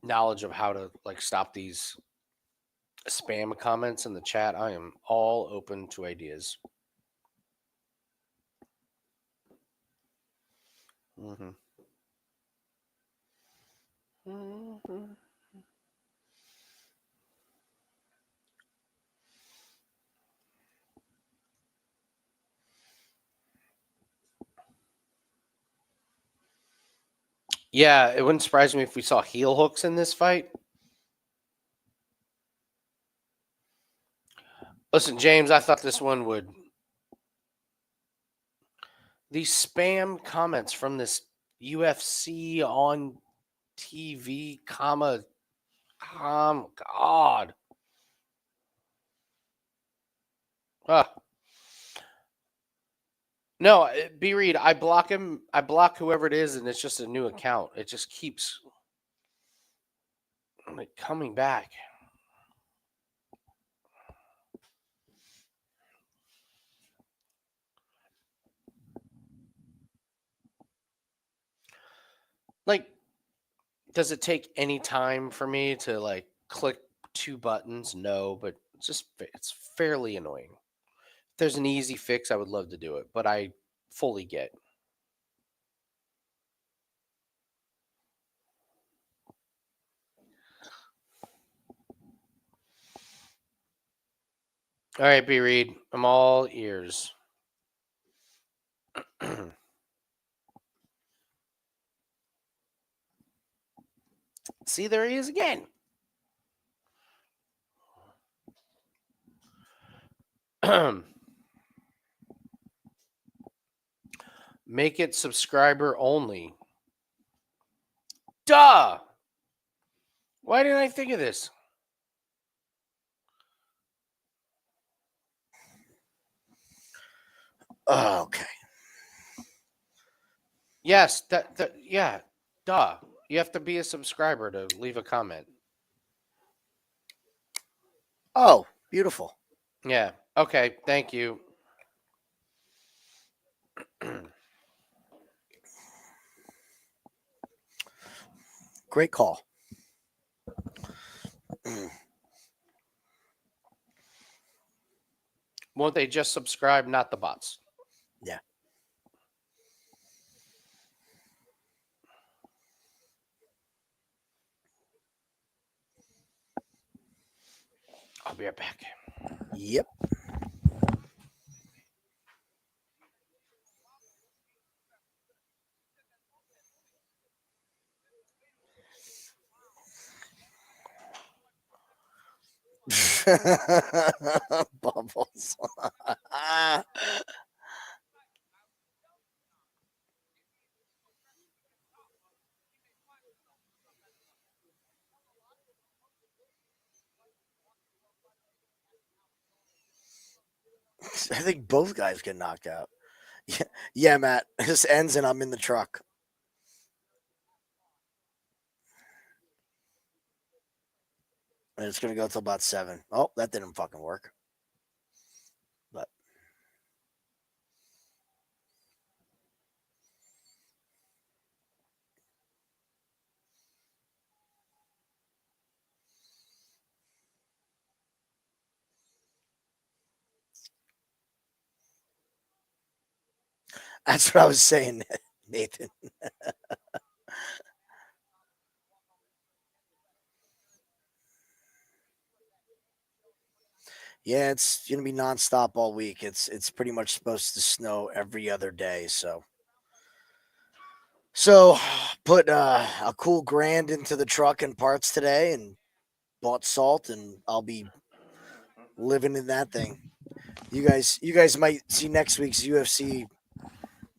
knowledge of how to like stop these spam comments in the chat, I am all open to ideas. Mm-hmm. Mm-hmm. Yeah, it wouldn't surprise me if we saw heel hooks in this fight. Listen, James, I thought this one would. These spam comments from this UFC on TV, God. Ah. No, B Reed, I block him. I block whoever it is, and it's just a new account. It just keeps like coming back. Like, does it take any time for me to like click two buttons? No, but it's fairly annoying. If there's an easy fix, I would love to do it, but I fully get. All right, B Reed, I'm all ears. See, there he is again. Make it subscriber only. Duh! Why didn't I think of this? Oh, okay. Yes, yeah, duh. You have to be a subscriber to leave a comment. Oh, beautiful. Yeah. Okay, thank you. Great call. Won't they just subscribe, not the bots? Yeah. I'll be right back. Yep. Bubbles. I think both guys get knocked out. Yeah, Matt. This ends and I'm in the truck. And it's going to go till about 7. Oh, that didn't fucking work. But that's what I was saying, Nathan. Yeah, it's going to be nonstop all week. It's pretty much supposed to snow every other day, so So put a cool $1,000 into the truck and parts today, and bought salt, and I'll be living in that thing. You guys might see next week's UFC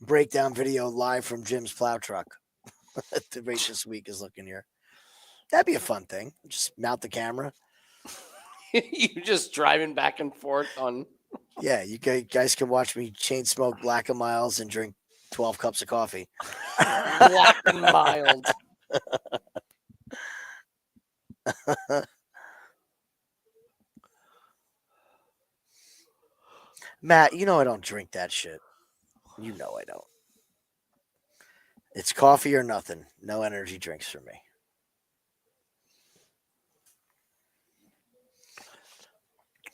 breakdown video live from Jim's plow truck. The rate this week is looking here. That'd be a fun thing. Just mount the camera. You just driving back and forth on. Yeah, you guys can watch me chain smoke Black and Miles and drink 12 cups of coffee. Black and mild. Matt, you know I don't drink that shit. You know I don't. It's coffee or nothing. No energy drinks for me.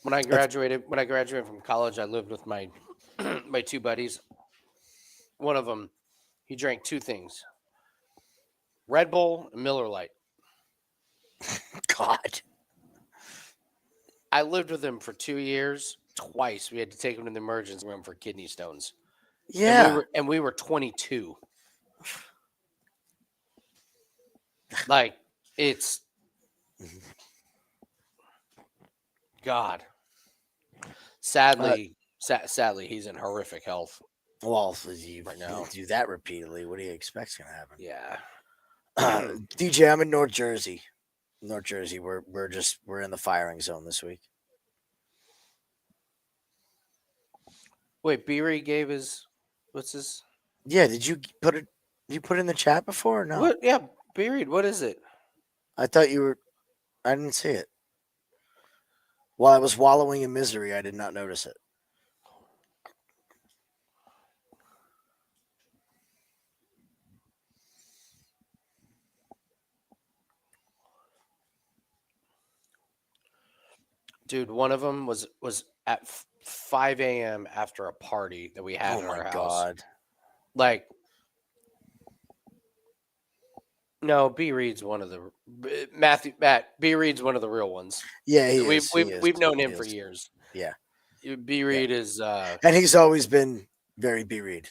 When I graduated from college, I lived with my my two buddies. One of them, he drank two things: Red Bull and Miller Lite. God. I lived with him for 2 years. Twice we had to take him to the emergency room for kidney stones. Yeah. And we were 22. Like, it's God. Sadly, he's in horrific health. Well, if you Right now. do that repeatedly, what do you expect's gonna happen? Yeah. DJ, I'm in North Jersey. North Jersey. We're in the firing zone this week. Wait, Beery gave his what's his Yeah, did you put it in the chat before or no? what? Yeah, Beery. What is it? I thought you were. I didn't see it. While I was wallowing in misery, I did not notice it. Dude, one of them was at 5 a.m. after a party that we had Oh at my our house. God. Like, no, B Reed's one of the Matt B Reed's one of the real ones. Yeah, he is. We've known him He for is. years. Yeah. B Reed is And he's always been very B Reed.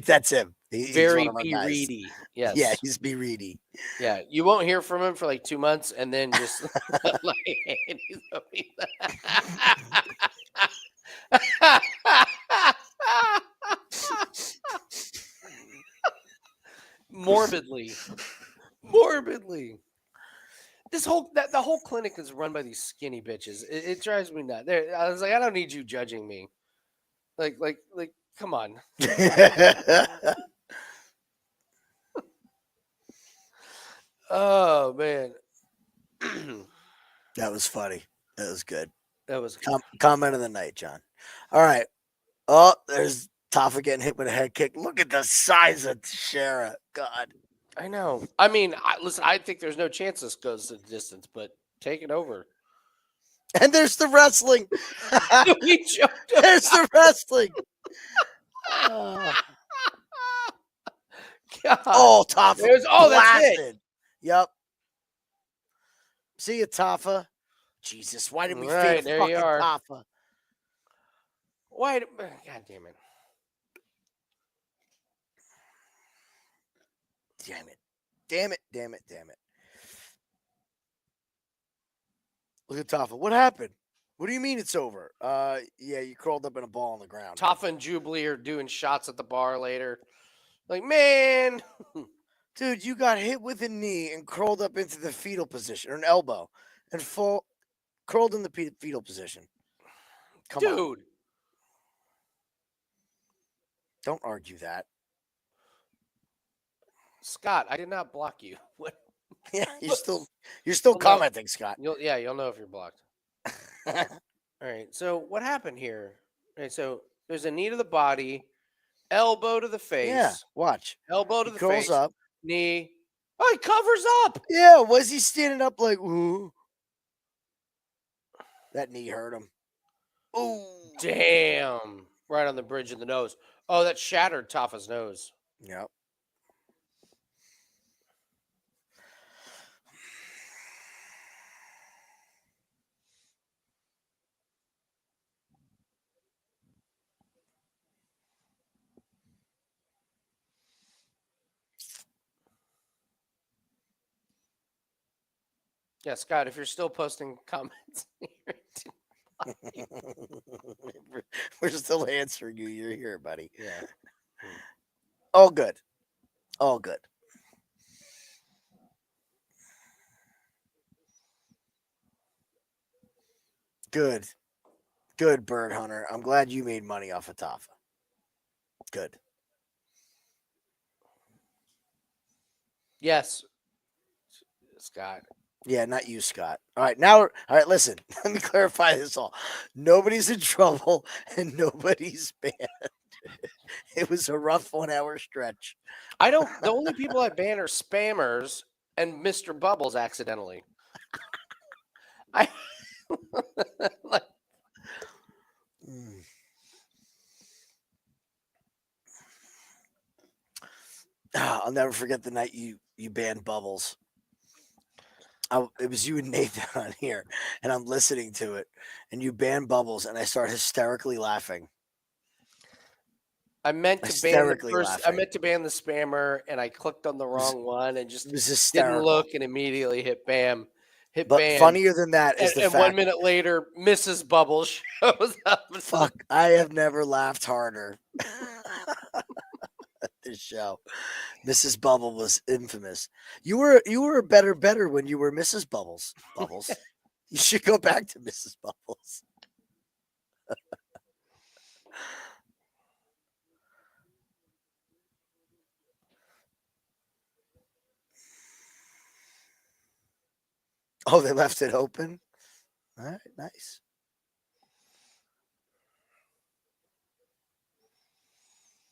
That's him. He's very one of our B guys. Reedy. Yes. Yeah, he's B Reedy. Yeah, you won't hear from him for like 2 months, and then just like morbidly. This whole the whole clinic is run by these skinny bitches. It drives me nuts. I was like, I don't need you judging me. Like, come on. Oh man, That was funny. That was good. that was Comment of the night, John. All right. Oh, there's Taffa getting hit with a head kick. Look at the size of Shara. God. I know. I mean, listen, I think there's no chance this goes to the distance, but take it over. And there's the wrestling. We choked him. There's the wrestling. Oh, God. Taffa. That's it. Blasted. Yep. See you, Taffa. Jesus, why did we Right, feed there fucking you are. Taffa? Why? God damn it. Damn it. Damn it. Damn it. Damn it. Look at Taffa. What happened? What do you mean it's over? Yeah, you crawled up in a ball on the ground. Taffa and Jubilee are doing shots at the bar later. Like, man. Dude, you got hit with a knee and crawled up into the fetal position, or an elbow, and crawled in the fetal position. Come on. Dude. Don't argue that. Scott, I did not block you. What? Yeah, you're still commenting, Scott. You'll know if you're blocked. All right. So what happened here? All right. So there's a knee to the body, elbow to the face. Yeah, watch. Elbow to He the curls face. up. Knee. Oh, he covers up. Yeah, was he standing up like, ooh? That knee hurt him. Ooh. Damn. Right on the bridge of the nose. Oh, that shattered Taffa's nose. Yep. Yeah, Scott, if you're still posting comments, We're still answering you. You're here, buddy. yeah. All good. All good. Good. Good, Bird Hunter. I'm glad you made money off of Tafa. Good. Yes, Scott. Yeah, not you, Scott. All right, now, all right, listen, let me clarify this all. Nobody's in trouble and nobody's banned. It was a rough 1 hour stretch. The only people I ban are spammers and Mr. Bubbles accidentally. I like, I'll never forget the night you banned Bubbles. It was you and Nathan on here, and I'm listening to it, and you banned Bubbles, and I start hysterically laughing. I meant to ban the Hysterically first. I laughing. meant to ban the spammer, and I clicked on the wrong one and just It was didn't hysterical. look and immediately hit bam, hit But ban. funnier than that is And the 1 fact. minute later, Mrs. Bubbles shows up. Fuck, I have never laughed harder at this show. Mrs. Bubble was infamous. You were a better when you were Mrs. Bubbles. Bubbles. You should go back to Mrs. Bubbles. Oh, they left it open? All right, nice.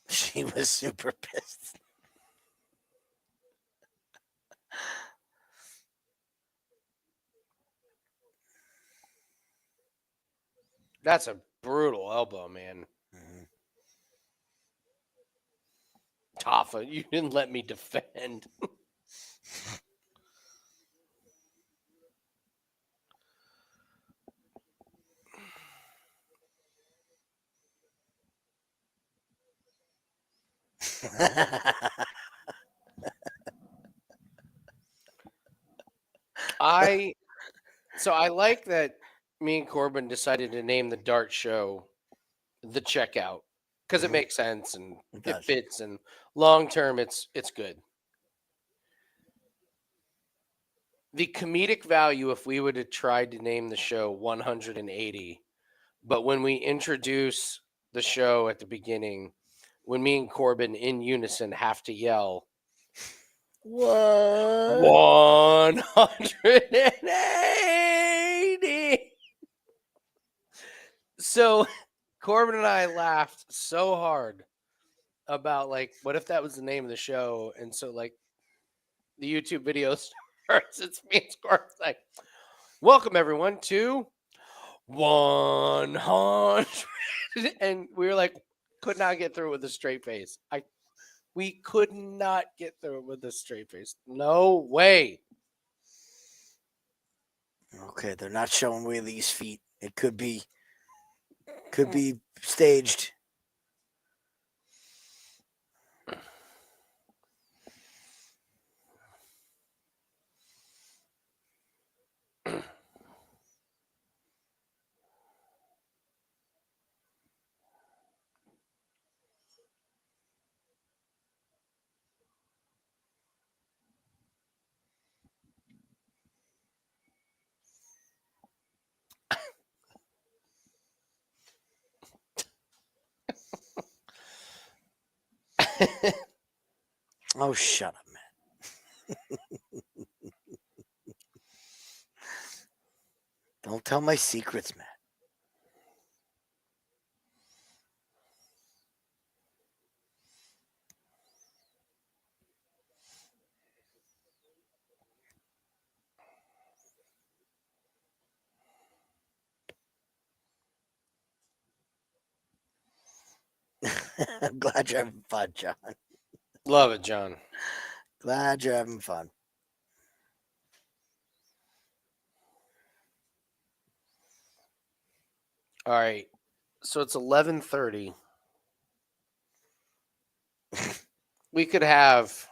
She was super pissed. That's a brutal elbow, man. Mhm. Tafa, you didn't let me defend. I like that me and Corbin decided to name the dart show the checkout because it Mhm. makes sense and It it does. fits, and long term it's good. The comedic value, if we would have tried to name the show 180, but when we introduce the show at the beginning, when me and Corbin in unison have to yell What? 180. So Corbin and I laughed so hard about, like, what if that was the name of the show? And so, like, the YouTube video starts. It's me and Corbin like, welcome everyone to 100. And we were like, could not get through it with a straight face. We could not get through it with a straight face. No way. Okay, they're not showing Wheelie's feet. It could be staged. Oh, shut up, man. Don't tell my secrets, man. I'm glad you're having fun, John. Love it, John. Glad you're having fun. All right. So it's 11:30. We could have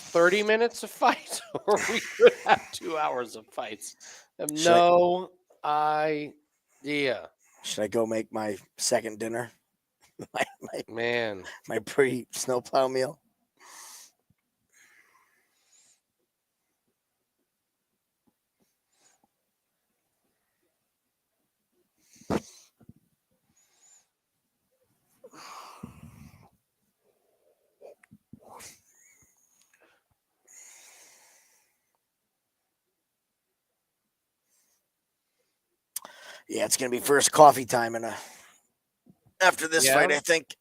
30 minutes of fights, or we could have 2 hours of fights. I have no idea. Should I go make my second dinner? Man. My pre-snowplow meal? Yeah, it's gonna be first coffee time after this fight, I think.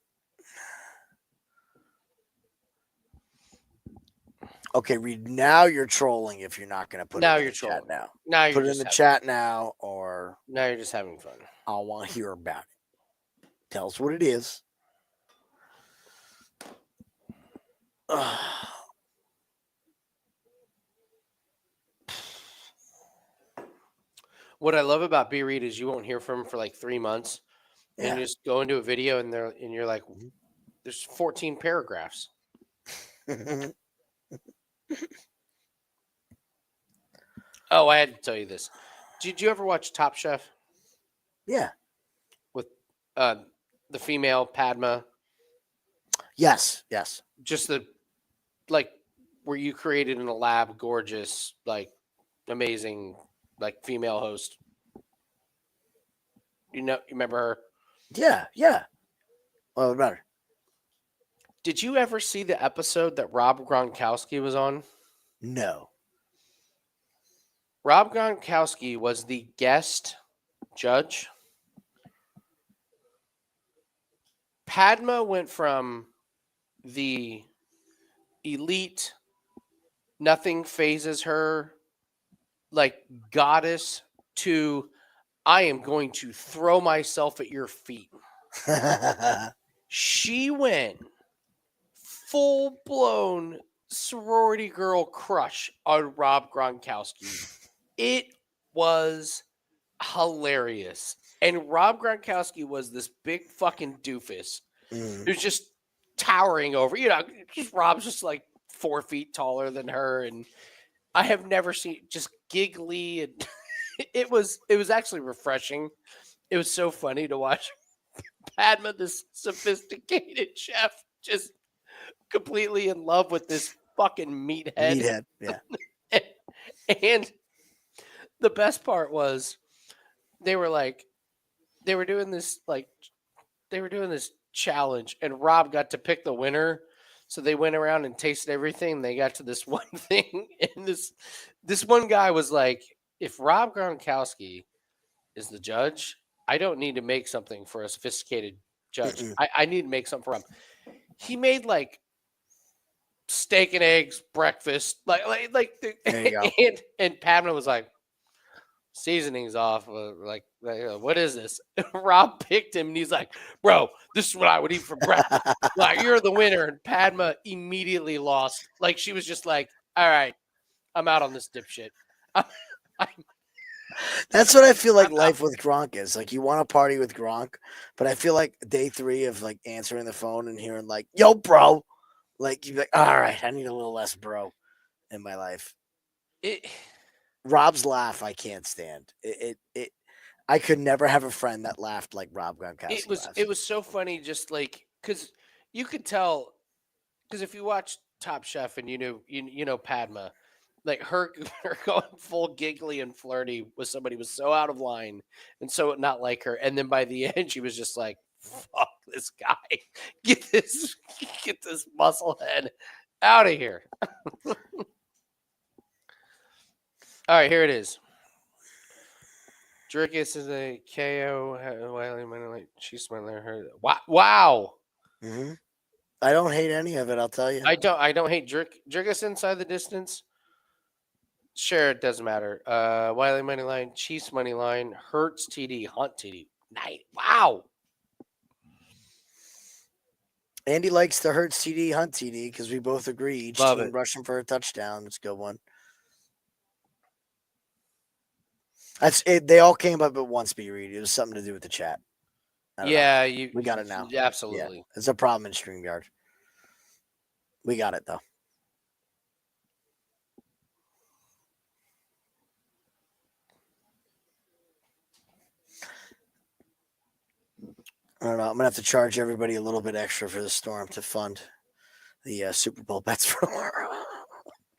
Okay, Reed. Now you're trolling if you're not gonna put it in the chat now. Now you're put it in the chat now, or now you're just having fun. I want to hear about it. Tell us what it is. What I love about B Reed is you won't hear from him for like 3 months, and you just go into a video and you're like, there's 14 paragraphs. Oh, I had to tell you this. Did you ever watch Top Chef? Yeah. With the female Padma? Yes. Just where you created in a lab, gorgeous, like amazing, like female host. You remember her? Yeah. Well, what about her? Did you ever see the episode that Rob Gronkowski was on? No. Rob Gronkowski was the guest judge. Padma went from the elite, nothing phases her, like goddess, to I am going to throw myself at your feet. She went full-blown sorority girl crush on Rob Gronkowski. It was hilarious. And Rob Gronkowski was this big fucking doofus who's just towering over. Rob's just like 4 feet taller than her. And I have never seen just giggly. And it was actually refreshing. It was so funny to watch Padma, this sophisticated chef, just completely in love with this fucking meathead. Yeah. And the best part was they were doing this challenge, and Rob got to pick the winner. So they went around and tasted everything. They got to this one thing, and this one guy was like, if Rob Gronkowski is the judge, I don't need to make something for a sophisticated judge. I need to make something for him. He made like steak and eggs breakfast, and Padma was like, seasonings off. What is this? Rob picked him, and he's like, bro, this is what I would eat for breakfast. Like, you're the winner. And Padma immediately lost. Like, she was just like, all right, I'm out on this dipshit. That's what I feel like life with Gronk is. Like, you want to party with Gronk, but I feel like day 3 of like answering the phone and hearing like, yo, bro, like you're like, all right, I need a little less bro in my life. Rob's laugh, I can't stand. I could never have a friend that laughed like Rob Gronkowski. It was so funny, just like because you could tell. Because if you watch Top Chef and you know Padma, like her going full giggly and flirty with somebody was so out of line and so not like her. And then by the end, she was just like, "Fuck this guy, get this musclehead out of here." All right, here it is. Drickus is a KO. She's smiling at her. Wow. Mm-hmm. I don't hate any of it. I'll tell you. I don't hate Drickus inside the distance. Sure, it doesn't matter. Wiley money line, Chiefs money line, Hurts TD, Hunt TD. Night. Wow. Andy likes the Hurts TD, Hunt TD because we both agree each team rushing for a touchdown. Let's go one. That's it. They all came up at once, B Reed. It was something to do with the chat. Yeah, we got it now. Absolutely. Yeah, it's a problem in StreamYard. We got it though. I don't know. I'm gonna have to charge everybody a little bit extra for the storm to fund the Super Bowl bets for tomorrow.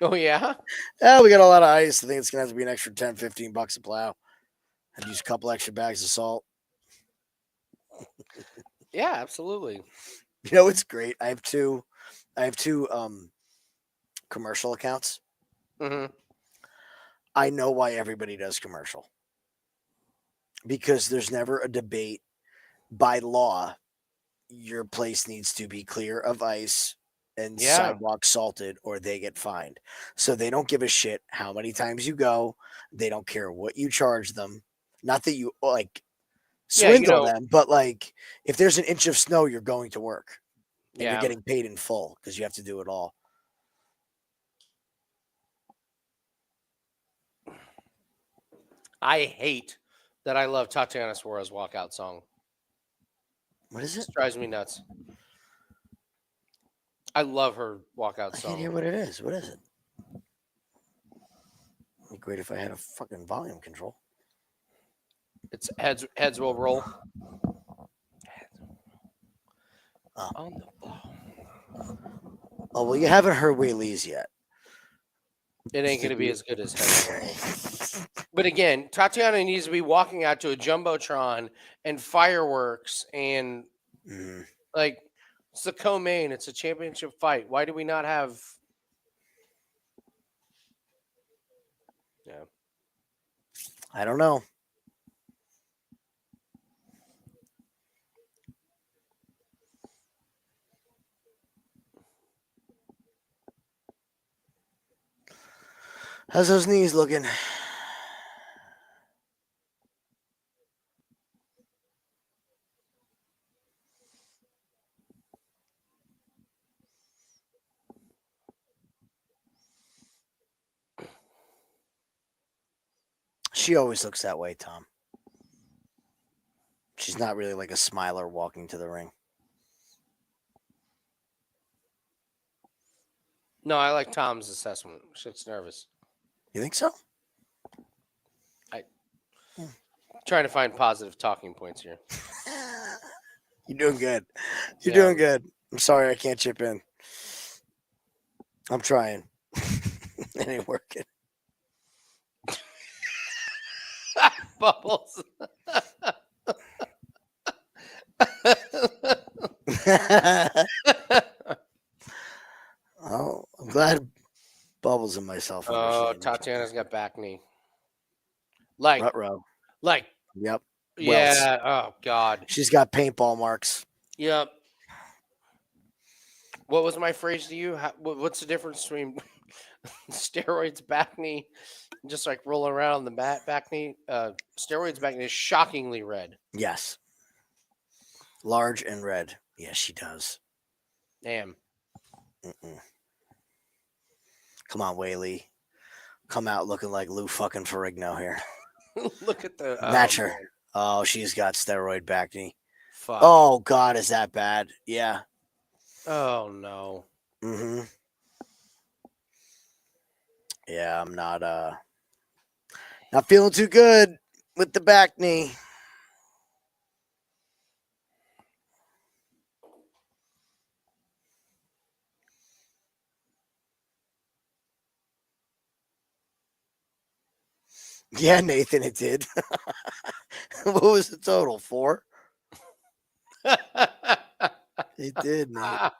Oh yeah. Yeah, we got a lot of ice. I think it's gonna have to be an extra $10-15 a plow. I'd use a couple extra bags of salt. Yeah, absolutely. You know, it's great. I have two commercial accounts. Mm-hmm. I know why everybody does commercial. Because there's never a debate by law. Your place needs to be clear of ice and Yeah. sidewalk salted or they get fined. So they don't give a shit how many times you go. They don't care what you charge them. Not that you like Yeah, you swindle know. them, but like if there's an inch of snow, you're going to work and you're Yeah. getting paid in full because you have to do it all. I hate that I love Tatiana Suarez's walkout song. What is it? It drives me nuts. I love her walkout I can't hear song. what it is. What is it? It'd be great if I had a fucking volume control. It's heads will roll. Oh. On the ball. Oh, well, you haven't heard Whaley's yet. It ain't gonna be as good as heads will roll. But again, Tatiana needs to be walking out to a jumbotron and fireworks and like it's the co-main. It's a championship fight. Why do we not have? Yeah, I don't know. How's those knees looking? She always looks that way, Tom. She's not really like a smiler walking to the ring. no, I like Tom's assessment. Shit's nervous. You think so? Trying to find positive talking points here. You're doing good. You're Yeah. doing good. I'm sorry I can't chip in. I'm trying. It ain't working. Bubbles. Oh, I'm glad Bubbles and myself Oh, understand. Tatiana's got back knee. Like, Ruh-roh. like, Yep. yeah. Welts. Oh God. She's got paintball marks. Yep. What was my phrase to you? What's the difference between steroids, back knee, and just like rolling around on the back knee? Steroids back knee is shockingly red. Yes. Large and red. Yes, she does. Damn. Come on, Whaley. Come out looking like Lou fucking Ferrigno here. Look at the Match her. Oh, she's got steroid back knee. Fuck. Oh, God, is that bad? Yeah. Oh no. Mm-hmm. Yeah, I'm not feeling too good with the back knee. Yeah, Nathan, it did. What was the total? 4? It did, Nate.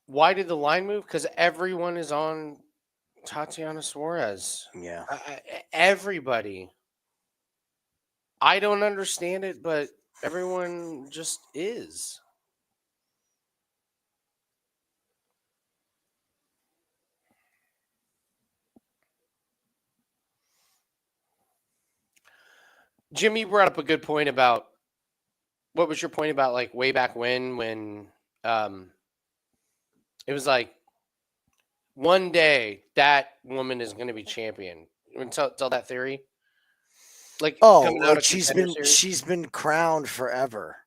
Why did the line move? Because everyone is on Tatiana Suarez. Yeah. Everybody. I don't understand it, but everyone just is. Jimmy brought up a good point about what was your point about like way back when it was like one day that woman is going to be champion. Tell that theory. Like coming out like of Contender Series. she's been crowned forever.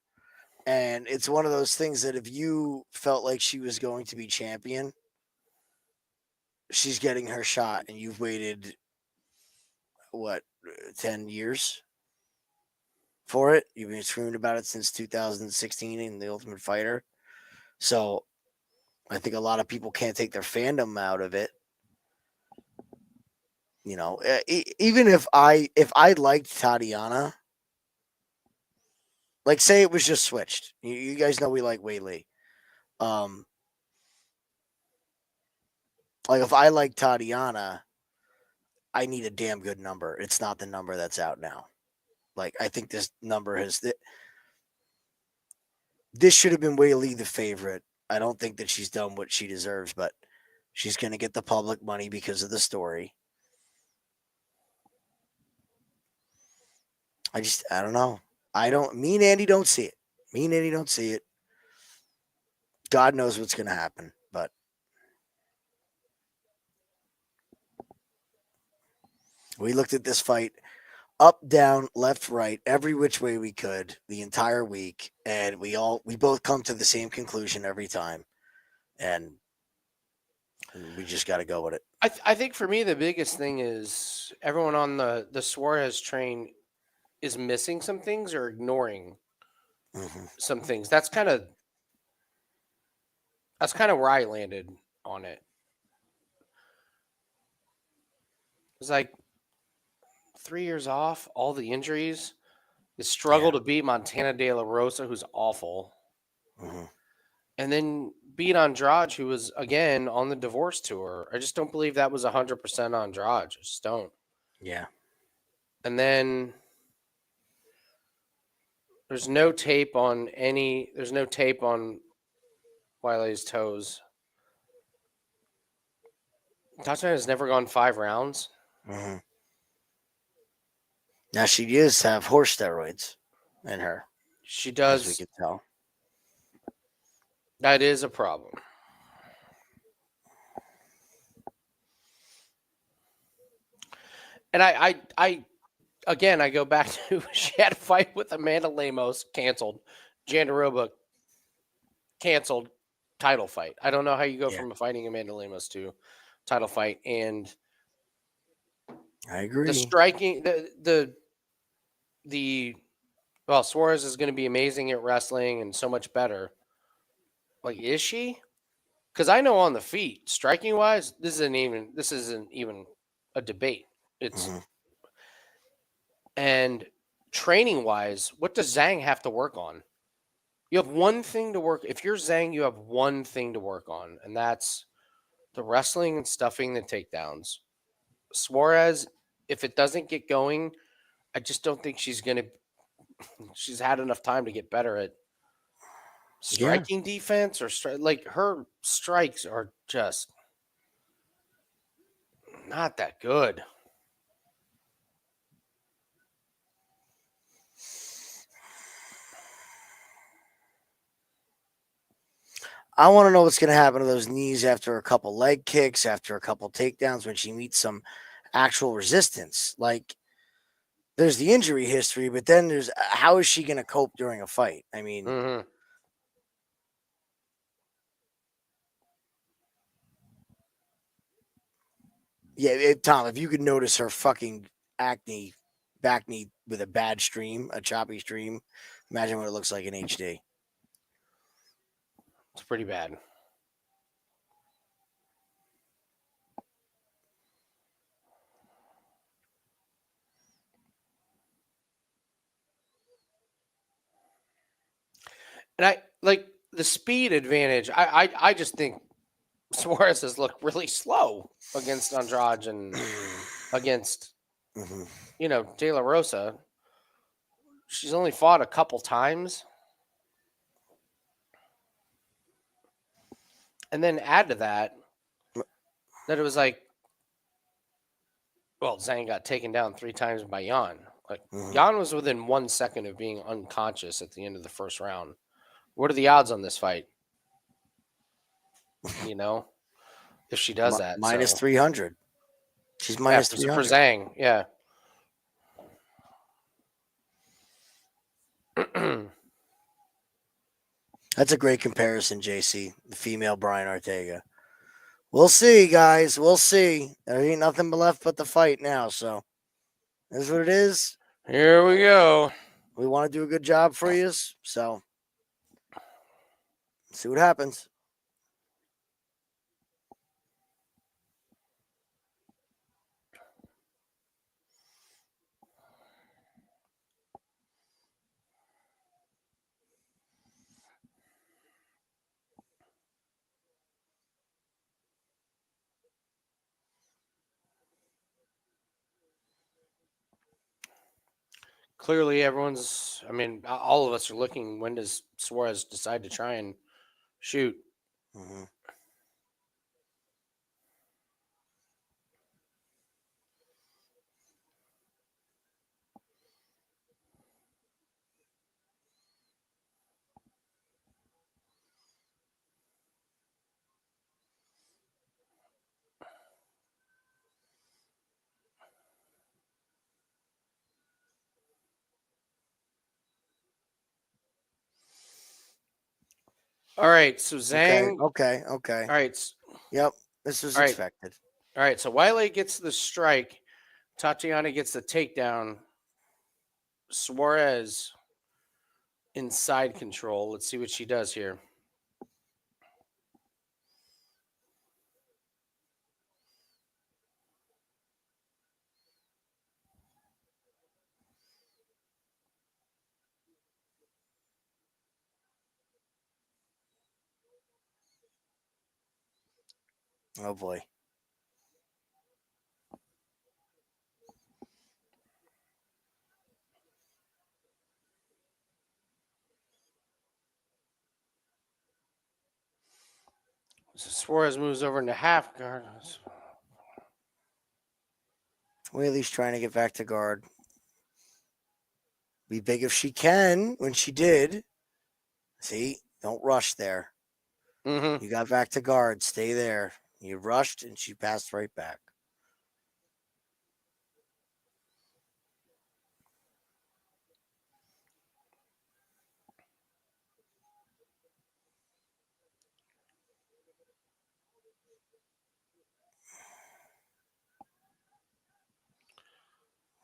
And it's one of those things that if you felt like she was going to be champion, she's getting her shot, and you've waited, what, 10 years for it? You've been screaming about it since 2016 in The Ultimate Fighter. So I think a lot of people can't take their fandom out of it. You know, even if I liked Tatiana, like say it was just switched. You guys know we like Wei Li. Like if I like Tatiana, I need a damn good number. It's not the number that's out now. Like I think this number this should have been Wei Li the favorite. I don't think that she's done what she deserves, but she's going to get the public money because of the story. I don't know. Me and Andy don't see it. God knows what's going to happen, but we looked at this fight up, down, left, right, every which way we could the entire week, and we both come to the same conclusion every time, and we just got to go with it. I think for me the biggest thing is everyone on the Suarez train is missing some things or ignoring some things. That's kind of where I landed on it. It's like 3 years off, all the injuries, the struggle to beat Montana De La Rosa, who's awful, and then beat Andrade, who was again on the divorce tour. I just don't believe that was 100% Andrade. I just don't. Yeah. And then there's no tape on Wiley's toes. Tatiana has never gone 5 rounds. Now she does have horse steroids in her. She does. As we can tell. That is a problem. And I go back to she had a fight with Amanda Lemos, canceled. Jandaroba, canceled, title fight. I don't know how you go from fighting Amanda Lemos to title fight. And I agree. The striking, well, Suarez is going to be amazing at wrestling and so much better. Like, is she? Because I know on the feet, striking wise, this isn't even a debate. It's and training wise, what does Zhang have to work on? You have one thing to work. If you're Zhang, you have one thing to work on, and that's the wrestling and stuffing the takedowns. Suarez, if it doesn't get going, I just don't think she's had enough time to get better at striking defense or like her strikes are just not that good. I want to know what's going to happen to those knees after a couple leg kicks, after a couple takedowns, when she meets some actual resistance. Like, there's the injury history, but then there's how is she going to cope during a fight? I mean, yeah, Tom, if you could notice her fucking acne back knee with a bad stream, a choppy stream, imagine what it looks like in HD. It's pretty bad. And I like the speed advantage. I just think Suarez has looked really slow against Andrade and against De La Rosa. She's only fought a couple times. And then add to that it was like, well, Zhang got taken down 3 times by Jan. Like Jan was within 1 second of being unconscious at the end of the first round. What are the odds on this fight? if she does that. Minus So 300. She's minus for 300. Zhang, yeah. That's a great comparison, JC. The female Brian Ortega. We'll see, guys. We'll see. There ain't nothing left but the fight now. So that's what it is. Here we go. We want to do a good job for you. So see what happens. Clearly, everyone's. I mean, all of us are looking. When does Suarez decide to try and shoot? Mm-hmm. All right, so Zhang. Okay. All right. Yep. This was All right. expected. All right. So Wiley gets the strike. Tatiana gets the takedown. Suarez inside control. Let's see what she does here. Oh boy. So Suarez moves over into half guard. Whaley's trying to get back to guard. Be big if she can when she did. See, don't rush there. Mm-hmm. You got back to guard. Stay there. You rushed and she passed right back.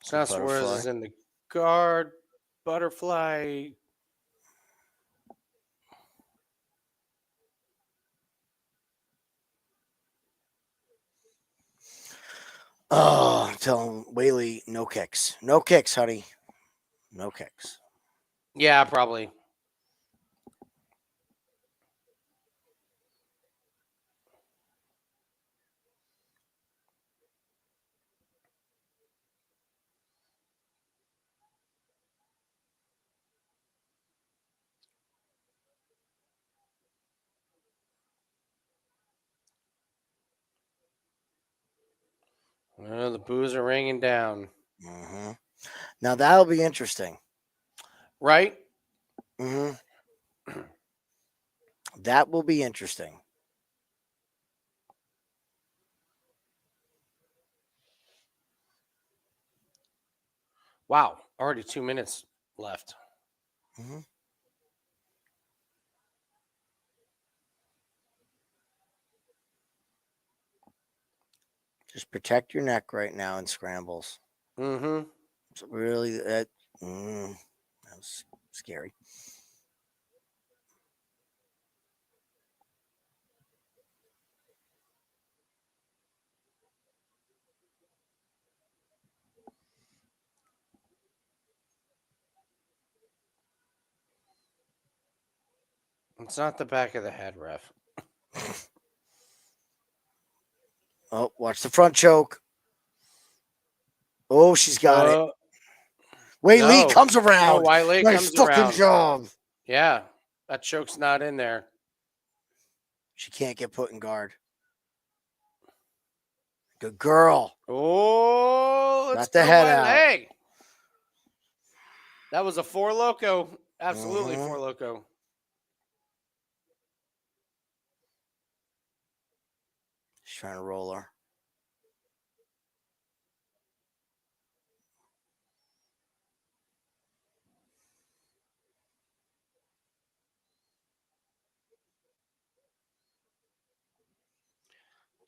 So now Suarez is in the guard. Butterfly. Oh, tell Whaley, no kicks. No kicks, honey. No kicks. Yeah, probably. The boos are ringing down. Mm-hmm. Now that'll be interesting. Right? Mm-hmm. That will be interesting. Wow. Already 2 minutes left. Mm-hmm. Just protect your neck right now in scrambles. Mm-hmm. It's really that was scary. It's not the back of the head, ref. Oh, watch the front choke. Oh, she's got it. Wei Lee comes around. No, Wiley nice comes fucking around. job. Yeah, that choke's not in there. She can't get put in guard. Good girl. Oh, let's Got the go, head Wiley. out. That was a four loco. Absolutely Mhm. four loco. trying to roll her.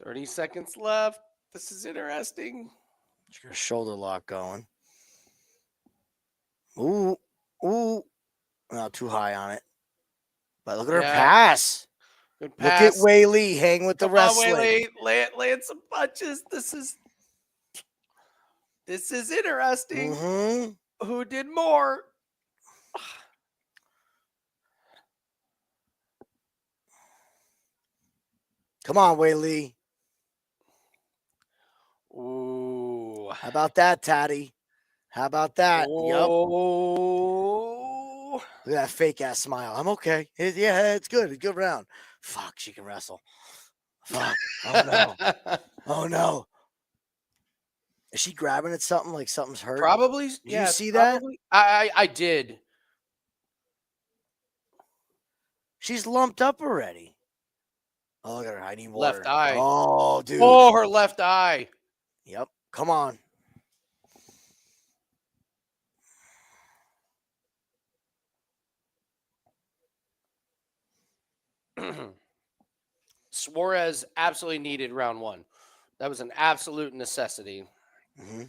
"30 seconds left. This is interesting." She's got a shoulder lock going. Ooh, ooh. Not too high on it. But look at her Yeah. pass. Good Look at pass. Wei Li hang with the Come on, wrestling. Wei Li, land some punches. This is interesting. Mm-hmm. Who did more? Come on, Wei Li. Ooh. How about that, Tatty? How about that? Yup. Oh. Look at that fake ass smile. I'm okay. Yeah, it's good. It's a good round. Fuck, she can wrestle. Fuck. Oh no. Oh no. Is she grabbing at something like something's hurt? Probably. Did Yes, you see that? probably. I did. She's lumped up already. Oh, look at her. I need water. Left eye. Oh, dude. Oh, her left eye. Yep. Come on. Suarez absolutely needed round one. That was an absolute necessity. Mm-hmm.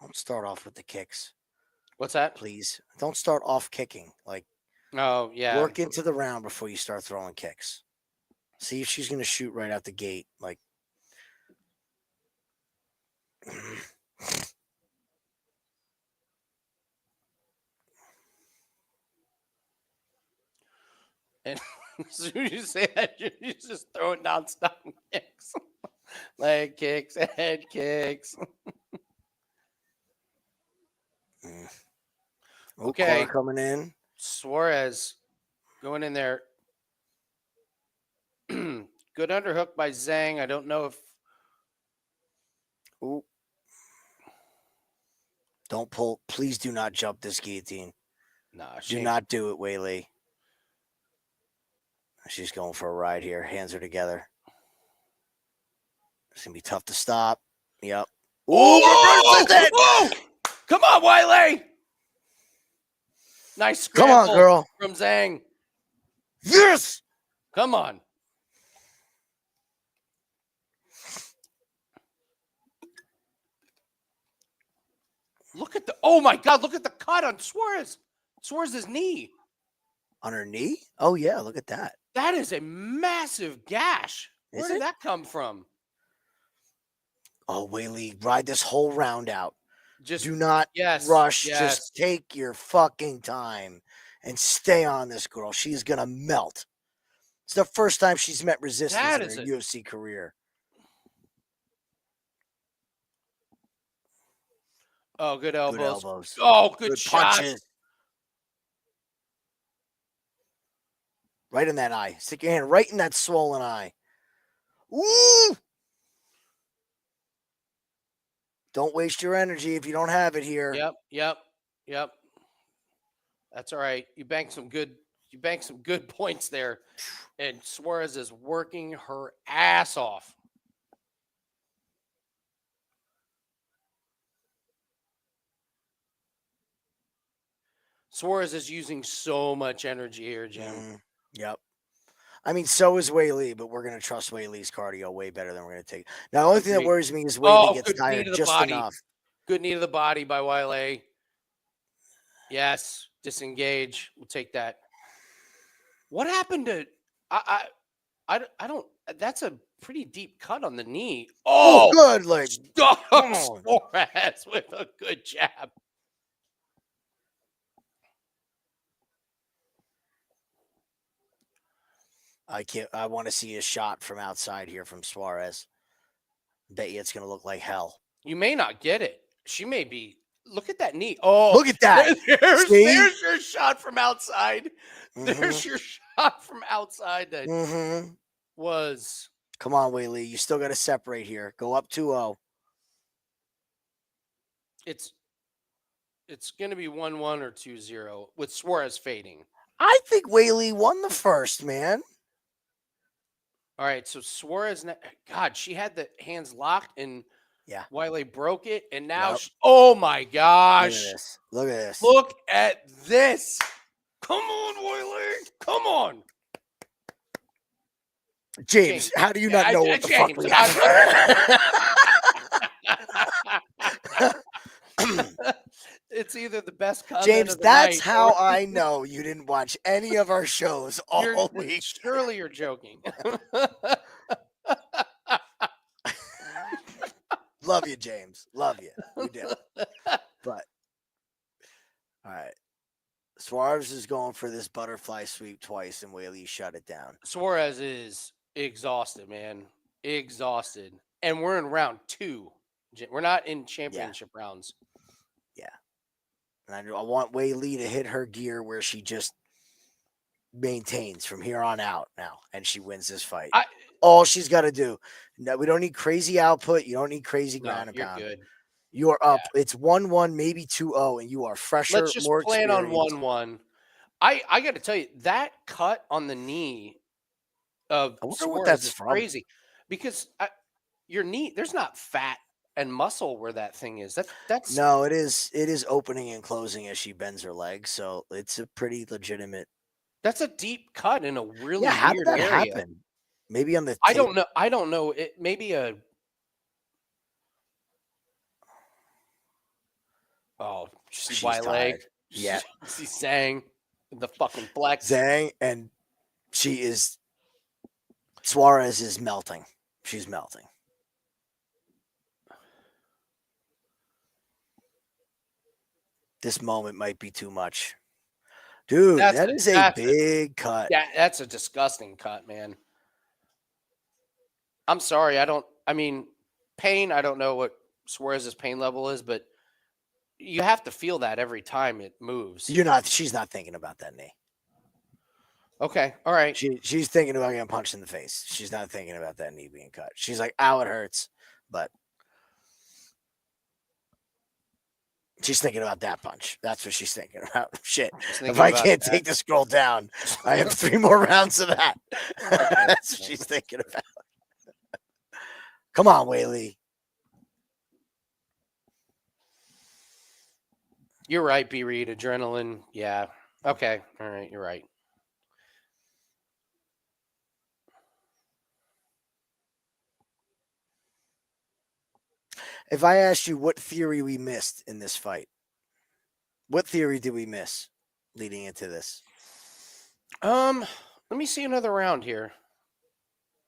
Don't start off with the kicks, What's that? please. Don't start off kicking. Like, Oh, yeah. work into the round before you start throwing kicks. See if she's going to shoot right out the gate. Like, And as soon as you say that, you're just throwing nonstop kicks. Leg kicks, head kicks. okay, coming in. Suarez going in there. Good underhook by Zhang. I don't know if. Ooh. Don't pull. Please do not jump this guillotine. Nah, Do not do it, Wei Li. She's going for a ride here. Hands are together. It's going to be tough to stop. Yep. Ooh, oh! Come on, Wiley. Nice scramble. Come on, girl. From Zhang. Yes. Come on. Look at the, oh my God, look at the cut on Suarez. Suarez's knee. On her knee? Oh, yeah, look at that. That is a massive gash. Where did that come from? Oh, Wei Li, ride this whole round out. Just do not rush. Just take your fucking time and stay on this girl. She's going to melt. It's the first time she's met resistance in her UFC career. Oh, good elbows. Good elbows. Oh, good punches. Right in that eye. Stick your hand right in that swollen eye. Ooh! Don't waste your energy if you don't have it here. Yep. That's all right. You banked some good points there. And Suarez is working her ass off. Suarez is using so much energy here, Jim. Yep. I mean, so is Wei Li, but we're going to trust Wei Li's cardio way better than we're going to take. Now, the only thing that worries me is Wei Li gets tired just enough. Good knee to the body by Wiley. Yes, disengage. We'll take that. What happened to I don't. That's a pretty deep cut on the knee. Oh, good leg. Suarez with a good jab. I want to see a shot from outside here from Suarez. Bet you it's going to look like hell. You may not get it. She may be. Look at that knee. Oh, Look at that. There's your shot from outside. Mm-hmm. There's your shot from outside that was. Come on, Whaley. You still got to separate here. Go up 2-0. It's going to be 1-1 or 2-0 with Suarez fading. I think Whaley won the first, man. All right, so Suarez, God, she had the hands locked and Wiley broke it, and now, oh my gosh. Look at this. Look at this. Come on, Wiley. Come on. James, how do you not know what the fuck we have? It's either the best cut. James, that's how I know you didn't watch any of our shows all week. Surely you're joking. Love you, James. Love you. We do. But, all right. Suarez is going for this butterfly sweep twice, and Whaley shut it down. Suarez is exhausted, man. Exhausted. And we're in round 2. We're not in championship rounds. Yeah. And I want Whaley to hit her gear where she just maintains from here on out now, and she wins this fight. All she's got to do. No, we don't need crazy output. You don't need crazy ground and pound. Good. You are up. Yeah. It's 1-1, maybe 2-0, and you are fresher. Let's just more plan on experienced. 1-1. I got to tell you, that cut on the knee of Suarez is crazy because your knee, there's not fat and muscle where that thing is. That's no, it is opening and closing as she bends her leg, so it's a pretty legitimate. That's a deep cut in a really how weird did that area. happen? Maybe on the. I don't know. I don't know. It maybe a. Oh, she's Wiley. Yeah, she's Zhang, the fucking flex. Zhang, and she is. Suarez is melting. She's melting. This moment might be too much. Dude, that is a big cut. Yeah, that's a disgusting cut, man. I'm sorry. I mean, pain, I don't know what Suarez's pain level is, but you have to feel that every time it moves. She's not thinking about that knee. Okay. All right. She's thinking about getting punched in the face. She's not thinking about that knee being cut. She's like, ow, it hurts. But she's thinking about that punch. That's what she's thinking about. Shit. If I can't take this girl down, I have 3 more rounds of that. That's what she's thinking about. Come on, Whaley. You're right, B. Reed. Adrenaline. Yeah. Okay. All right. You're right. If I asked you what theory we missed in this fight, what theory did we miss leading into this? Let me see another round here.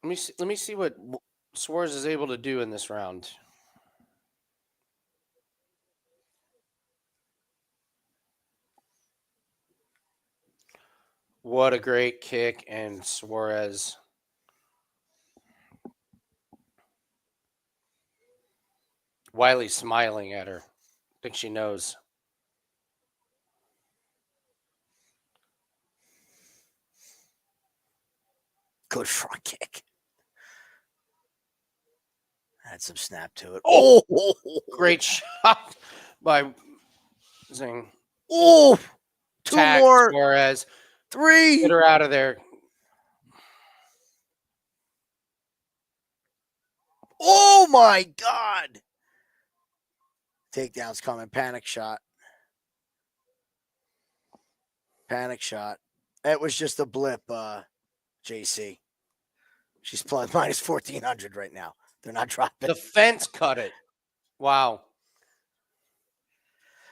Let me see what Suarez is able to do in this round. What a great kick, and Suarez. Wiley's smiling at her. I think she knows. Good front kick. Had some snap to it. Oh, great shot by Zhang. Oh, 2 more. Suarez. 3. Get her out of there. Oh, my God. Takedown's coming. Panic shot. Panic shot. It was just a blip, JC. She's plus minus 1,400 right now. They're not dropping. The fence cut it. Wow.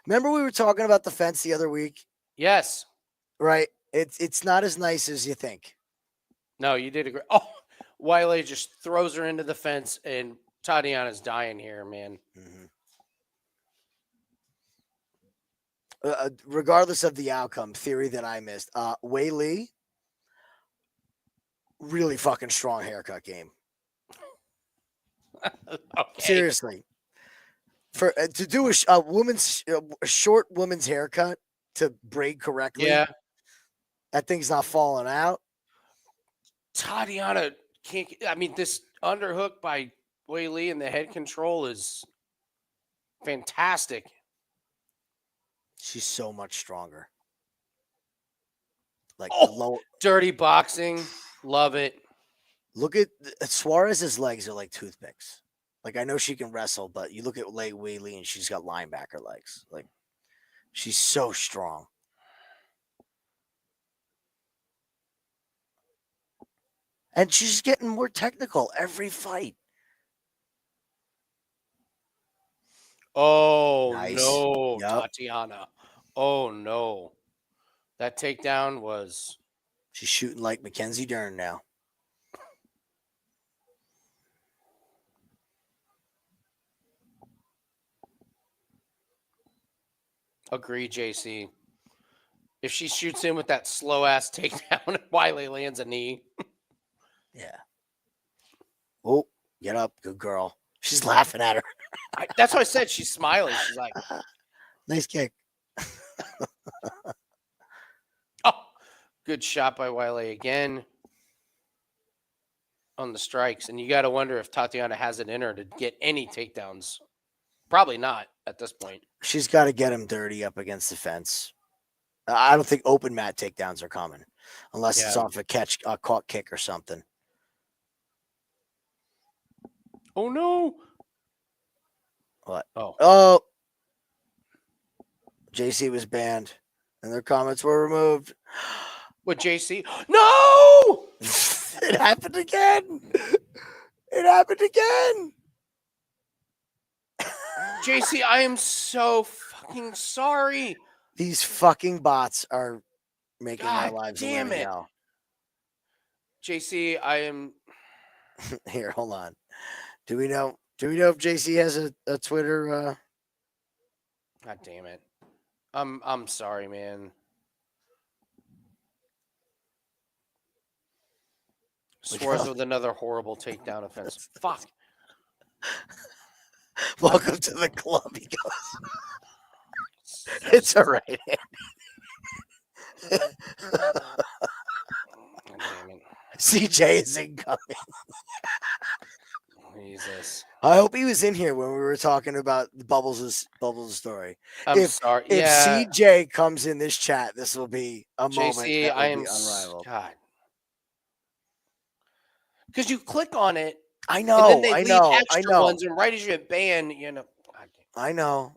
Remember we were talking about the fence the other week? Yes. Right. It's not as nice as you think. No, you did a great. Oh, Wiley just throws her into the fence, and Tatiana's dying here, man. Regardless of the outcome, theory that I missed, Wei Li really fucking strong haircut game. Okay. Seriously. For to do a short woman's haircut to braid correctly, Yeah. that thing's not falling out. Tatiana can't. I mean, this underhook by Wei Li and the head control is fantastic. She's so much stronger. Like Oh, the low, dirty boxing. Love it. look at Suarez's legs are like toothpicks. Like I know she can wrestle, but you look at Wei Li and she's got linebacker legs. Like she's so strong. And she's getting more technical every fight. Oh, Nice. no, Yep. Tatiana. Oh, no. That takedown was. She's shooting like Mackenzie Dern now. Agree, JC. If she shoots in with that slow ass takedown and Wiley lands a knee. Yeah. Oh, get up. Good girl. She's laughing at her. That's what I said. She's smiling. She's like, nice kick. oh, good shot by Wiley again on the strikes. And you got to wonder if Tatiana has it in her to get any takedowns. Probably not at this point. She's got to get him dirty up against the fence. I don't think open mat takedowns are coming unless it's off a caught kick or something. Oh, no. What? Oh. JC was banned and their comments were removed. What, JC? No! It happened again. It happened again. JC, I am so fucking sorry. These fucking bots are making our God lives damn a living it. hell. JC, I am. Here, hold on. Do we know if JC has a Twitter? God damn it. I'm sorry, man. Swears with another horrible takedown offense. Fuck. Welcome to the club, he goes. It's all right. CJ is incoming. Jesus. I hope he was in here when we were talking about Bubbles' story. I'm sorry. If CJ comes in this chat, this will be a moment JC, that will I be am unrivaled. God. Because you click on it. I know. And then they I leave know. extra ones, and right as you hit ban, you know. I know.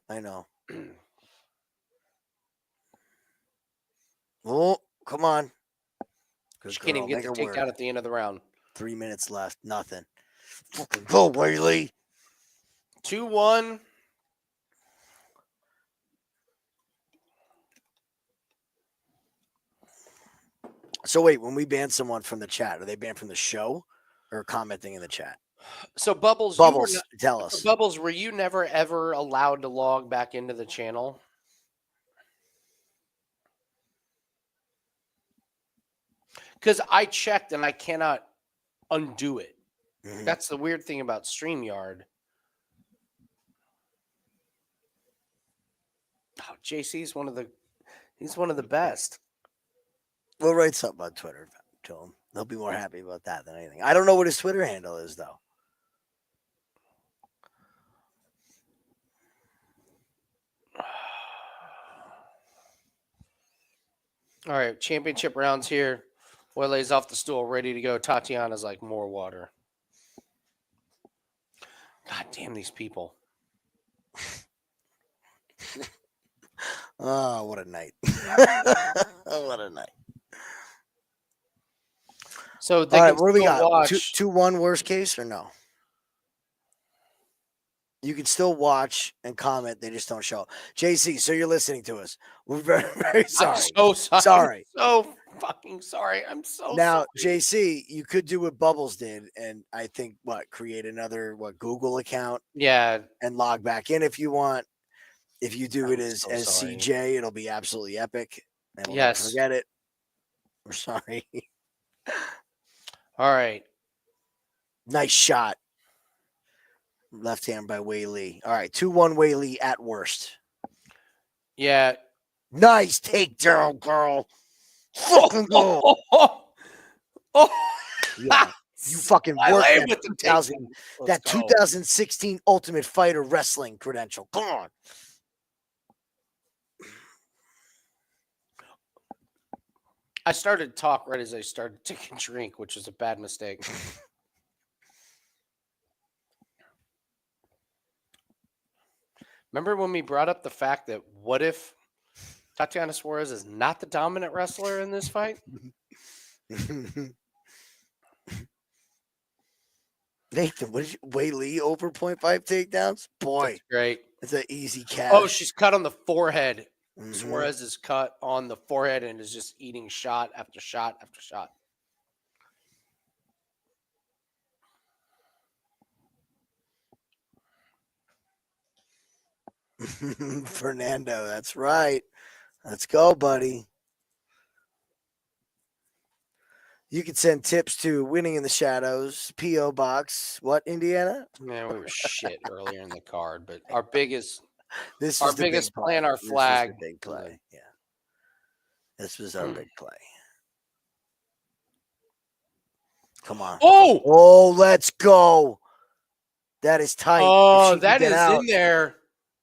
Oh, come on. She can't even get the takedown at the end of the round. 3 minutes left. Nothing. Fucking go, Whaley. 2-1. So wait, when we ban someone from the chat, are they banned from the show or commenting in the chat? So Bubbles, tell us. Bubbles, were you never ever allowed to log back into the channel? Because I checked and I cannot undo it. Mm-hmm. That's the weird thing about StreamYard. Oh, JC's one of the best. We'll write something on Twitter to him. They'll be more happy about that than anything. I don't know what his Twitter handle is, though. All right, championship rounds here. Wale's off the stool, ready to go. Tatiana's like, more water. God damn these people. Oh, what a night. What a night. So they all right, can what do we got? watch. 2-1 worst case or no? You can still watch and comment. They just don't show up. JC, so you're listening to us. We're very, very sorry. I'm so sorry. Sorry. I'm so fucking sorry. I'm so now, sorry. JC, you could do what Bubbles did, and I think create another Google account. Yeah. And log back in if you want. If you do it as sorry. CJ, it'll be absolutely epic. And we'll yes. never forget it. We're sorry. All right. Nice shot. Left hand by Wei Lee. All right, 2-1 Wei Lee at worst. Yeah. Nice takedown, girl. Fucking go. Yeah. You fucking I worked lay that with the 2000, Let's that go. 2016 Ultimate Fighter wrestling credential. Come on. I started to talk right as I started to take a drink, which was a bad mistake. Remember when we brought up the fact that what if Tatiana Suarez is not the dominant wrestler in this fight? Nathan, what did you Wei Lee over 0.5 takedowns? Boy, That's great. it's an easy cash. Oh, she's cut on the forehead. Mhm. Suarez is cut on the forehead and is just eating shot after shot after shot. Fernando, that's right. Let's go, buddy. You can send tips to Winning in the Shadows, P.O. Box. What, Indiana? Man, we were shit earlier in the card, but our biggest This our was the biggest big play and our This was flag. the big play. Yeah. This was our big play. Come on. Oh! Oh, let's go. That is tight. If Oh, she can that get is out, in there.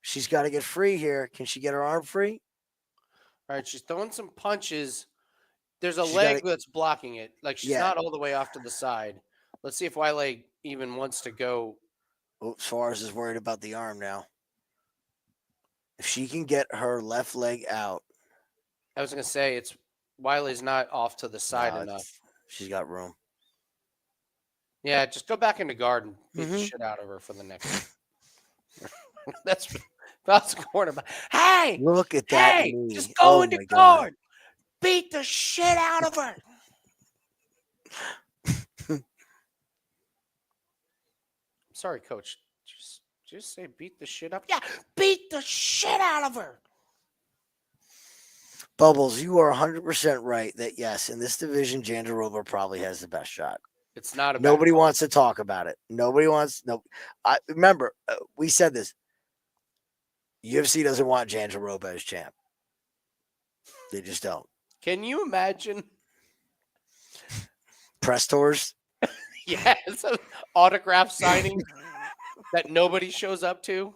she's got to get free here. Can she get her arm free? All right, she's throwing some punches. There's a She's leg gotta- that's blocking it. Like she's Yeah. not all the way off to the side. Let's see if Wiley even wants to go. Oh, Suarez is worried about the arm now. If she can get her left leg out, I was gonna say it's Wiley's not off to the side no, enough. she's got room. Yeah, just go back into guard and beat the Mhm. shit out of her for the next. that's the corner. Hey, Look at that hey, knee. just go Oh into my God. guard. Beat the shit out of her. Sorry, coach. Just say beat the shit up. Yeah, beat the shit out of her. Bubbles, you are 100% right that yes, in this division, Jandiroba probably has the best shot. It's not a bad Nobody fight. wants to talk about it. Nobody wants. No, I remember we said this. UFC doesn't want Jandiroba as champ. They just don't. Can you imagine? Press tours. Yeah, it's an autograph signing that nobody shows up to.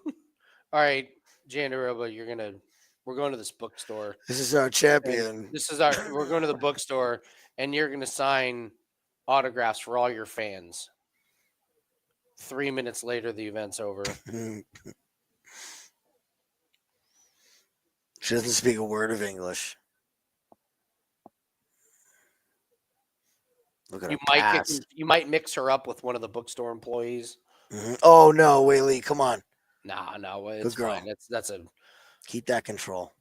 All right, Jandaroba, we're going to this bookstore. This is our champion. We're going to the bookstore, and you're gonna sign autographs for all your fans. 3 minutes later, the event's over. She doesn't speak a word of English. Look at her pass. You might mix her up with one of the bookstore employees. Mhm. Oh no, Whaley, come on. No, it's fine. That's a keep that control.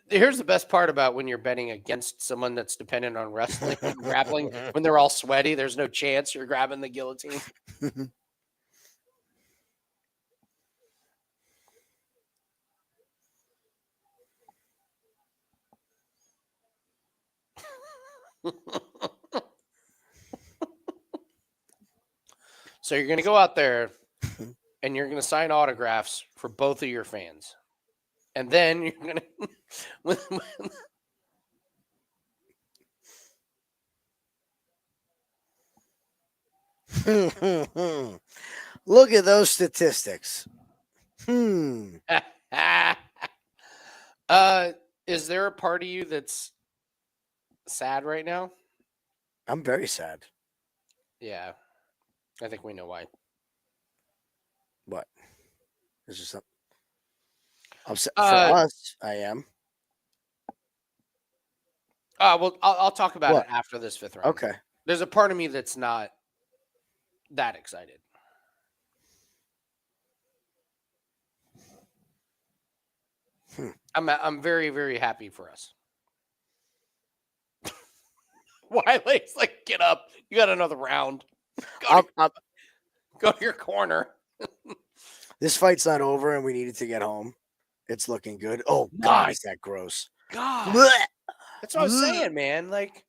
Here's the best part about when you're betting against someone that's dependent on wrestling and grappling. When they're all sweaty, there's no chance you're grabbing the guillotine. So you're going to go out there and you're going to sign autographs for both of your fans. And then you're going to look at those statistics. is there a part of you that's sad right now? I'm very sad. Yeah. I think we know why. What? Is there something? Upset for us, I am. Well, I'll talk about it after this fifth round. Okay. There's a part of me that's not that excited. I'm very, very happy for us. Wiley's like, get up. You got another round. Go to your corner. This fight's not over and we needed to get home. It's looking good. Oh, God, is that gross. God. Blech. That's what I was saying, man. Like,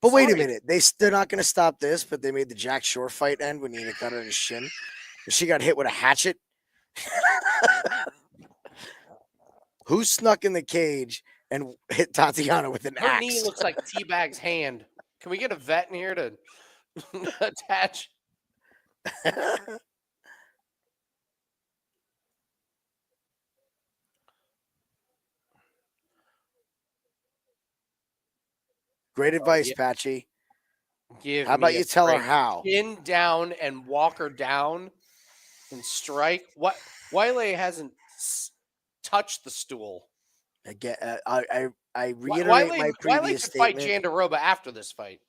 But wait a Sorry. minute, they're not going to stop this. But they made the Jack Shore fight end when Nina cut her in the shin, and she got hit with a hatchet. Who snuck in the cage and hit Tatiana with an Her axe? knee looks like Teabag's hand. Can we get a vet in here to attach? Great advice, yeah. Patchy. Give How about me you a tell her break. how? Pin down and walk her down and strike. What? Wiley hasn't touched the stool. Again, I reiterate Wiley my could previous fight statement. Jandaroba after this fight.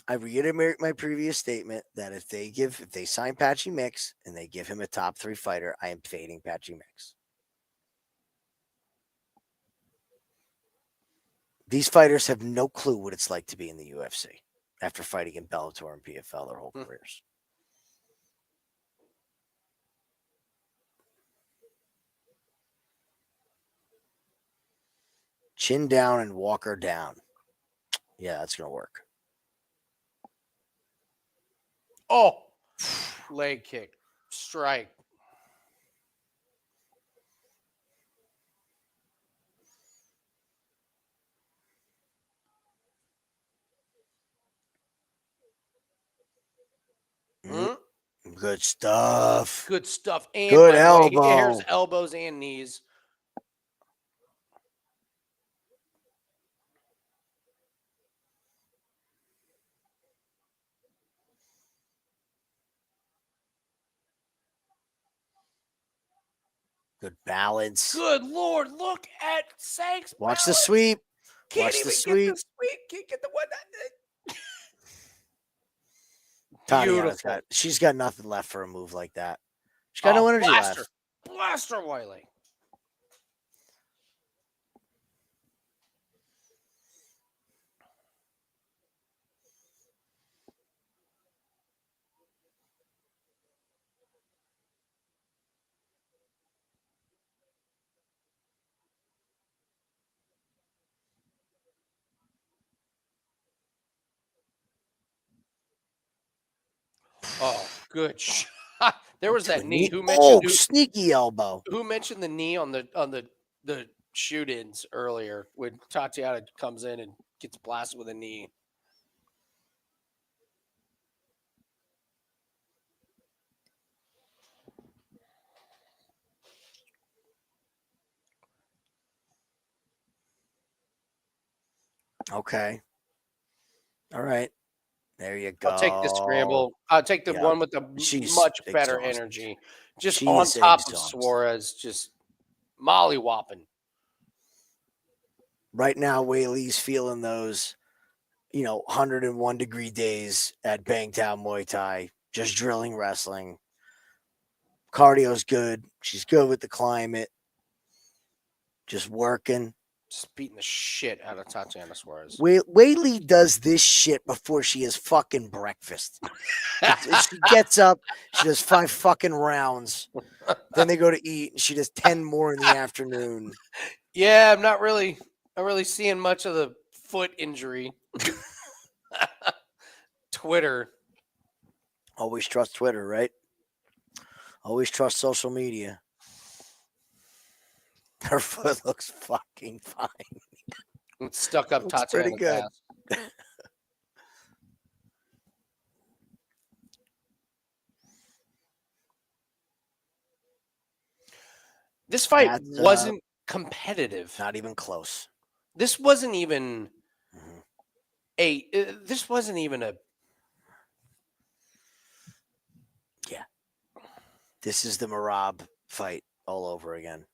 I reiterate my previous statement that if they sign Patchy Mix and they give him a top 3 fighter, I am fading Patchy Mix. These fighters have no clue what it's like to be in the UFC after fighting in Bellator and PFL their whole careers. Chin down and walk her down. Yeah, that's going to work. Oh, leg kick, strike. Good stuff. Good stuff. And good by the way, elbow. here's elbows and knees. Good balance. Good Lord, look at Sank's Watch the balance. sweep. Can't Watch even the get sweep. the sweep. Can't get the one. Tatiana's Beautiful. she's got nothing left for a move like that. She's got no energy blaster. left. Blaster, Wiley. Oh, good shot. There was that knee. Who mentioned sneaky elbow. Who mentioned the knee on the shoot-ins earlier when Tatiana comes in and gets blasted with a knee? Okay. All right. There you go. I'll take this scramble. I'll take the one with the much better energy. Just on top of Suarez, just molly-whopping. Right now, Whaley's feeling those, 101-degree days at Bangtown Muay Thai, just drilling wrestling. Cardio's good. She's good with the climate. Just working. Just beating the shit out of Tatiana Suarez. Whaley does this shit before she has fucking breakfast. She gets up, she does 5 fucking rounds. Then they go to eat, and she does 10 more in the afternoon. Yeah, I'm not really seeing much of the foot injury. Twitter. Always trust Twitter, right? Always trust social media. Her foot looks fucking fine. It's stuck up Tatiana's pretty good. ass. This fight wasn't competitive. Not even close. This wasn't even this wasn't even a. Yeah. This is the Marab fight all over again.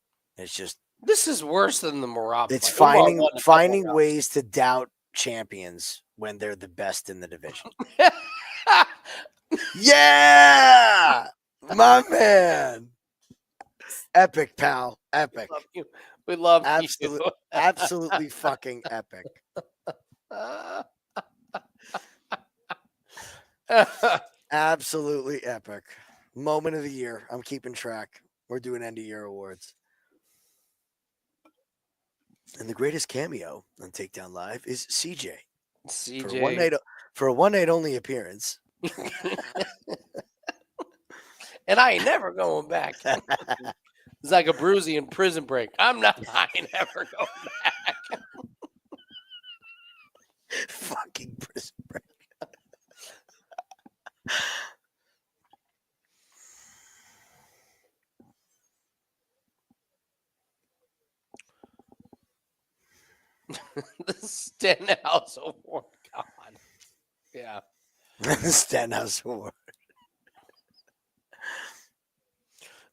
It's just. This is worse than the Marab. It's fight. finding ways to doubt champions when they're the best in the division. Yeah, my man. Epic, pal. Epic. We love you. Absolutely fucking epic. Absolutely epic. Moment of the year. I'm keeping track. We're doing end of year awards. And the greatest cameo on Takedown Live is CJ. CJ. For a one night only appearance. And I ain't never going back. It's like a Bruisey in Prison Break. I ain't never going back. Fucking Prison Break. The Stenhouse Award. God. Yeah. Stenhouse Award.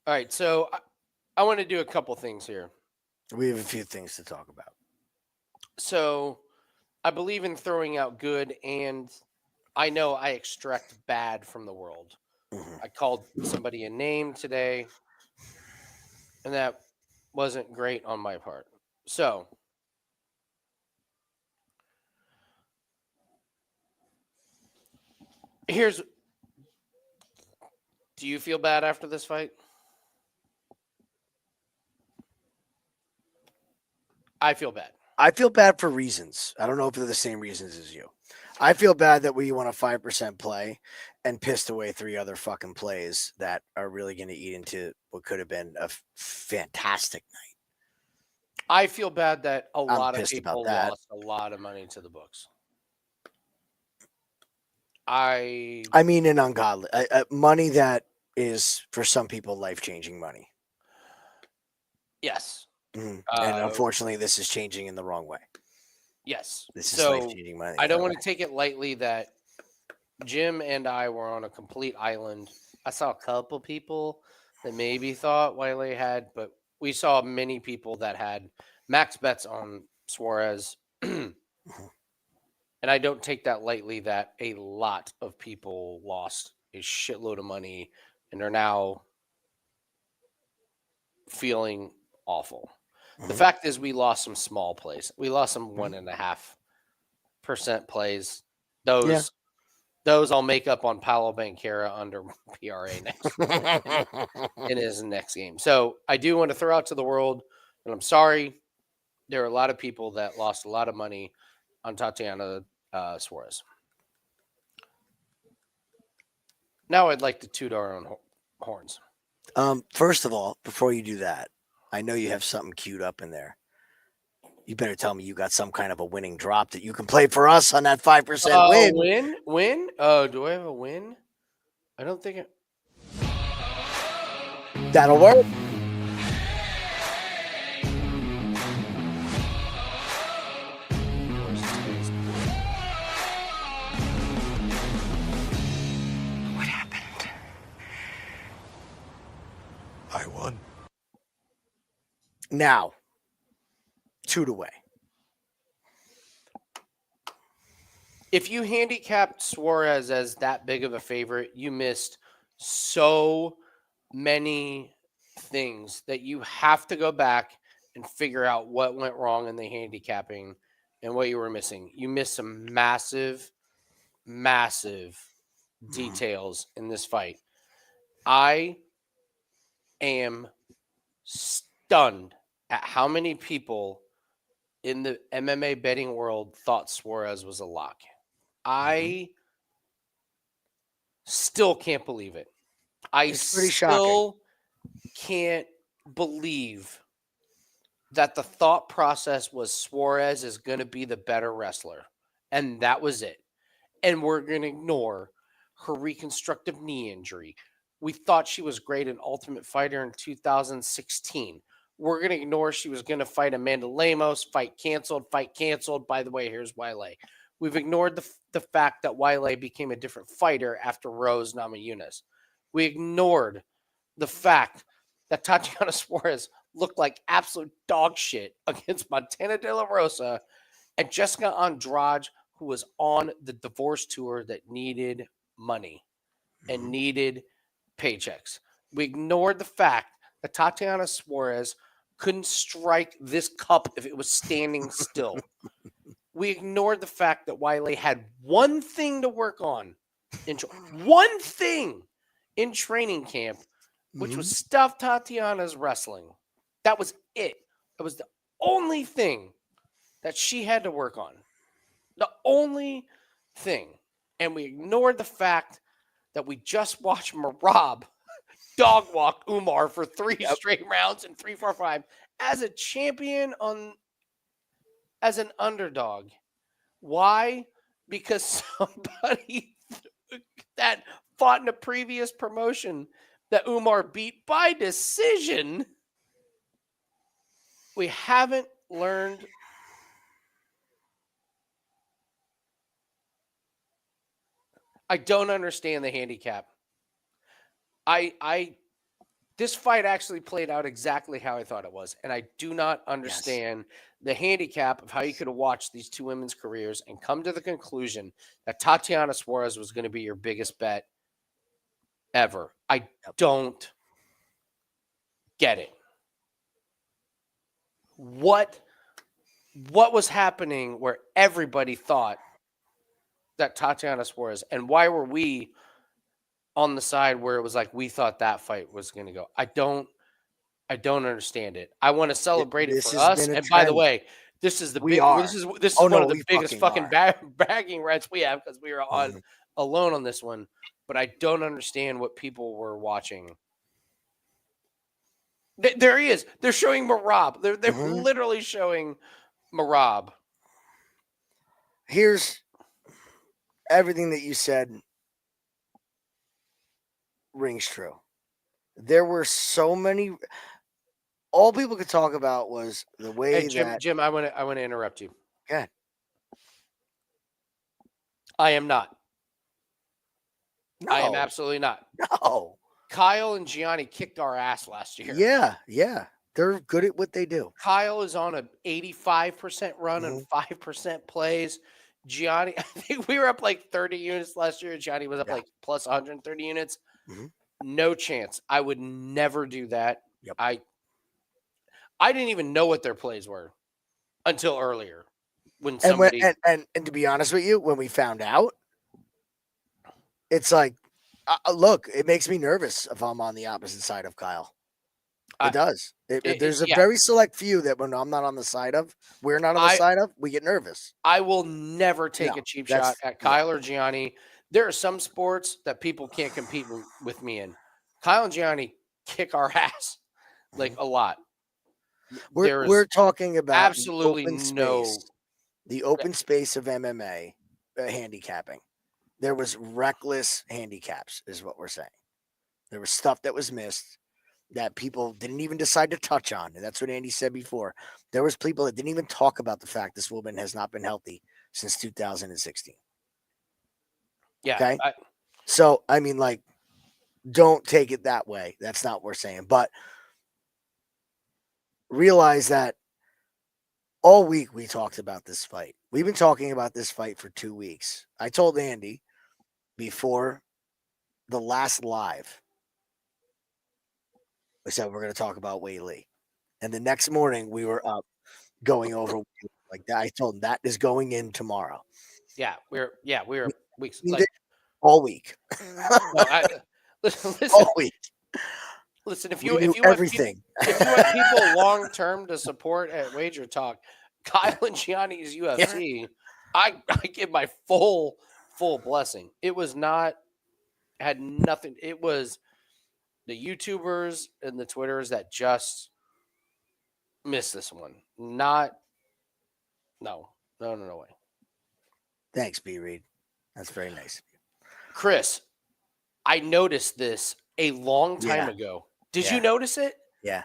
All right. So I want to do a couple things here. We have a few things to talk about. So I believe in throwing out good, and I know I extract bad from the world. Mhm. I called somebody a name today, and that wasn't great on my part. So here's, do you feel bad after this fight? I feel bad. I feel bad for reasons. I don't know if they're the same reasons as you. I feel bad that we won a 5% play and pissed away 3 other fucking plays that are really going to eat into what could have been a fantastic night. I feel bad that a lot of pissed about people that. lost a lot of money to the books. I mean, an ungodly money that is for some people life-changing money. Yes. And unfortunately, this is changing in the wrong way. Yes. This is So life-changing money. I don't want to take it lightly that Jim and I were on a complete island. I saw a couple people that maybe thought Wiley had, but we saw many people that had max bets on Suarez. And I don't take that lightly that a lot of people lost a shitload of money and are now feeling awful. The fact is we lost some small plays. We lost some 1.5% plays. Those I'll make up on Paolo Banchero under PRA next in his next game. So I do want to throw out to the world, and I'm sorry, there are a lot of people that lost a lot of money on Tatiana Suarez. Now I'd like to toot our own horns. First of all, before you do that, I know you have something queued up in there. You better tell me you got some kind of a winning drop that you can play for us on that 5% win. Win? Oh, do I have a win? I don't think it. That'll work. What happened? I won. Now, 2 away. If you handicapped Suarez as that big of a favorite, you missed so many things that you have to go back and figure out what went wrong in the handicapping and what you were missing. You missed some massive, massive details in this fight. I am stunned at how many people in the MMA betting world thought Suarez was a lock. I still can't believe it. It's pretty shocking. Can't believe that the thought process was Suarez is going to be the better wrestler. And that was it. And we're going to ignore her reconstructive knee injury. We thought she was great in Ultimate Fighter in 2016. We're going to ignore she was going to fight Amanda Lemos. Fight canceled. By the way, here's Wiley. We've ignored the fact that Wiley became a different fighter after Rose Namajunas. We ignored the fact that Tatiana Suarez looked like absolute dog shit against Montana De La Rosa and Jessica Andrade, who was on the divorce tour that needed money and needed paychecks. We ignored the fact that Tatiana Suarez couldn't strike this cup if it was standing still. We ignored the fact that Wiley had one thing to work on, one thing in training camp, which was stuff Tatiana's wrestling. That was it. That was the only thing that she had to work on. The only thing, and we ignored the fact that we just watched Marab dog walk Umar for 3 straight rounds in 3, 4, 5 as a champion as an underdog. Why? Because somebody that fought in a previous promotion that Umar beat by decision. We haven't learned. I don't understand the handicap. This fight actually played out exactly how I thought it was, and I do not understand the handicap of how you could have watched these two women's careers and come to the conclusion that Tatiana Suarez was going to be your biggest bet ever. I don't get it. What was happening where everybody thought that Tatiana Suarez, and why were we on the side where it was like we thought that fight was going to go? I don't understand it. I want to celebrate it for us. And by the way, this is the big. This is one of the biggest fucking bagging rights we have because we are on alone on this one. But I don't understand what people were watching. There he is. They're showing Marab. They're literally showing Marab. Here's everything that you said rings true. There were so many. All people could talk about was the way Jim, I want to interrupt you. Go ahead. I am not. No. I am absolutely not. No. Kyle and Gianni kicked our ass last year. Yeah. They're good at what they do. Kyle is on an 85% run and 5% plays. Gianni, I think we were up like 30 units last year. Gianni was up like plus 130 units. No chance. I would never do that. Yep. I didn't even know what their plays were until earlier. When somebody and to be honest with you, when we found out, it's like, look, it makes me nervous if I'm on the opposite side of Kyle. It does. There's a very select few that when I'm not on the side of, we're not on the side of, we get nervous. I will never take a cheap shot at Kyle or Gianni. There are some sports that people can't compete with me in. Kyle and Gianni kick our ass like a lot. We're talking about absolutely the open space of MMA handicapping. There was reckless handicaps, is what we're saying. There was stuff that was missed that people didn't even decide to touch on. And that's what Andy said before. There was people that didn't even talk about the fact this woman has not been healthy since 2016. Yeah. Okay. So, I mean, like, don't take it that way. That's not what we're saying. But realize that all week we talked about this fight. We've been talking about this fight for 2 weeks. I told Andy before the last live, I said we're going to talk about Whaley. And the next morning we were up going over like that. I told him that is going in tomorrow. Yeah, we're weeks all week. Listen, all week. Listen, if you want people long term to support at Wager Talk, Kyle and Gianni's UFC, I give my full blessing. It was had nothing. It was the YouTubers and the Twitters that just missed this one. No way. Thanks, B. Reed. That's very nice. Chris, I noticed this a long time ago. Did you notice it? Yeah.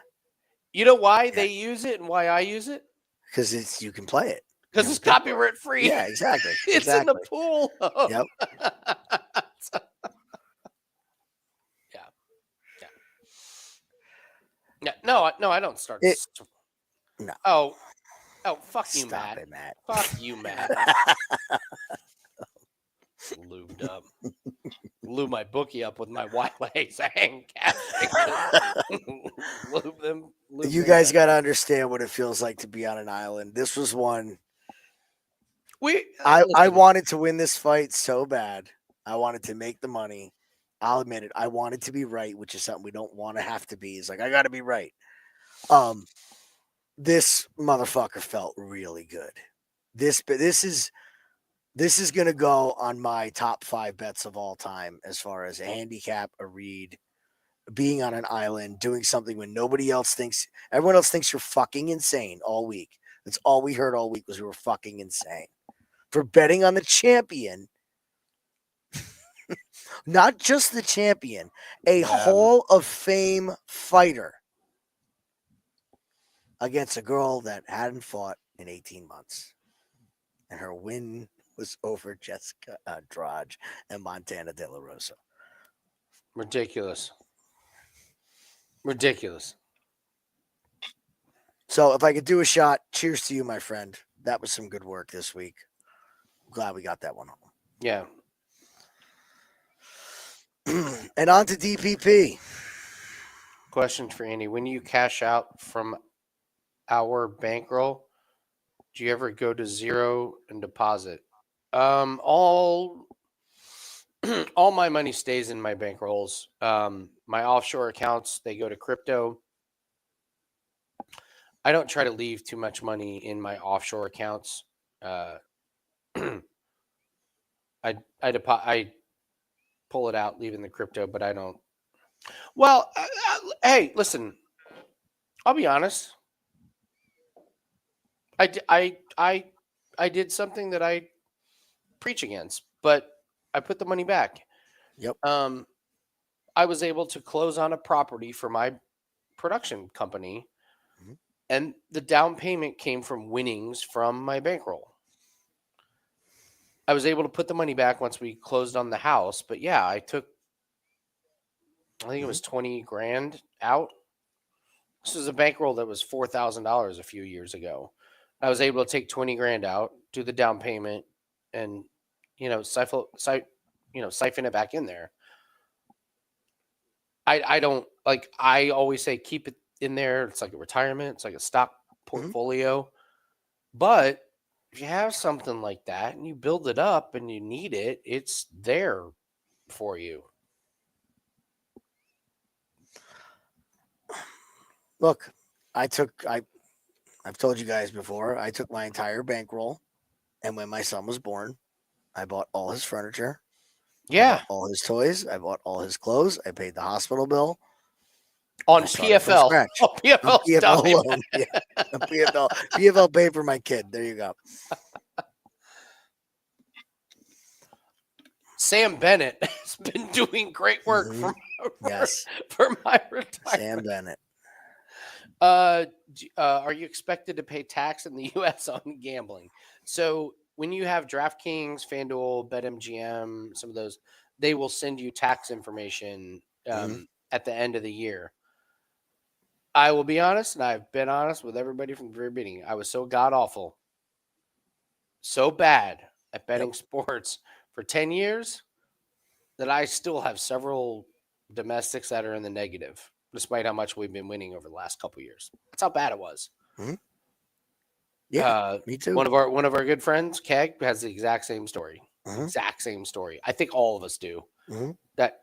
You know why they use it and why I use it? Because you can play it. Because it's copyright free. Yeah, exactly. It's in the pool. Yep. Yeah. No, I don't start. No. Oh, fuck you, Stop Matt. it, Matt. Fuck you, Matt. Lubed up. Lube my bookie up with my white legs. Lube them. You guys got to understand what it feels like to be on an island. This was one. I wanted to win this fight so bad. I wanted to make the money. I'll admit it. I wanted to be right, which is something we don't want to have to be. It's like, I got to be right. This motherfucker felt really good. This is This is going to go on my top 5 bets of all time as far as a handicap, a read, being on an island, doing something when nobody else thinks, everyone else thinks you're fucking insane all week. That's all we heard all week was we were fucking insane. For betting on the champion, not just the champion, a Hall of Fame fighter against a girl that hadn't fought in 18 months. And her win was over Jessica Andrade and Montana De La Rosa. Ridiculous. Ridiculous. So if I could do a shot, cheers to you, my friend. That was some good work this week. I'm glad we got that one home. Yeah. And on to DPP. Question for Andy. When you cash out from our bankroll, do you ever go to zero and deposit? All my money stays in my bankrolls. My offshore accounts, they go to crypto. I don't try to leave too much money in my offshore accounts. I pull it out, leave in the crypto, but I don't. Well, hey, listen. I'll be honest. I did something that I preach against, but I put the money back. Yep. I was able to close on a property for my production company, and the down payment came from winnings from my bankroll. I was able to put the money back once we closed on the house, but yeah, I think it was 20 grand out. This was a bankroll that was $4,000 a few years ago. I was able to take 20 grand out, do the down payment, and siphon it back in there. I don't like. I always say keep it in there. It's like a retirement. It's like a stock portfolio. But if you have something like that and you build it up and you need it, it's there for you. Look, I've told you guys before, I took my entire bankroll, and when my son was born, I bought all his furniture. Yeah. I bought all his toys. I bought all his clothes. I paid the hospital bill. On PFL. Oh, PFL alone. Yeah. PFL paid for my kid. There you go. Sam Bennett has been doing great work for my retirement. Sam Bennett. Are you expected to pay tax in the U.S. on gambling? So when you have DraftKings, FanDuel, BetMGM, some of those, they will send you tax information at the end of the year. I will be honest, and I've been honest with everybody from the very beginning. I was so god-awful, so bad at betting sports for 10 years that I still have several domestics that are in the negative, despite how much we've been winning over the last couple of years. That's how bad it was. Yeah, me too. One of our good friends, Keg, has the exact same story. Exact same story. I think all of us do. That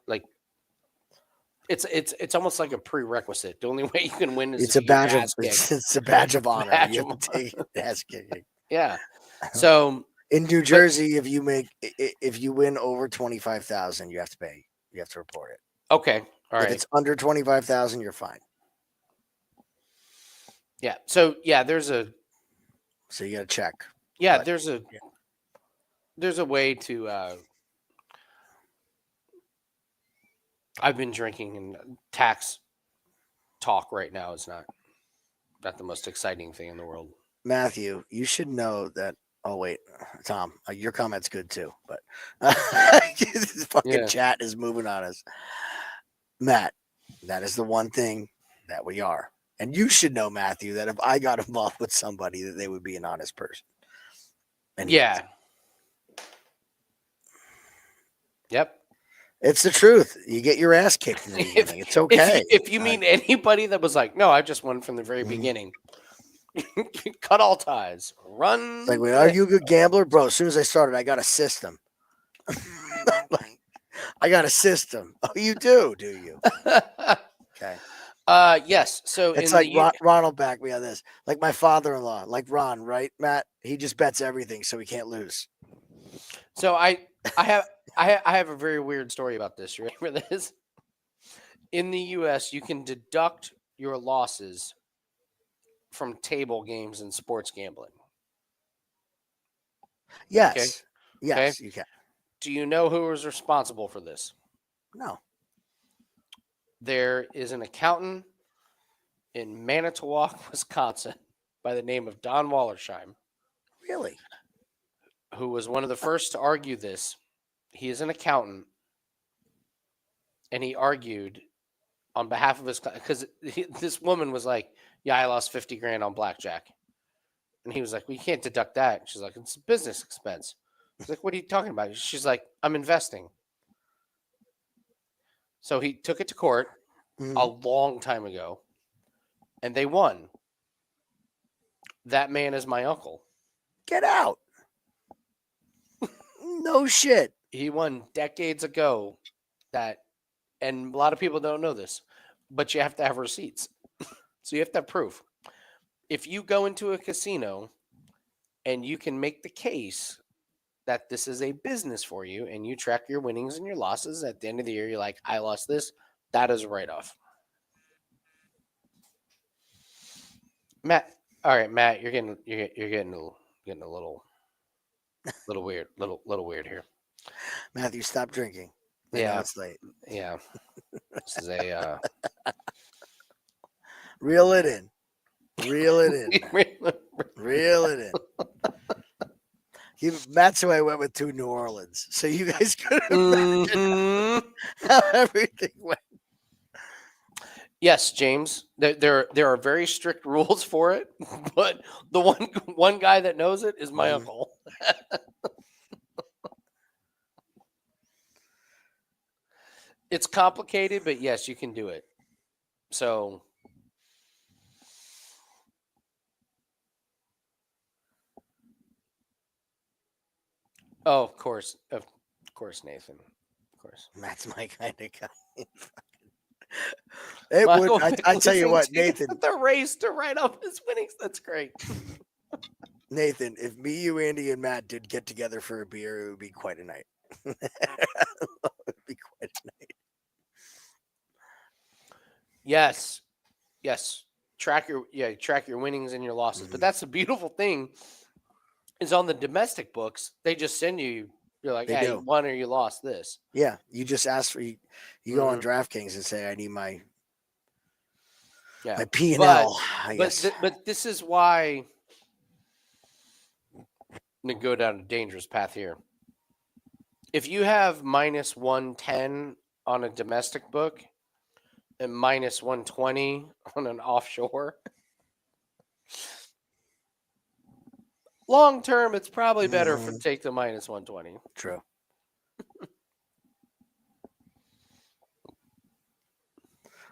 it's almost like a prerequisite. The only way you can win is it's a badge of honor. You have to take ass kicking. Yeah. So in New Jersey, if you win over 25,000, you have to pay. You have to report it. Okay. All right. If it's under 25,000, you're fine. Yeah. So yeah, so you got to check. Yeah, there's a way to. I've been drinking, and tax talk right now is not the most exciting thing in the world. Matthew, you should know that. Oh wait, Tom, your comment's good too, but this fucking chat is moving on us. Matt, that is the one thing that we are. And you should know, Matthew, that if I got involved with somebody, that they would be an honest person. And yeah. Yep. It's the truth. You get your ass kicked in the beginning. It's okay. If you mean anybody that was like, no, I just won from the very beginning. Cut all ties. Run. Like, wait, are you a good gambler? Bro, as soon as I started, I got a system. I got a system. Oh, you do you? Okay. Yes. So it's like Ron will back me on this. Like my father-in-law, like Ron, right, Matt? He just bets everything so he can't lose. So I have a very weird story about this. You ready for this? In the U.S., you can deduct your losses from table games and sports gambling. Yes. Okay. Yes, you can. Do you know who was responsible for this? No. There is an accountant in Manitowoc, Wisconsin, by the name of Don Wallersheim, Really? who was one of the first to argue this. He is an accountant, and he argued on behalf of his because this woman was like, "Yeah, I lost 50 grand on blackjack," and he was like, "Well, you can't deduct that." She's like, "It's a business expense." He's like, "What are you talking about?" She's like, "I'm investing." So he took it to court a long time ago, and they won. That man is my uncle. Get out. No shit. He won decades ago. And a lot of people don't know this, but you have to have receipts. So you have to have proof. If you go into a casino and you can make the case that this is a business for you and you track your winnings and your losses at the end of the year, you're like, I lost this, that is a write-off. Matt, all right, Matt, you're getting a little weird, little weird here. Matthew, stop drinking. I know it's late. Yeah. This is a Reel it in. Reel it in. Reel it in. Matt's who I went with to New Orleans. So you guys could imagine how everything went. Yes, James. There are very strict rules for it, but the one guy that knows it is my uncle. It's complicated, but yes, you can do it. So, oh, of course, Nathan, of course. Matt's my kind of guy. I tell you what, Nathan. The race to write up his winnings. That's great. Nathan, if me, you, Andy, and Matt did get together for a beer, it would be quite a night. It would be quite a night. Yes. Track your winnings and your losses. But that's the beautiful thing is on the domestic books, they just send you. You're like, hey, you won or you lost this. Yeah, you just ask for you go on DraftKings and say, I need my P&L. But this is why I'm gonna go down a dangerous path here. If you have minus 110 on a domestic book and minus 120 on an offshore, long term, it's probably better to take the minus 120. True.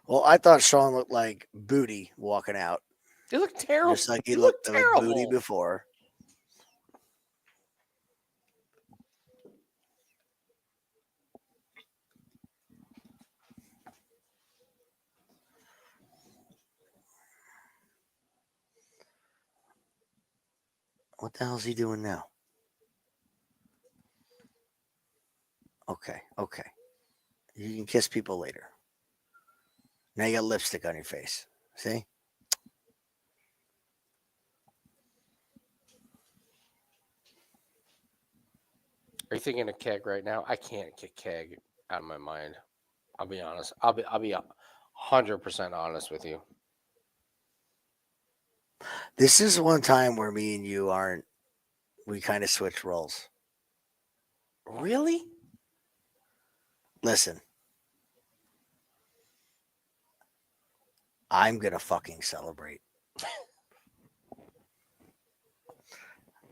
Well, I thought Sean looked like booty walking out. He looked terrible. Just like he looked like booty before. What the hell is he doing now? Okay. You can kiss people later. Now you got lipstick on your face. See? Are you thinking of keg right now? I can't kick keg out of my mind. I'll be honest. I'll be 100% honest with you. This is one time where me and you we kind of switch roles. Really? Listen. I'm going to fucking celebrate.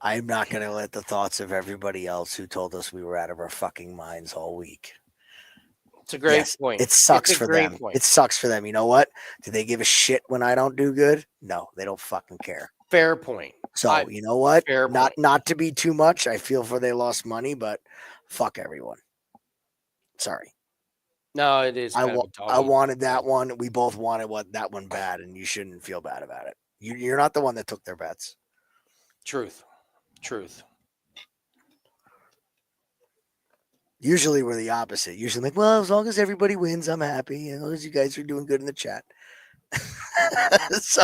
I'm not going to let the thoughts of everybody else who told us we were out of our fucking minds all week. It's a great point. It sucks for them. It sucks for them. You know what? Do they give a shit when I don't do good? No, they don't fucking care. Fair point. So, you know what? Not to be too much. I feel for they lost money, but fuck everyone. Sorry. No, it is. I wanted that one. We both wanted that one bad, and you shouldn't feel bad about it. You're not the one that took their bets. Truth. Usually we're the opposite. Usually like, well, as long as everybody wins, I'm happy. As long as you guys are doing good in the chat. So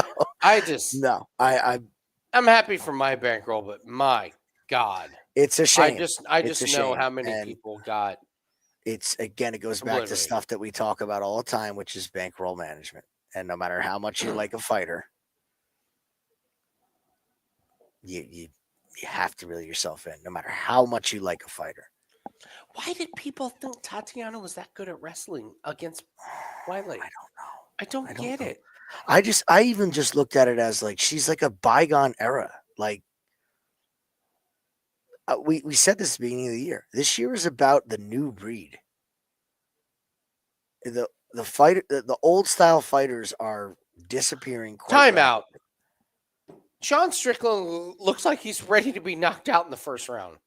no, I'm happy for my bankroll, but my God, it's a shame. I It's just a know shame. how many And people got. it goes back to stuff that we talk about all the time, which is bankroll management. And no matter how much you like a fighter, you have to reel yourself in, no matter how much you like a fighter. Why did people think Tatiana was that good at wrestling against Wiley? I don't get it. I even just looked at it as like she's like a bygone era. Like we said this at the beginning of the year. This year is about the new breed. The fighter, the old style fighters are disappearing. Time out. Sean Strickland looks like he's ready to be knocked out in the first round.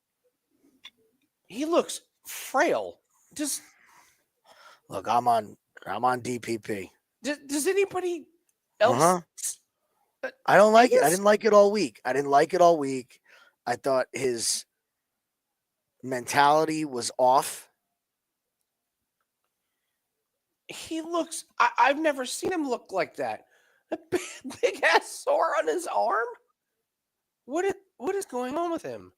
He looks frail. Just look, I'm on DPP. Does anybody else? I don't like it. I didn't like it all week. I thought his mentality was off. He looks. I've never seen him look like that. A big ass sore on his arm. What is going on with him?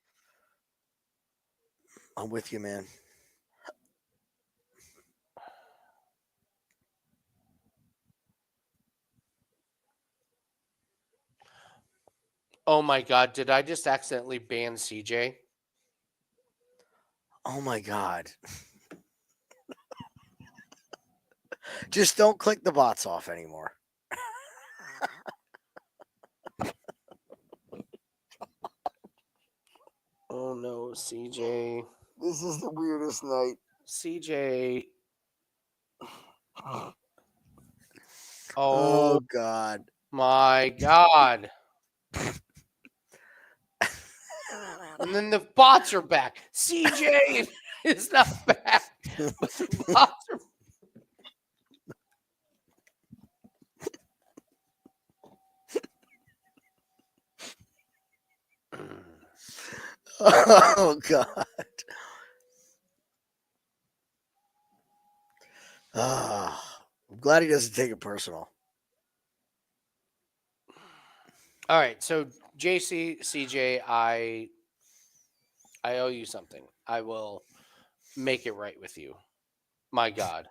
I'm with you, man. Oh my God! Did I just accidentally ban CJ? Oh my God! Just don't click the bots off anymore. Oh no, CJ. This is the weirdest night. CJ. Oh God. My God. And then the bots are back. CJ is not back. But the bots are. Oh God. I'm glad he doesn't take it personal. All right, so JC, CJ, I owe you something. I will make it right with you. My God.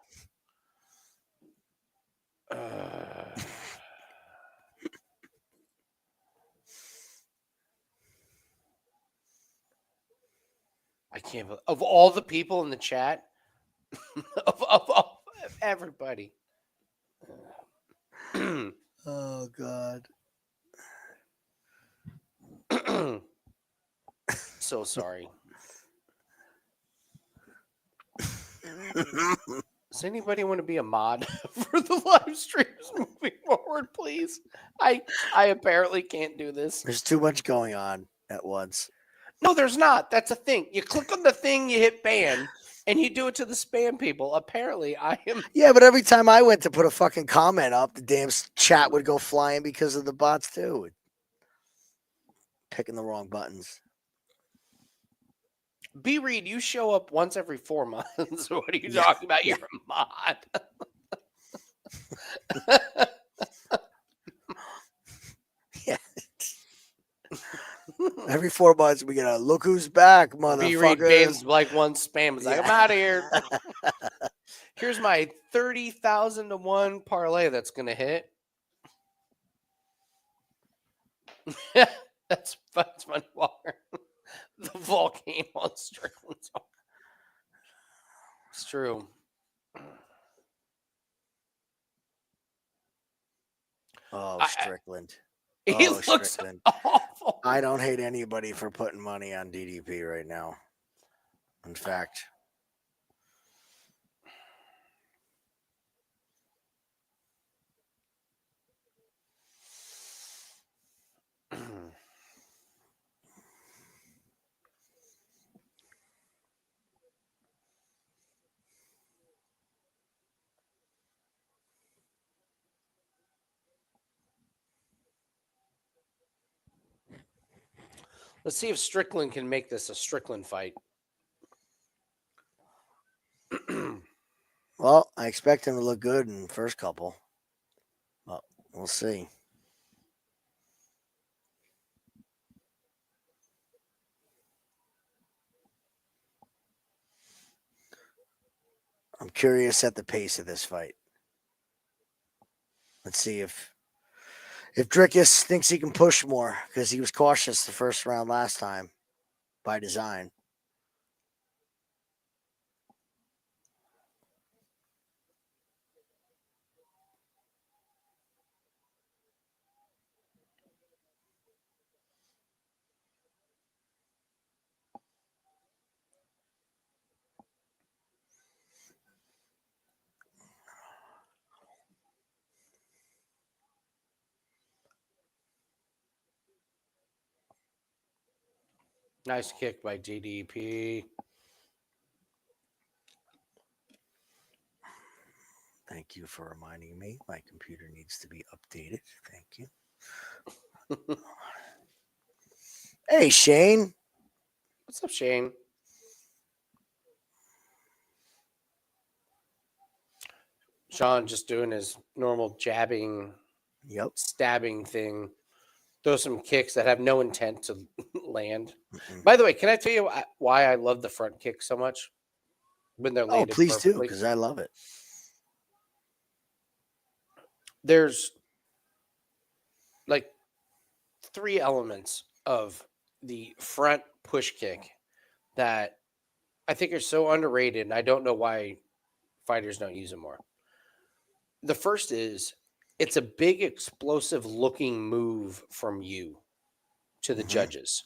I can't believe, of all the people in the chat, of everybody. Oh God. So sorry. Does anybody want to be a mod for the live streams moving forward, please? I apparently can't do this. There's too much going on at once. No, there's not. That's a thing. You click on the thing, you hit ban, and you do it to the spam people. Apparently, I am. Yeah, but every time I went to put a fucking comment up, the damn chat would go flying because of the bots too. Picking the wrong buttons. B Reed, you show up once every 4 months. What are you talking about? You're a mod. Yeah. Every 4 months we get a look who's back, motherfucker. B Reed bans like one spam. It's like, I'm out of here. Here's my 30,000 to 1 parlay that's gonna hit. That's funny, Walker. The volcano on Strickland's arm. It's true. Oh, Strickland. He looks Strickland. awful. I don't hate anybody for putting money on DDP right now. In fact, let's see if Strickland can make this a Strickland fight. Well, I expect him to look good in the first couple. Well, we'll see. I'm curious at the pace of this fight. Let's see if Drickus thinks he can push more, because he was cautious the first round last time by design. Nice kick by DDP. Thank you for reminding me. My computer needs to be updated. Thank you. Hey, Shane. What's up, Shane? Sean just doing his normal jabbing, stabbing thing. Throw some kicks that have no intent to land. Mm-mm. By the way, can I tell you why I love the front kick so much? When they're landed please do, perfectly? because I love it. There's like 3 elements of the front push kick that I think are so underrated, and I don't know why fighters don't use them more. The first is it's a big, explosive looking move from you to the judges.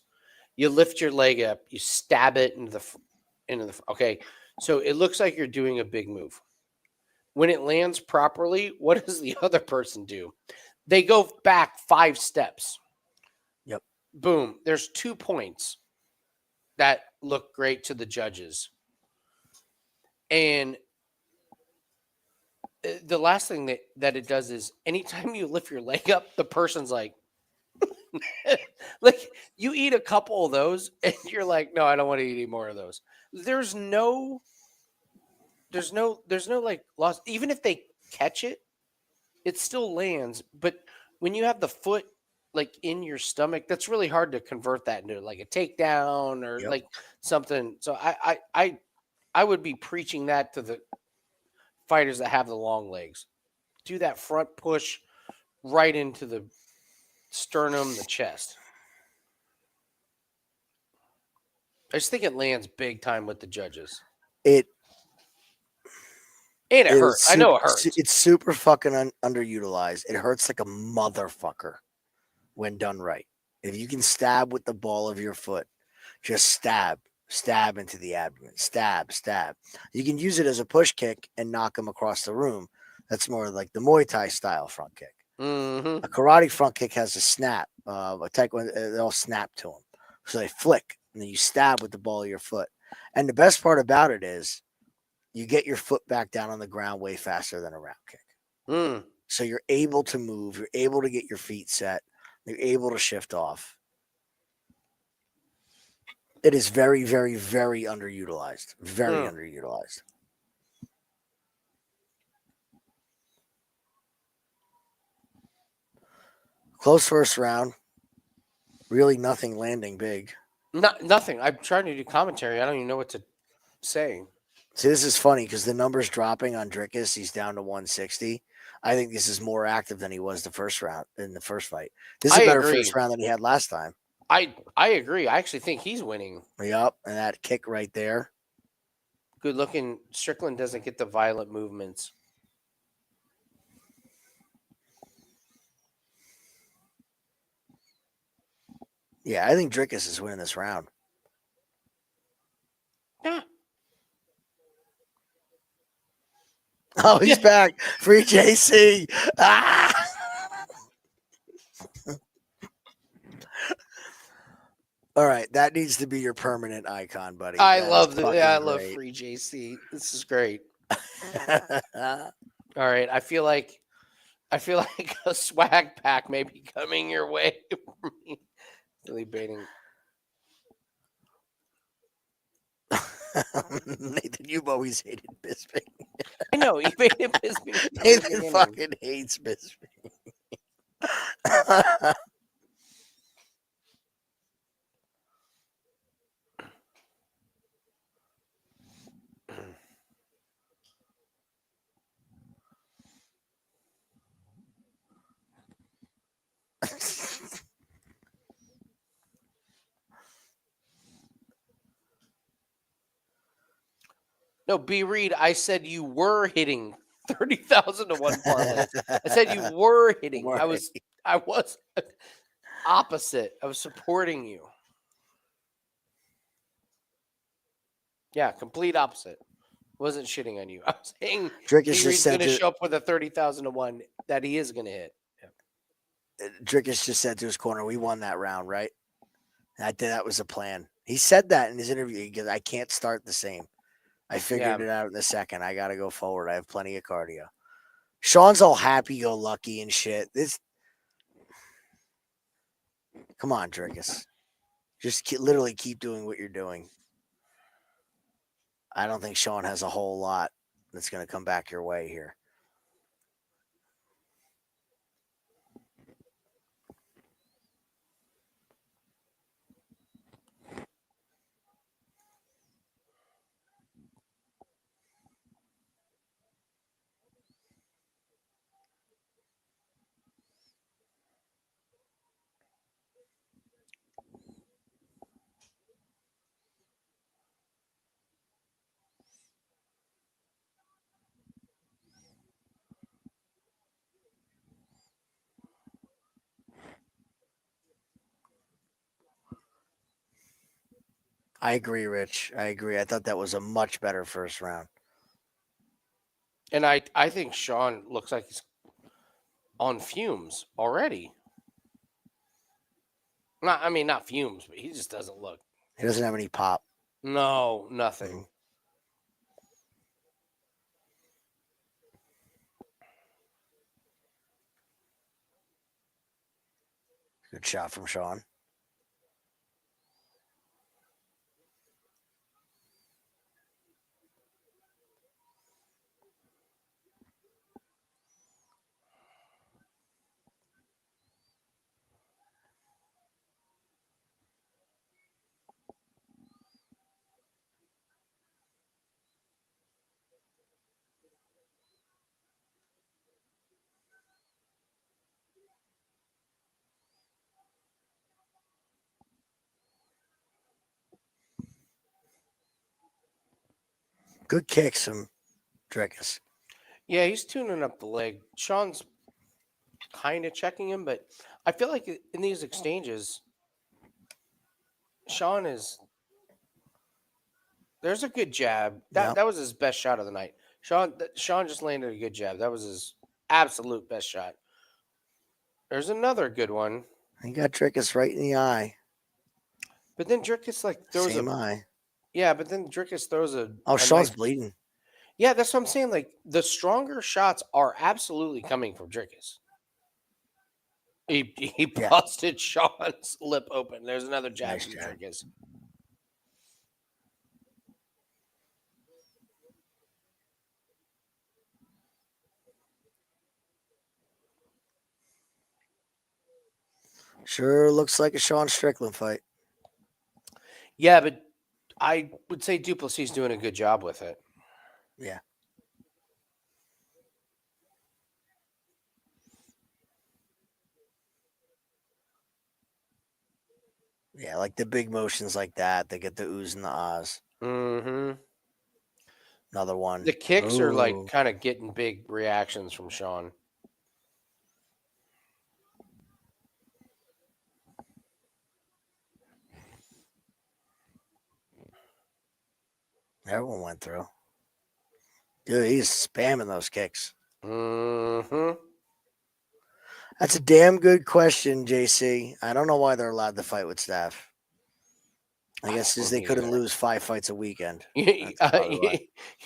You lift your leg up, you stab it into the okay. So it looks like you're doing a big move. When it lands properly, what does the other person do? They go back 5 steps. Yep. Boom. There's 2 points that look great to the judges. And the last thing that it does is anytime you lift your leg up, the person's like, like you eat a couple of those and you're like, no, I don't want to eat any more of those. There's no like loss. Even if they catch it, it still lands. But when you have the foot like in your stomach, that's really hard to convert that into like a takedown or like something. So I would be preaching that to the fighters that have the long legs. Do that front push right into the sternum, the chest. I just think it lands big time with the judges. It hurts. I know it hurts. It's super fucking underutilized. It hurts like a motherfucker when done right. If you can stab with the ball of your foot, just stab into the abdomen, stab. You can use it as a push kick and knock them across the room. That's more like the Muay Thai style front kick. Mm-hmm. A karate front kick has a snap. A taekwondo, they all snap to them. So they flick, and then you stab with the ball of your foot. And the best part about it is you get your foot back down on the ground way faster than a round kick. Mm. So you're able to move. You're able to get your feet set. You're able to shift off. It is very, very, very underutilized. Very underutilized. Close first round. Really nothing landing big. Nothing. I'm trying to do commentary. I don't even know what to say. See, this is funny because the numbers dropping on Drickus. He's down to 160. I think this is more active than he was the first round in the first fight. This is a better first round than he had last time. I agree. I actually think he's winning. Yep, and that kick right there. Good looking. Strickland doesn't get the violent movements. Yeah, I think Drickus is winning this round. Yeah. Oh, he's back. Free JC. Ah! All right, that needs to be your permanent icon, buddy. I love Free JC. This is great. All right, I feel like a swag pack may be coming your way for me. Really baiting. Nathan, you've always hated Bisping. I know you made it Bisping. From the Nathan beginning. fucking hates Bisping. No, B. Reed, I said you were hitting 30,000 to 1 parlays. I said you were hitting. I was opposite. I was supporting you. Yeah, complete opposite. Wasn't shitting on you. I was saying Drickus Reed's just going said to show up with a 30,000 to 1 that he is going to hit. Drickus just said to his corner, "We won that round, right?" And I think that was a plan. He said that in his interview. He goes, "I can't start the same. I figured it out in the second. I got to go forward. I have plenty of cardio." Sean's all happy-go-lucky and shit. Come on, Drickus. Just literally keep doing what you're doing. I don't think Sean has a whole lot that's going to come back your way here. I agree, Rich. I agree. I thought that was a much better first round. And I think Sean looks like he's on fumes already. Not fumes, but he just doesn't look. He doesn't have any pop. No, nothing. Mm-hmm. Good shot from Sean. Good kicks from Drickus. Yeah, he's tuning up the leg. Sean's kind of checking him, but I feel like in these exchanges, Sean is. There's a good jab. That was his best shot of the night. Sean just landed a good jab. That was his absolute best shot. There's another good one. He got Drickus right in the eye. But then Drickus throws Same eye. Yeah, but then Drickus throws a. Oh, Sean's nice, bleeding. Yeah, that's what I'm saying. Like the stronger shots are absolutely coming from Drickus. He busted Sean's lip open. There's another jab Nice from jab. Drickus. Sure looks like a Sean Strickland fight. Yeah, but I would say Duplessis is doing a good job with it. Yeah. Yeah, like the big motions like that. They get the oohs and the ahs. Mm-hmm. Another one. The kicks are kind of getting big reactions from Sean. Everyone went through. Dude, he's spamming those kicks. Mm-hmm. That's a damn good question, JC. I don't know why they're allowed to fight with staff. I guess because they couldn't lose 5 fights a weekend. You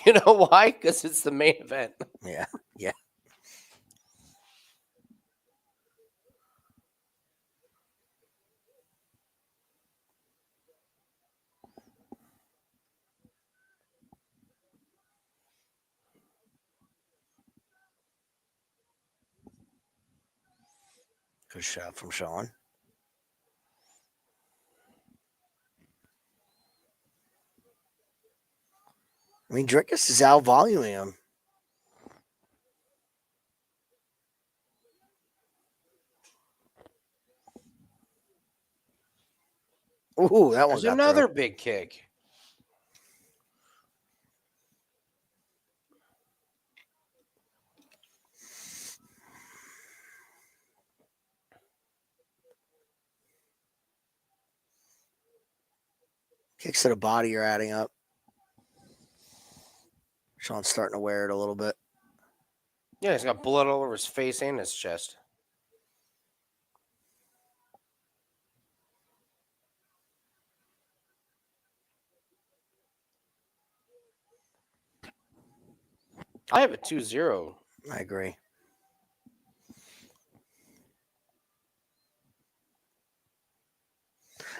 know why? Because it's the main event. Yeah, yeah. Good shot from Sean. I mean, Drickus is out voluming him. Ooh, that one There's got another through. big kick. Kicks to the body are adding up. Sean's starting to wear it a little bit. Yeah, he's got blood all over his face and his chest. I have a 2-0. I agree.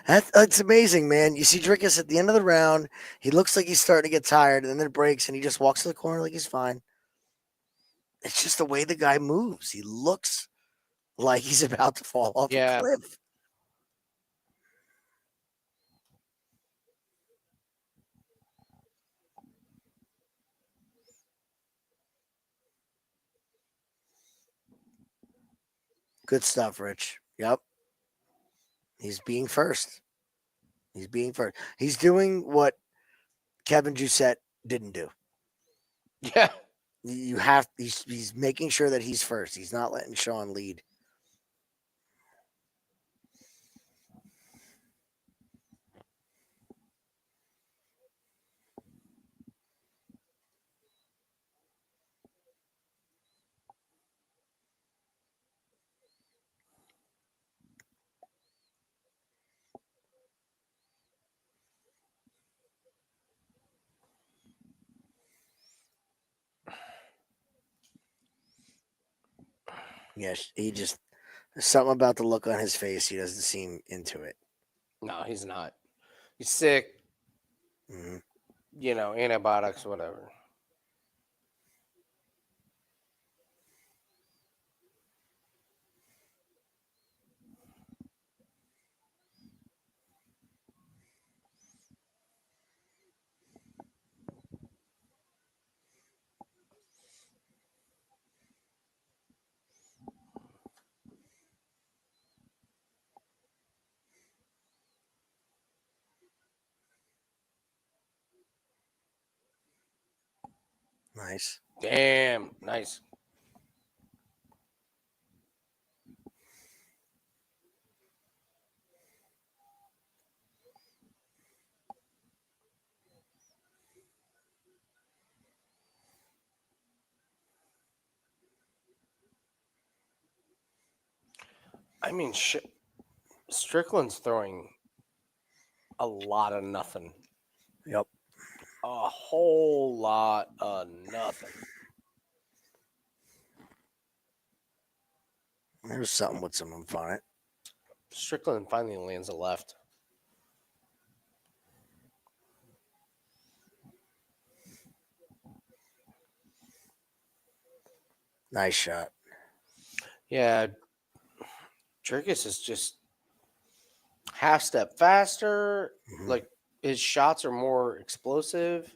That's amazing, man. You see Drickus at the end of the round. He looks like he's starting to get tired, and then it breaks, and he just walks to the corner like he's fine. It's just the way the guy moves. He looks like he's about to fall off a cliff. Good stuff, Rich. Yep. He's being first. He's being first. He's doing what Kevin Doucette didn't do. Yeah. You have he's making sure that he's first. He's not letting Sean lead. Yes, he just there's something about the look on his face. He doesn't seem into it. No, he's not. He's sick. Mm-hmm. You know, antibiotics, whatever. Nice. Damn, nice. I mean, Strickland's throwing a lot of nothing. Yep. A whole lot of nothing. There's something with some oomph on it. Strickland finally lands a left. Nice shot. Yeah. Drickus is just half step faster. Mm-hmm. Like his shots are more explosive.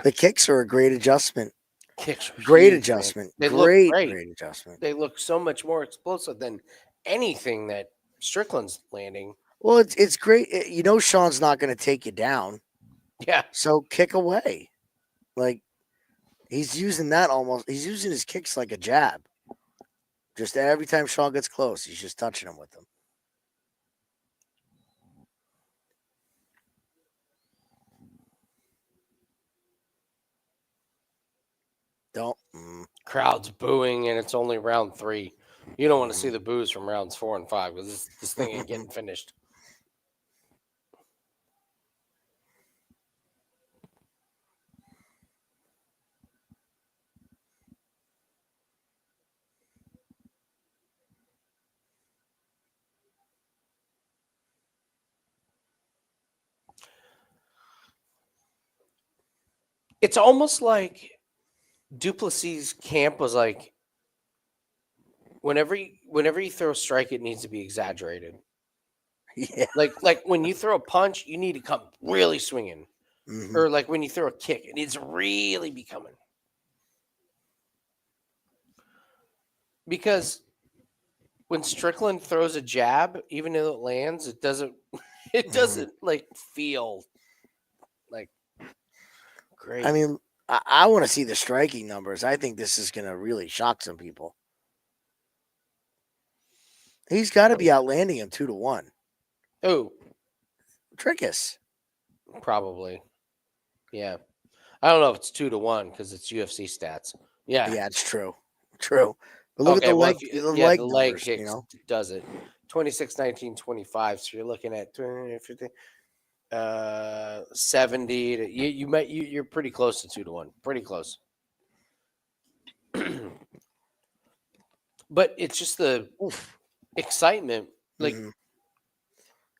The kicks are a great adjustment. Kicks are Great huge, man. adjustment. They look great. Great adjustment. They look so much more explosive than anything that Strickland's landing. Well, it's great. You know Sean's not going to take you down. Yeah. So kick away. Like he's using that almost. He's using his kicks like a jab. Just every time Sean gets close, he's just touching him with them. Don't. Crowd's booing, and it's only round 3. You don't want to see the boos from rounds 4 and 5 because this thing ain't getting finished. It's almost like Duplessis' camp was like, whenever you throw a strike, it needs to be exaggerated. Yeah. Like when you throw a punch, you need to come really swinging, Mhm. or like when you throw a kick, it needs to really be coming. Because when Strickland throws a jab, even though it lands, it doesn't like feel like great. I mean, I want to see the striking numbers. I think this is going to really shock some people. He's got to be outlanding him 2-1. Oh, Trickus. probably. Yeah. I don't know if it's 2-1 because it's UFC stats. Yeah. Yeah, it's true. True. But look at the leg, the leg numbers, kicks you know. does it. 26, 19, 25. So you're looking at 50, 70 to you're pretty close to 2-1. Pretty close. But it's just the excitement. Like,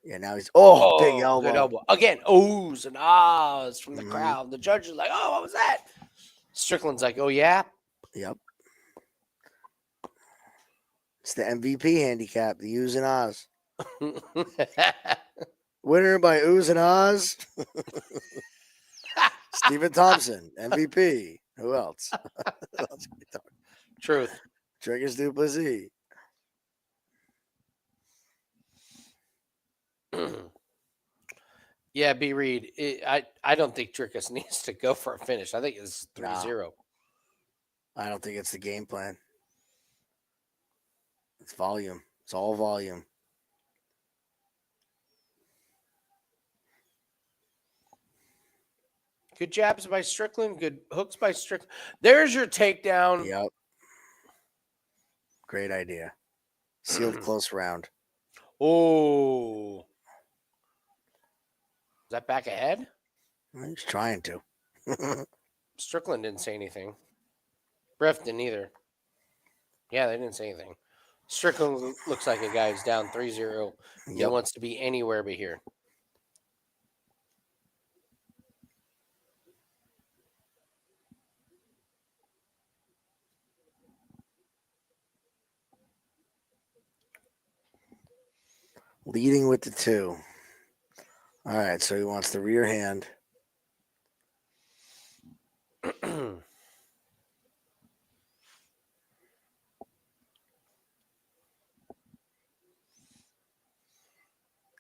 Yeah, now he's big good elbow. elbow. Again, ohs and ahs from the crowd. The judge is like, oh, what was that? Strickland's like, oh, yeah? Yep. It's the MVP handicap, the oohs and ahs. Winner by oohs and ahs. Stephen Thompson, MVP. Who else? Who else can we talk? Truth. Trickus du Plessis. Yeah, B. Reed. I don't think Trickus needs to go for a finish. I think it's 3-0. I don't think it's the game plan. It's volume. It's all volume. Good jabs by Strickland. Good hooks by Strickland. There's your takedown. Yep. Great idea. Sealed close round. Oh. Is that back ahead? He's trying to. Strickland didn't say anything. Ref didn't either. Yeah, they didn't say anything. Strickland looks like a guy who's down 3-0. He Yep. wants to be anywhere but here. Leading with the 2. All right, so he wants the rear hand.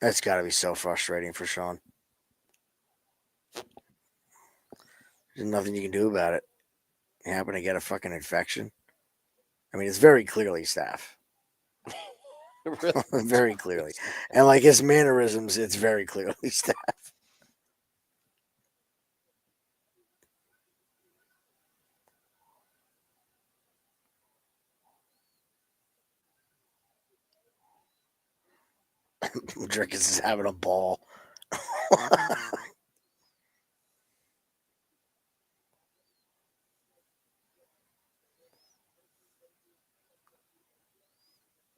That's got to be so frustrating for Sean. There's nothing you can do about it. You happen to get a fucking infection. I mean, it's very clearly staph. Really? Very clearly. And like his mannerisms, it's very clearly staph. Drickus is having a ball.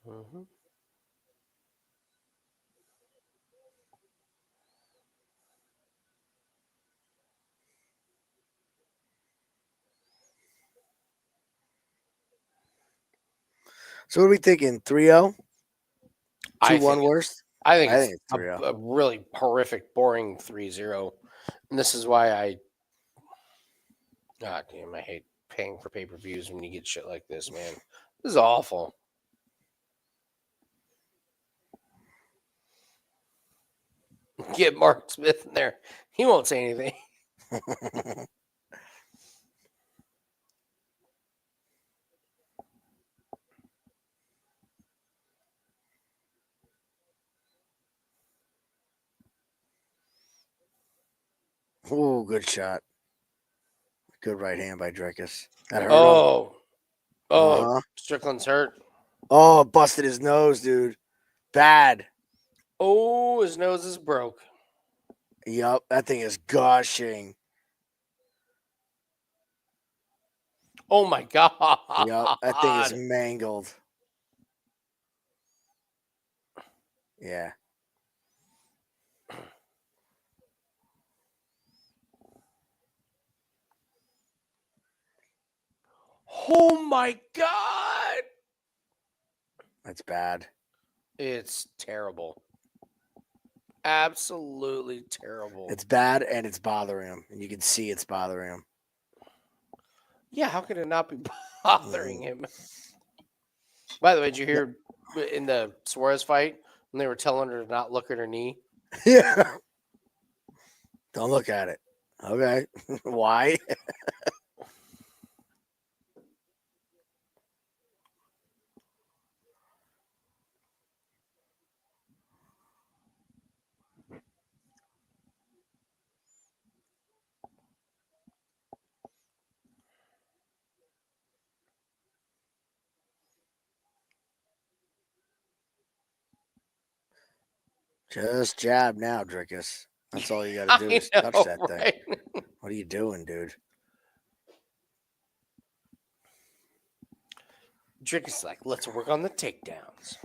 Mm-hmm. So what are we thinking? 3-0? I 2-1 think worst? I think I think it's it's 3-0. a really horrific, boring 3-0. And this is why God damn, I hate paying for pay-per-views when you get shit like this, man. This is awful. Get Mark Smith in there. He won't say anything. Oh, good shot. Good right hand by Drickus. That hurt him. Oh, Strickland's hurt. Oh, busted his nose, dude. Bad. Oh, his nose is broke. Yup, that thing is gushing. Oh my god. Yup, that thing is mangled. Yeah. Oh my god. That's bad. It's terrible. Absolutely terrible. It's bad, and it's bothering him, and you can see it's bothering him. Yeah, how could it not be bothering him? By the way, did you hear in the Suarez fight when they were telling her to not look at her knee? Yeah. Don't look at it. Okay. Why? Just jab now, Drickus. That's all you got to do is touch that thing. What are you doing, dude? Drickus like, let's work on the takedowns.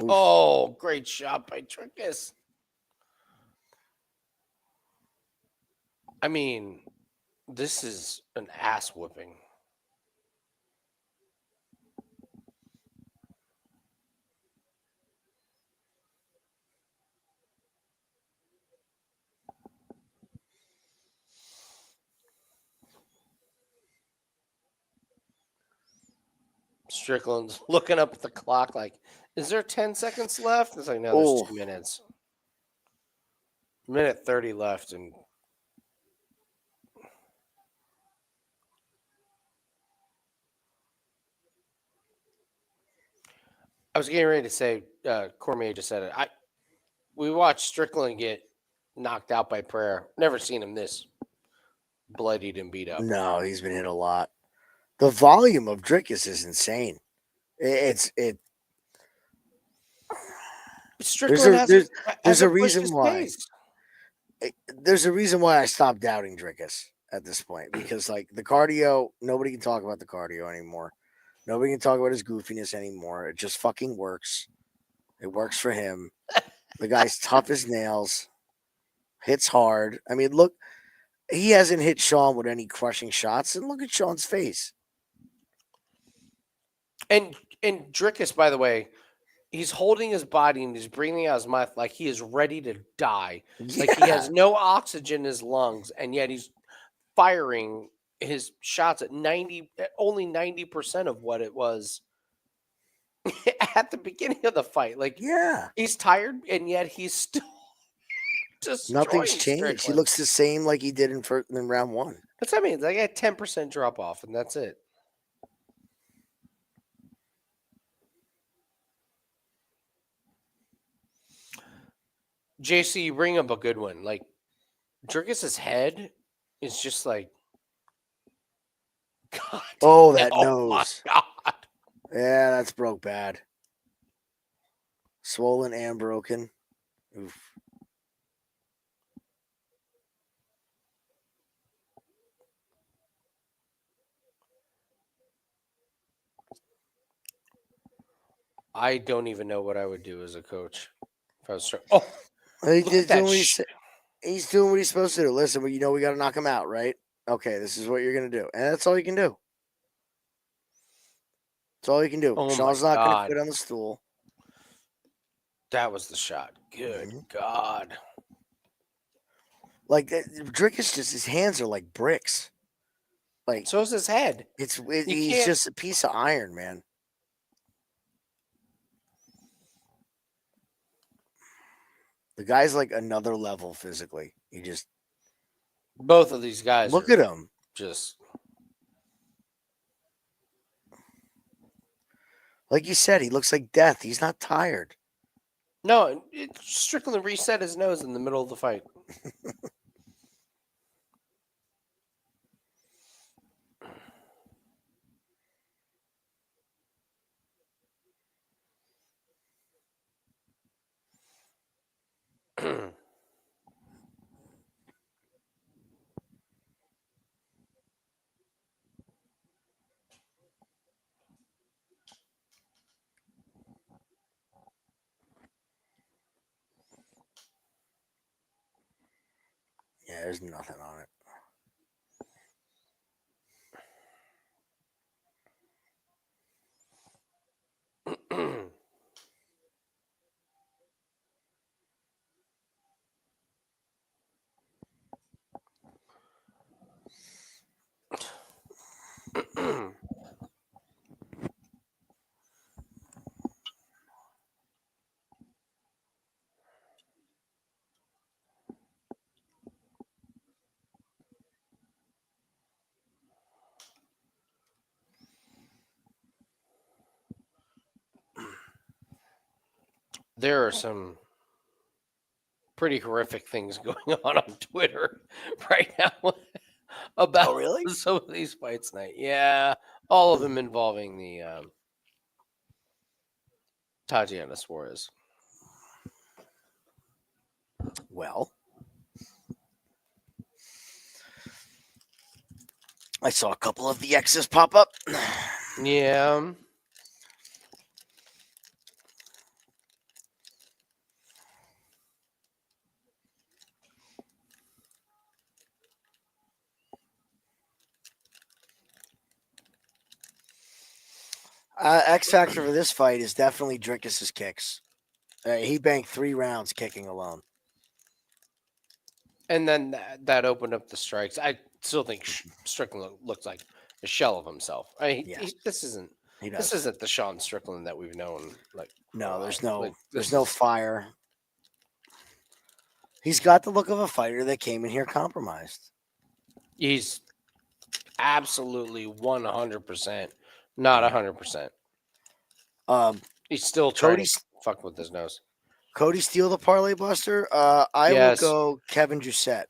Oh, great shot by Drickus. I mean, this is an ass whooping. Strickland's looking up at the clock like, is there 10 seconds left? It's like, no, there's 2 minutes. Minute 30 left. And I was getting ready to say, Cormier just said it. We watched Strickland get knocked out by Prayer. Never seen him this bloodied and beat up. No, he's been hit a lot. The volume of Drickus is insane. Strickland there's a reason why. There's a reason why I stopped doubting Drickus at this point, because like the cardio, nobody can talk about the cardio anymore. Nobody can talk about his goofiness anymore. It just fucking works. It works for him. The guy's tough as nails. Hits hard. I mean, look, he hasn't hit Sean with any crushing shots, and look at Sean's face. And Drickus, by the way, he's holding his body and he's breathing out his mouth like he is ready to die. Yeah. Like he has no oxygen in his lungs, and yet he's firing his shots at only 90% of what it was at the beginning of the fight. Like, yeah, he's tired, and yet he's still nothing's changed. Strickland. He looks the same like he did in round one. That's what I mean. It's like a 10% drop off, and that's it. JC, you bring up a good one. Like, Drickus's head is just like, God. Oh, that nose. Oh, my God. Yeah, that's broke bad. Swollen and broken. Oof. I don't even know what I would do as a coach if I was. Oh, he's doing what he's supposed to do. Listen, we got to knock him out, right? Okay, this is what you're gonna do, and that's all you can do. That's all you can do. Oh, Sean's not gonna quit on the stool. That was the shot. Good God! Like Drickus, just his hands are like bricks. Like, so is his head. He's just a piece of iron, man. The guy's like another level physically. Both of these guys. Look at him. Just like you said, he looks like death. He's not tired. No, Strickland reset his nose in the middle of the fight. Yeah, there's nothing on it. There are some pretty horrific things going on Twitter right now about really? some of these fights tonight. Yeah, all of them involving the Tatiana Suarez. Well, I saw a couple of the X's pop up. Yeah. X factor for this fight is definitely Dricus's kicks. He banked 3 rounds kicking alone. And then that opened up the strikes. I still think Strickland looks like a shell of himself. Yes. This isn't He does. this isn't the Sean Strickland that we've known. Like No, there's no like, there's no fire. He's got the look of a fighter that came in here compromised. He's absolutely 100%, not 100%. He's still trying to fuck with his nose. Cody Steele, the parlay buster. I will go Kevin Doucette.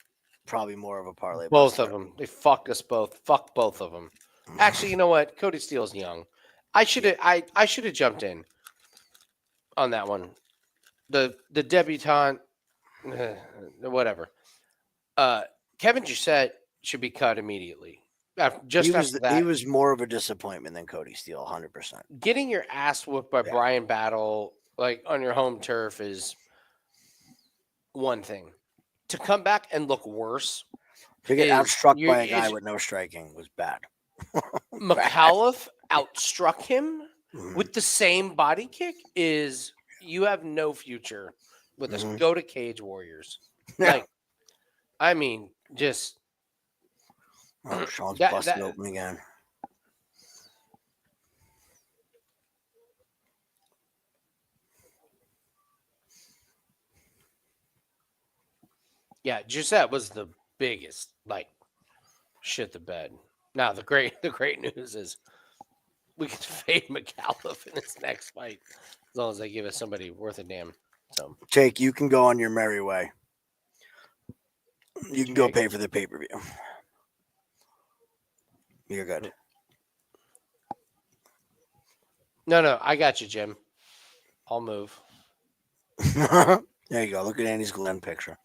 Probably more of a parlay both buster. of them. They fucked us both. Fuck both of them. Actually, you know what? Cody Steele's young. I should have jumped in on that one. The debutante, whatever. Kevin Doucette should be cut immediately. After that, he was more of a disappointment than Cody Steele, 100%. Getting your ass whooped by Brian Battle like on your home turf is one thing. To come back and look worse, to get outstruck by a guy with no striking was bad. McAuliffe outstruck him with the same body kick. You have no future with us. Go to Cage Warriors. Like, I mean, just Sean's busted open again. Yeah, Giuseppe was the biggest, like, shit the bed. Now the great news is we can fade McAuliffe in his next fight as long as they give us somebody worth a damn. So Jake, you can go on your merry way. You can go pay for the pay-per-view. You're good. No, I got you, Jim. I'll move. There you go. Look at Andy's Glenn picture.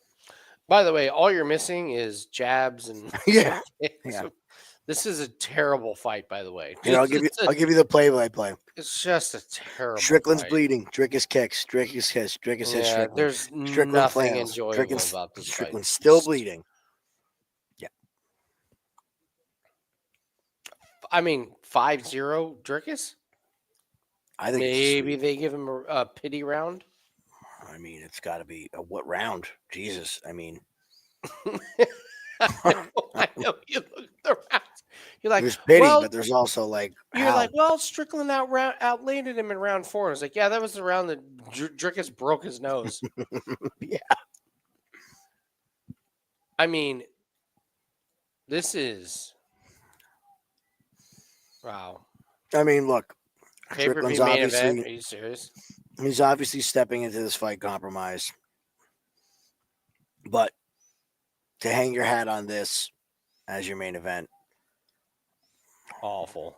By the way, all you're missing is jabs and yeah. This is a terrible fight, by the way. Here, I'll give you the play-by-play. It's just a terrible. Strickland's fight. bleeding. Dricus kicks. Dricus hits. Dricus hits. Strickland. There's Strickland nothing plans. enjoyable about this Strickland's fight. still bleeding. Yeah. I mean, 5-0 Dricus? I think maybe they give him a pity round. I mean, it's got to be what round? Jesus, I mean, I know. You look at the rounds. You're like, there's pity, but there's also like you're like, well, Strickland outlanded him in round 4. I was like, yeah, that was the round that Dricus broke his nose. Yeah. I mean, this is wow. I mean, look, Pay-per-view main event. Are you serious? He's obviously stepping into this fight compromised. But to hang your hat on this as your main event. Awful.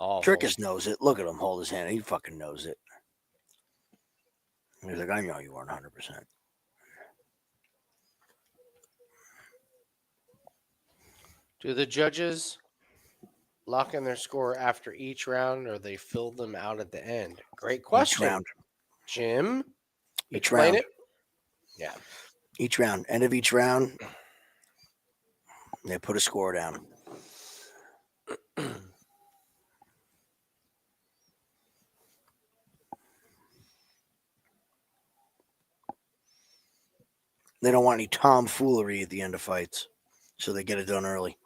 Dricus knows it. Look at him hold his hand. He fucking knows it. He's like, I know you weren't 100%. Do the judges lock in their score after each round, or they fill them out at the end? Great question. Each round. Jim, Each round. it? Yeah. Each round. End of each round, they put a score down. They don't want any tomfoolery at the end of fights, so they get it done early.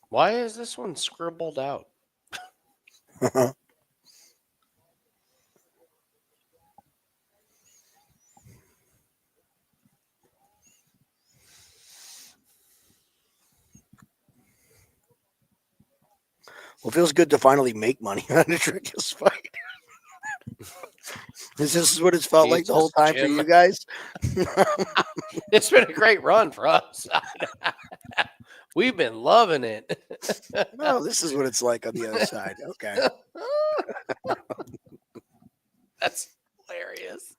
Why is this one scribbled out? Well, it feels good to finally make money on a Drickus fight. Is this what it's felt like the whole Jesus, time for Jim. you guys? It's been a great run for us. We've been loving it. No, this is what it's like on the other side. Okay. That's hilarious.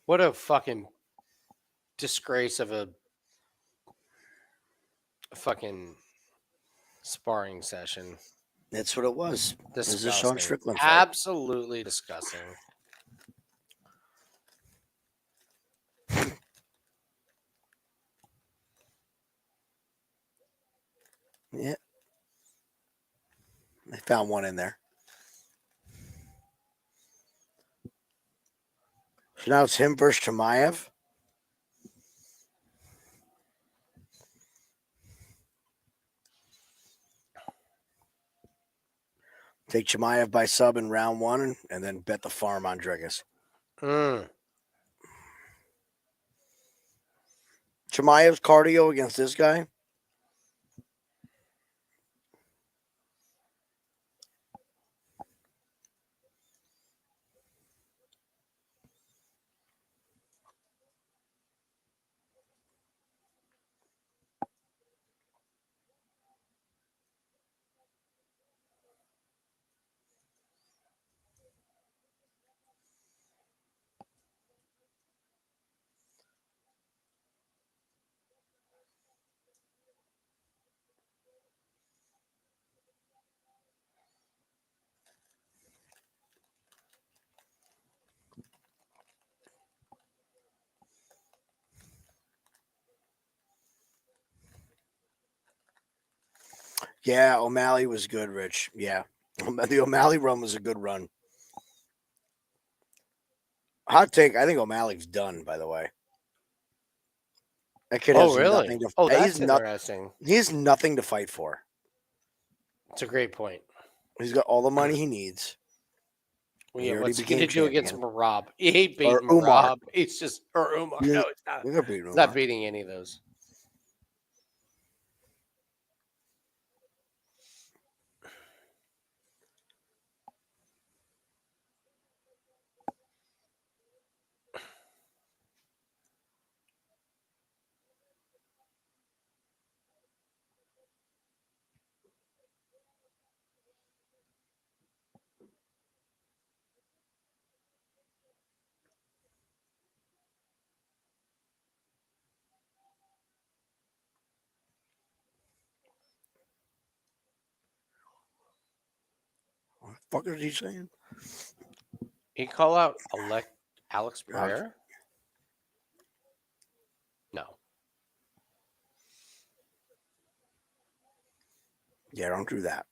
What a fucking disgrace of a fucking sparring session. That's what it was. Disgusting. This is a Sean Strickland fight. Absolutely disgusting. Yeah. They found one in there. So now it's him versus Chimaev. Take Chimaev by sub in round one and then bet the farm on Drickus. Chimaev's cardio against this guy. Yeah, O'Malley was good, Rich. Yeah. The O'Malley run was a good run. Hot take, I think O'Malley's done, by the way. That kid has really? nothing to That's interesting. He has nothing to fight for. It's a great point. He's got all the money he needs. Well, He yeah, already what's he going to became do against champion. Marab? He ain't beating Or Umar. Marab. He's just or Umar. Yeah, No, it's not. He's not beating He's Umar. not beating any of those. What the fuck is he saying? He call out Alex Pereira? No. Yeah, don't do that.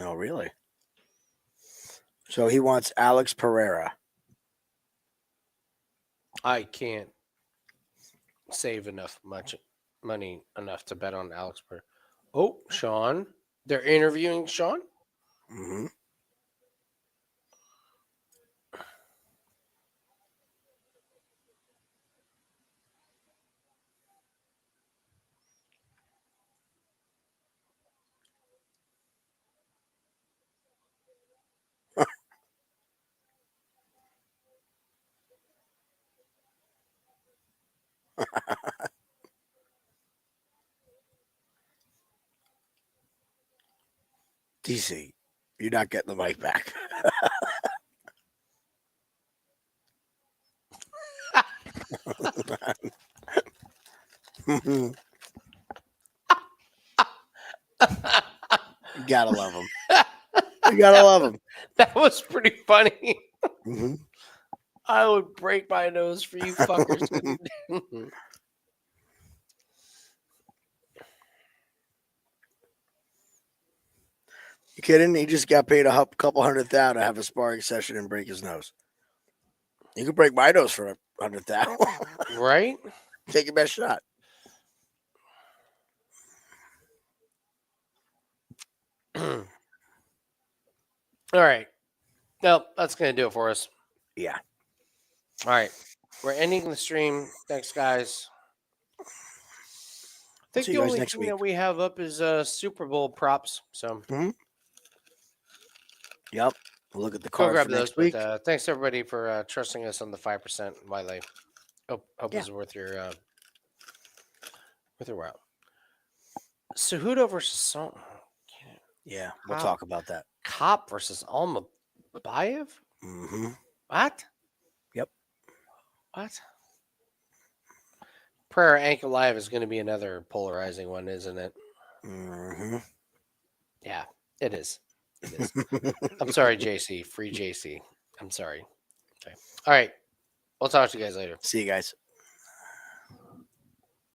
Oh, really? So he wants Alex Pereira. I can't save money enough to bet on Alex Pereira. Oh, Sean. They're interviewing Sean? Mm-hmm. DC, you're not getting the mic back. You gotta love him. You gotta love him. That was pretty funny. Mm-hmm. I would break my nose for you fuckers. You kidding? He just got paid a couple $100,000 to have a sparring session and break his nose. You could break my nose for $100,000. Right? Take your best shot. All right. Well, that's going to do it for us. Yeah. All right. We're ending the stream. Thanks, guys. I think See the you guys only next thing week. that we have up is Super Bowl props. So Yep. We'll look at the go card grab for those. next week. But thanks everybody for trusting us on the 5% while I hope it's worth your while. Cejudo versus Song. Yeah, we'll talk about that. Cop versus Almabayev? Mm-hmm. What? Yep. What? Prayer Ankle Live is going to be another polarizing one, isn't it? Mm-hmm. Yeah, it is. It is. I'm sorry, JC. Free JC. I'm sorry. Okay. All right. We'll talk to you guys later. See you guys.